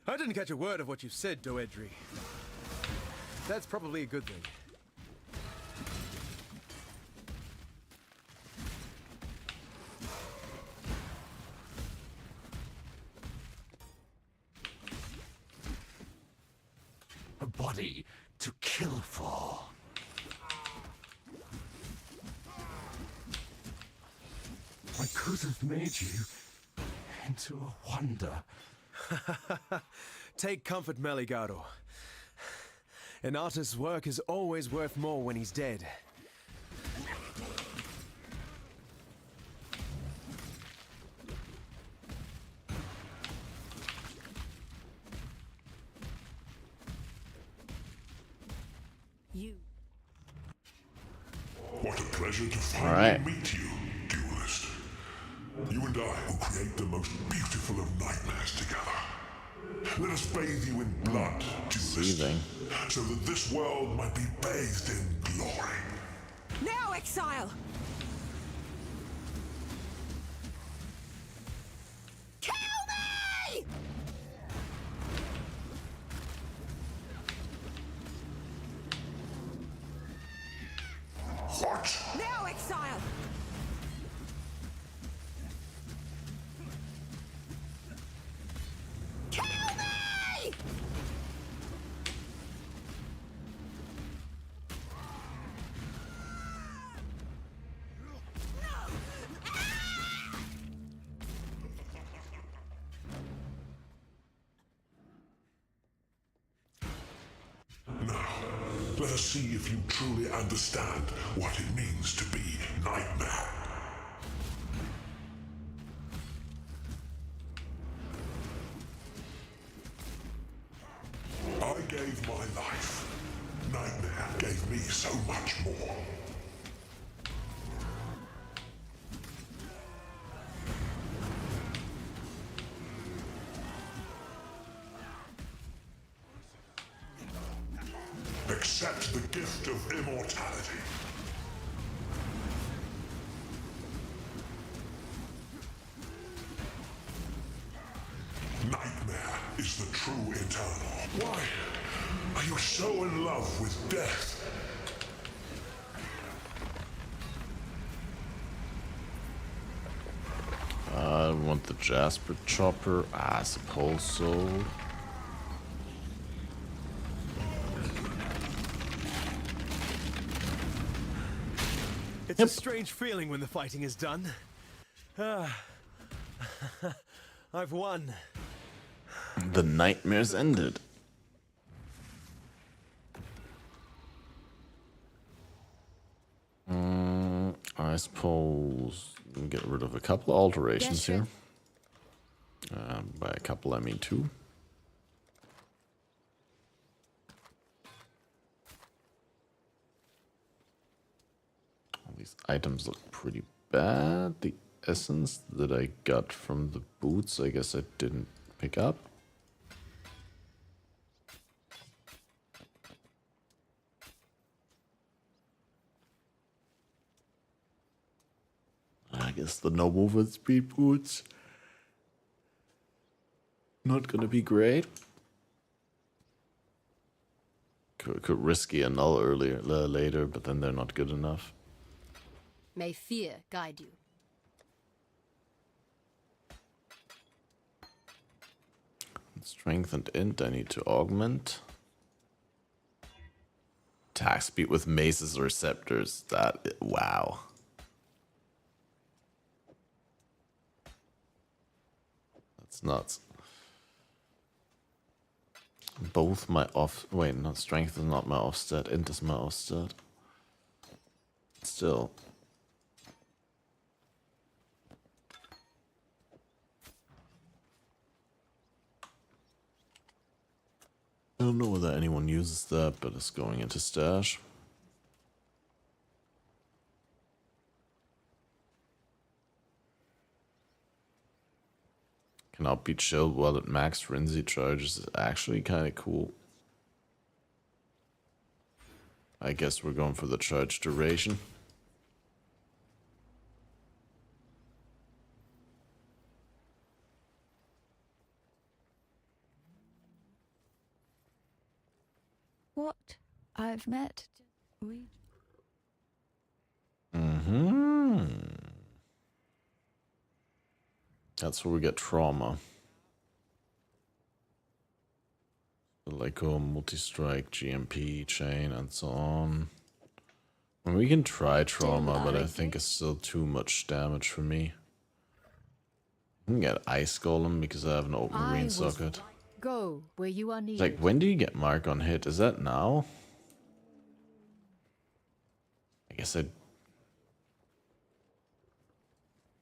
I didn't catch a word of what you said, Doedri. That's probably a good thing. A body to kill for. I could have made you into a wonder. Take comfort, Meligaro. An artist's work is always worth more when he's dead. What a pleasure to finally meet you, duelist. You and I will create the most beautiful of nightmares together. Let us bathe you in blood, duelist, so that this world might be bathed in glory. Now, Exile! Kill me! What? Now, Exile! Kill me! Let us see if you truly understand what it means to be Nightmare. I gave my life. Nightmare gave me so much more. Accept the gift of immortality. Nightmare is the true eternal. Why are you so in love with death? I want the Jasper Chopper. I suppose so. It's a strange feeling when the fighting is done. I've won. The nightmares ended. I suppose get rid of a couple of alterations here. By a couple, I mean 2. These items look pretty bad. The essence that I got from the boots, I guess I didn't pick up. I guess the no movement speed boots not gonna be great. Could risky a null later, but then they're not good enough. May fear guide you. Strength and int I need to augment. Attack speed with maces or scepters. Wow. That's nuts. Both my not strength is not my offset, int is my offset. Still. I don't know whether anyone uses that, but it's going into stash. Cannot be chilled while at max frenzy charges is actually kind of cool. I guess we're going for the charge duration. What I've met, we. That's where we get trauma. Like multi-strike, GMP, chain, and so on. And we can try trauma, but I think it's still too much damage for me. I can get Ice Golem because I have an open green socket. Go where you are needed. Like, when do you get Mark on hit? Is that now? I guess I...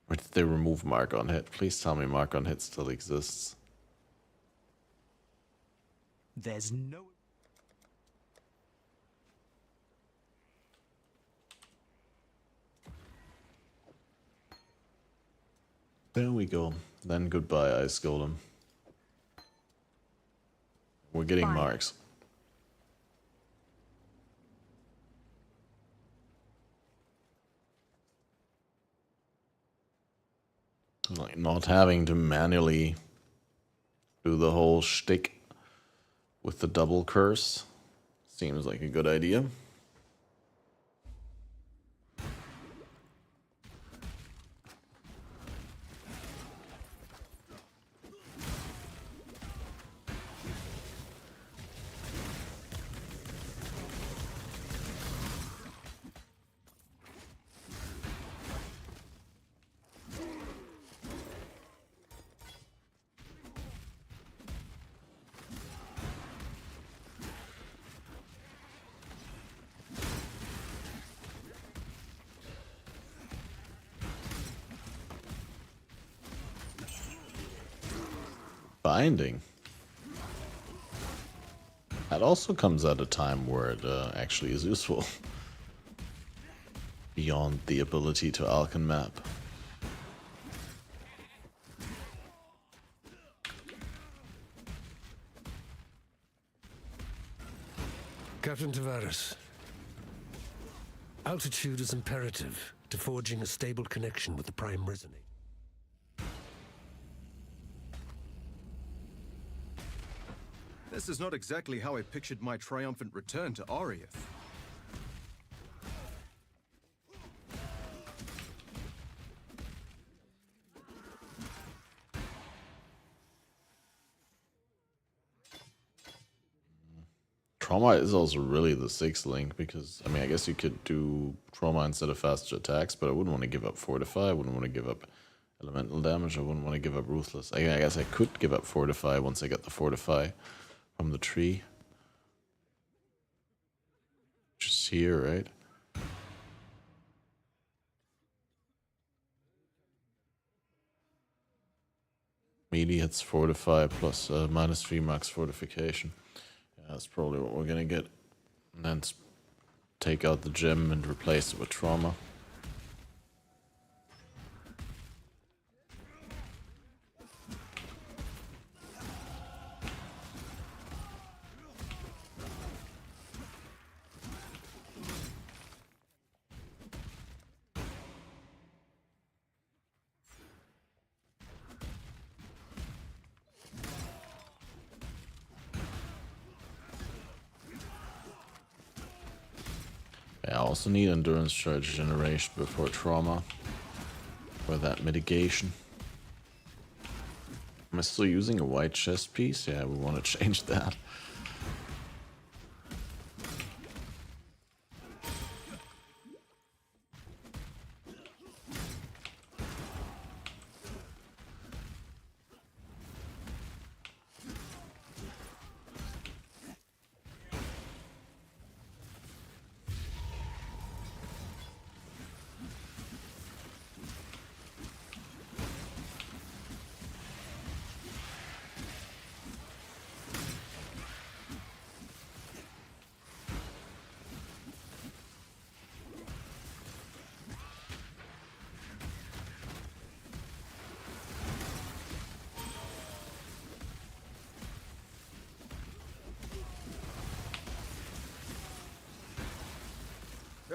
Or did they remove Mark on hit? Please tell me Mark on hit still exists. There's no... There we go. Then goodbye, Ice Golem. We're getting marks. Like, not having to manually do the whole shtick with the double curse seems like a good idea. Binding. That also comes at a time where it actually is useful. Beyond the ability to Alken map. Captain Tavares, altitude is imperative to forging a stable connection with the Prime Resonate. This is not exactly how I pictured my triumphant return to Arieth. Trauma is also really the 6th link because, I mean, I guess you could do Trauma instead of faster attacks, but I wouldn't want to give up Fortify, I wouldn't want to give up Elemental damage, I wouldn't want to give up Ruthless. I guess I could give up Fortify once I get the Fortify from the tree. Just here, right? Melee hits Fortify plus -3 max fortification. Yeah, that's probably what we're gonna get. And then take out the gem and replace it with Trauma. I also need endurance charge generation before trauma for that mitigation. Am I still using a white chest piece? Yeah, we want to change that.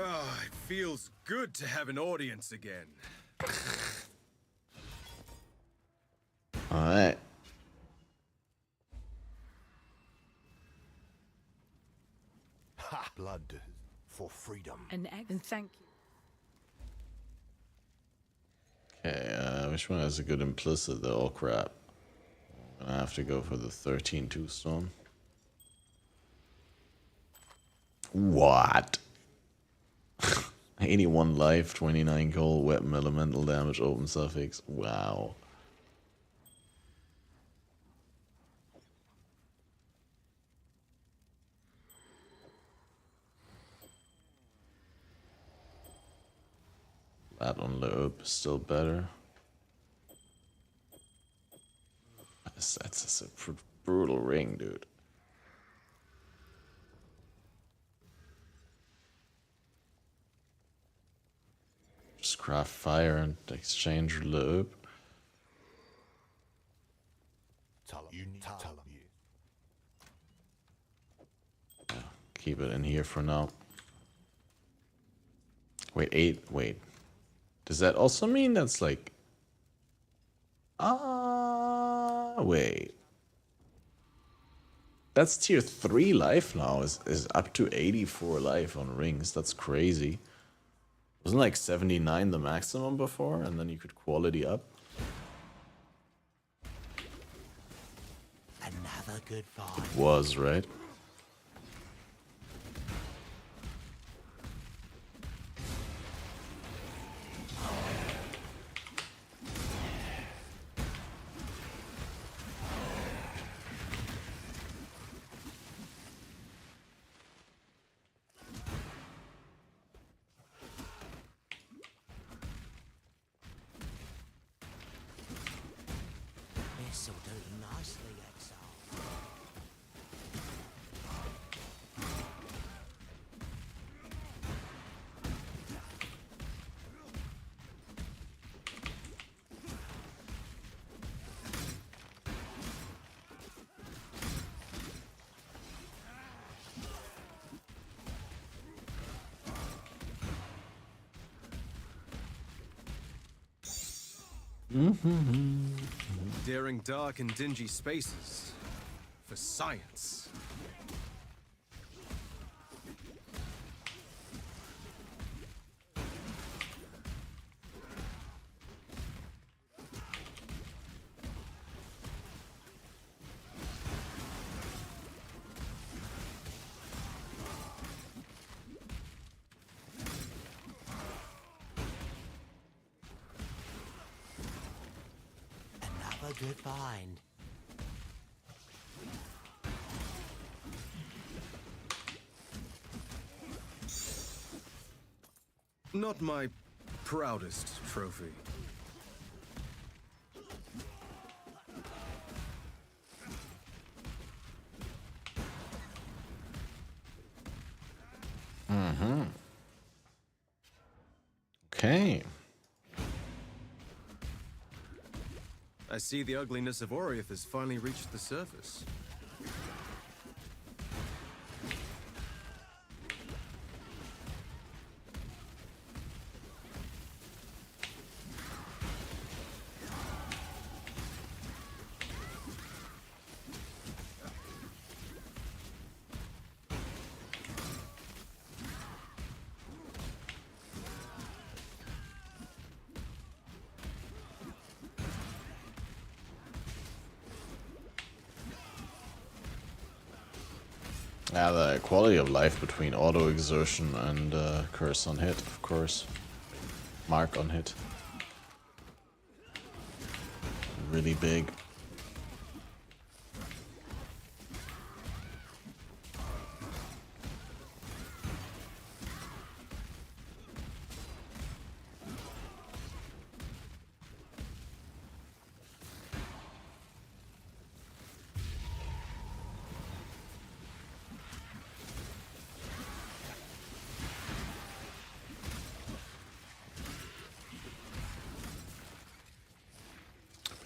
Ah, it feels good to have an audience again. Alright. blood for freedom. And thank you. Okay, which one has a good implicit though? Oh crap. I'm gonna have to go for the 13 2-stone. What? 81 life, 29 gold, weapon elemental damage, open suffix. Wow. That on Loeb is still better. That's just a brutal ring, dude. Just craft fire and exchange Loeb. Yeah, keep it in here for now. Wait, 8. Wait. Does that also mean that's like... wait. That's tier 3 life now. Is up to 84 life on rings. That's crazy. Wasn't like 79 the maximum before, and then you could quality up? Another good fight. It was, right? This'll do nicely, Exile. Daring dark and dingy spaces for science. Another good find. Not my proudest trophy. Mm-hmm. Okay. I see the ugliness of Oriath has finally reached the surface. Yeah, the quality of life between auto exertion and curse on hit, of course. Mark on hit. Really big.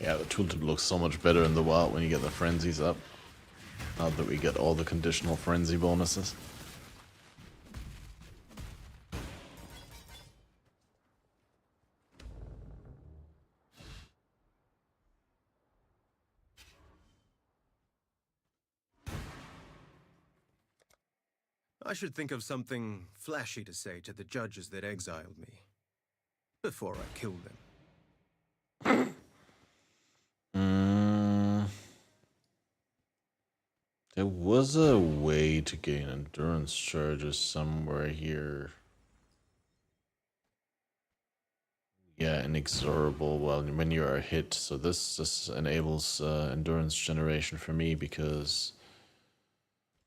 Yeah, the tooltip looks so much better in the wild when you get the frenzies up. Now that we get all the conditional frenzy bonuses. I should think of something flashy to say to the judges that exiled me before I kill them. There was a way to gain endurance charges somewhere here. Yeah, inexorable. Well, when you are hit, so this enables endurance generation for me because,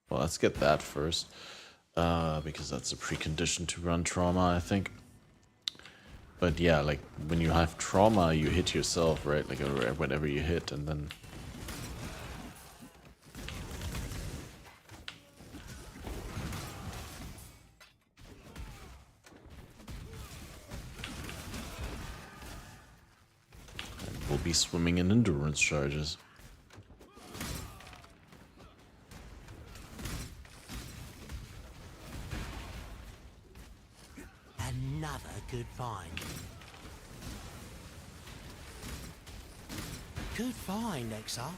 well, let's get that first, because that's a precondition to run trauma, I think. But yeah, like when you have trauma, you hit yourself, right? Like whenever you hit, and then. We'll be swimming in endurance charges. Another good find. Good find, Exile.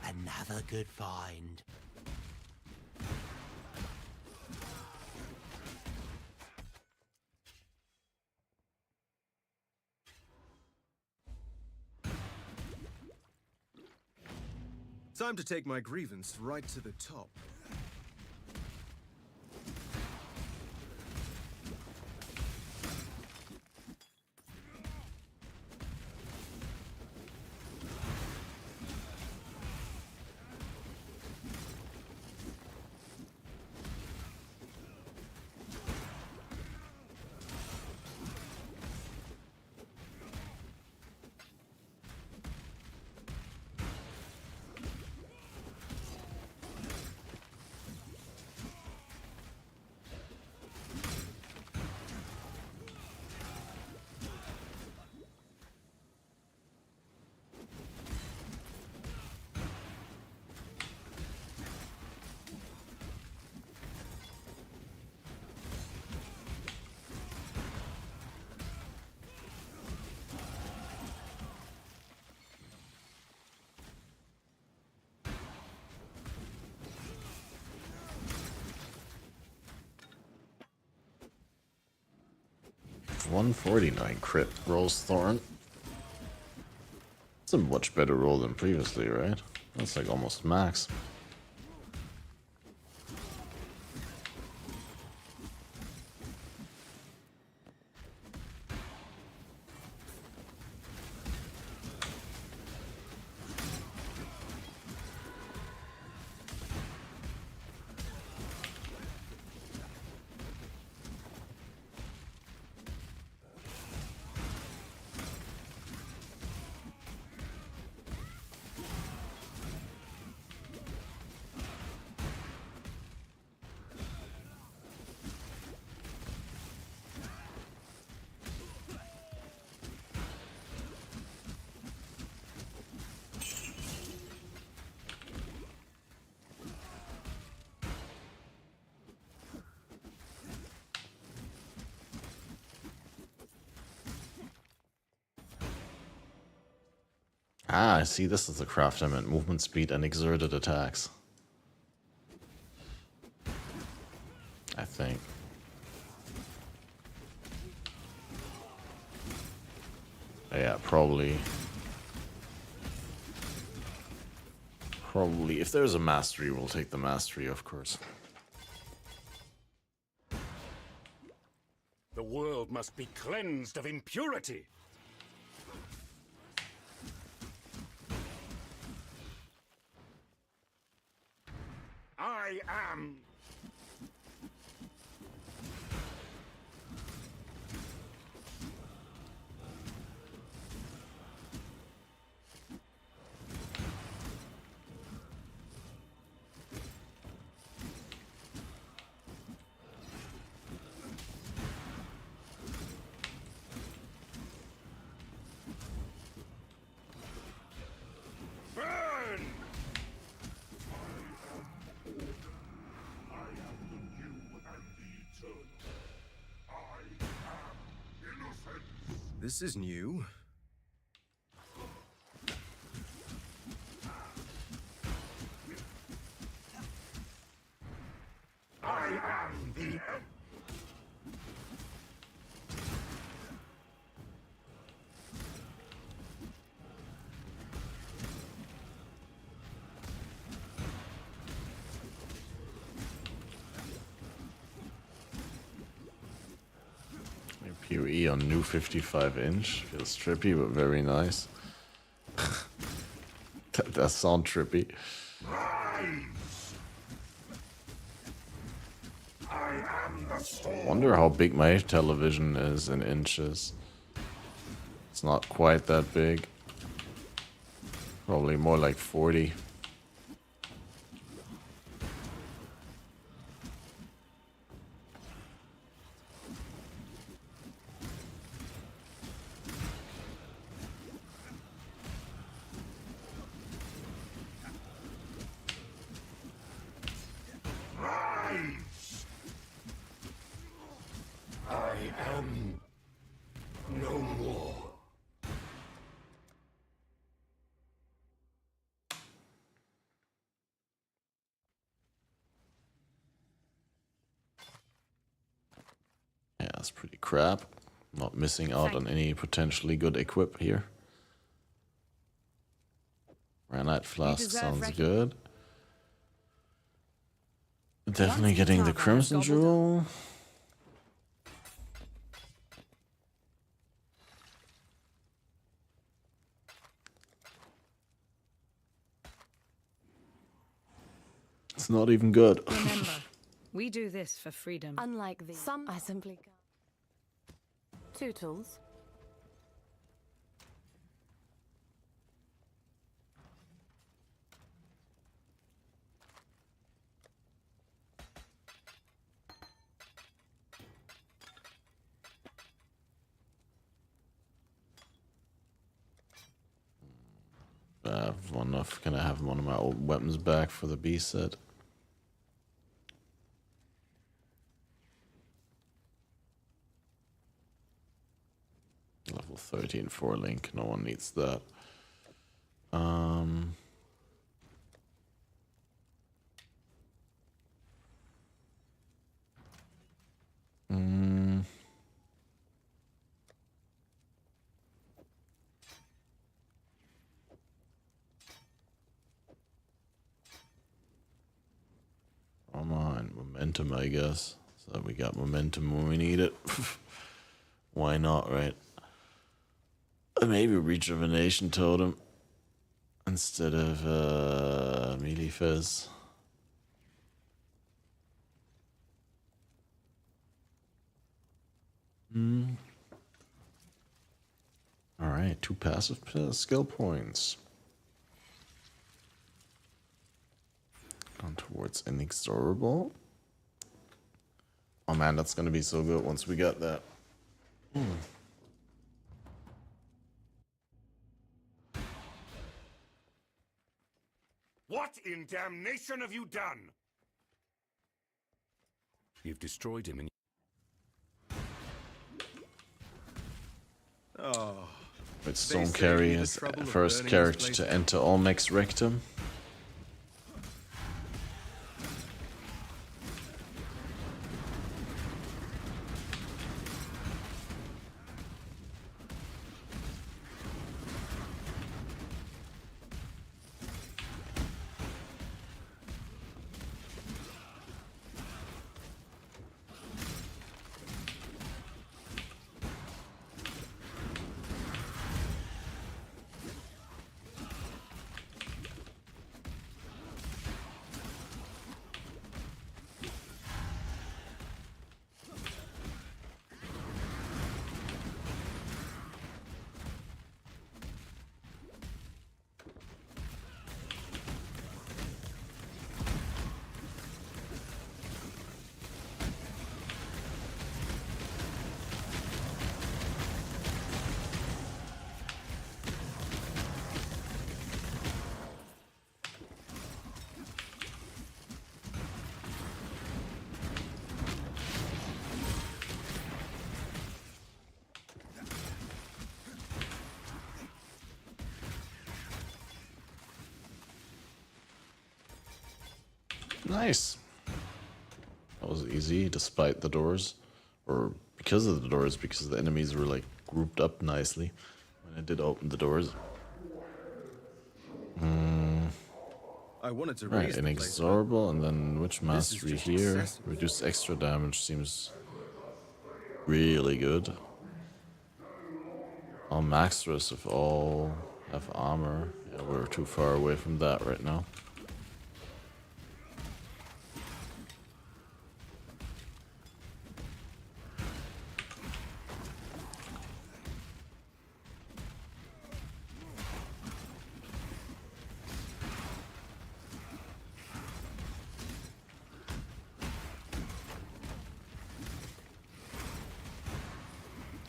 Another good find. Time to take my grievance right to the top. $149 crit rolls Thorn. It's a much better roll than previously, right? That's like almost max. Ah, I see. This is the craft I meant. Movement speed and exerted attacks. I think. Yeah, probably. Probably, if there's a mastery, we'll take the mastery, of course. The world must be cleansed of impurity. I am... This is new. I am the... PoE on new 55-inch. Feels trippy, but very nice. That does sound trippy. Wonder how big my television is in inches. It's not quite that big. Probably more like 40. That's pretty crap. Not missing out on any potentially good equip here. Granite Flask sounds good. Definitely getting the Crimson Jewel. It's not even good. Remember, we do this for freedom. Unlike these, some I simply can't. Tootles. Can I have one of my old weapons back for the B set? Level 13 for Link. No one needs that. Come on, momentum, I guess. So we got momentum when we need it. Why not, right? Maybe Rejuvenation Totem instead of Melee Fizz. Alright, 2 passive skill points. On towards Inexorable. Oh man, that's gonna be so good once we get that. What in damnation have you done? You've destroyed him and... Oh. With Storm Carry as first character to enter Olmec's Rectum. Nice. That was easy, despite the doors. Or because of the doors, because the enemies were like grouped up nicely when I did open the doors. I wanted to Right, raise inexorable, and then witch mastery just here. excessive. Reduce extra damage seems really good. All Maxrus if all have armor. Yeah, we're too far away from that right now.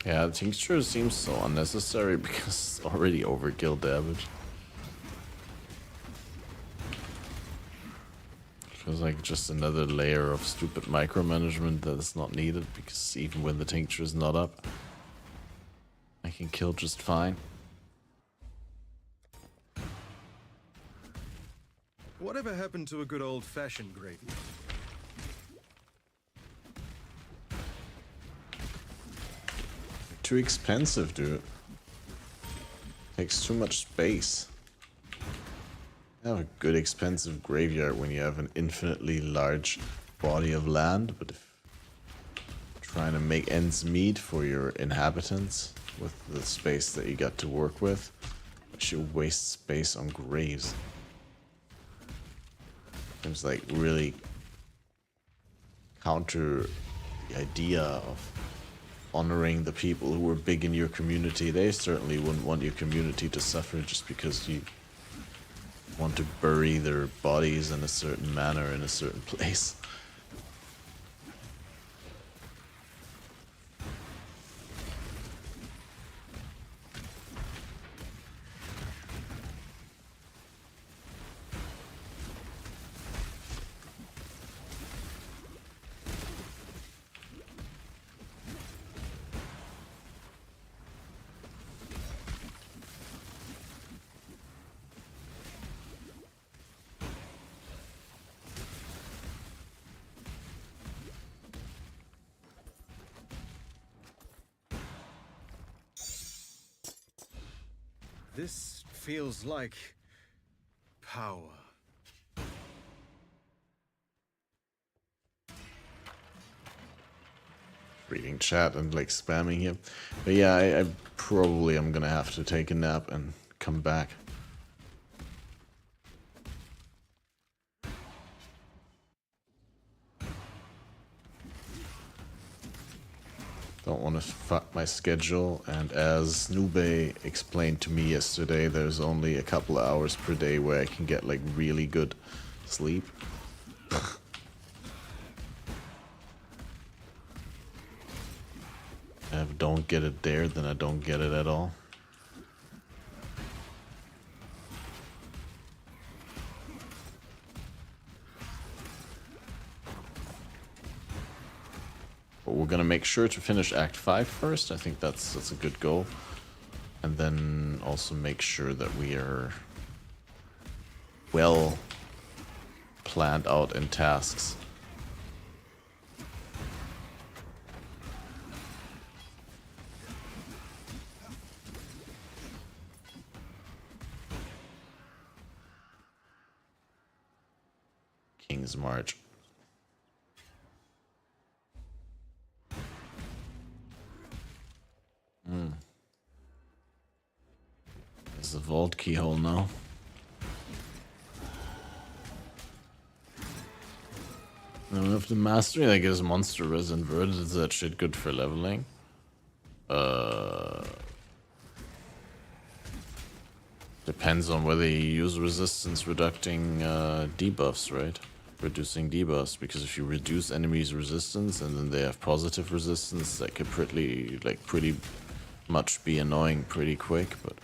Yeah, the tincture seems so unnecessary because it's already overkill damage. Feels like just another layer of stupid micromanagement that is not needed, because even when the tincture is not up, I can kill just fine. Whatever happened to a good old-fashioned graveyard? Too expensive, dude. Takes too much space. You have a good expensive graveyard when you have an infinitely large body of land, but if you're trying to make ends meet for your inhabitants with the space that you got to work with, you waste space on graves. Seems like really counter the idea of honoring the people who were big in your community. They certainly wouldn't want your community to suffer just because you want to bury their bodies in a certain manner in a certain place. This feels like power. Reading chat and like spamming him. But yeah, I probably am gonna have to take a nap and come back. Don't want to fuck my schedule, and as Nube explained to me yesterday, there's only a couple of hours per day where I can get like really good sleep. If I don't get it there, then I don't get it at all. But we're gonna make sure to finish Act 5 first. I think that's a good goal. And then also make sure that we are well planned out in tasks. King's March. There's the vault keyhole now. And with the mastery, I guess monster res inverted, is that shit good for leveling? Depends on whether you use resistance reducing debuffs, right? Reducing debuffs, because if you reduce enemies' resistance and then they have positive resistance, that could pretty much be annoying pretty quick, but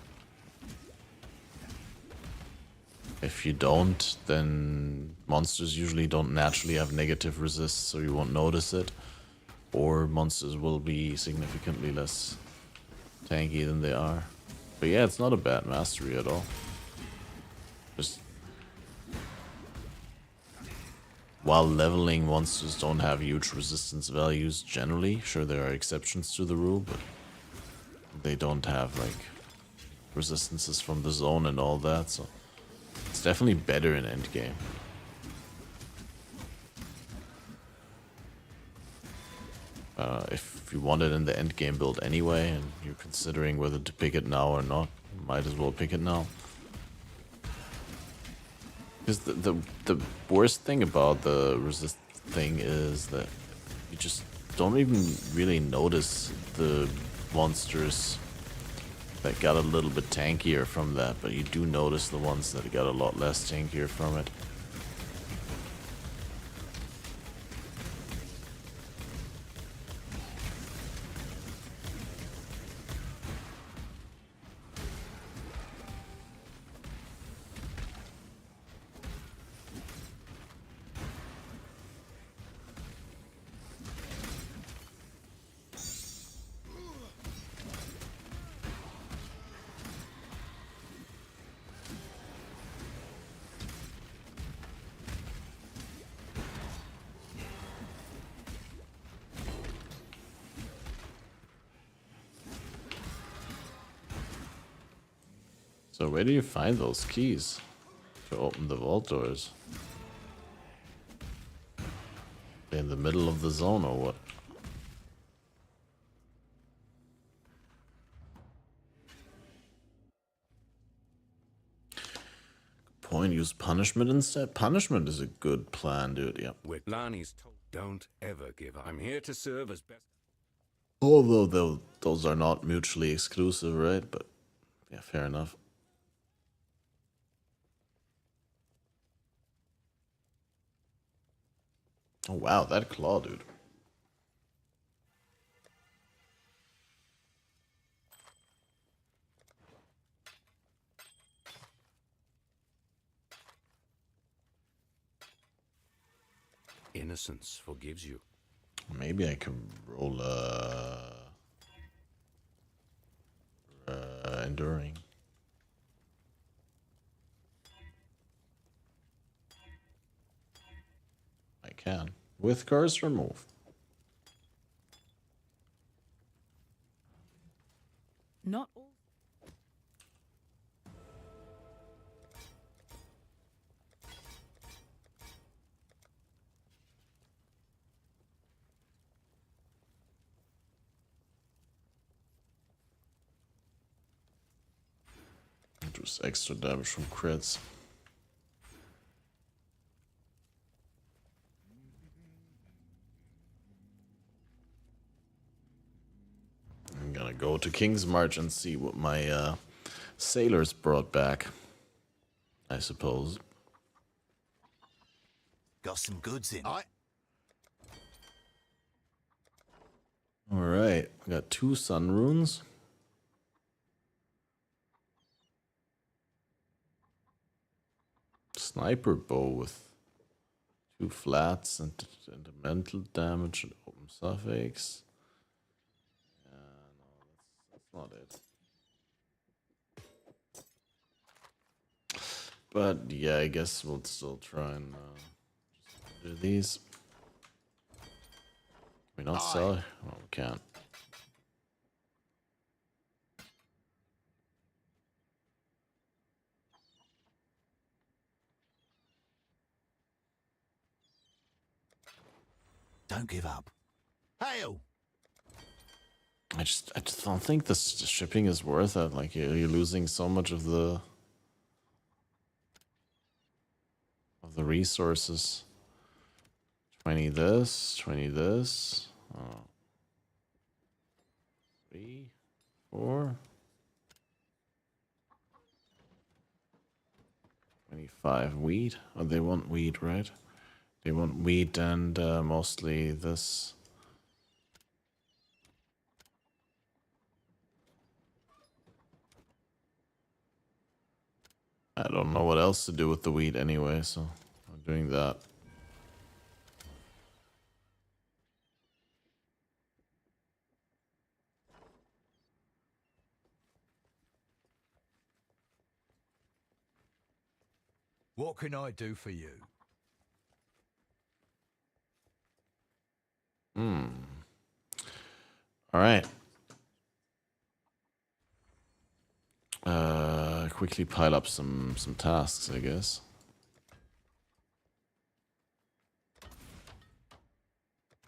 if you don't, then monsters usually don't naturally have negative resist, so you won't notice it. Or monsters will be significantly less tanky than they are. But yeah, it's not a bad mastery at all. Just while leveling monsters don't have huge resistance values generally. Sure, there are exceptions to the rule, but they don't have like resistances from the zone and all that, so it's definitely better in endgame. If you want it in the endgame build anyway, and you're considering whether to pick it now or not, might as well pick it now. Because the worst thing about the resist thing is that you just don't even really notice the monsters that got a little bit tankier from that, but you do notice the ones that got a lot less tankier from it. So where do you find those keys to open the vault doors? In the middle of the zone or what? Point, use punishment instead. Punishment is a good plan, dude. Yeah. Lani's told, don't ever give up. I'm here to serve as best. Although those are not mutually exclusive, right? But yeah, fair enough. Oh wow, that claw, dude. Innocence forgives you. Maybe I can roll enduring. I can. With curse remove. Not all. Just extra damage from crits. I'm gonna go to King's March and see what my sailors brought back, I suppose. Got some goods in. Alright, we got 2 sun runes. Sniper bow with 2 flats and mental damage and open suffix. Yeah, no, that's not it. But yeah, I guess we'll still try and do these. Can we not sell? Oh, we can't. Don't give up. Hail! I just don't think this shipping is worth it. Like you're losing so much of the resources. 20 this, 20 this. Oh. 3, 4. 25 wheat. Oh, they want wheat, right? They want wheat and mostly this. I don't know what else to do with the wheat anyway, so I'm doing that. What can I do for you? Alright. Quickly pile up some tasks, I guess.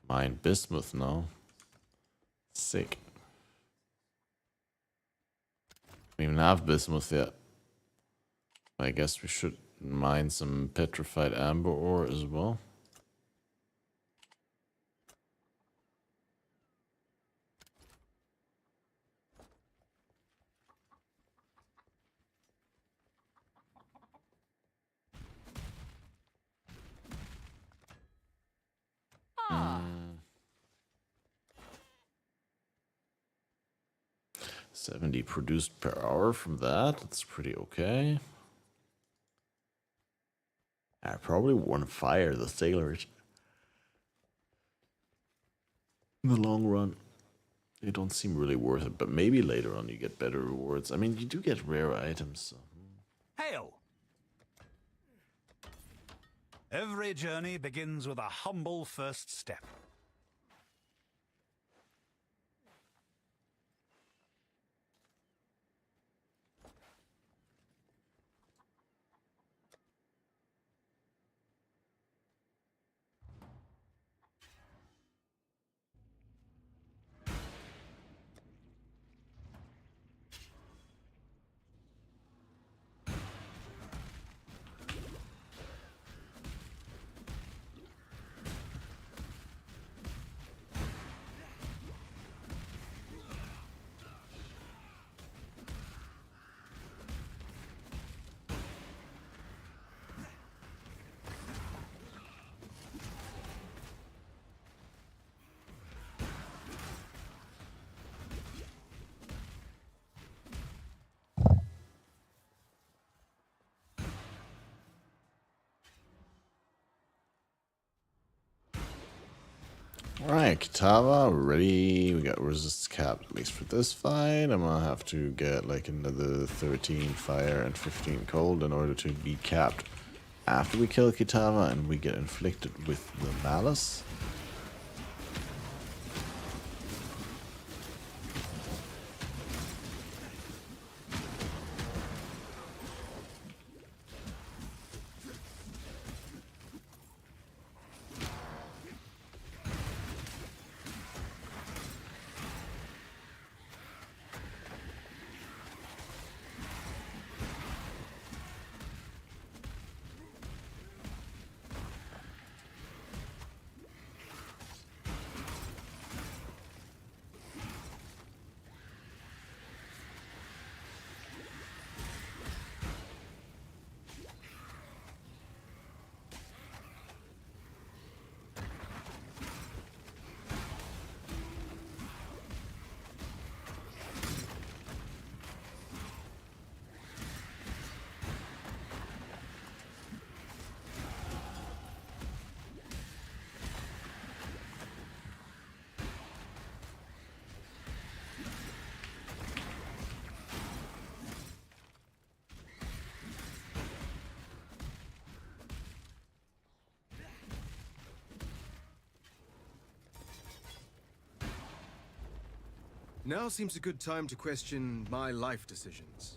Mine bismuth now. Sick. We don't even have bismuth yet. I guess we should mine some petrified amber ore as well. Ah. 70 produced per hour from that. That's pretty okay. I probably won't fire the sailors. In the long run, they don't seem really worth it, but maybe later on you get better rewards. I mean, you do get rare items. So. Hail! Every journey begins with a humble first step. Alright, Kitava, we're ready. We got resist cap at least for this fight. I'm gonna have to get like another 13 fire and 15 cold in order to be capped after we kill Kitava and we get inflicted with the malice. Now seems a good time to question my life decisions.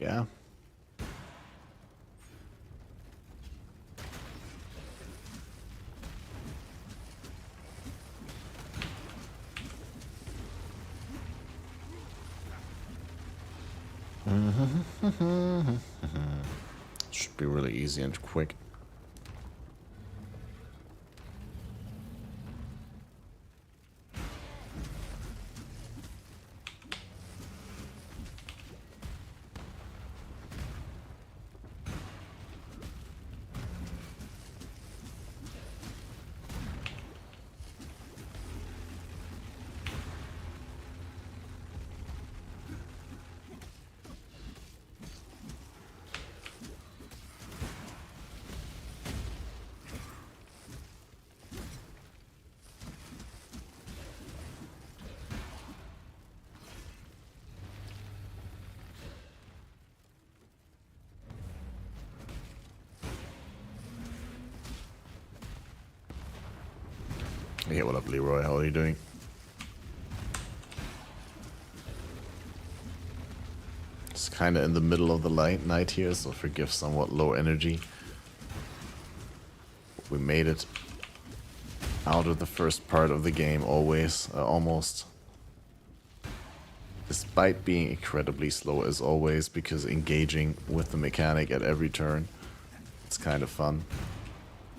Yeah. Should be really easy and quick. Yeah, what up, Leroy? How are you doing? It's kind of in the middle of the night here, so forgive somewhat low energy. We made it out of the first part of the game almost. Despite being incredibly slow as always, because engaging with the mechanic at every turn, it's kind of fun.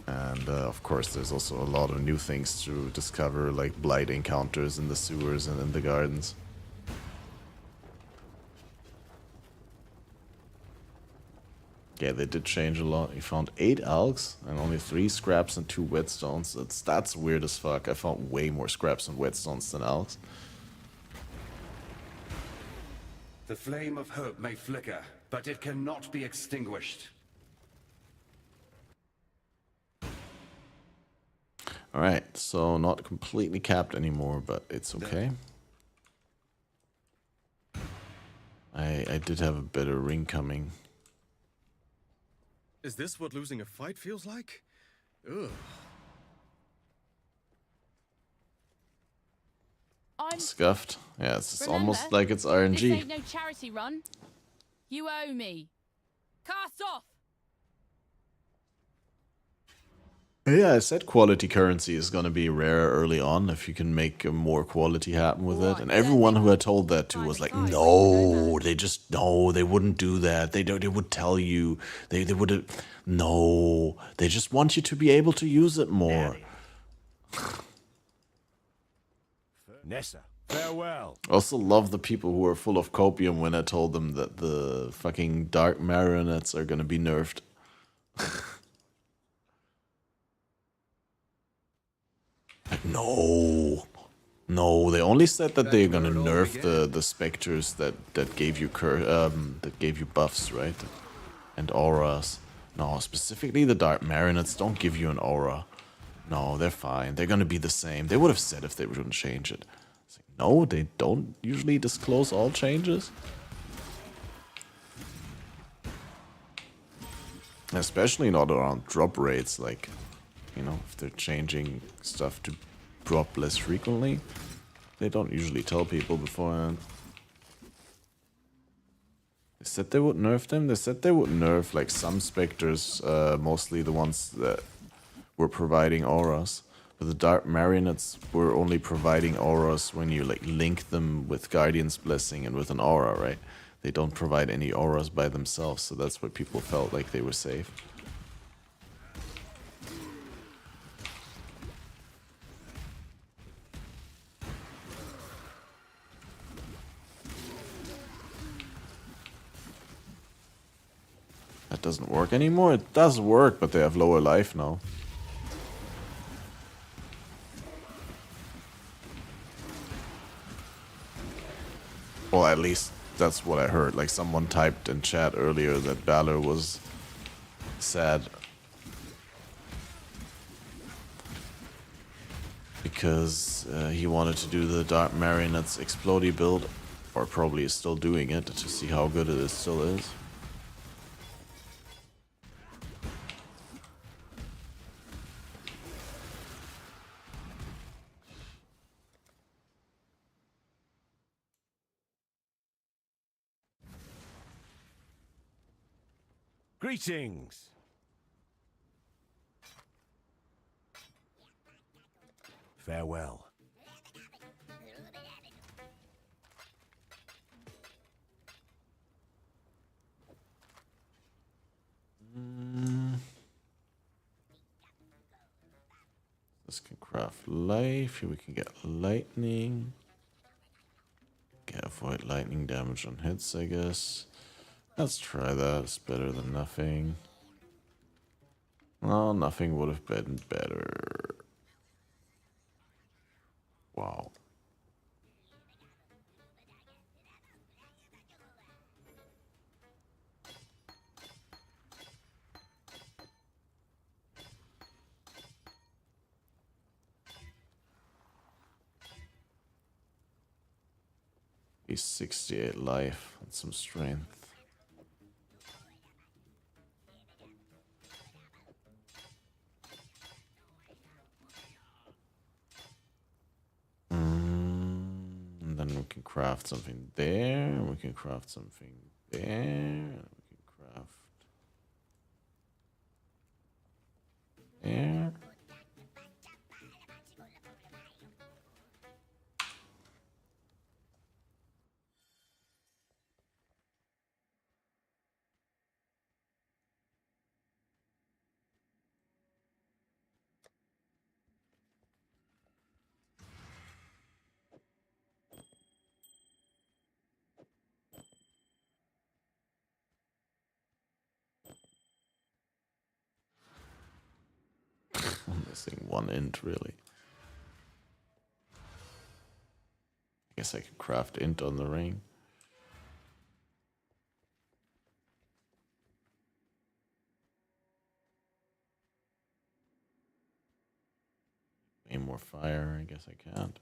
And of course there's also a lot of new things to discover, like blight encounters in the sewers and in the gardens. Yeah, they did change a lot. You found 8 algs and only 3 scraps and 2 whetstones. That's weird as fuck. I found way more scraps and whetstones than algs. The flame of hope may flicker, but it cannot be extinguished. Alright, so not completely capped anymore, but it's okay. I did have a better ring coming. Is this what losing a fight feels like? Ugh. Scuffed? Yeah, it's almost like it's RNG. This ain't no charity run. You owe me. Cast off! Yeah, I said quality currency is gonna be rare early on if you can make more quality happen with it. And everyone who I told that to was like, no, they wouldn't do that. They would tell you, they would, no, they just want you to be able to use it more. Nessa, farewell. I also love the people who were full of copium when I told them that the fucking dark marionettes are gonna be nerfed. No, they only said that they're gonna nerf the specters that gave you buffs, right? And auras. No, specifically the dark marionettes don't give you an aura. No, they're fine. They're gonna be the same. They would have said if they were gonna change it. It's like, no, they don't usually disclose all changes. Especially not around drop rates, like, you know, if they're changing stuff to drop less frequently, they don't usually tell people beforehand. They said they would nerf them. They said they would nerf like some specters, mostly the ones that were providing auras. But the dark marionettes were only providing auras when you like link them with Guardian's Blessing and with an aura, right? They don't provide any auras by themselves, so that's why people felt like they were safe. That doesn't work anymore? It does work, but they have lower life now. Well, at least that's what I heard. Like, someone typed in chat earlier that Balor was sad because he wanted to do the Dark Marionettes Explodey build, or probably is still doing it to see how good it still is. Greetings. Farewell. This can craft life. Here we can get lightning. Can avoid lightning damage on hits, I guess. Let's try that. It's better than nothing. Well, nothing would have been better. Wow. He's 68 life and some strength. And then we can craft something there. And we can craft something there. And we can craft there. I'm missing one int, really. I guess I could craft int on the ring. Any more fire? I guess I can't.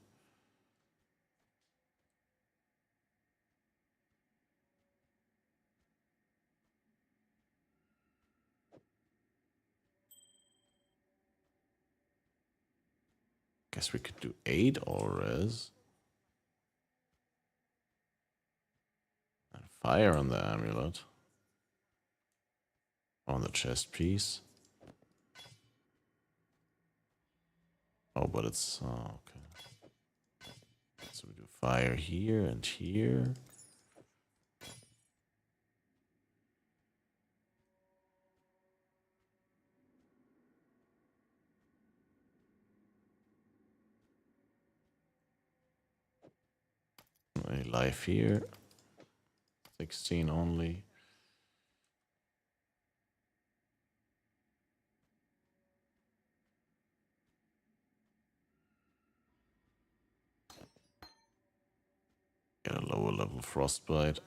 Guess we could do 8 all res. And fire on the amulet. On the chest piece. Oh, but it's... Oh, okay. So we do fire here and here. A life here. 16 only. Get a lower level frostbite.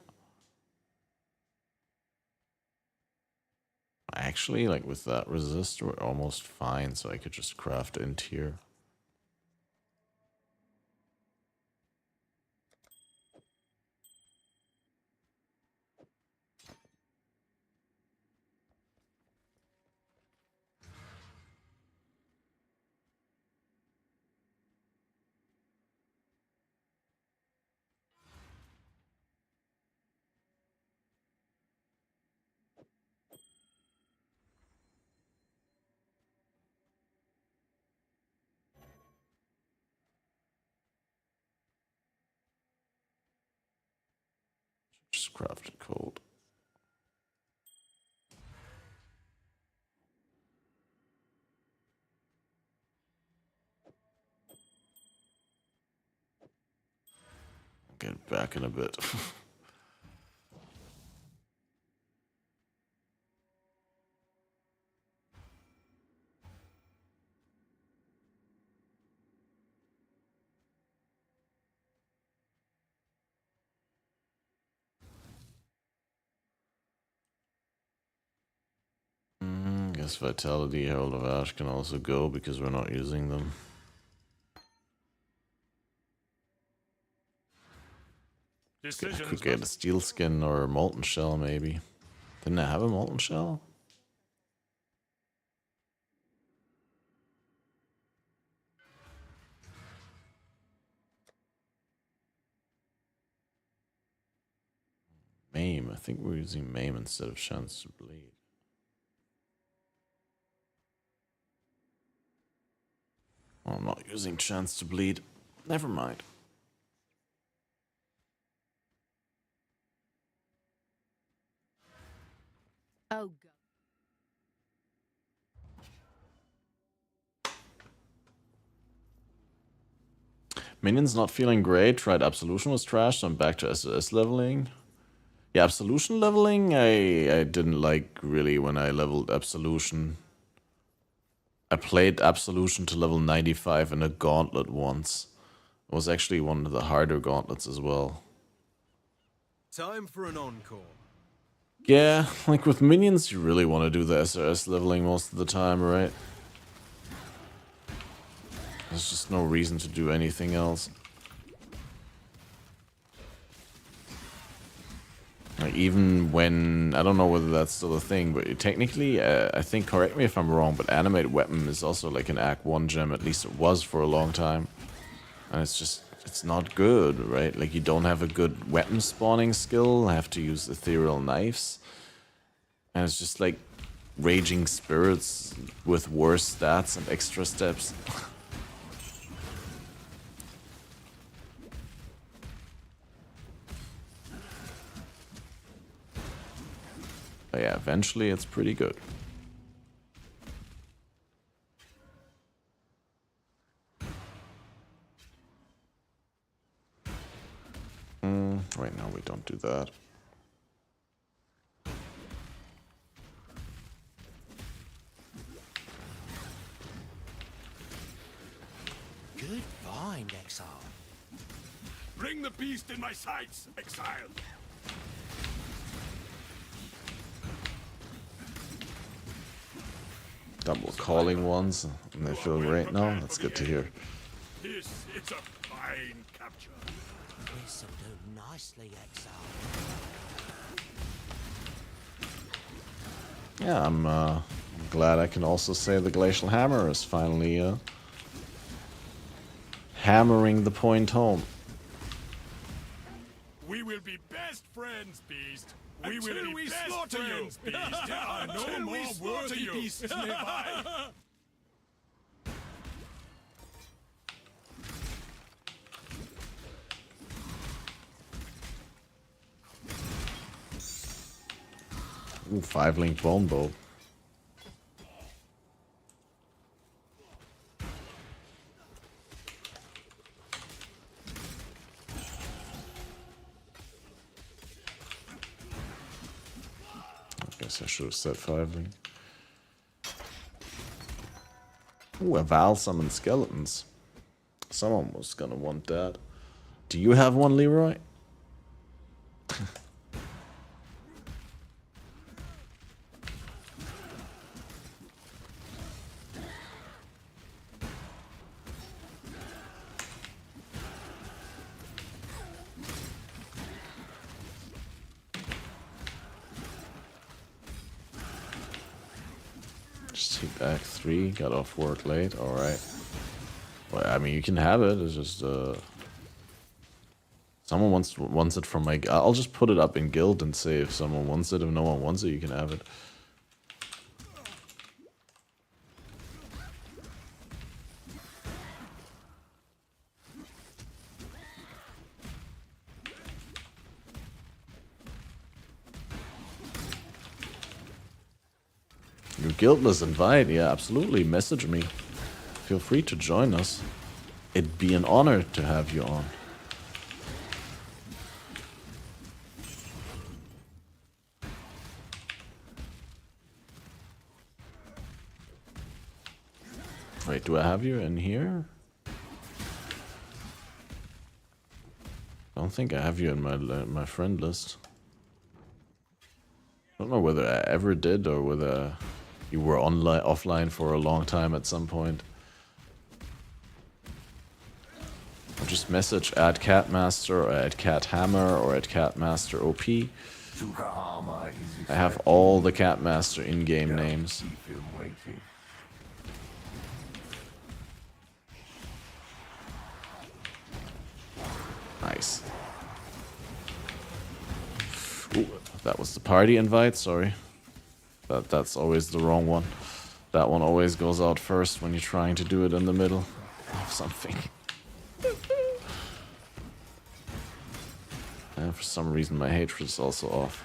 Actually, like with that resist, we're almost fine, so I could just craft int here. Just craft it cold. I'll get it back in a bit. Guess Vitality, Herald of Ash can also go because we're not using them. Could get a Steel Skin or a Molten Shell, maybe. Didn't I have a Molten Shell? Maim. I think we're using Maim instead of Chance to Bleed. Oh, I'm not using Chance to Bleed. Never mind. Oh, God. Minions not feeling great. Tried Absolution, was trash, so I'm back to SS leveling. Yeah, Absolution leveling, I didn't like really when I leveled Absolution. I played Absolution to level 95 in a gauntlet once. It was actually one of the harder gauntlets as well. Time for an encore. Yeah, like with minions, you really want to do the SRS leveling most of the time, right? There's just no reason to do anything else. Like even when, I don't know whether that's still a thing, but technically, I think, correct me if I'm wrong, but Animate Weapon is also like an Act 1 gem, at least it was for a long time. And it's just, it's not good, right? Like, you don't have a good weapon spawning skill, have to use ethereal knives. And it's just like raging spirits with worse stats and extra steps. But yeah, eventually it's pretty good. Wait, no, we don't do that. Good find, Exile. Bring the beast in my sights, Exile. Double calling ones, and they feel great now. That's good to hear. This is a fine capture. This'll do nicely, Exile. Yeah, I'm glad I can also say the Glacial Hammer is finally hammering the point home. We will be best friends, beast. We will be best friends, beast. There are no more worthy beasts nearby. Ooh, 5-link bone bow. I guess I should have said 5-link. Ooh, a Val summon skeletons. Someone was gonna want that. Do you have one, Leroy? Just take back 3, got off work late, alright. Well, I mean, you can have it, it's just, someone wants it from my... I'll just put it up in guild and say if someone wants it. If no one wants it, you can have it. Your guildless invite, yeah, absolutely. Message me. Feel free to join us. It'd be an honor to have you on. Wait, do I have you in here? I don't think I have you in my friend list. I don't know whether I ever did or whether you were offline for a long time at some point. Or just message add Catmaster or add Cathammer or add Catmaster OP. I have all the Catmaster in-game names. Nice. Ooh, that was the party invite, sorry. That's always the wrong one. That one always goes out first when you're trying to do it in the middle of something. And for some reason my hatred is also off.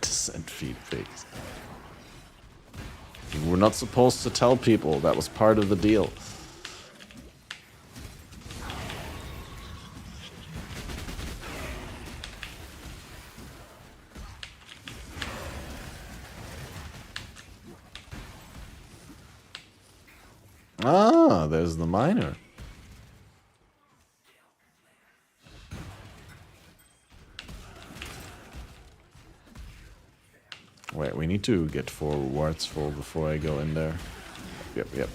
Send feed pics. We're not supposed to tell people. That was part of the deal. Ah, there's the miner. Wait, we need to get 4 wards full before I go in there. Yep.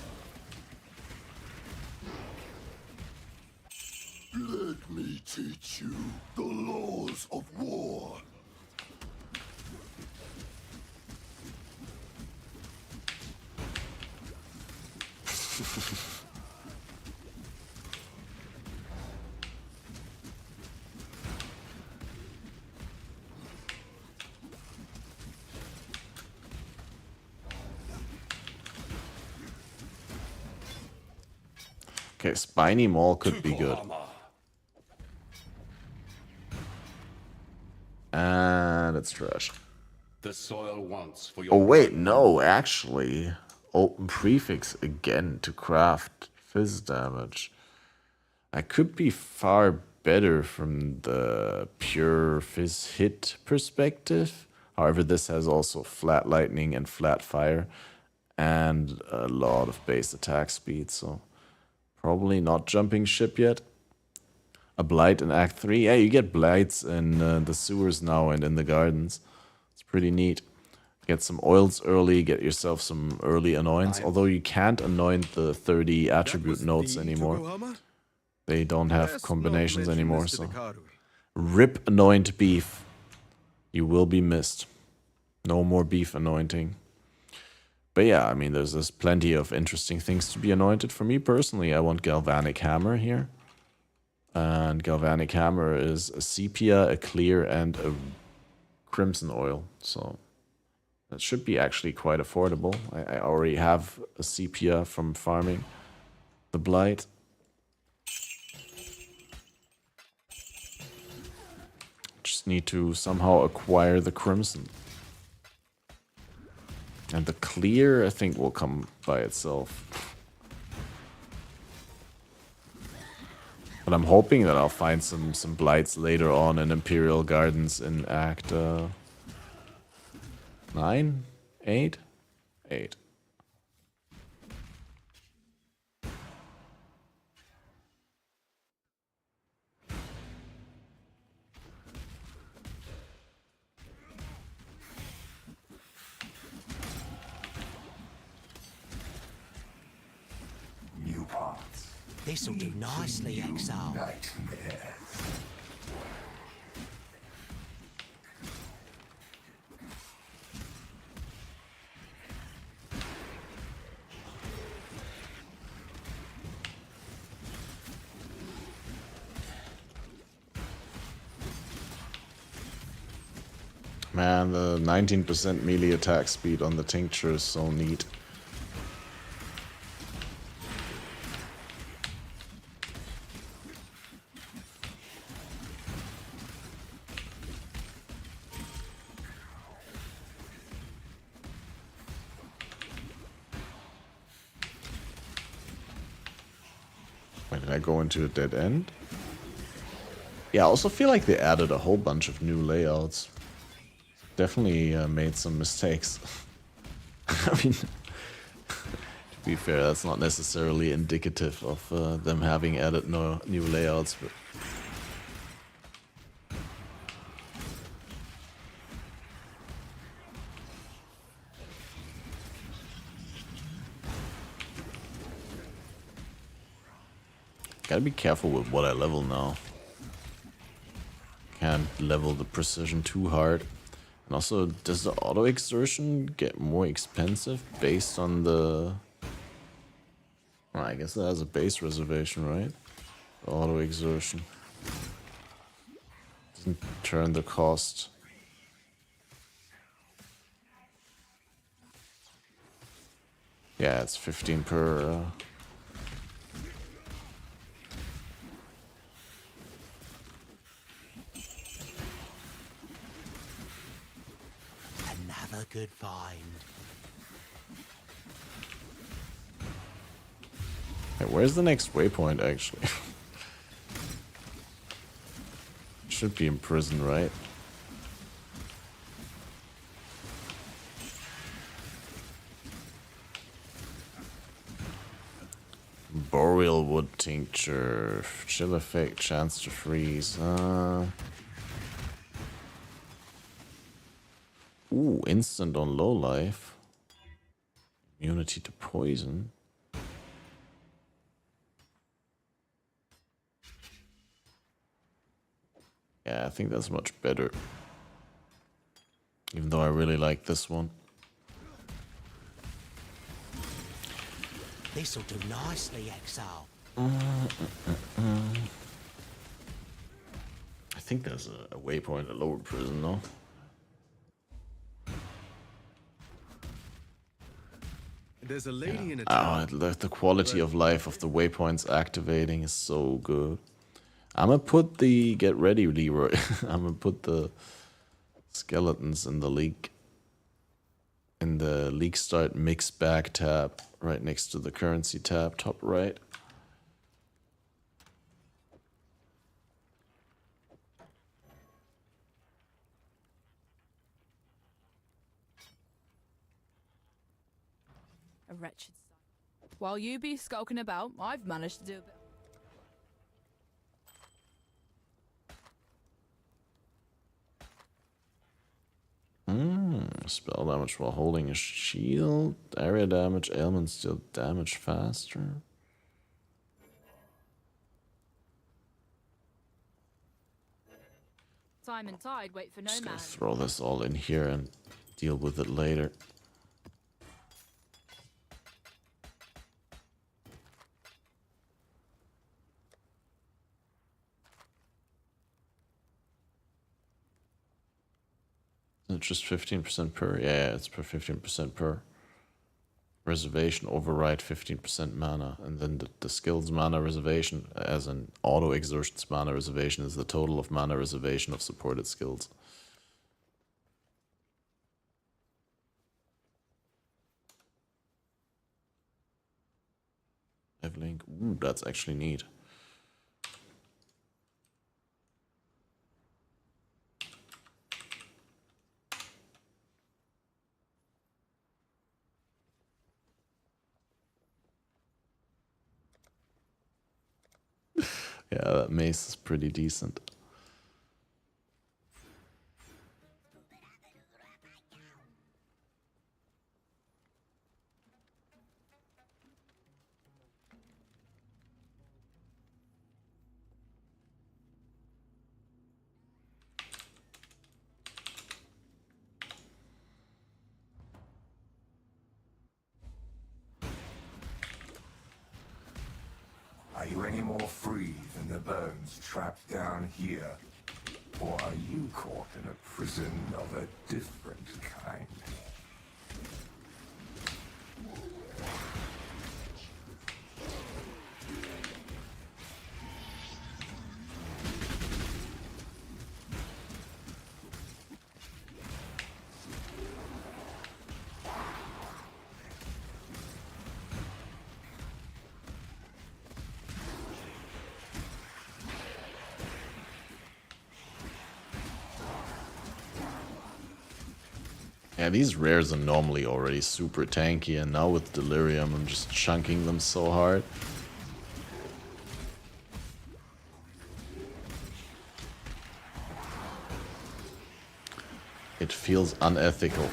Let me teach you the laws of war. Okay, Spiny Maul could be good. And it's trash. The soil wants for Oh your wait, no, actually. Open prefix again to craft fizz damage. I could be far better from the pure fizz hit perspective. However, this has also flat lightning and flat fire and a lot of base attack speed, so probably not jumping ship yet. A blight in Act 3. Yeah, you get blights in the sewers now and in the gardens. It's pretty neat. Get some oils early, get yourself some early annoyance. Although you can't anoint the 30 attribute notes anymore. They don't have combinations anymore, so... Rip anoint beef. You will be missed. No more beef anointing. But yeah, I mean, there's plenty of interesting things to be anointed. For me personally, I want Galvanic Hammer here. And Galvanic Hammer is a sepia, a clear, and a crimson oil. So that should be actually quite affordable. I already have a sepia from farming the blight. Just need to somehow acquire the crimson. And the clear, I think, will come by itself. But I'm hoping that I'll find some blights later on in Imperial Gardens in Act 9? 8? 8. New parts. This'll do nicely, Exile. Nightmare. Man, the 19% melee attack speed on the tincture is so neat. Wait, did I go into a dead end? Yeah, I also feel like they added a whole bunch of new layouts. Definitely made some mistakes. I mean, to be fair, that's not necessarily indicative of them having added no new layouts, but... Gotta be careful with what I level now. Can't level the precision too hard. And also, does the auto exertion get more expensive based on the... Well, I guess it has a base reservation, right? The auto exertion. Doesn't turn the cost. Yeah, it's 15 per... Another good find. Hey, where's the next waypoint, actually? Should be in prison, right? Boreal wood tincture, chill effect, chance to freeze. Ooh, instant on low life. Immunity to poison. Yeah, I think that's much better. Even though I really like this one. This'll do nicely, Exile. I think there's a waypoint at lower prison, no? There's a lady in a The quality of life of the waypoints activating is so good. I'm gonna put the get ready, Leroy. I'm gonna put the skeletons in the leak start mix bag tab right next to the currency tab, top right. A wretched sight. While you be skulking about, I've managed to do a bit. Spell damage while holding a shield. Area damage, ailments deal damage faster. Time and tide wait for no Just man. gonna throw this all in here and deal with it later. It's just 15% per. Yeah, it's per 15% per. Reservation override 15% mana, and then the skills mana reservation, as an auto exertions mana reservation, is the total of mana reservation of supported skills. Link. Ooh, that's actually neat. Yeah, that mace is pretty decent. Are you any more free than the bones trapped down here? Or are you caught in a prison of a different kind? Yeah, these rares are normally already super tanky, and now with Delirium, I'm just chunking them so hard. It feels unethical.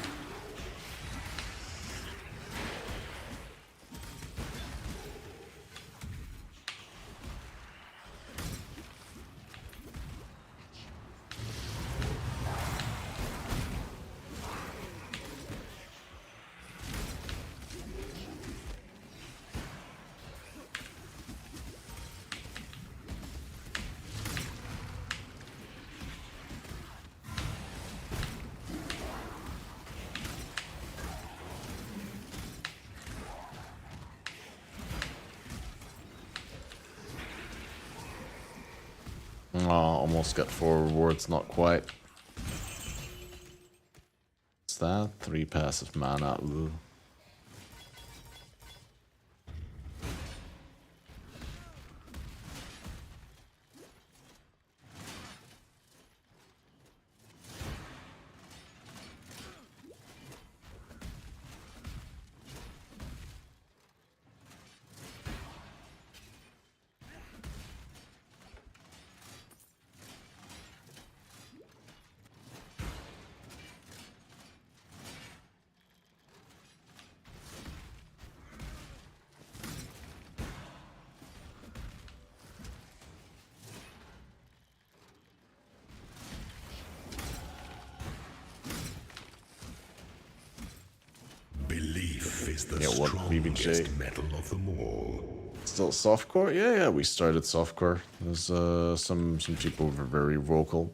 Oh, almost got 4 rewards, not quite. What's that? 3 passive mana. Ooh. is the Yeah, what strongest BBJ? metal of them all. Still softcore? Yeah, we started softcore. There's some people were very vocal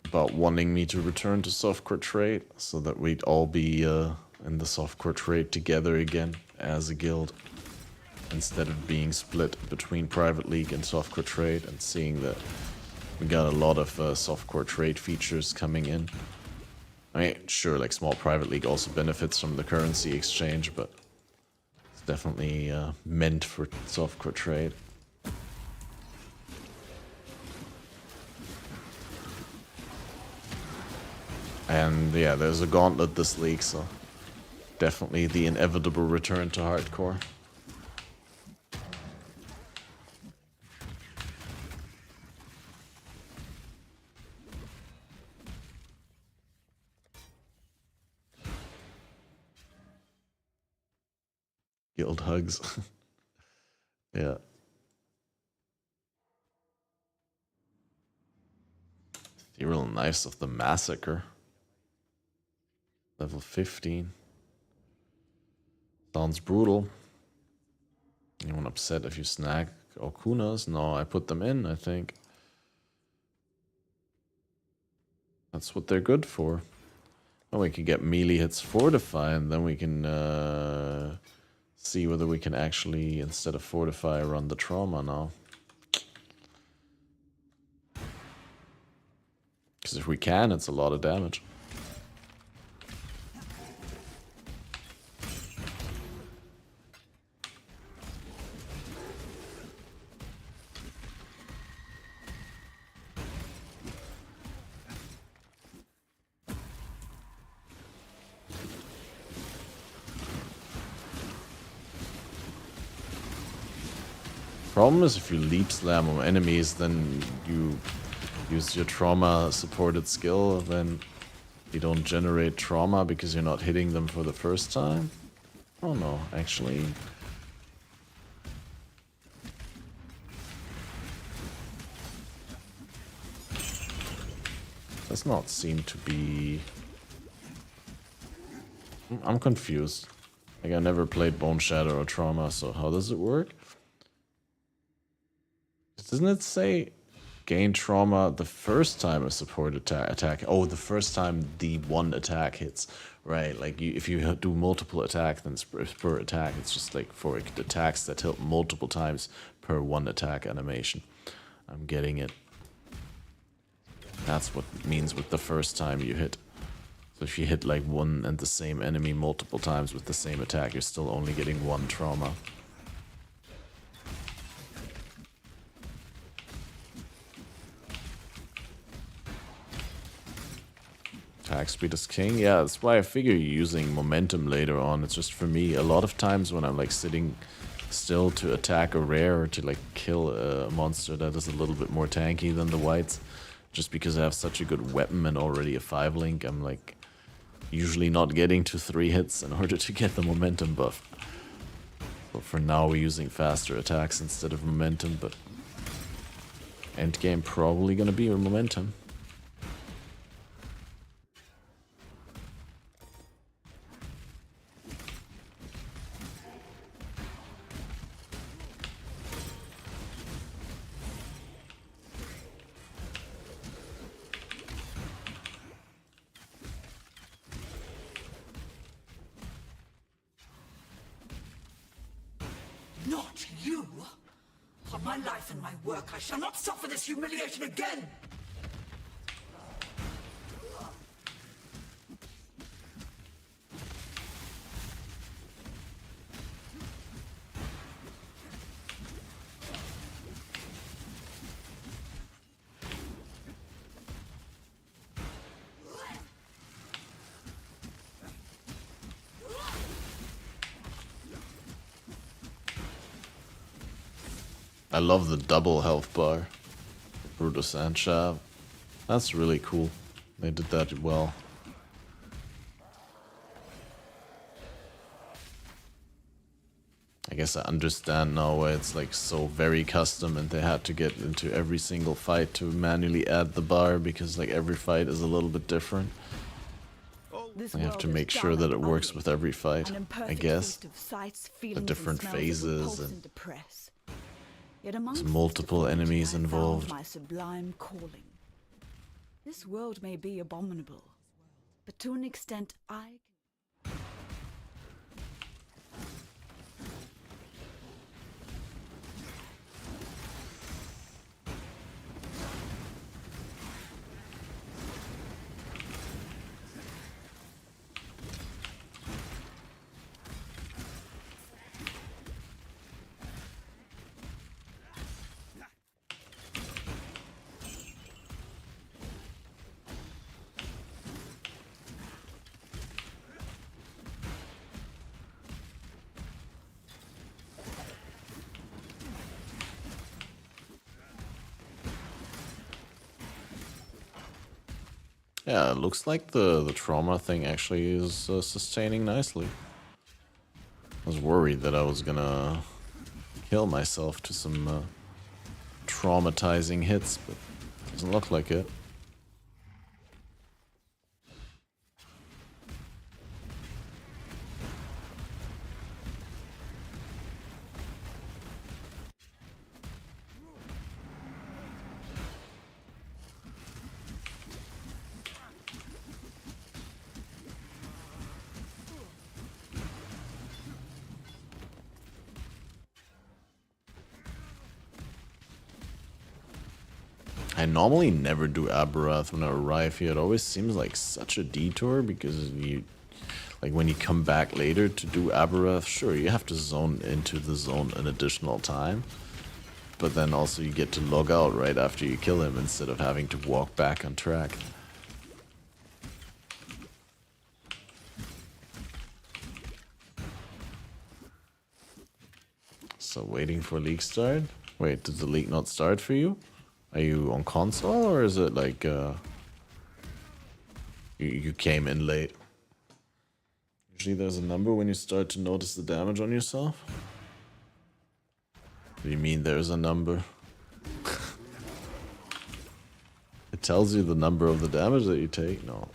about wanting me to return to softcore trade so that we'd all be in the softcore trade together again as a guild instead of being split between private league and softcore trade, and seeing that we got a lot of softcore trade features coming in. I mean, sure, like small private league also benefits from the currency exchange, but it's definitely meant for softcore trade. And yeah, there's a gauntlet this league, so definitely the inevitable return to hardcore. Guild hugs. Yeah. Ethereal Knives of the Massacre. Level 15. Sounds brutal. Anyone upset if you snag Okunas? No, I put them in, I think. That's what they're good for. Oh, we can get melee hits fortify, and then we can see whether we can actually, instead of fortify, run the trauma now. Because if we can, it's a lot of damage. Problem is, if you leap slam on enemies, then you use your trauma supported skill, then you don't generate trauma because you're not hitting them for the first time. Oh no, actually. Does not seem to be... I'm confused. Like, I never played Bone Shatter or Trauma, so how does it work? Doesn't it say gain trauma the first time a support attack? Oh, the first time the one attack hits. Right, like if you do multiple attacks, then per attack, it's just like for attacks that hit multiple times per one attack animation. I'm getting it. That's what it means with the first time you hit. So if you hit like one and the same enemy multiple times with the same attack, you're still only getting one trauma. Attack speed is king. Yeah, that's why I figure you're using momentum later on. It's just for me, a lot of times when I'm like sitting still to attack a rare or to like kill a monster that is a little bit more tanky than the whites, just because I have such a good weapon and already a 5-link, I'm like usually not getting to 3 hits in order to get the momentum buff. But for now we're using faster attacks instead of momentum, but endgame probably gonna be a momentum. Not you! For my life and my work, I shall not suffer this humiliation again! I love the double health bar. Brutus and Shav. That's really cool. They did that well. I guess I understand now why it's like so very custom and they had to get into every single fight to manually add the bar, because like every fight is a little bit different. I have to make sure that it works with every fight, I guess. The different phases and there's multiple enemies involved. My sublime calling. This world may be abominable, but to an extent I... Yeah, it looks like the trauma thing actually is sustaining nicely. I was worried that I was gonna kill myself to some traumatizing hits, but doesn't look like it. I normally never do Abarath when I arrive here. It always seems like such a detour because you, like when you come back later to do Abarath, sure, you have to zone into the zone an additional time. But then also you get to log out right after you kill him instead of having to walk back on track. So waiting for league start? Wait, did the league not start for you? Are you on console or is it like you came in late? Usually there's a number when you start to notice the damage on yourself. What do you mean there's a number? It tells you the number of the damage that you take? No.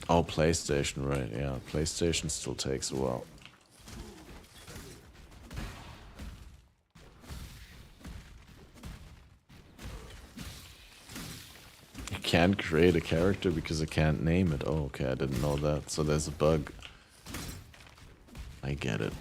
Oh, PlayStation, right. Yeah, PlayStation still takes a while. Can't create a character because I can't name it. Oh, okay, I didn't know that. So there's a bug. I get it.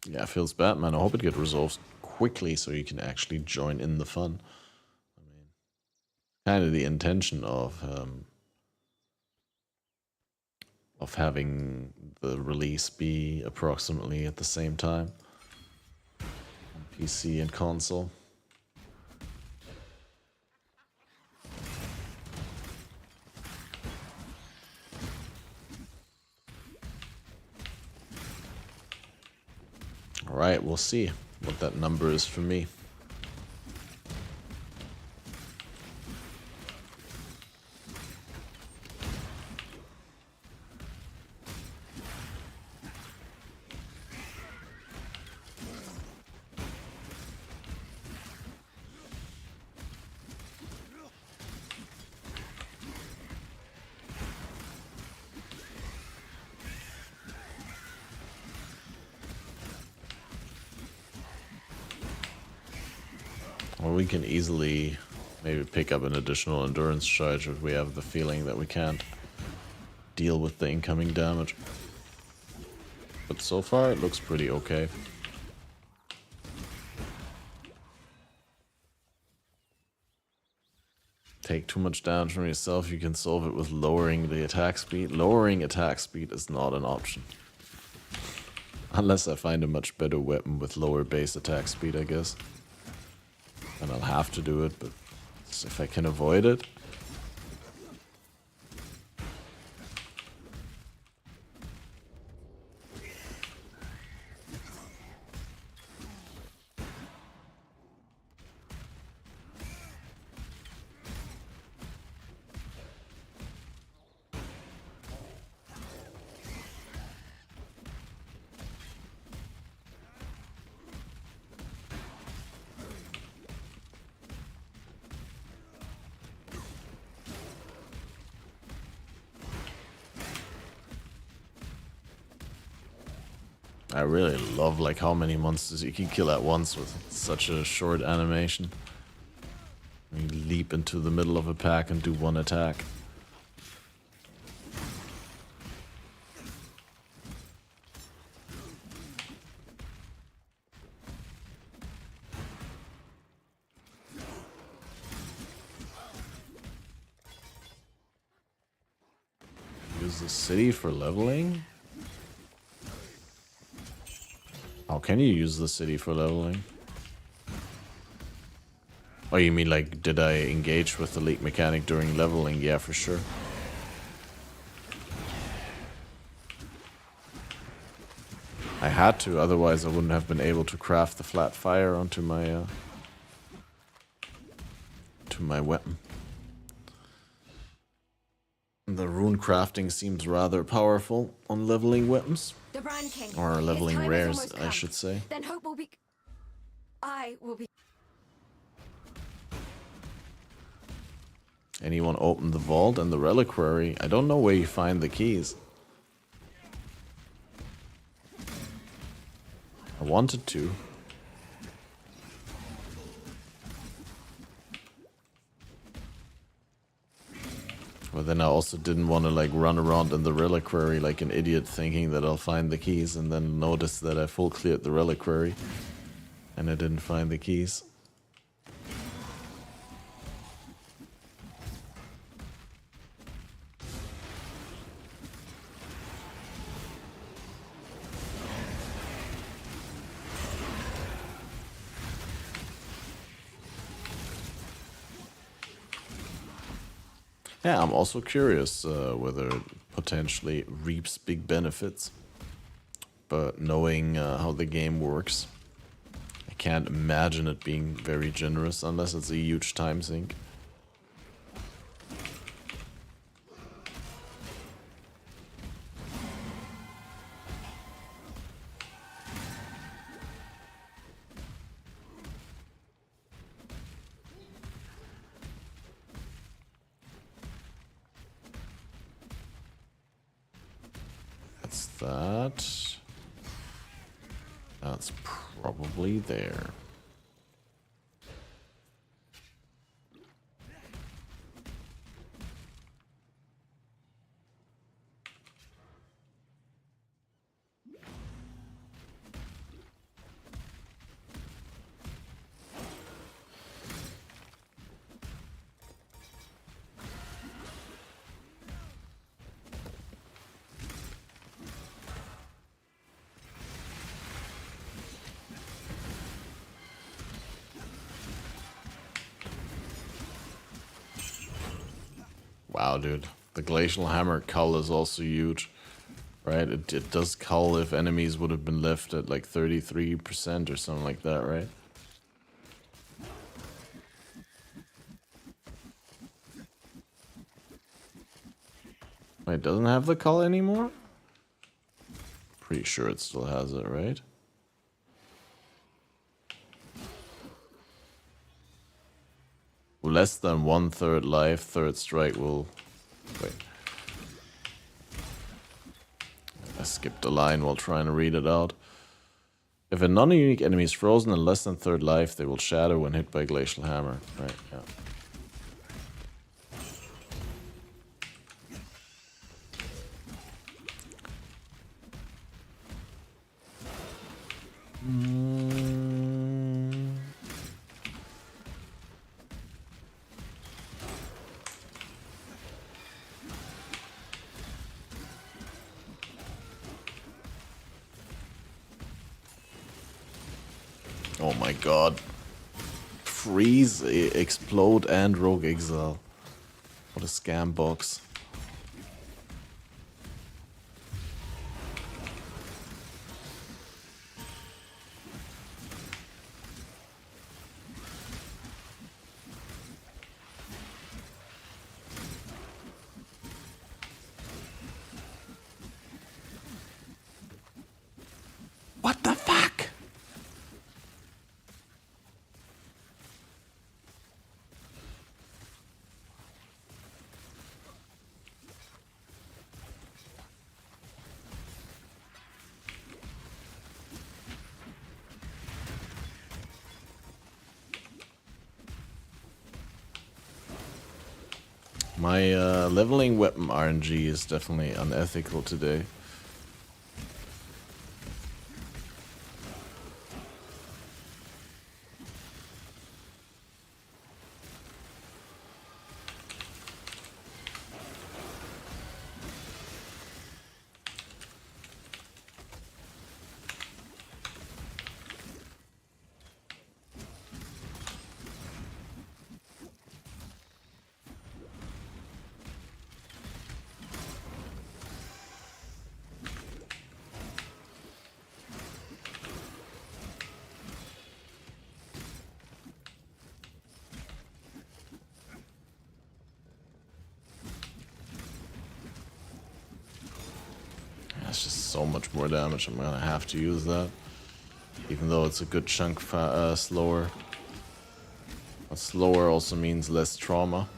Yeah, feels bad, man. I hope it gets resolved quickly so you can actually join in the fun. I mean, kind of the intention of having the release be approximately at the same time on PC and console. Alright, we'll see what that number is for me. Or we can easily maybe pick up an additional endurance charge if we have the feeling that we can't deal with the incoming damage. But so far it looks pretty okay. Take too much damage from yourself, you can solve it with lowering the attack speed. Lowering attack speed is not an option. Unless I find a much better weapon with lower base attack speed, I guess. And I'll have to do it, but if I can avoid it. I really love like how many monsters you can kill at once with such a short animation. You leap into the middle of a pack and do one attack. Use the city for leveling? How can you use the city for leveling? Oh, you mean like, did I engage with the league mechanic during leveling? Yeah, for sure. I had to, otherwise I wouldn't have been able to craft the flat fire onto my weapon. The rune crafting seems rather powerful on leveling weapons. The Brand King. Or leveling His time has rares, almost I come. should say. Then hope will be. I will be. Anyone open the vault and the reliquary? I don't know where you find the keys. I wanted to. But then I also didn't want to like run around in the reliquary like an idiot thinking that I'll find the keys and then notice that I full cleared the reliquary and I didn't find the keys. Yeah, I'm also curious whether it potentially reaps big benefits. But knowing how the game works, I can't imagine it being very generous unless it's a huge time sink. That's that. That's probably there. Wow, dude. The Glacial Hammer cull is also huge. Right? It does cull if enemies would have been left at like 33% or something like that, right? Wait, it doesn't have the cull anymore? Pretty sure it still has it, right? Less than 1/3 life, third strike will... Wait. I skipped a line while trying to read it out. If a non-unique enemy is frozen and less than third life, they will shatter when hit by Glacial Hammer. Right, yeah. Oh my god. Freeze, explode, and rogue exile. What a scam box. What the fuck? My leveling weapon RNG is definitely unethical today. That's just so much more damage. I'm gonna have to use that, even though it's a good chunk slower. Slower also means less trauma.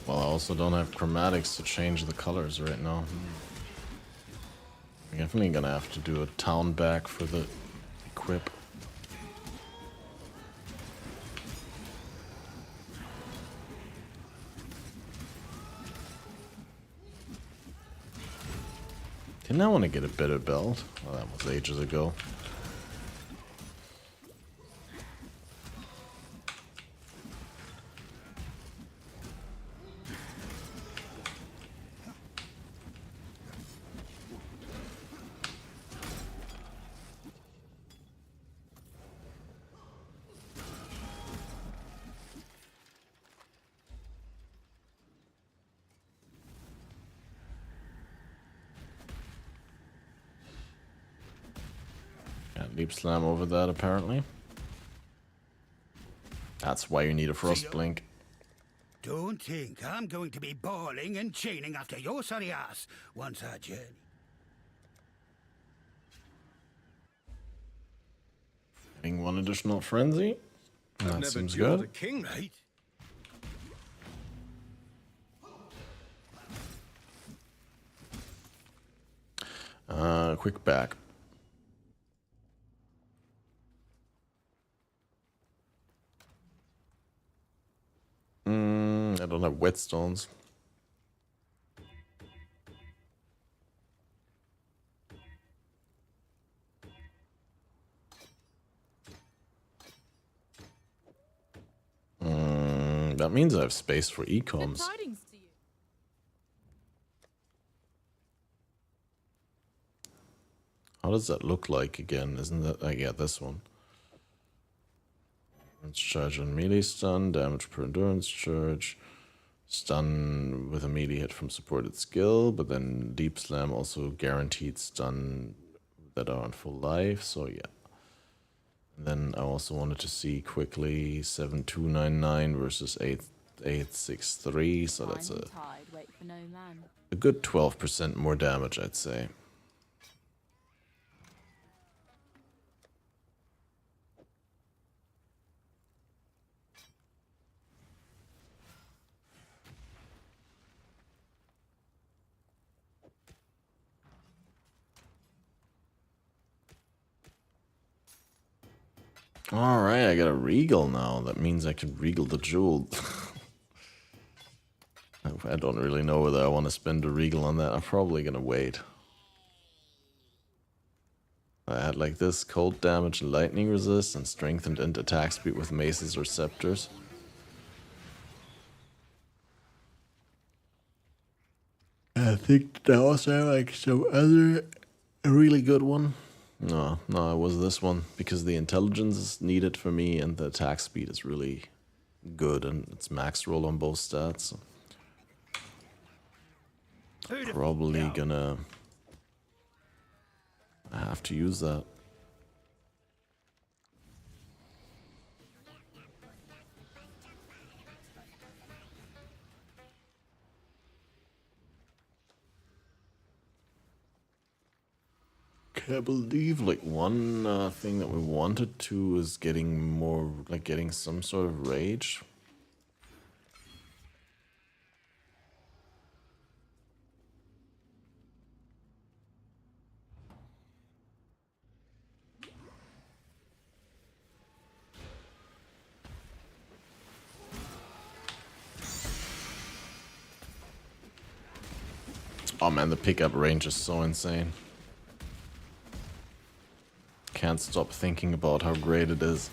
Well, I also don't have chromatics to change the colors right now. I'm definitely gonna have to do a town back for the equip. Didn't I want to get a better belt? Well, that was ages ago. Leap slam over that, apparently. That's why you need a frost blink. Don't think I'm going to be bawling and chaining after your sorry ass once our journey. Getting one additional frenzy. That seems good. A king, right? Quick back. I don't have whetstones. That means I have space for ecoms. How does that look like again? Isn't that... yeah, this one. Endurance charge and melee stun, damage per endurance charge, stun with a melee hit from supported skill, but then deep slam also guaranteed stun that are on full life, so yeah. And then I also wanted to see quickly 7299 versus 8863, so that's a good 12% more damage, I'd say. Alright, I got a Regal now. That means I can Regal the Jewel. I don't really know whether I want to spend a Regal on that. I'm probably gonna wait. I had like this, cold damage and lightning resist, and strengthened into attack speed with maces or scepters. I think there also like some other really good one. No, it was this one, because the intelligence is needed for me and the attack speed is really good and it's max roll on both stats. Probably gonna have to use that. Can't believe like one thing that we wanted to is getting more, like getting some sort of rage. Oh man, the pickup range is so insane. Can't stop thinking about how great it is.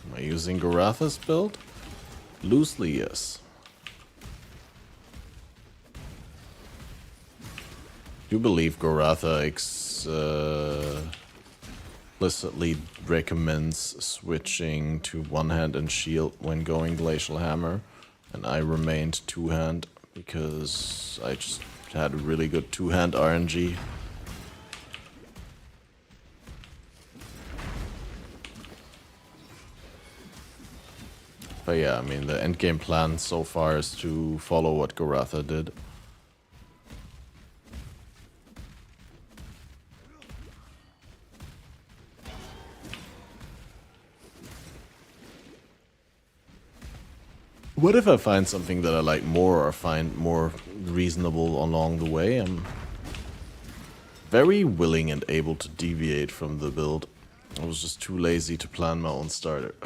Am I using Goratha's build? Loosely, yes. You believe Goratha explicitly recommends switching to one-hand and shield when going Glacial Hammer, and I remained two-hand because I just had a really good two-hand RNG. But yeah, I mean, the endgame plan so far is to follow what Goratha did. What if I find something that I like more or find more reasonable along the way? I'm very willing and able to deviate from the build. I was just too lazy to plan my own starter.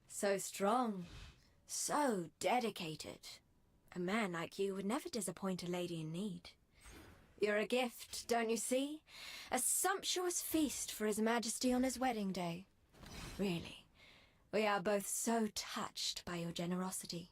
So strong. So dedicated. A man like you would never disappoint a lady in need. You're a gift, don't you see? A sumptuous feast for His Majesty on his wedding day. Really. We are both so touched by your generosity.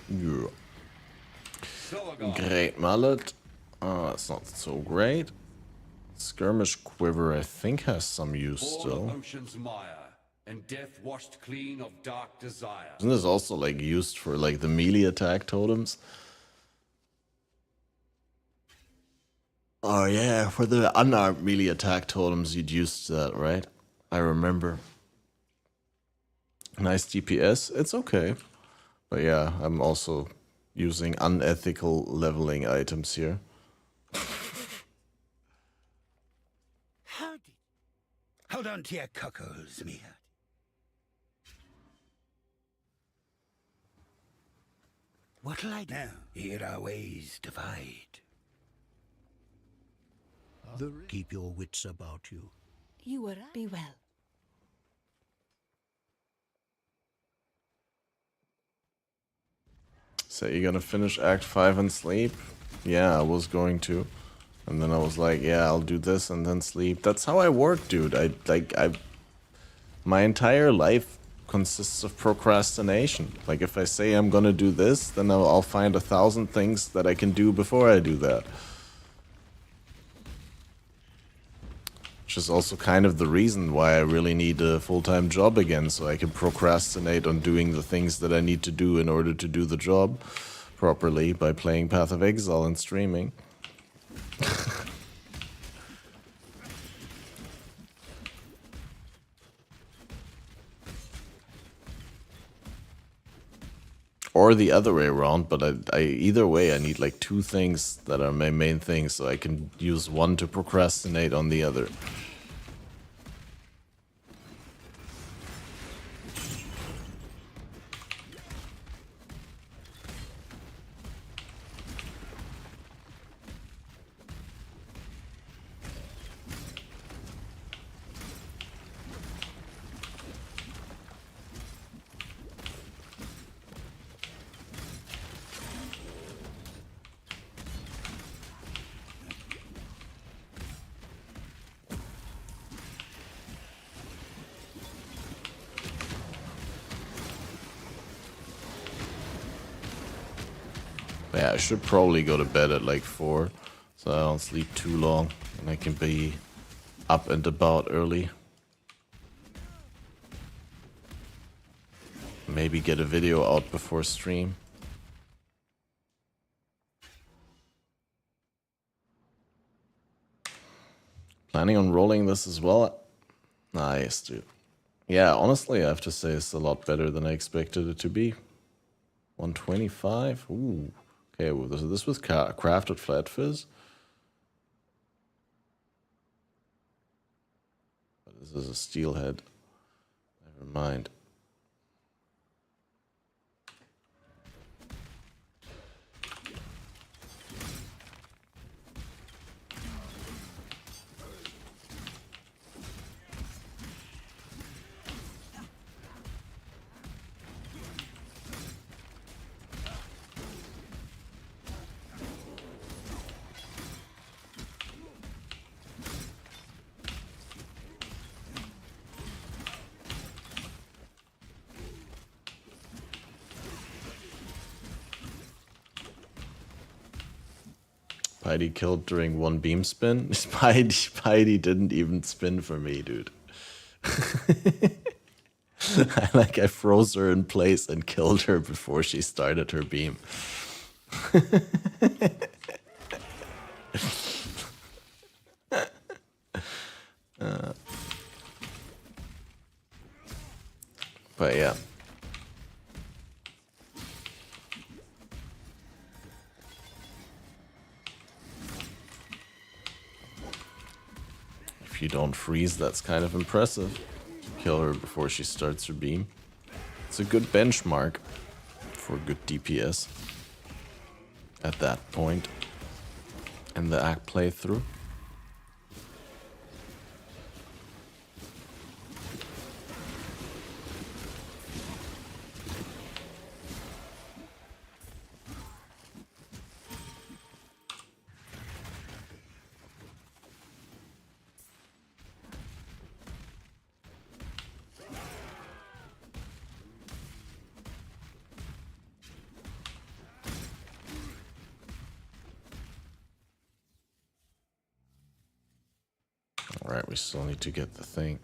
Yeah. Great mallet. That's not so great. Skirmish quiver, I think, has some use still. Ocean's mire, and death washed clean of dark desire. Isn't this also like used for like the melee attack totems? Oh yeah, for the unarmed melee attack totems you'd use that, right? I remember. Nice DPS, it's okay. But yeah, I'm also using unethical leveling items here. Hold on to your cockles, Mia. What'll I do? Now, here our ways divide. Keep your wits about you. You were right. Be well. So you're gonna finish Act 5 and sleep? Yeah, I was going to. And then I was like, yeah, I'll do this and then sleep. That's how I work, dude. My entire life consists of procrastination. Like, if I say I'm gonna do this, then I'll find 1,000 things that I can do before I do that. Which is also kind of the reason why I really need a full-time job again, so I can procrastinate on doing the things that I need to do in order to do the job properly by playing Path of Exile and streaming. Or the other way around, but either way I need like 2 things that are my main things, so I can use one to procrastinate on the other. Yeah, I should probably go to bed at like 4, so I don't sleep too long, and I can be up and about early. Maybe get a video out before stream. Planning on rolling this as well? Nice, dude. Yeah, honestly, I have to say it's a lot better than I expected it to be. 125? Ooh. Okay, well, this was crafted flat fizz. But this is a steelhead. Never mind. Spidey killed during 1 beam spin? Spidey didn't even spin for me, dude. I froze her in place and killed her before she started her beam. But yeah. If you don't freeze, that's kind of impressive. Kill her before she starts her beam. It's a good benchmark for good DPS at that point in the act playthrough. Alright, we still need to get the thing.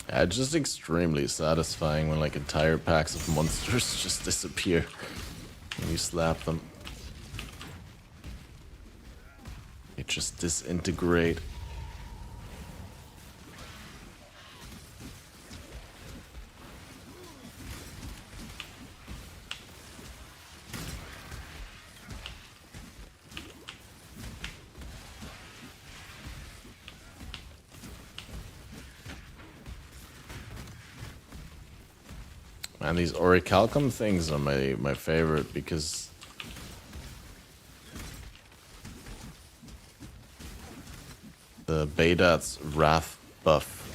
Yeah, it's just extremely satisfying when like entire packs of monsters just disappear when you slap them. They just disintegrate. And these orichalcum things are my favorite because the Baydat's Wrath buff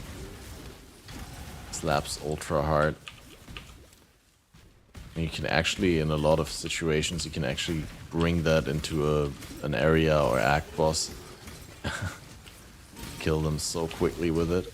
slaps ultra hard. And you can actually, in a lot of situations, you can actually bring that into an area or act boss. Kill them so quickly with it.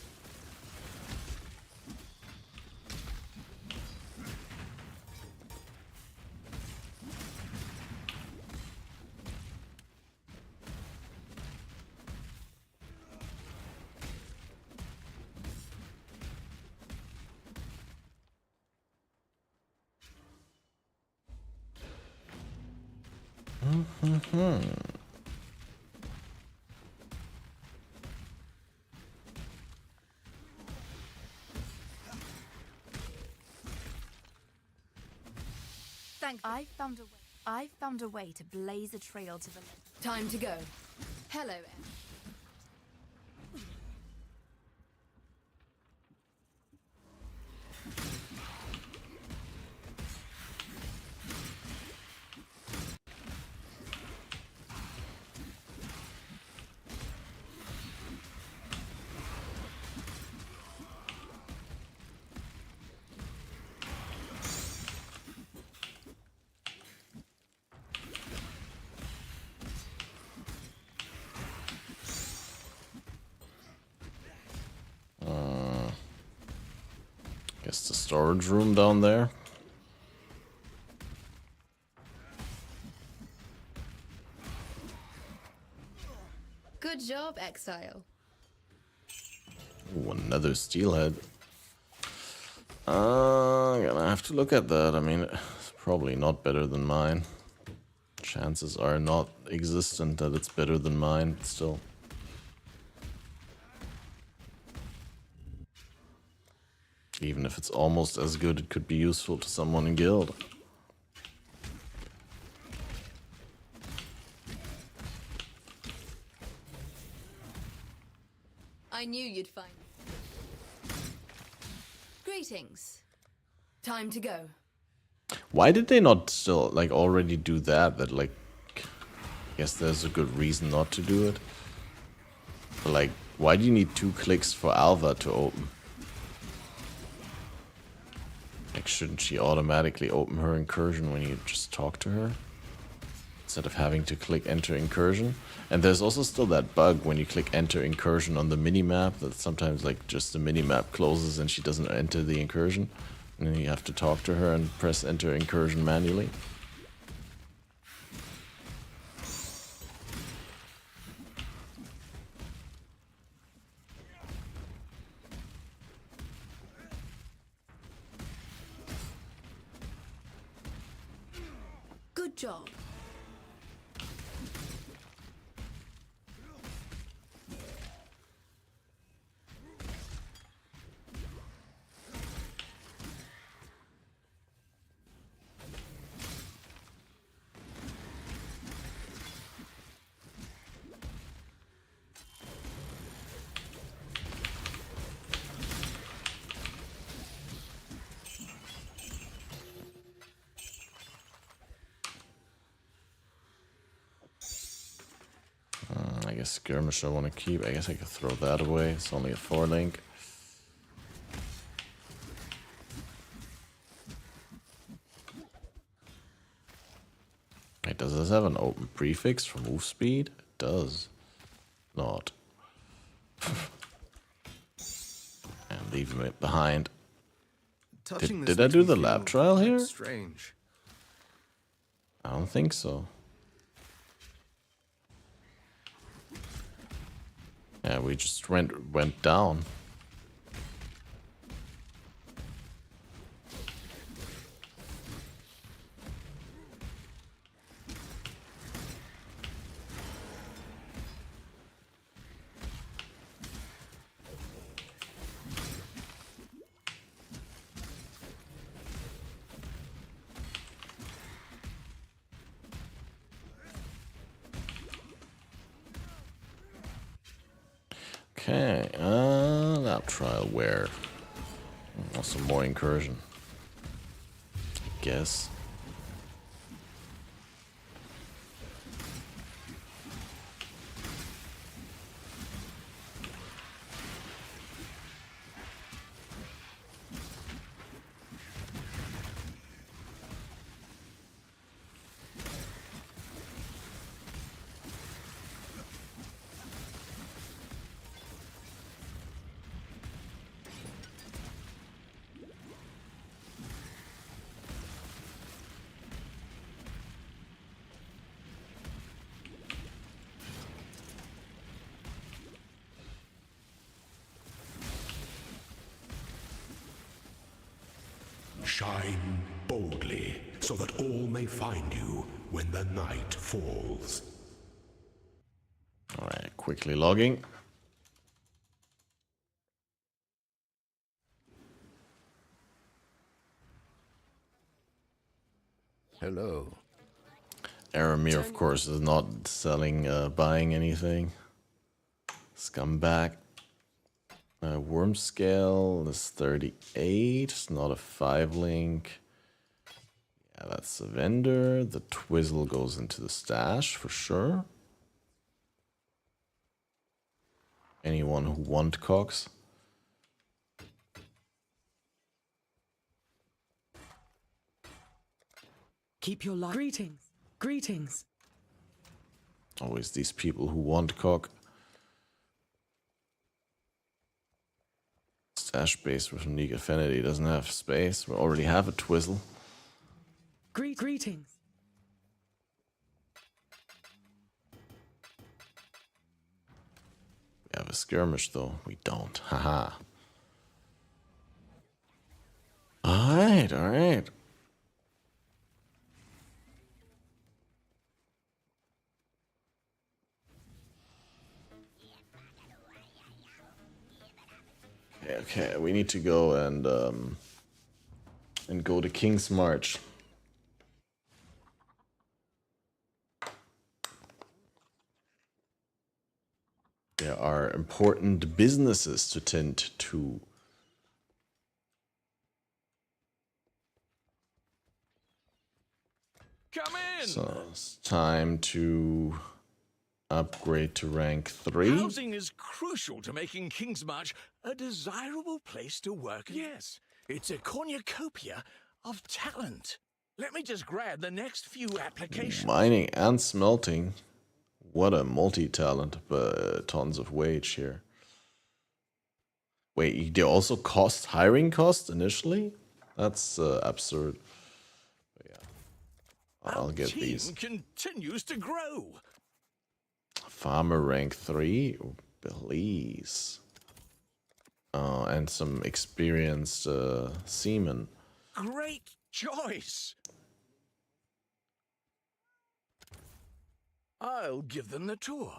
I found a way to blaze a trail to the left. Time to go. Hello, Guess the storage room down there. Good job, Exile. Ooh, another steelhead. Gonna have to look at that. I mean, it's probably not better than mine. Chances are not existent that it's better than mine, but still. Even if it's almost as good, it could be useful to someone in guild. I knew you'd find me. Greetings. Time to go. Why did they not still, like, already do that? That, like, I guess there's a good reason not to do it. But, like, why do you need 2 clicks for Alva to open? Like, shouldn't she automatically open her incursion when you just talk to her? Instead of having to click enter incursion. And there's also still that bug when you click enter incursion on the minimap that sometimes, like, just the minimap closes and she doesn't enter the incursion. And then you have to talk to her and press enter incursion manually. Good job. I guess skirmish I want to keep. I guess I could throw that away. It's only a 4-link. Wait, does this have an open prefix for move speed? It does. Not. And leaving it behind. Did I do the lab trial here? Strange. I don't think so. Yeah, we just went down. Okay, lab trial where? Oh, some more incursion. guess. Shine boldly, so that all may find you when the night falls. Alright, quickly logging. Hello. Aramir, of course, is not selling, buying anything. Scumbag. Worm scale is 38. It's not a 5-link. Yeah, that's the vendor. The Twizzle goes into the stash for sure. Anyone who want cocks. Keep your light. Greetings. Greetings. Always these people who want cock. Stash base with unique affinity doesn't have space. We already have a Twizzle. Greetings. We have a skirmish though. We don't. Haha. Alright, alright. Okay, we need to go and go to King's March. There are important businesses to tend to. Come in. So it's time to upgrade to rank 3. Housing is crucial to making Kingsmarch a desirable place to work. Yes, it's a cornucopia of talent. Let me just grab the next few applications. Mining and smelting. What a multi-talent, but tons of wage here. Wait, they also cost hiring cost initially? That's absurd. But yeah, I'll get these. Continues to grow. Farmer rank 3, please. And some experienced seamen. Great choice. I'll give them the tour.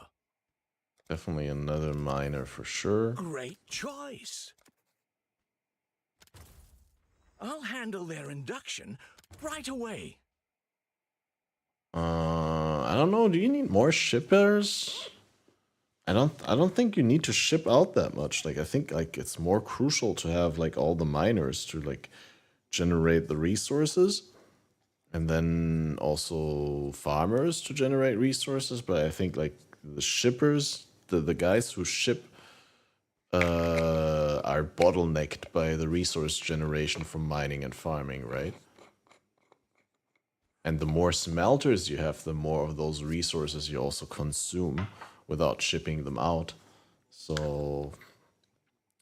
Definitely another miner for sure. Great choice. I'll handle their induction right away. I don't know. Do you need more shippers? I don't think you need to ship out that much. Like I think like it's more crucial to have like all the miners to like generate the resources, and then also farmers to generate resources. But I think like the shippers, the guys who ship, are bottlenecked by the resource generation from mining and farming, right? And the more smelters you have, the more of those resources you also consume without shipping them out. So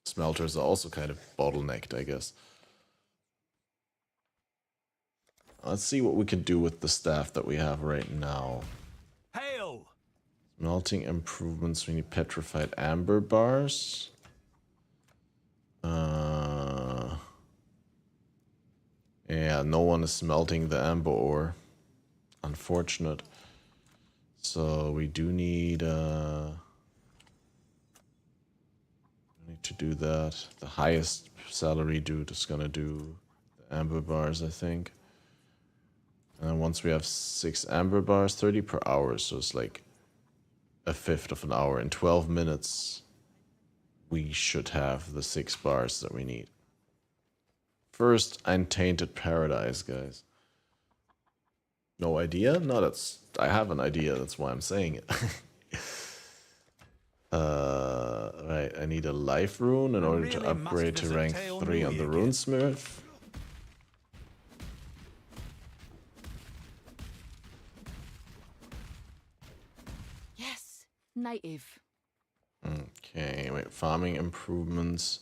smelters are also kind of bottlenecked, I guess. Let's see what we can do with the staff that we have right now. Hail! Smelting improvements. We need petrified amber bars. Yeah, no one is smelting the amber ore. Unfortunate. So we do need to do that. The highest salary dude is gonna do the amber bars, I think. And then once we have 6 amber bars, 30 per hour, so it's like a fifth of an hour. In 12 minutes, we should have the 6 bars that we need. First, Untainted Paradise, guys. No idea? No, I have an idea, that's why I'm saying it. Right, I need a life rune in order to upgrade to rank 3 on the runesmith. Yes, native. Okay, wait, farming improvements.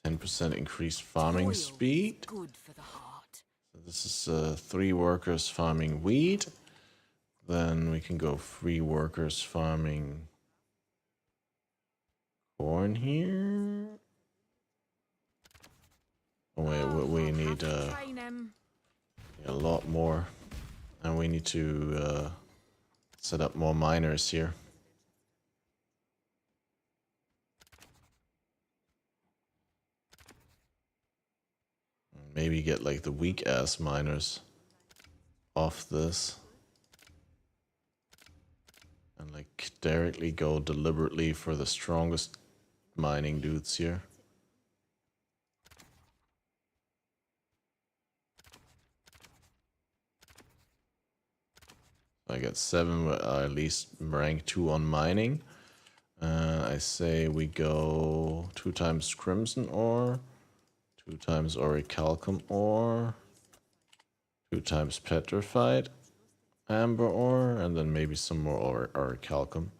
10% increased farming speed. Good for the heart. So this is 3 workers farming wheat. Then we can go 3 workers farming corn here. Oh wait, we need a lot more. And we need to set up more miners here. Maybe get like the weak ass miners off this. And like directly go deliberately for the strongest mining dudes here. I get 7, at least rank 2 on mining. I say we go 2 times crimson ore, 2 times orichalcum ore, 2 times petrified amber ore, and then maybe some more orichalcum.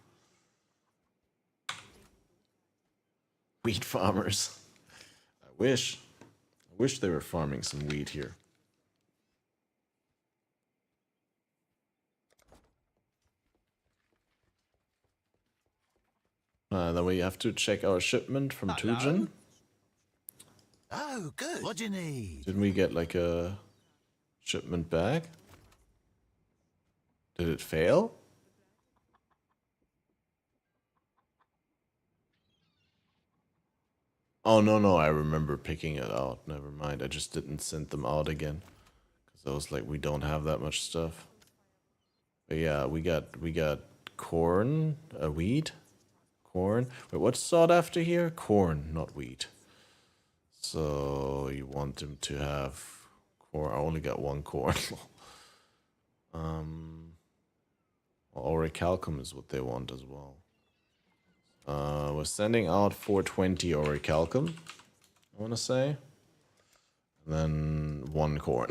Wheat farmers. I wish they were farming some wheat here. Then we have to check our shipment from Tujin. Oh, good. What do you need? Didn't we get like a shipment back? Did it fail? Oh, no, I remember picking it out. Never mind, I just didn't send them out again. Because I was like, we don't have that much stuff. But yeah, we got corn, wheat, corn. Wait, what's sought after here? Corn, not wheat. So you want them to have corn. I only got 1 corn. Orichalcum is what they want as well. We're sending out 420 orichalcum, I want to say. And then 1 corn.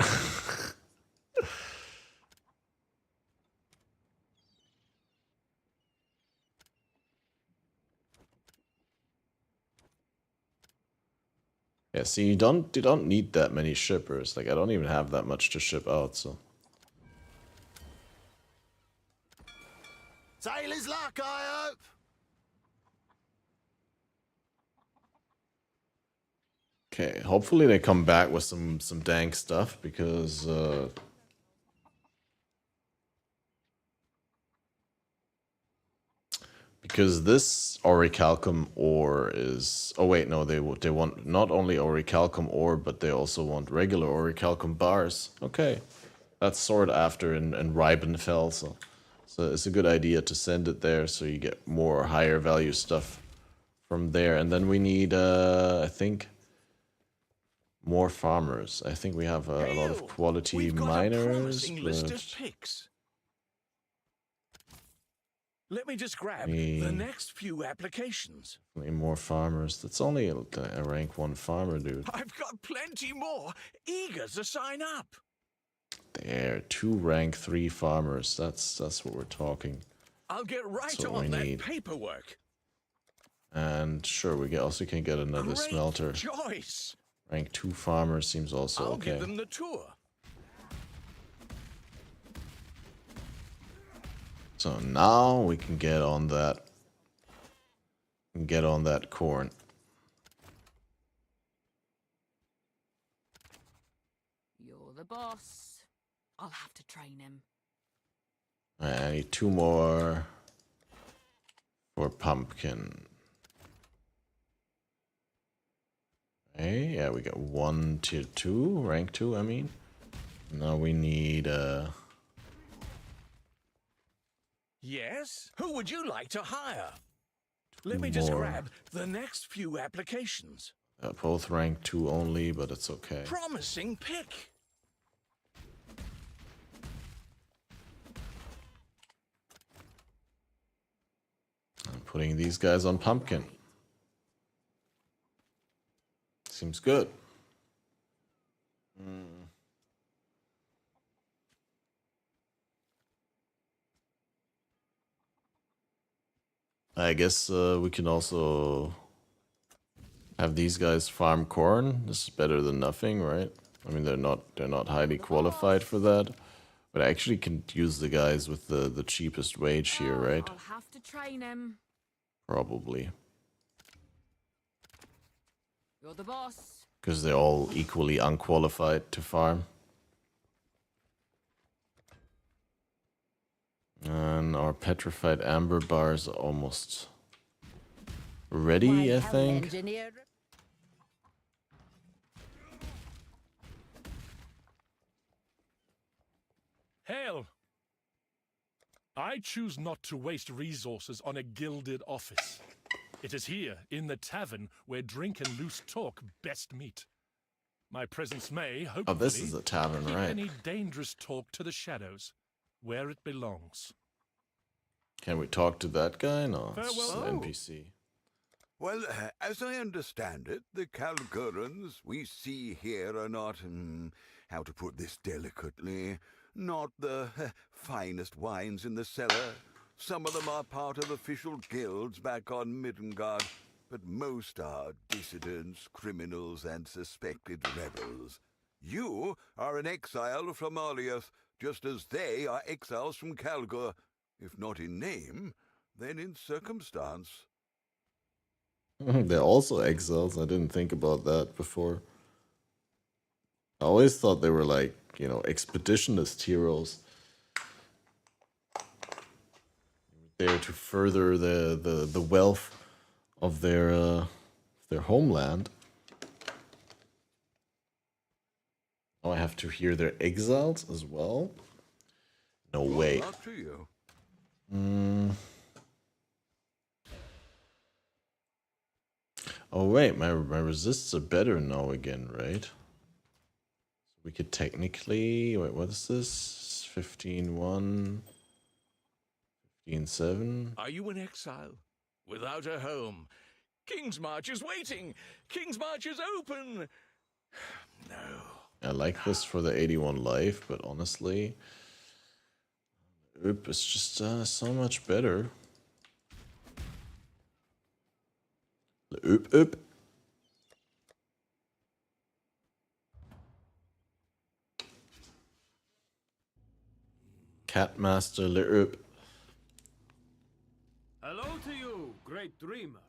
Yeah, see, you don't need that many shippers. Like, I don't even have that much to ship out, so. Sailor's luck, I hope. Okay, hopefully they come back with some dank stuff, because this orichalcum ore is... Oh wait, no, they want not only orichalcum ore, but they also want regular orichalcum bars. Okay, that's sought after in Ribenfell, so it's a good idea to send it there, so you get more higher value stuff from there. And then we need, I think, more farmers. I think we have a lot of quality miners. List of picks. Let me just grab the next few applications. More farmers. That's only a rank 1 farmer, dude. I've got plenty more, eager to sign up. There, 2 rank 3 farmers. That's what we're talking. I'll get right on that paperwork. And sure, we also can get another smelter. Choice. Rank 2 farmer seems also I'll okay. give them the tour. So now we can get on that. Corn. You're the boss. I'll have to train him. I need 2 more for pumpkin. Okay, yeah, we got 1 tier 2, rank 2, I mean. Now we need Yes? Who would you like to hire? Let me just grab the next few applications. Both rank 2 only, but it's okay. Promising pick. I'm putting these guys on Pumpkin. Seems good. I guess we can also have these guys farm corn. This is better than nothing, right? I mean, they're not highly qualified for that, but I actually can use the guys with the cheapest wage here, right? I'll have to train him. Probably. You're the boss. Because they're all equally unqualified to farm. And our petrified amber bars are almost ready, I think. Hail! I choose not to waste resources on a gilded office. It is here, in the tavern, where drink and loose talk best meet. My presence may, hopefully, Oh, this is a tavern, keep right? any dangerous talk to the shadows, where it belongs. Can we talk to that guy? No, it's just Farewell. an NPC. Well, as I understand it, the Kalgurans we see here are not, how to put this delicately, not the finest wines in the cellar. Some of them are part of official guilds back on Middengard, but most are dissidents, criminals, and suspected rebels. You are an exile from Aliath, just as they are exiles from Kalguur, if not in name, then in circumstance. They're also exiles. I didn't think about that before. I always thought they were like, you know, expeditionist heroes. There to further the wealth of their homeland. Oh, I have to hear they're exiles as well? No way. Up to you. Oh wait, my resists are better now again, right? We could technically... Wait, what is this? 15-1... 15-7? Are you in exile? Without a home? King's March is waiting! King's March is open! No. I like this for the 81 life, but honestly... Oop, it's just so much better. Oop, oop. Catmaster Le Oop. Hello to you, great dreamer.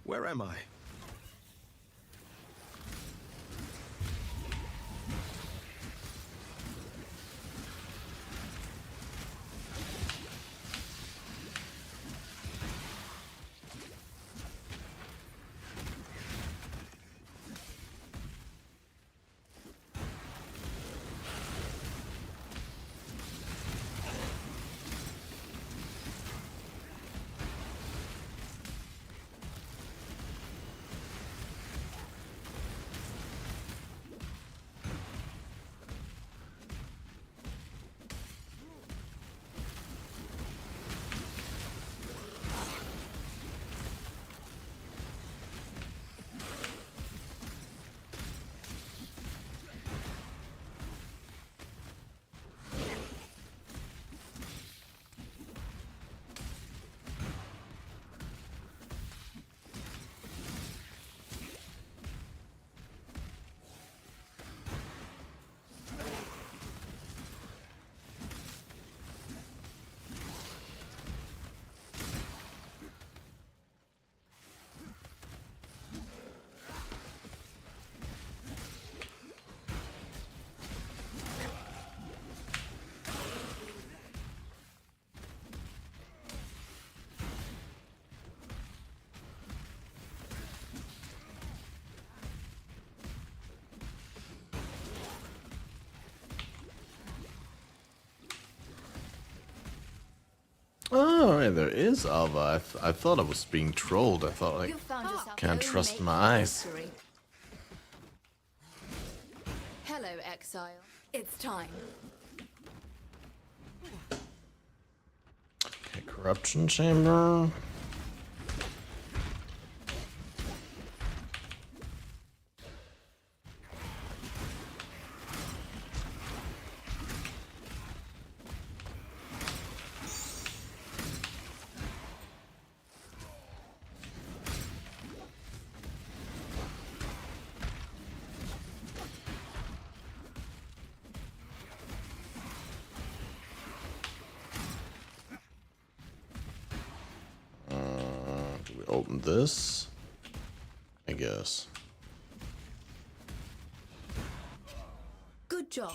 Where am I? Oh, right, there is Alva. I thought I was being trolled. I thought, like, can't trust my eyes. Hello, Exile. It's time. Okay, corruption chamber. Do we open this? I guess. Good job.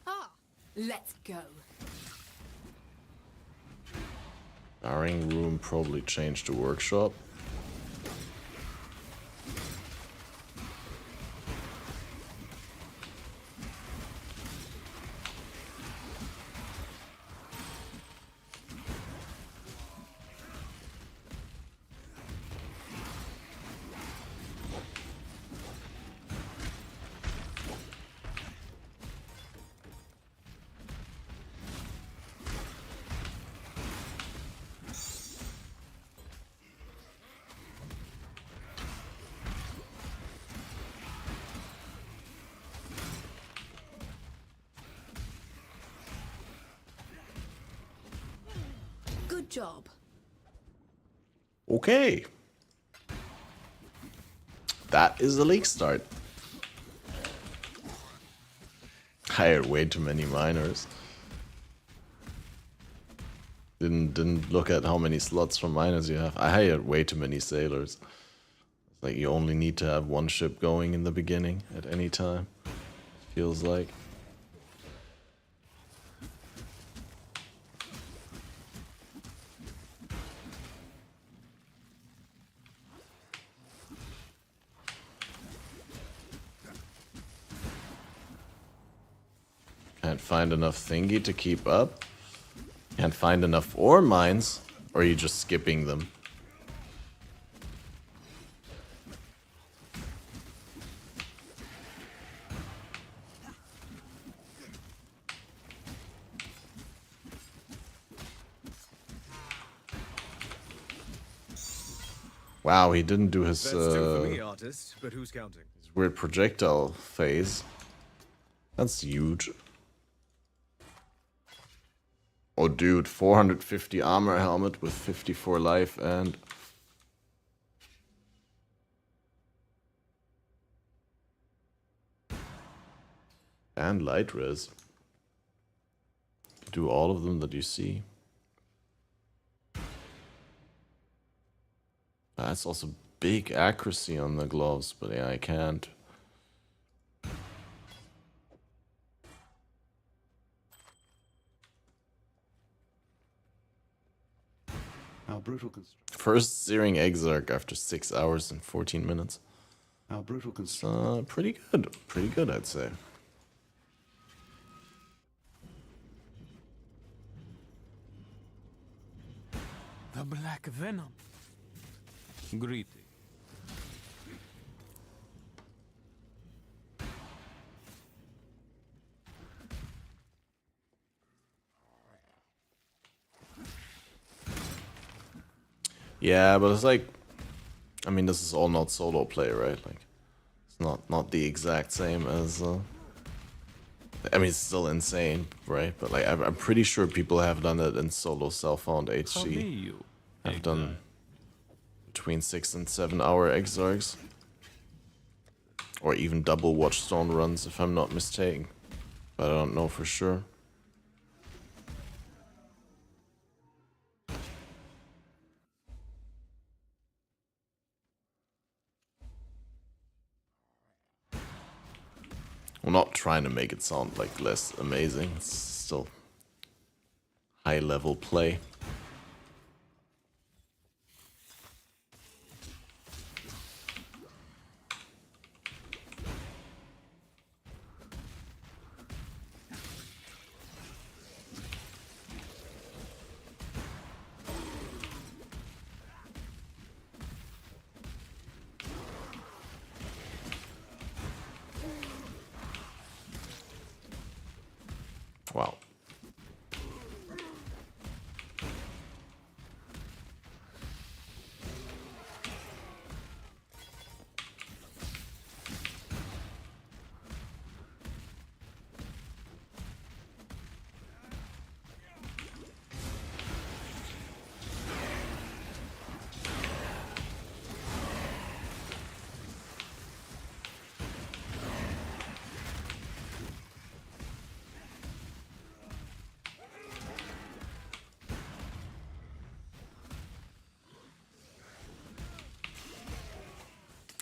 Ah, let's go. Barring room probably changed the workshop. Good job. Okay. That is the league start. Hired way too many miners. Didn't look at how many slots for miners you have. I hired way too many sailors. It's like you only need to have one ship going in the beginning at any time. Feels like. Can't find enough thingy to keep up. Can't find enough ore mines. Or are you just skipping them? Wow, he didn't do his, That's two for me, artist, but who's counting? his weird projectile phase. That's huge. Oh dude, 450 armor helmet with 54 life and... And light res. Do all of them that you see. That's also big accuracy on the gloves, but yeah, I can't. Our brutal First Searing Exarch after 6 hours and 14 minutes. Our brutal Pretty good. Pretty good, I'd say. The Black Venom. Greeting. Yeah, but it's like, I mean, this is all not solo play, right? Like, it's not the exact same as. I mean, it's still insane, right? But like, I'm pretty sure people have done it in solo self-found HG. Have done between 6 and 7 hour exarchs, or even double watchstone runs, if I'm not mistaken. But I don't know for sure. I'm not trying to make it sound like less amazing. It's still high level play.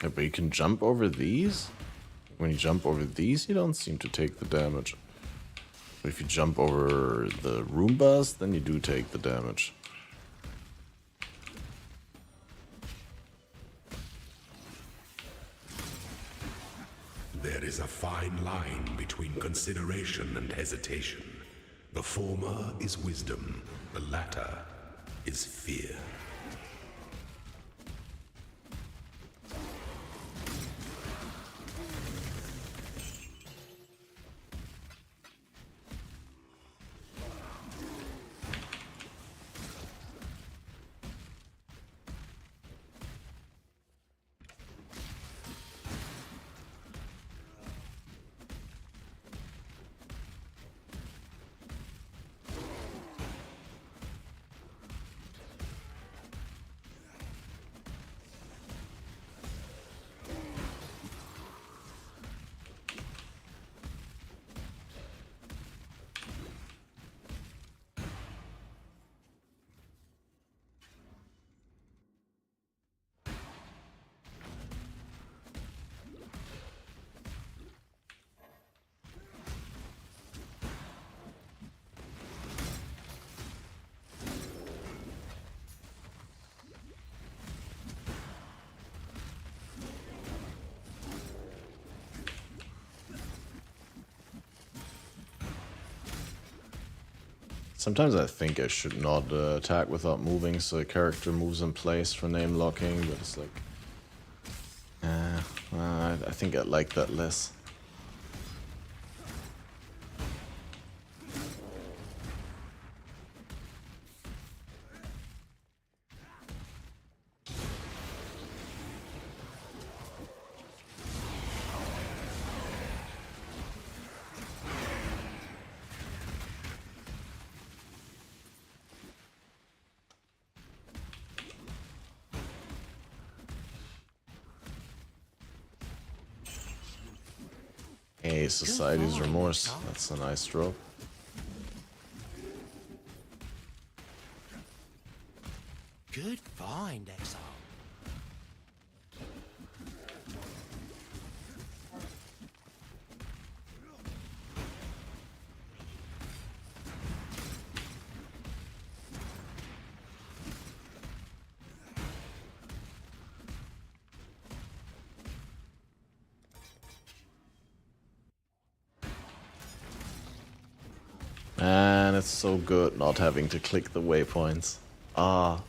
Yeah, but you can jump over these? When you jump over these, you don't seem to take the damage. But if you jump over the Roombas, then you do take the damage. There is a fine line between consideration and hesitation. The former is wisdom, the latter is fear. Sometimes I think I should not attack without moving, so the character moves in place for name locking, but it's like... I think I like that less. Hey, Society's Remorse. That's a nice drop. Good find, Exile. Man, it's so good not having to click the waypoints. Ah.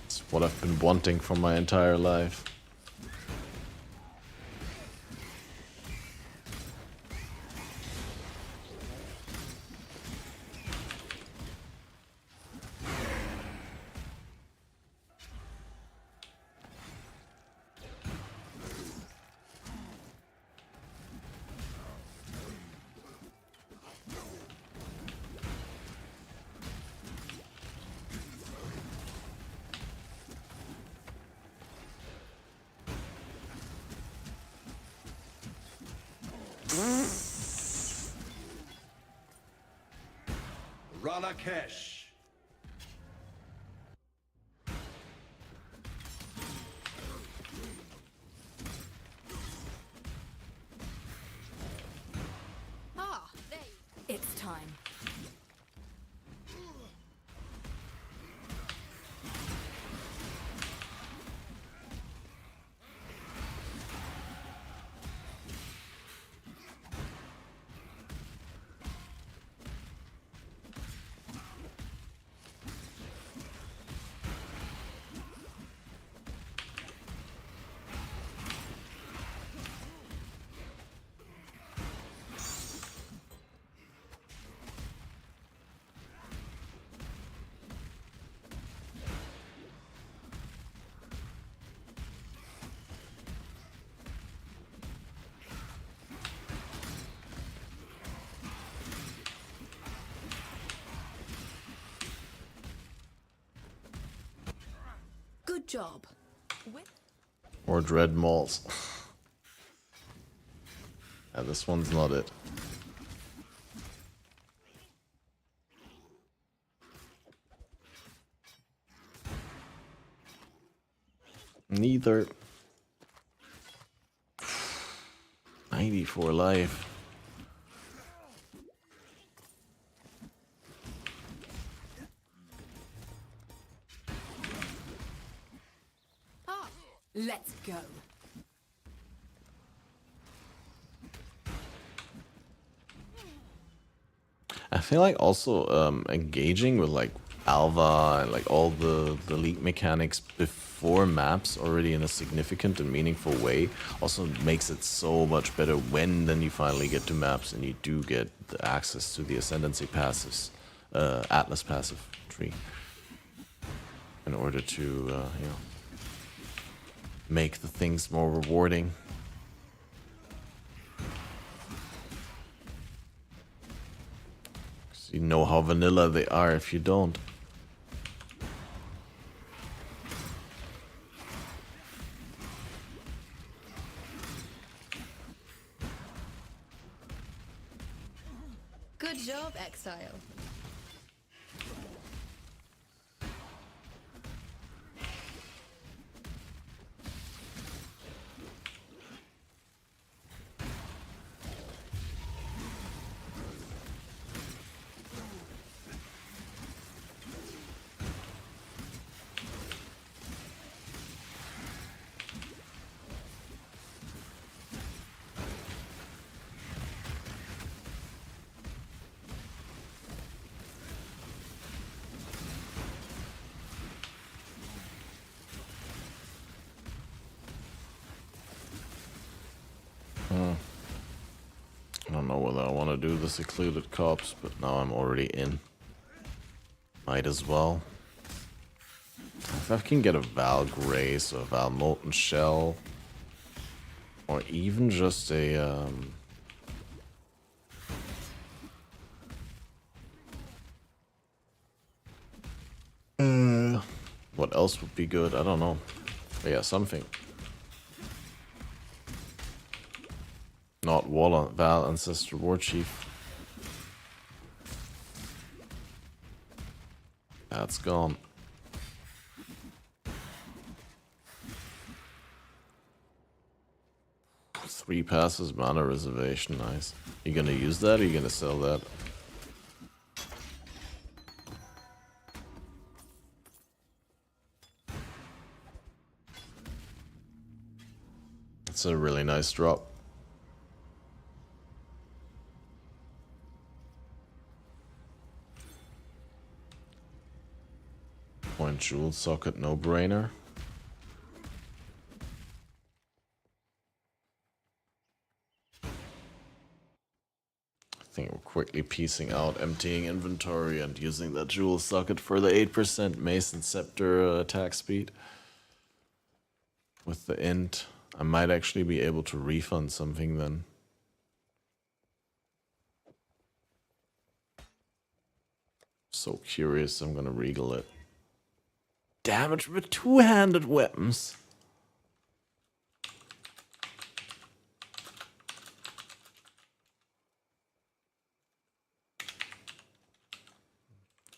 It's what I've been wanting for my entire life. Ranakesh. Ah, there you go. It's time. Good job. Or Dread Malls. Yeah, this one's not it. Neither. 94 life. Ah, let's go. I feel like also engaging with like Alva and like all the league mechanics before maps already in a significant and meaningful way also makes it so much better when then you finally get to maps and you do get the access to the Ascendancy passives, Atlas passive tree, in order to you know, make the things more rewarding. You know how vanilla they are if you don't. Good job, Exile. I don't know whether I want to do the secluded corpse, but now I'm already in. Might as well. If I can get a Val Grace or a Val Molten Shell, or even just a what else would be good? I don't know. But yeah, something. Not Val Ancestor War Chief. That's gone. Three passes, mana reservation, nice. You gonna use that or you gonna sell that? It's a really nice drop. Point jewel socket, no brainer. I think we're quickly piecing out, emptying inventory and using that jewel socket for the 8% Mason Scepter attack speed. With the int, I might actually be able to refund something then. So curious, I'm gonna regal it. Damage with two-handed weapons.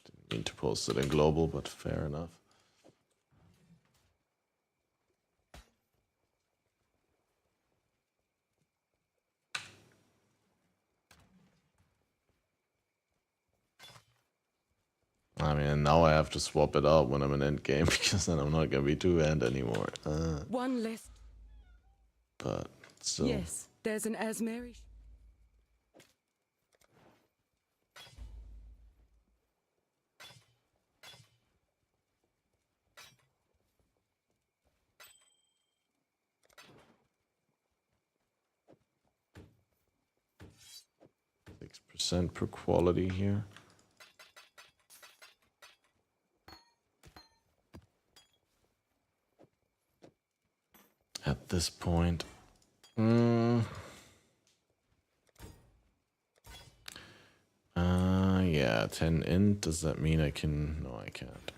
Didn't mean to post it in global, but fair enough. I mean, now I have to swap it out when I'm in endgame because then I'm not gonna be two-hand anymore. One less. But still. Yes, there's an Asmeri. % per quality here. At this point. Yeah, 10 int. Does that mean I can? No, I can't.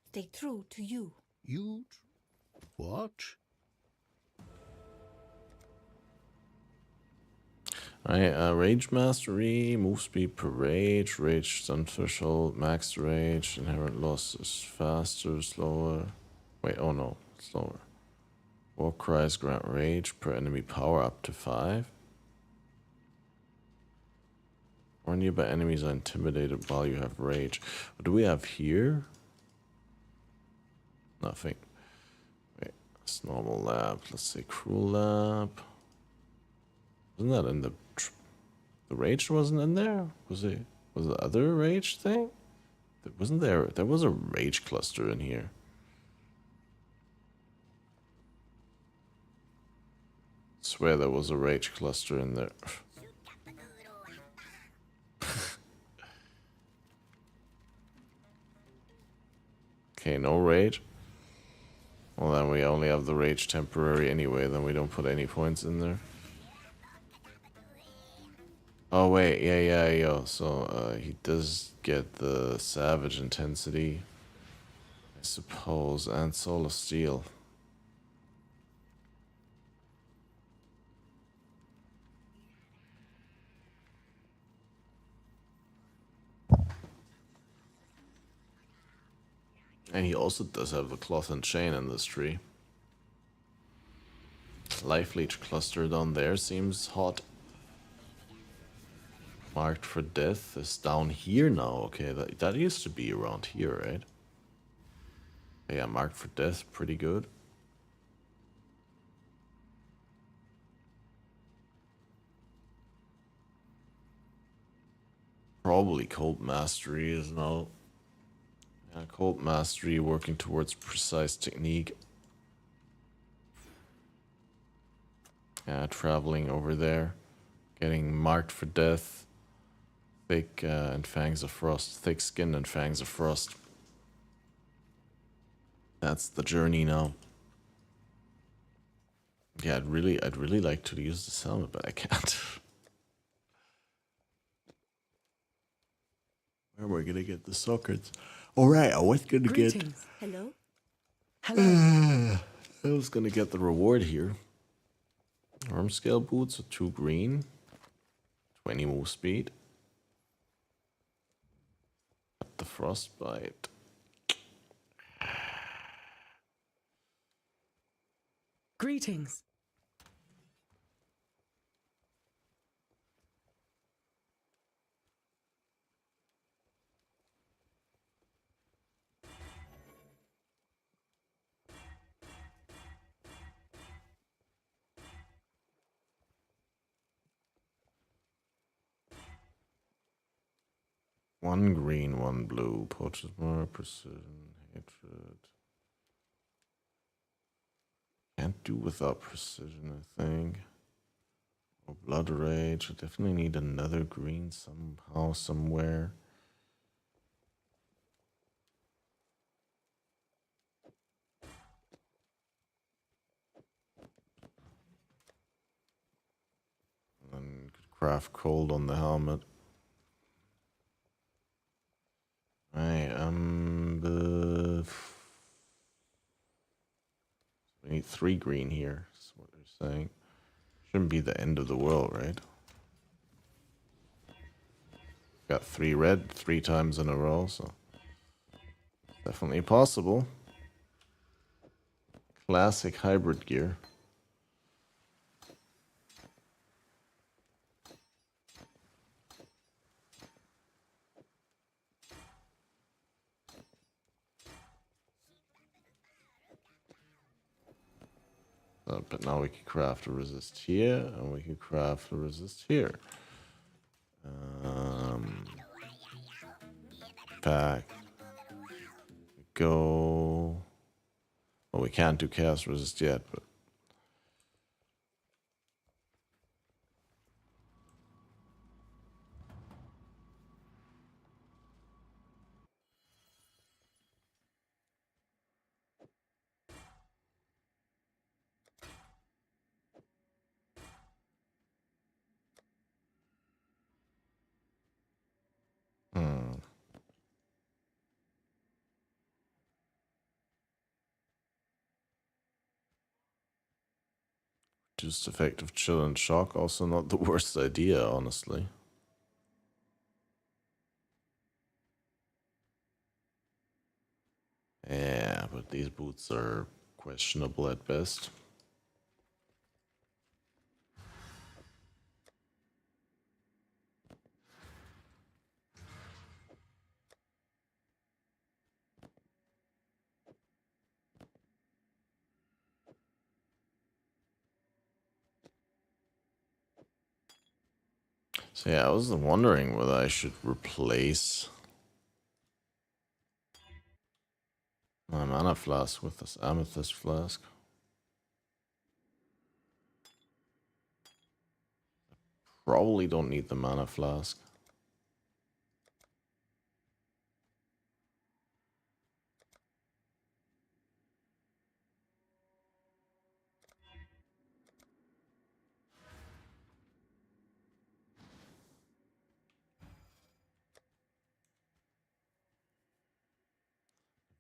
Stay true to you. You? What? Alright, Rage Mastery, move speed per rage stun threshold, max rage, inherent loss is faster, slower. Wait, oh no, slower. War cries grant rage per enemy power up to 5. Or nearby enemies are intimidated while you have rage. What do we have here? Nothing. Wait, it's normal lab. Let's say cruel lab. Wasn't that in the rage wasn't in there? Was the other rage thing? Wasn't there? There was a rage cluster in here. Swear there was a rage cluster in there. Okay, no rage. Well, then we only have the rage temporary anyway, then we don't put any points in there. Oh wait, yeah, so he does get the savage intensity, I suppose, and soul of steel. And he also does have the cloth and chain in this tree. Life leech cluster down there seems hot. Marked for death is down here now. Okay, that used to be around here, right? Yeah, marked for death, pretty good. Probably Cult Mastery is now. Yeah, Cult Mastery working towards precise technique. Yeah, traveling over there. Getting marked for death. Thick and Fangs of Frost. Thick skin and Fangs of Frost. That's the journey now. Yeah, I'd really like to use this helmet, but I can't. Where am I gonna get the sockets? Alright, I was gonna Greetings. get... Hello? Hello. I was gonna get the reward here. Arm scale boots with 2 green. 20 move speed. The frostbite. Greetings. One green, one blue. Poaches more precision, hatred. Can't do without precision, I think. Or blood rage. I definitely need another green somehow, somewhere. And then could craft cold on the helmet. Right, we need 3 green here, that's what they're saying. Shouldn't be the end of the world, right? Got 3 red 3 times in a row, so definitely possible. Classic hybrid gear. But now we can craft a resist here, and we can craft a resist here. Back. Go. Well, we can't do chaos resist yet, but. Reduced effect of chill and shock, also not the worst idea, honestly. Yeah, but these boots are questionable at best. So yeah, I was wondering whether I should replace my mana flask with this amethyst flask. Probably don't need the mana flask.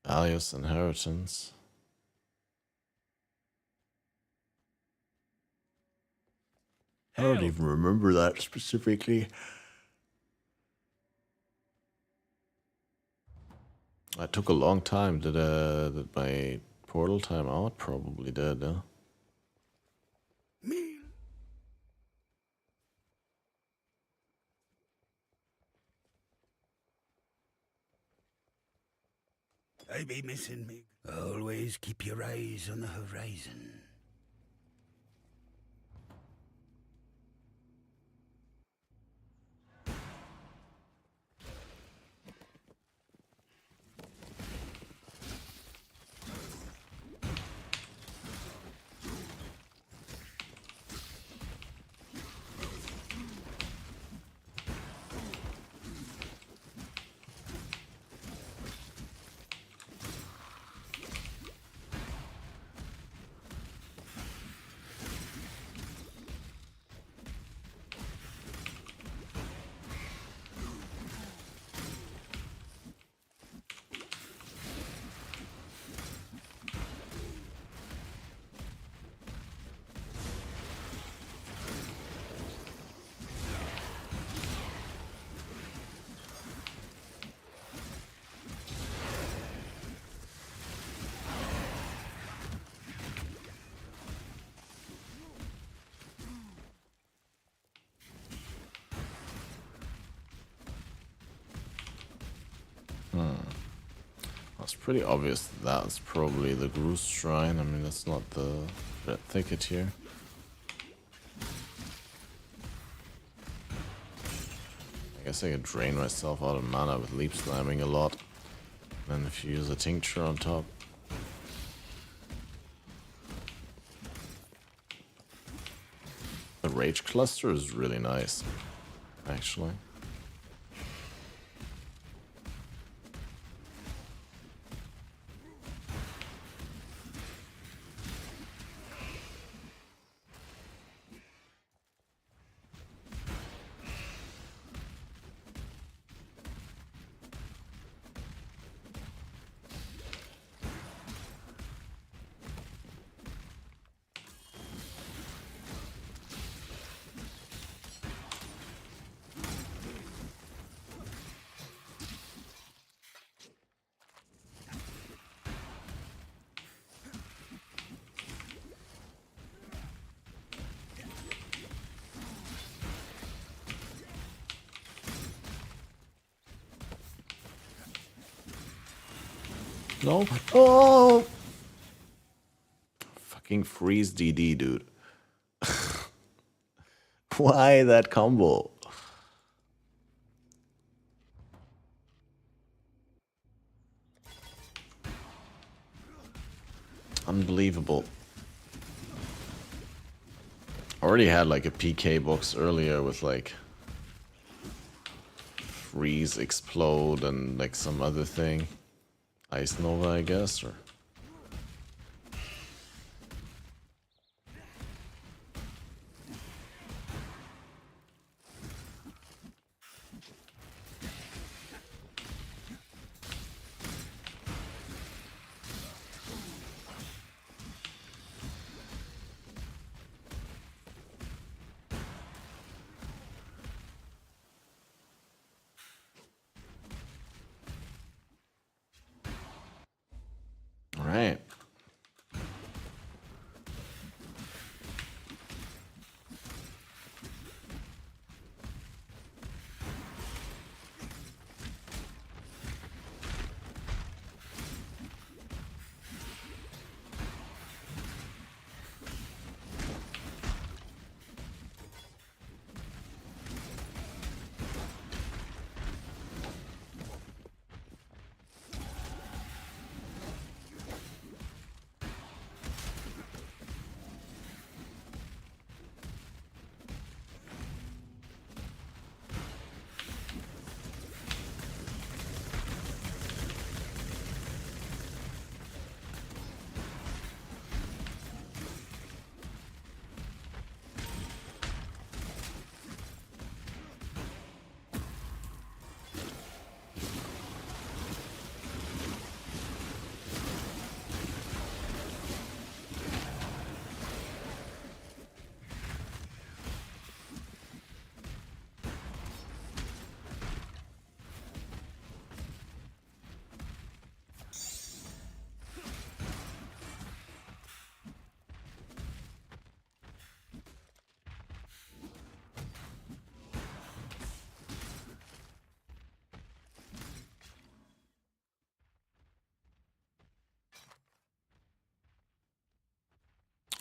Alius Inheritance. I don't even remember that specifically. It took a long time. Did my portal time out? Probably did, yeah. I be missing me. Always keep your eyes on the horizon. It's pretty obvious that's probably the Groose Shrine. I mean, that's not the red thicket here. I guess I could drain myself out of mana with leap slamming a lot. And then if you use a tincture on top. The Rage Cluster is really nice, actually. No. Oh! Fucking freeze DD, dude. Why that combo? Unbelievable. Already had like a PK box earlier with like freeze, explode, and like some other thing. Ice Nova, I guess, or...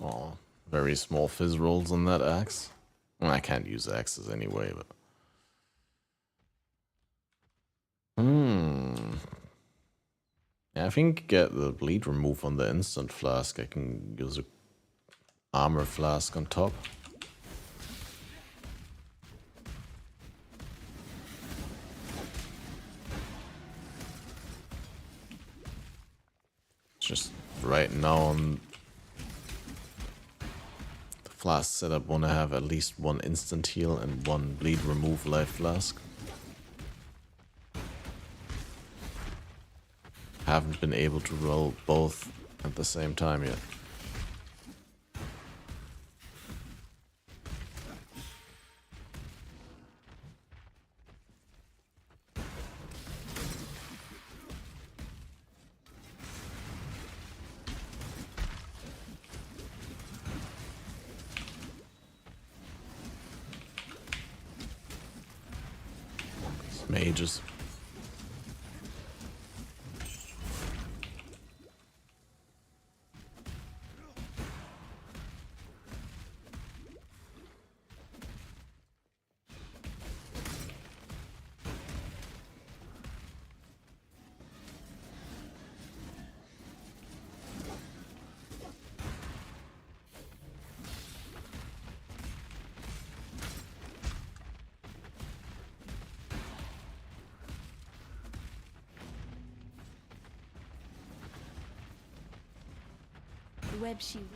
Oh, very small fizz rolls on that axe. Well, I can't use axes anyway, but... Yeah, I think get the bleed remove on the instant flask. I can use a armor flask on top. Just right now on the flask setup, want to have at least one instant heal and one bleed remove life flask. Haven't been able to roll both at the same time yet. Mages. The web she weaves.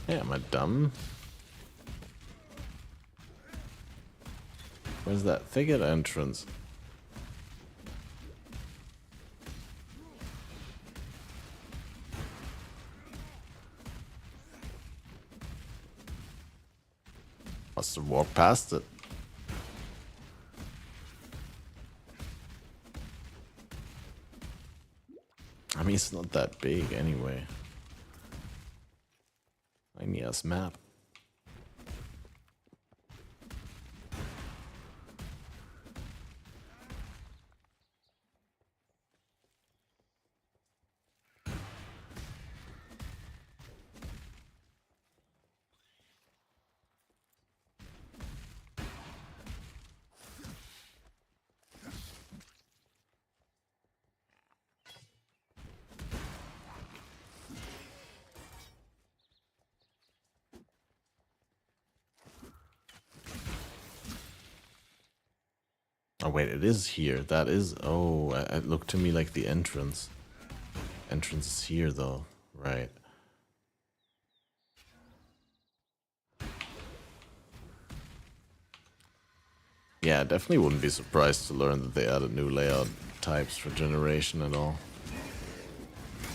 Yeah, am I dumb? Where's that thicket entrance? Must have walked past it. I mean, it's not that big anyway. Tiny ass map. Oh wait, it is here. That is... Oh, it looked to me like the entrance. Entrance is here though. Right. Yeah, definitely wouldn't be surprised to learn that they added new layout types for generation and all.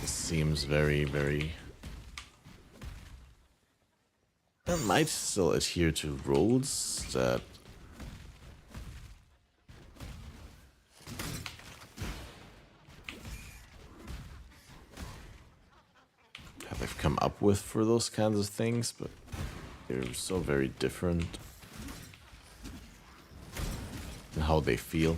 This seems very, very... That might still adhere to roads that... they've come up with for those kinds of things, but they're so very different in how they feel.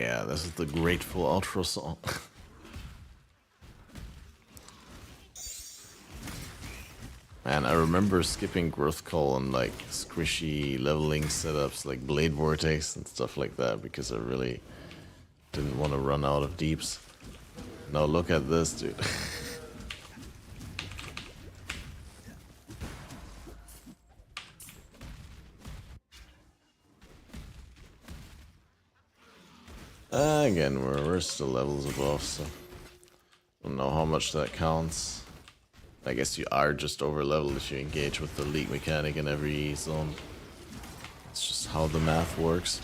Yeah, this is the grateful outro song. Man, I remember skipping Growth Call and like squishy leveling setups like Blade Vortex and stuff like that because I really didn't want to run out of deeps. Now look at this, dude. Again, we're still levels above, so don't know how much that counts. I guess you are just over leveled if you engage with the leak mechanic in every zone. It's just how the math works.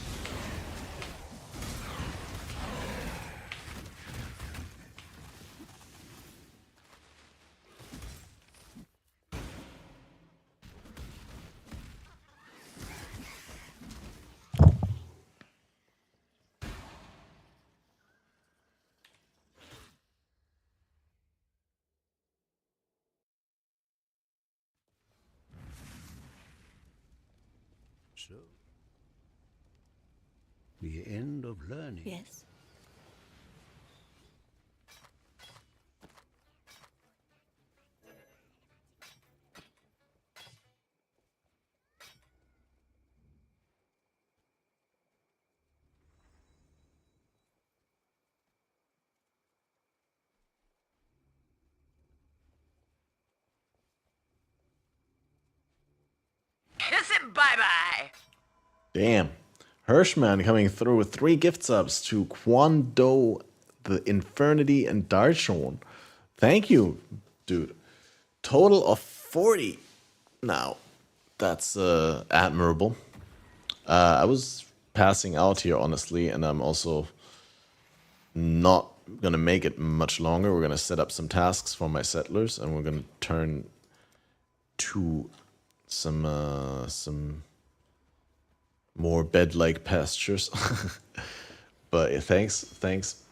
So, the end of learning. Yes. Kiss him bye-bye. Damn. Hirschman coming through with 3 gift subs to Kwando, the Infernity, and Darshon. Thank you, dude. Total of 40. Now, that's admirable. I was passing out here, honestly, and I'm also not gonna make it much longer. We're gonna set up some tasks for my settlers, and we're gonna turn to some more bed-like pastures. But yeah, thanks.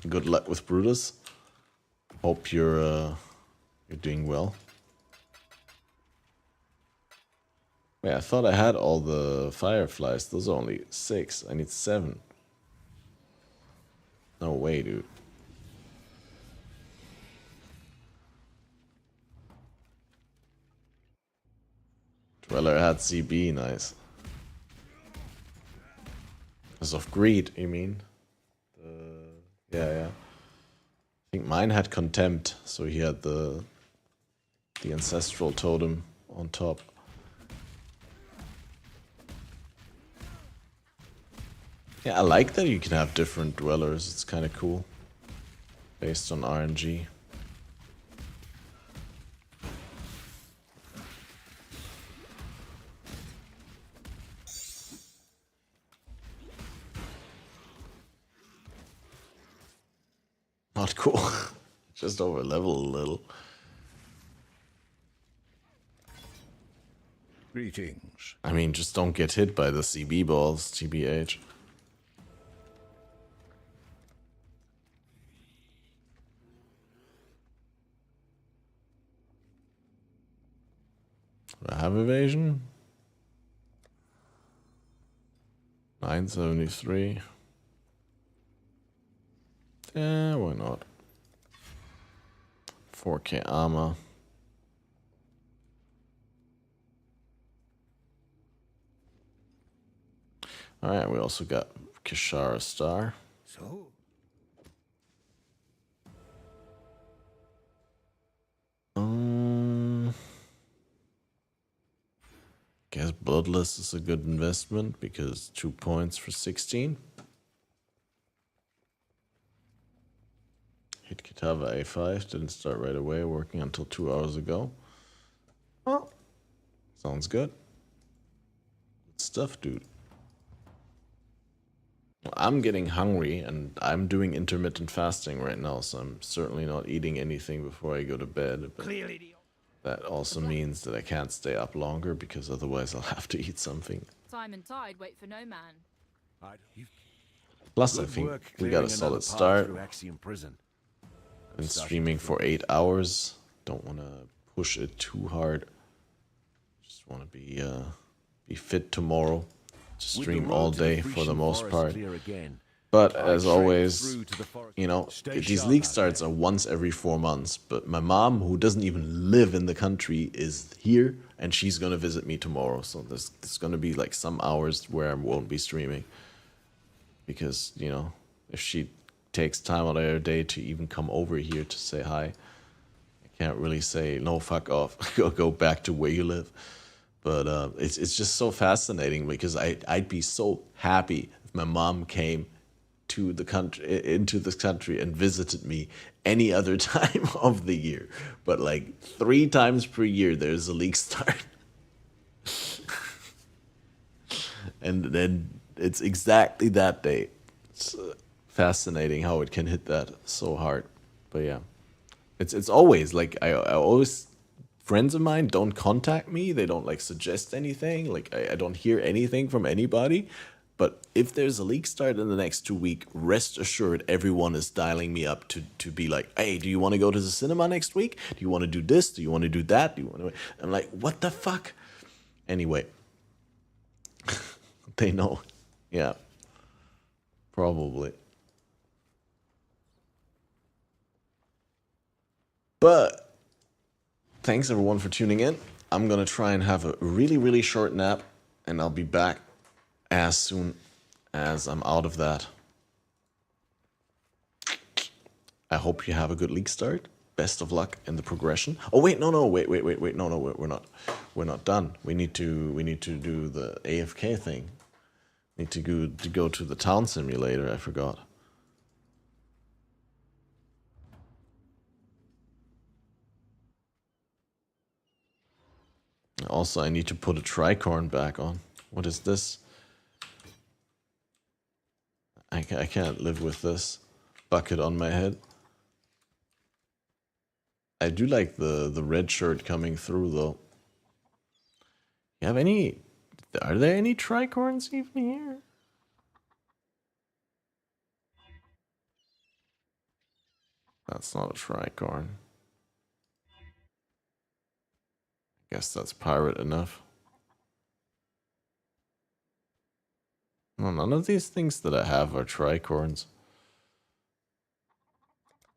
Good luck with Brutus. Hope you're doing well. Wait, I thought I had all the fireflies. Those are only 6. I need 7. No way, dude. Dweller had CB, nice. Because of greed, you mean? Yeah. I think mine had contempt, so he had the ancestral totem on top. Yeah, I like that you can have different dwellers. It's kind of cool. Based on RNG. Not cool. Just over level a little. Greetings. I mean, just don't get hit by the CB balls, TBH. Do I have evasion? 973. Yeah, why not? 4K armor. Alright, we also got Kishara Star. So? Guess Bloodless is a good investment because 2 points for 16. Hit Kitava A5, didn't start right away, working until 2 hours ago. Oh, sounds good. Good stuff, dude. Well, I'm getting hungry and I'm doing intermittent fasting right now, so I'm certainly not eating anything before I go to bed. But that also means that I can't stay up longer because otherwise I'll have to eat something. Time and tide wait for no man. Plus, I think we got a solid start. Been streaming for 8 hours. Don't want to push it too hard. Just want to be fit tomorrow. To stream all day for the most part. But as always, you know, these league starts are once every 4 months. But my mom, who doesn't even live in the country, is here, and she's gonna visit me tomorrow. So there's gonna be like some hours where I won't be streaming, because you know, if she takes time out of her day to even come over here to say hi, I can't really say no, fuck off, go back to where you live. But it's just so fascinating, because I'd be so happy if my mom came to the country, into this country, and visited me any other time of the year. But like 3 times per year there's a league start. And then it's exactly that day. It's fascinating how it can hit that so hard. But yeah, it's always like I always, friends of mine don't contact me, they don't like suggest anything, like I don't hear anything from anybody. But if there's a league start in the next 2 weeks, rest assured everyone is dialing me up to be like, hey, do you want to go to the cinema next week? Do you want to do this? Do you want to do that? Do you want to? I'm like, what the fuck? Anyway, they know. Yeah, probably. But thanks everyone for tuning in. I'm gonna try and have a really, really short nap, and I'll be back as soon as I'm out of that. I hope you have a good league start. Best of luck in the progression. Oh wait, no, wait, no, we're not done. We need to do the AFK thing. Need to go to the town simulator. I forgot. Also, I need to put a tricorn back on. What is this? I can't live with this bucket on my head. I do like the red shirt coming through though. You have any? Are there any tricorns even here? That's not a tricorn. Guess that's pirate enough. No, none of these things that I have are tricorns.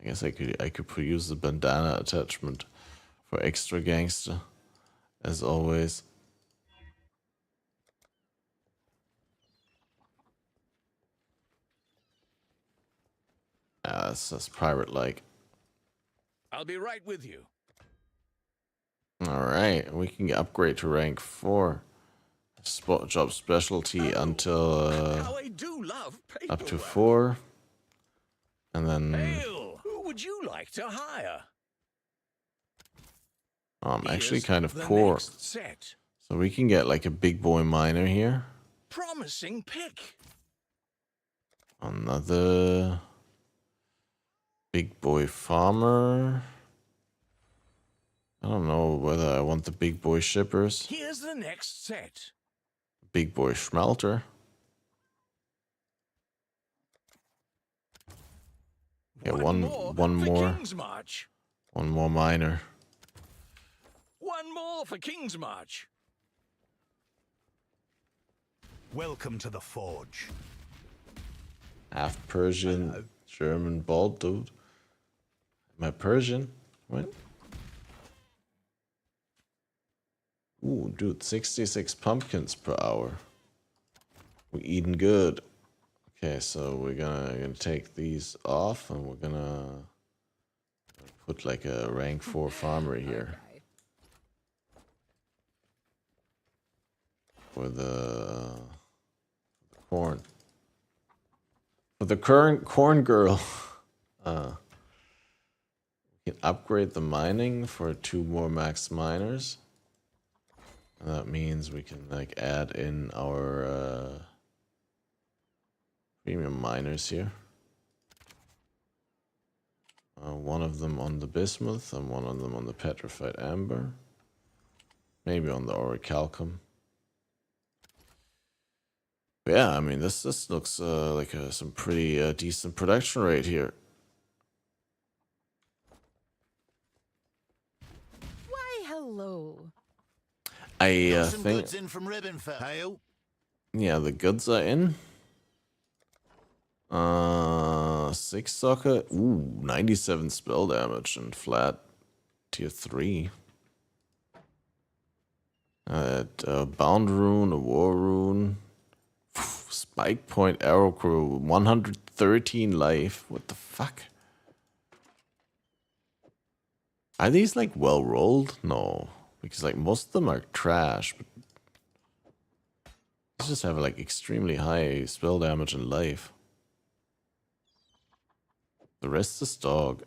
I guess I could use the bandana attachment for extra gangster, as always. Yeah, that's pirate-like. I'll be right with you. Alright, we can upgrade to rank 4. Spot job specialty until up to 4. And then Who would you like to hire? I'm actually kind of poor. So we can get like a big boy miner here. Promising pick. Another big boy farmer. I don't know whether I want the big boy shippers. Here's the next set. Big boy smelter. Yeah, one more miner. One more for King's March. Welcome to the Forge. Half Persian, German bald dude. Am I Persian? What? Ooh, dude, 66 pumpkins per hour. We eating good. Okay, so we're gonna take these off, and we're gonna put like a rank 4 farmer here. For the corn. For the current corn girl. We can upgrade the mining for 2 more max miners. And that means we can like add in our premium miners here. One of them on the bismuth and one of them on the petrified amber. Maybe on the orichalcum. Yeah, I mean this looks like some pretty decent production rate here. Why, hello. I Some think. goods in from Ribbonfell. Hail. Yeah, the goods are in. 6 socket. Ooh, 97 spell damage and flat tier 3. Bound rune, a war rune. Spike point arrow crew, 113 life. What the fuck? Are these like well rolled? No, because like most of them are trash. But these just have like extremely high spell damage and life. The rest is dog.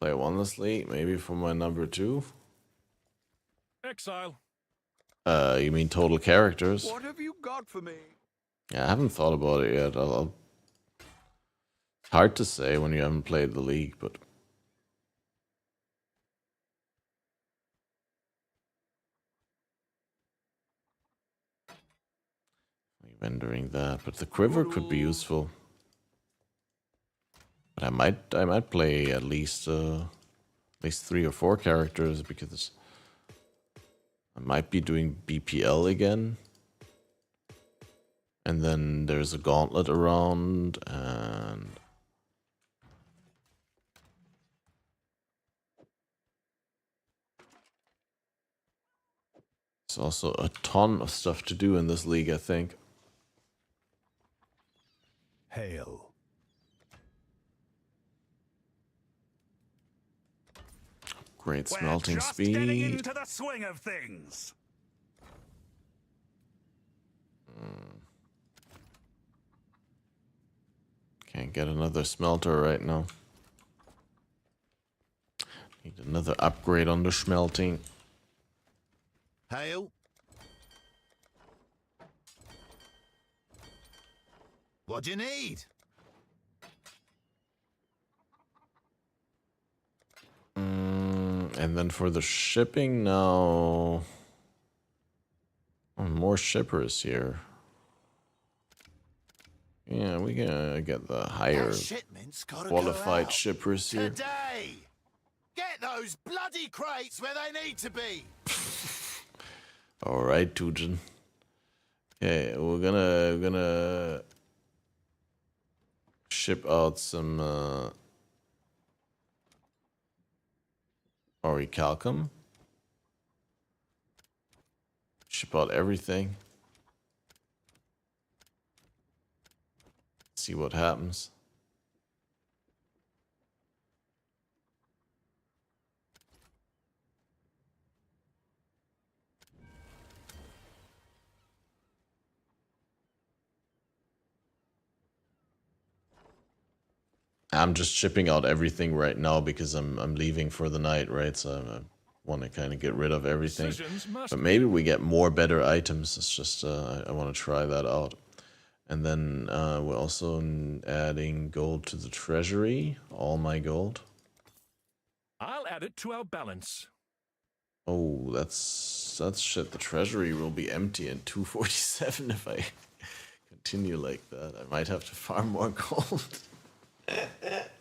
Play one less late, maybe for my number 2. Exile. You mean total characters? What have you got for me? Yeah, I haven't thought about it yet. It's hard to say when you haven't played the league, but rendering that. But the quiver could be useful. But I might play at least 3 or 4 characters because I might be doing BPL again. And then there's a gauntlet around, and there's also a ton of stuff to do in this league, I think. Hail. Great smelting We're just speed. getting into the swing of things. Can't get another smelter right now. Need another upgrade on the smelting. Hail. What do you need? And then for the shipping now... more shippers here. Yeah, we gotta get the higher qualified shippers here. Today! Get those bloody crates where they need to be! Alright, Tujin. Okay, we're gonna ship out some Orichalcum. Ship out everything. See what happens. I'm just shipping out everything right now because I'm leaving for the night, right? So I want to kind of get rid of everything. But maybe we get more better items. It's just I want to try that out. And then we're also adding gold to the treasury. All my gold. I'll add it to our balance. Oh, that's shit. The treasury will be empty in 247 if I continue like that. I might have to farm more gold.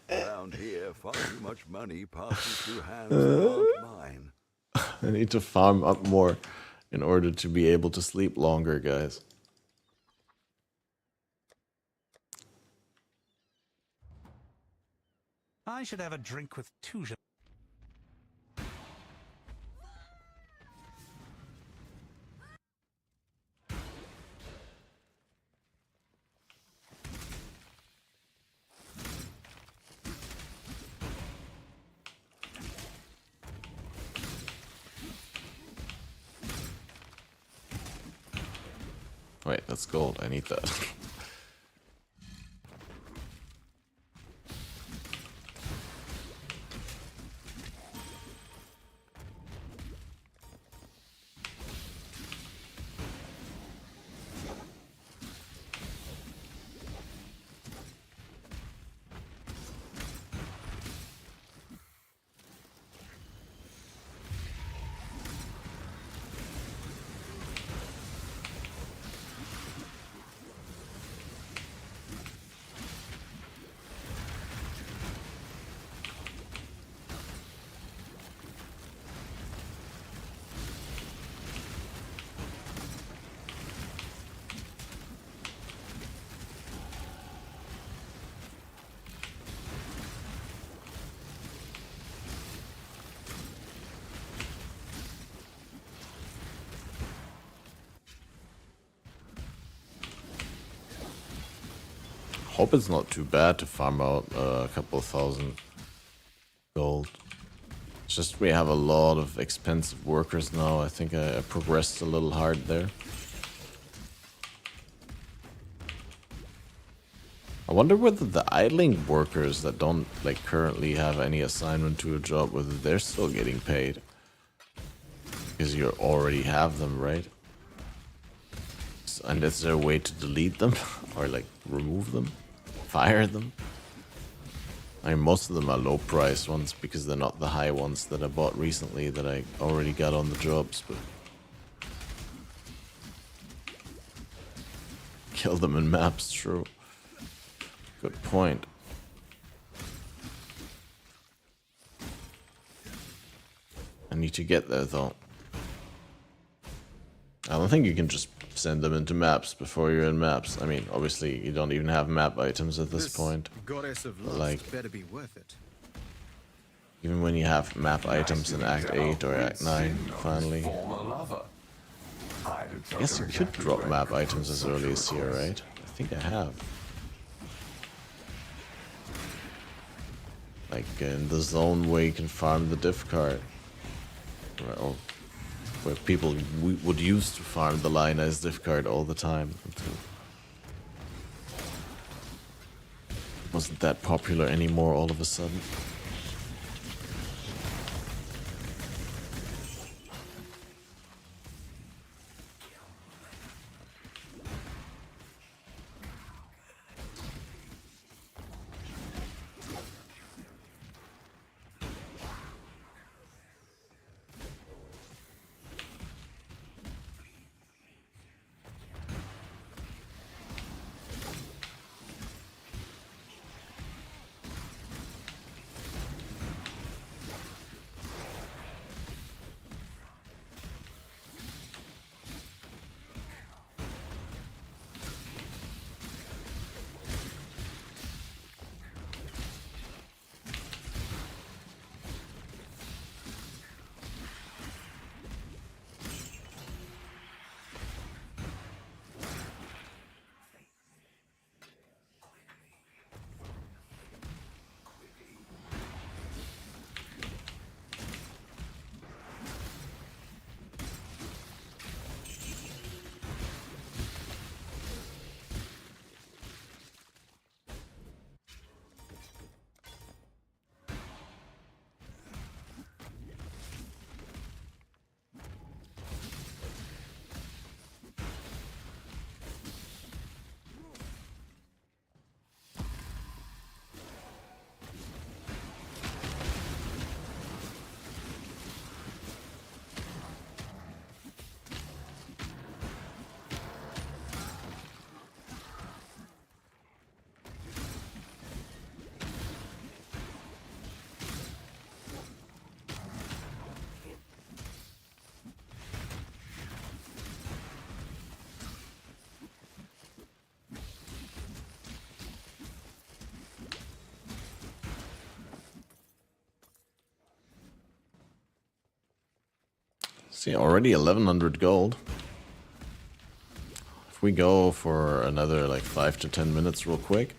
Around here, far too much money passes through hands that aren't mine. I need to farm up more in order to be able to sleep longer, guys. I should have a drink with Tuja. Wait, that's gold. I need that. hope it's not too bad to farm out a couple of thousand gold. It's just we have a lot of expensive workers now. I think I progressed a little hard there. I wonder whether the idling workers that don't like currently have any assignment to a job, whether they're still getting paid. Because you already have them, right? And is there a way to delete them? Or like remove them? Fire them? I mean, most of them are low priced ones because they're not the high ones that I bought recently that I already got on the jobs, but kill them in maps, true. Good point. I need to get there though. I don't think you can just send them into maps before you're in maps. I mean, obviously you don't even have map items at this point. Goddess of But lust like, better be worth it. even when you have map items in Act 8 or Act 9, finally. I guess you could drop map items as early as here, right? I think I have. Like in the zone where you can farm the diff card. Or where people would used to farm the Lioness diff card all the time. Wasn't that popular anymore all of a sudden. See, already 1100 gold. If we go for another like 5 to 10 minutes real quick,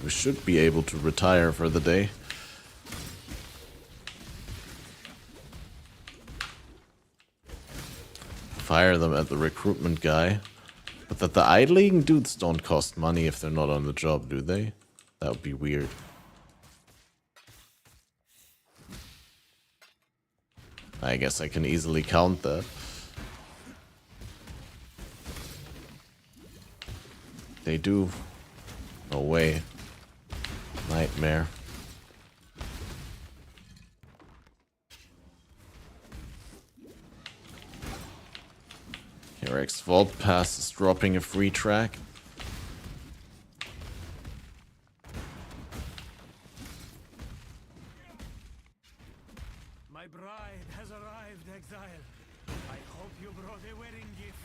we should be able to retire for the day. Fire them at the recruitment guy. But that the idling dudes don't cost money if they're not on the job, do they? That would be weird. I guess I can easily count that. They do. No way. Nightmare. Eric's Vault Pass is dropping a free track. My bride has arrived, Exile. I hope you brought a wedding gift.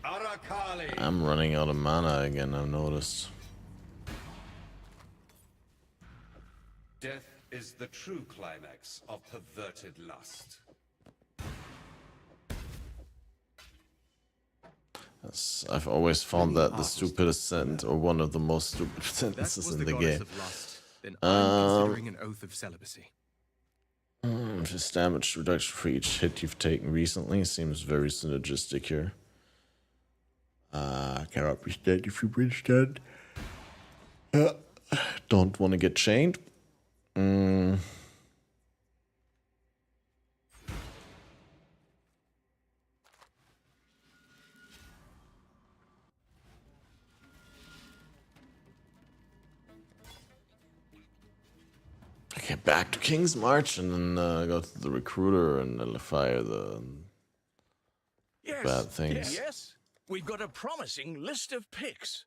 Arakali. I'm running out of mana again, I've noticed. Death is the true climax of perverted lust. I've always found that the stupidest sentence, or one of the most stupid sentences in the game. Then I'm considering an oath of celibacy. Just damage reduction for each hit you've taken recently seems very synergistic here. Cannot be dead if you bridge dead. Don't want to get chained. Okay, back to King's March and then go to the recruiter and fire the bad things. Yes, we've got a promising list of picks.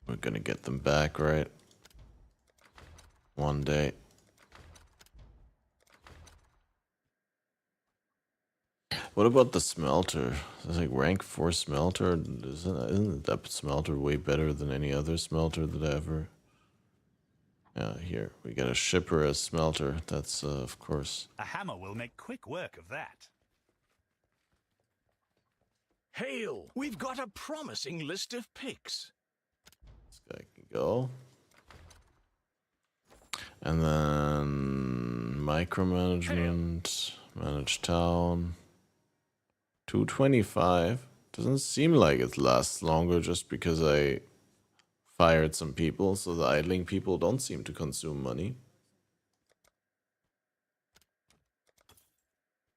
We're gonna get them back, right? One day. What about the smelter? It's like rank 4 smelter. Isn't that smelter way better than any other smelter that I ever... Yeah, here. We got a shipper as smelter. That's, of course. A hammer will make quick work of that. Hail! We've got a promising list of picks. This guy can go. And then micromanagement, manage town. 225. Doesn't seem like it lasts longer just because I fired some people, so the idling people don't seem to consume money.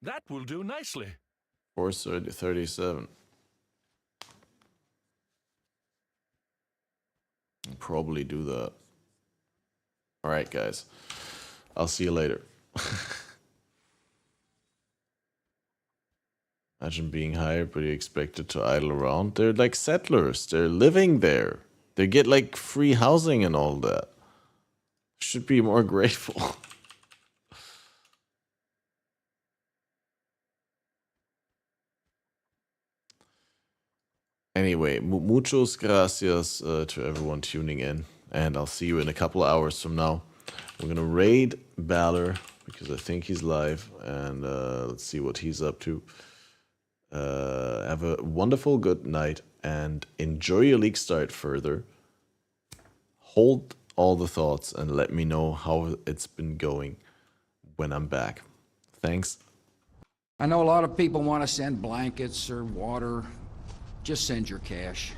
That will do nicely. 437. I'll probably do that. Alright, guys. I'll see you later. Imagine being hired, but you're expected to idle around. They're like settlers. They're living there. They get like free housing and all that. Should be more grateful. Anyway, muchos gracias to everyone tuning in. And I'll see you in a couple of hours from now. We're going to raid Balor because I think he's live. And let's see what he's up to. Have a wonderful good night and enjoy your league start further. Hold all the thoughts and let me know how it's been going when I'm back. Thanks. I know a lot of people want to send blankets or water. Just send your cash.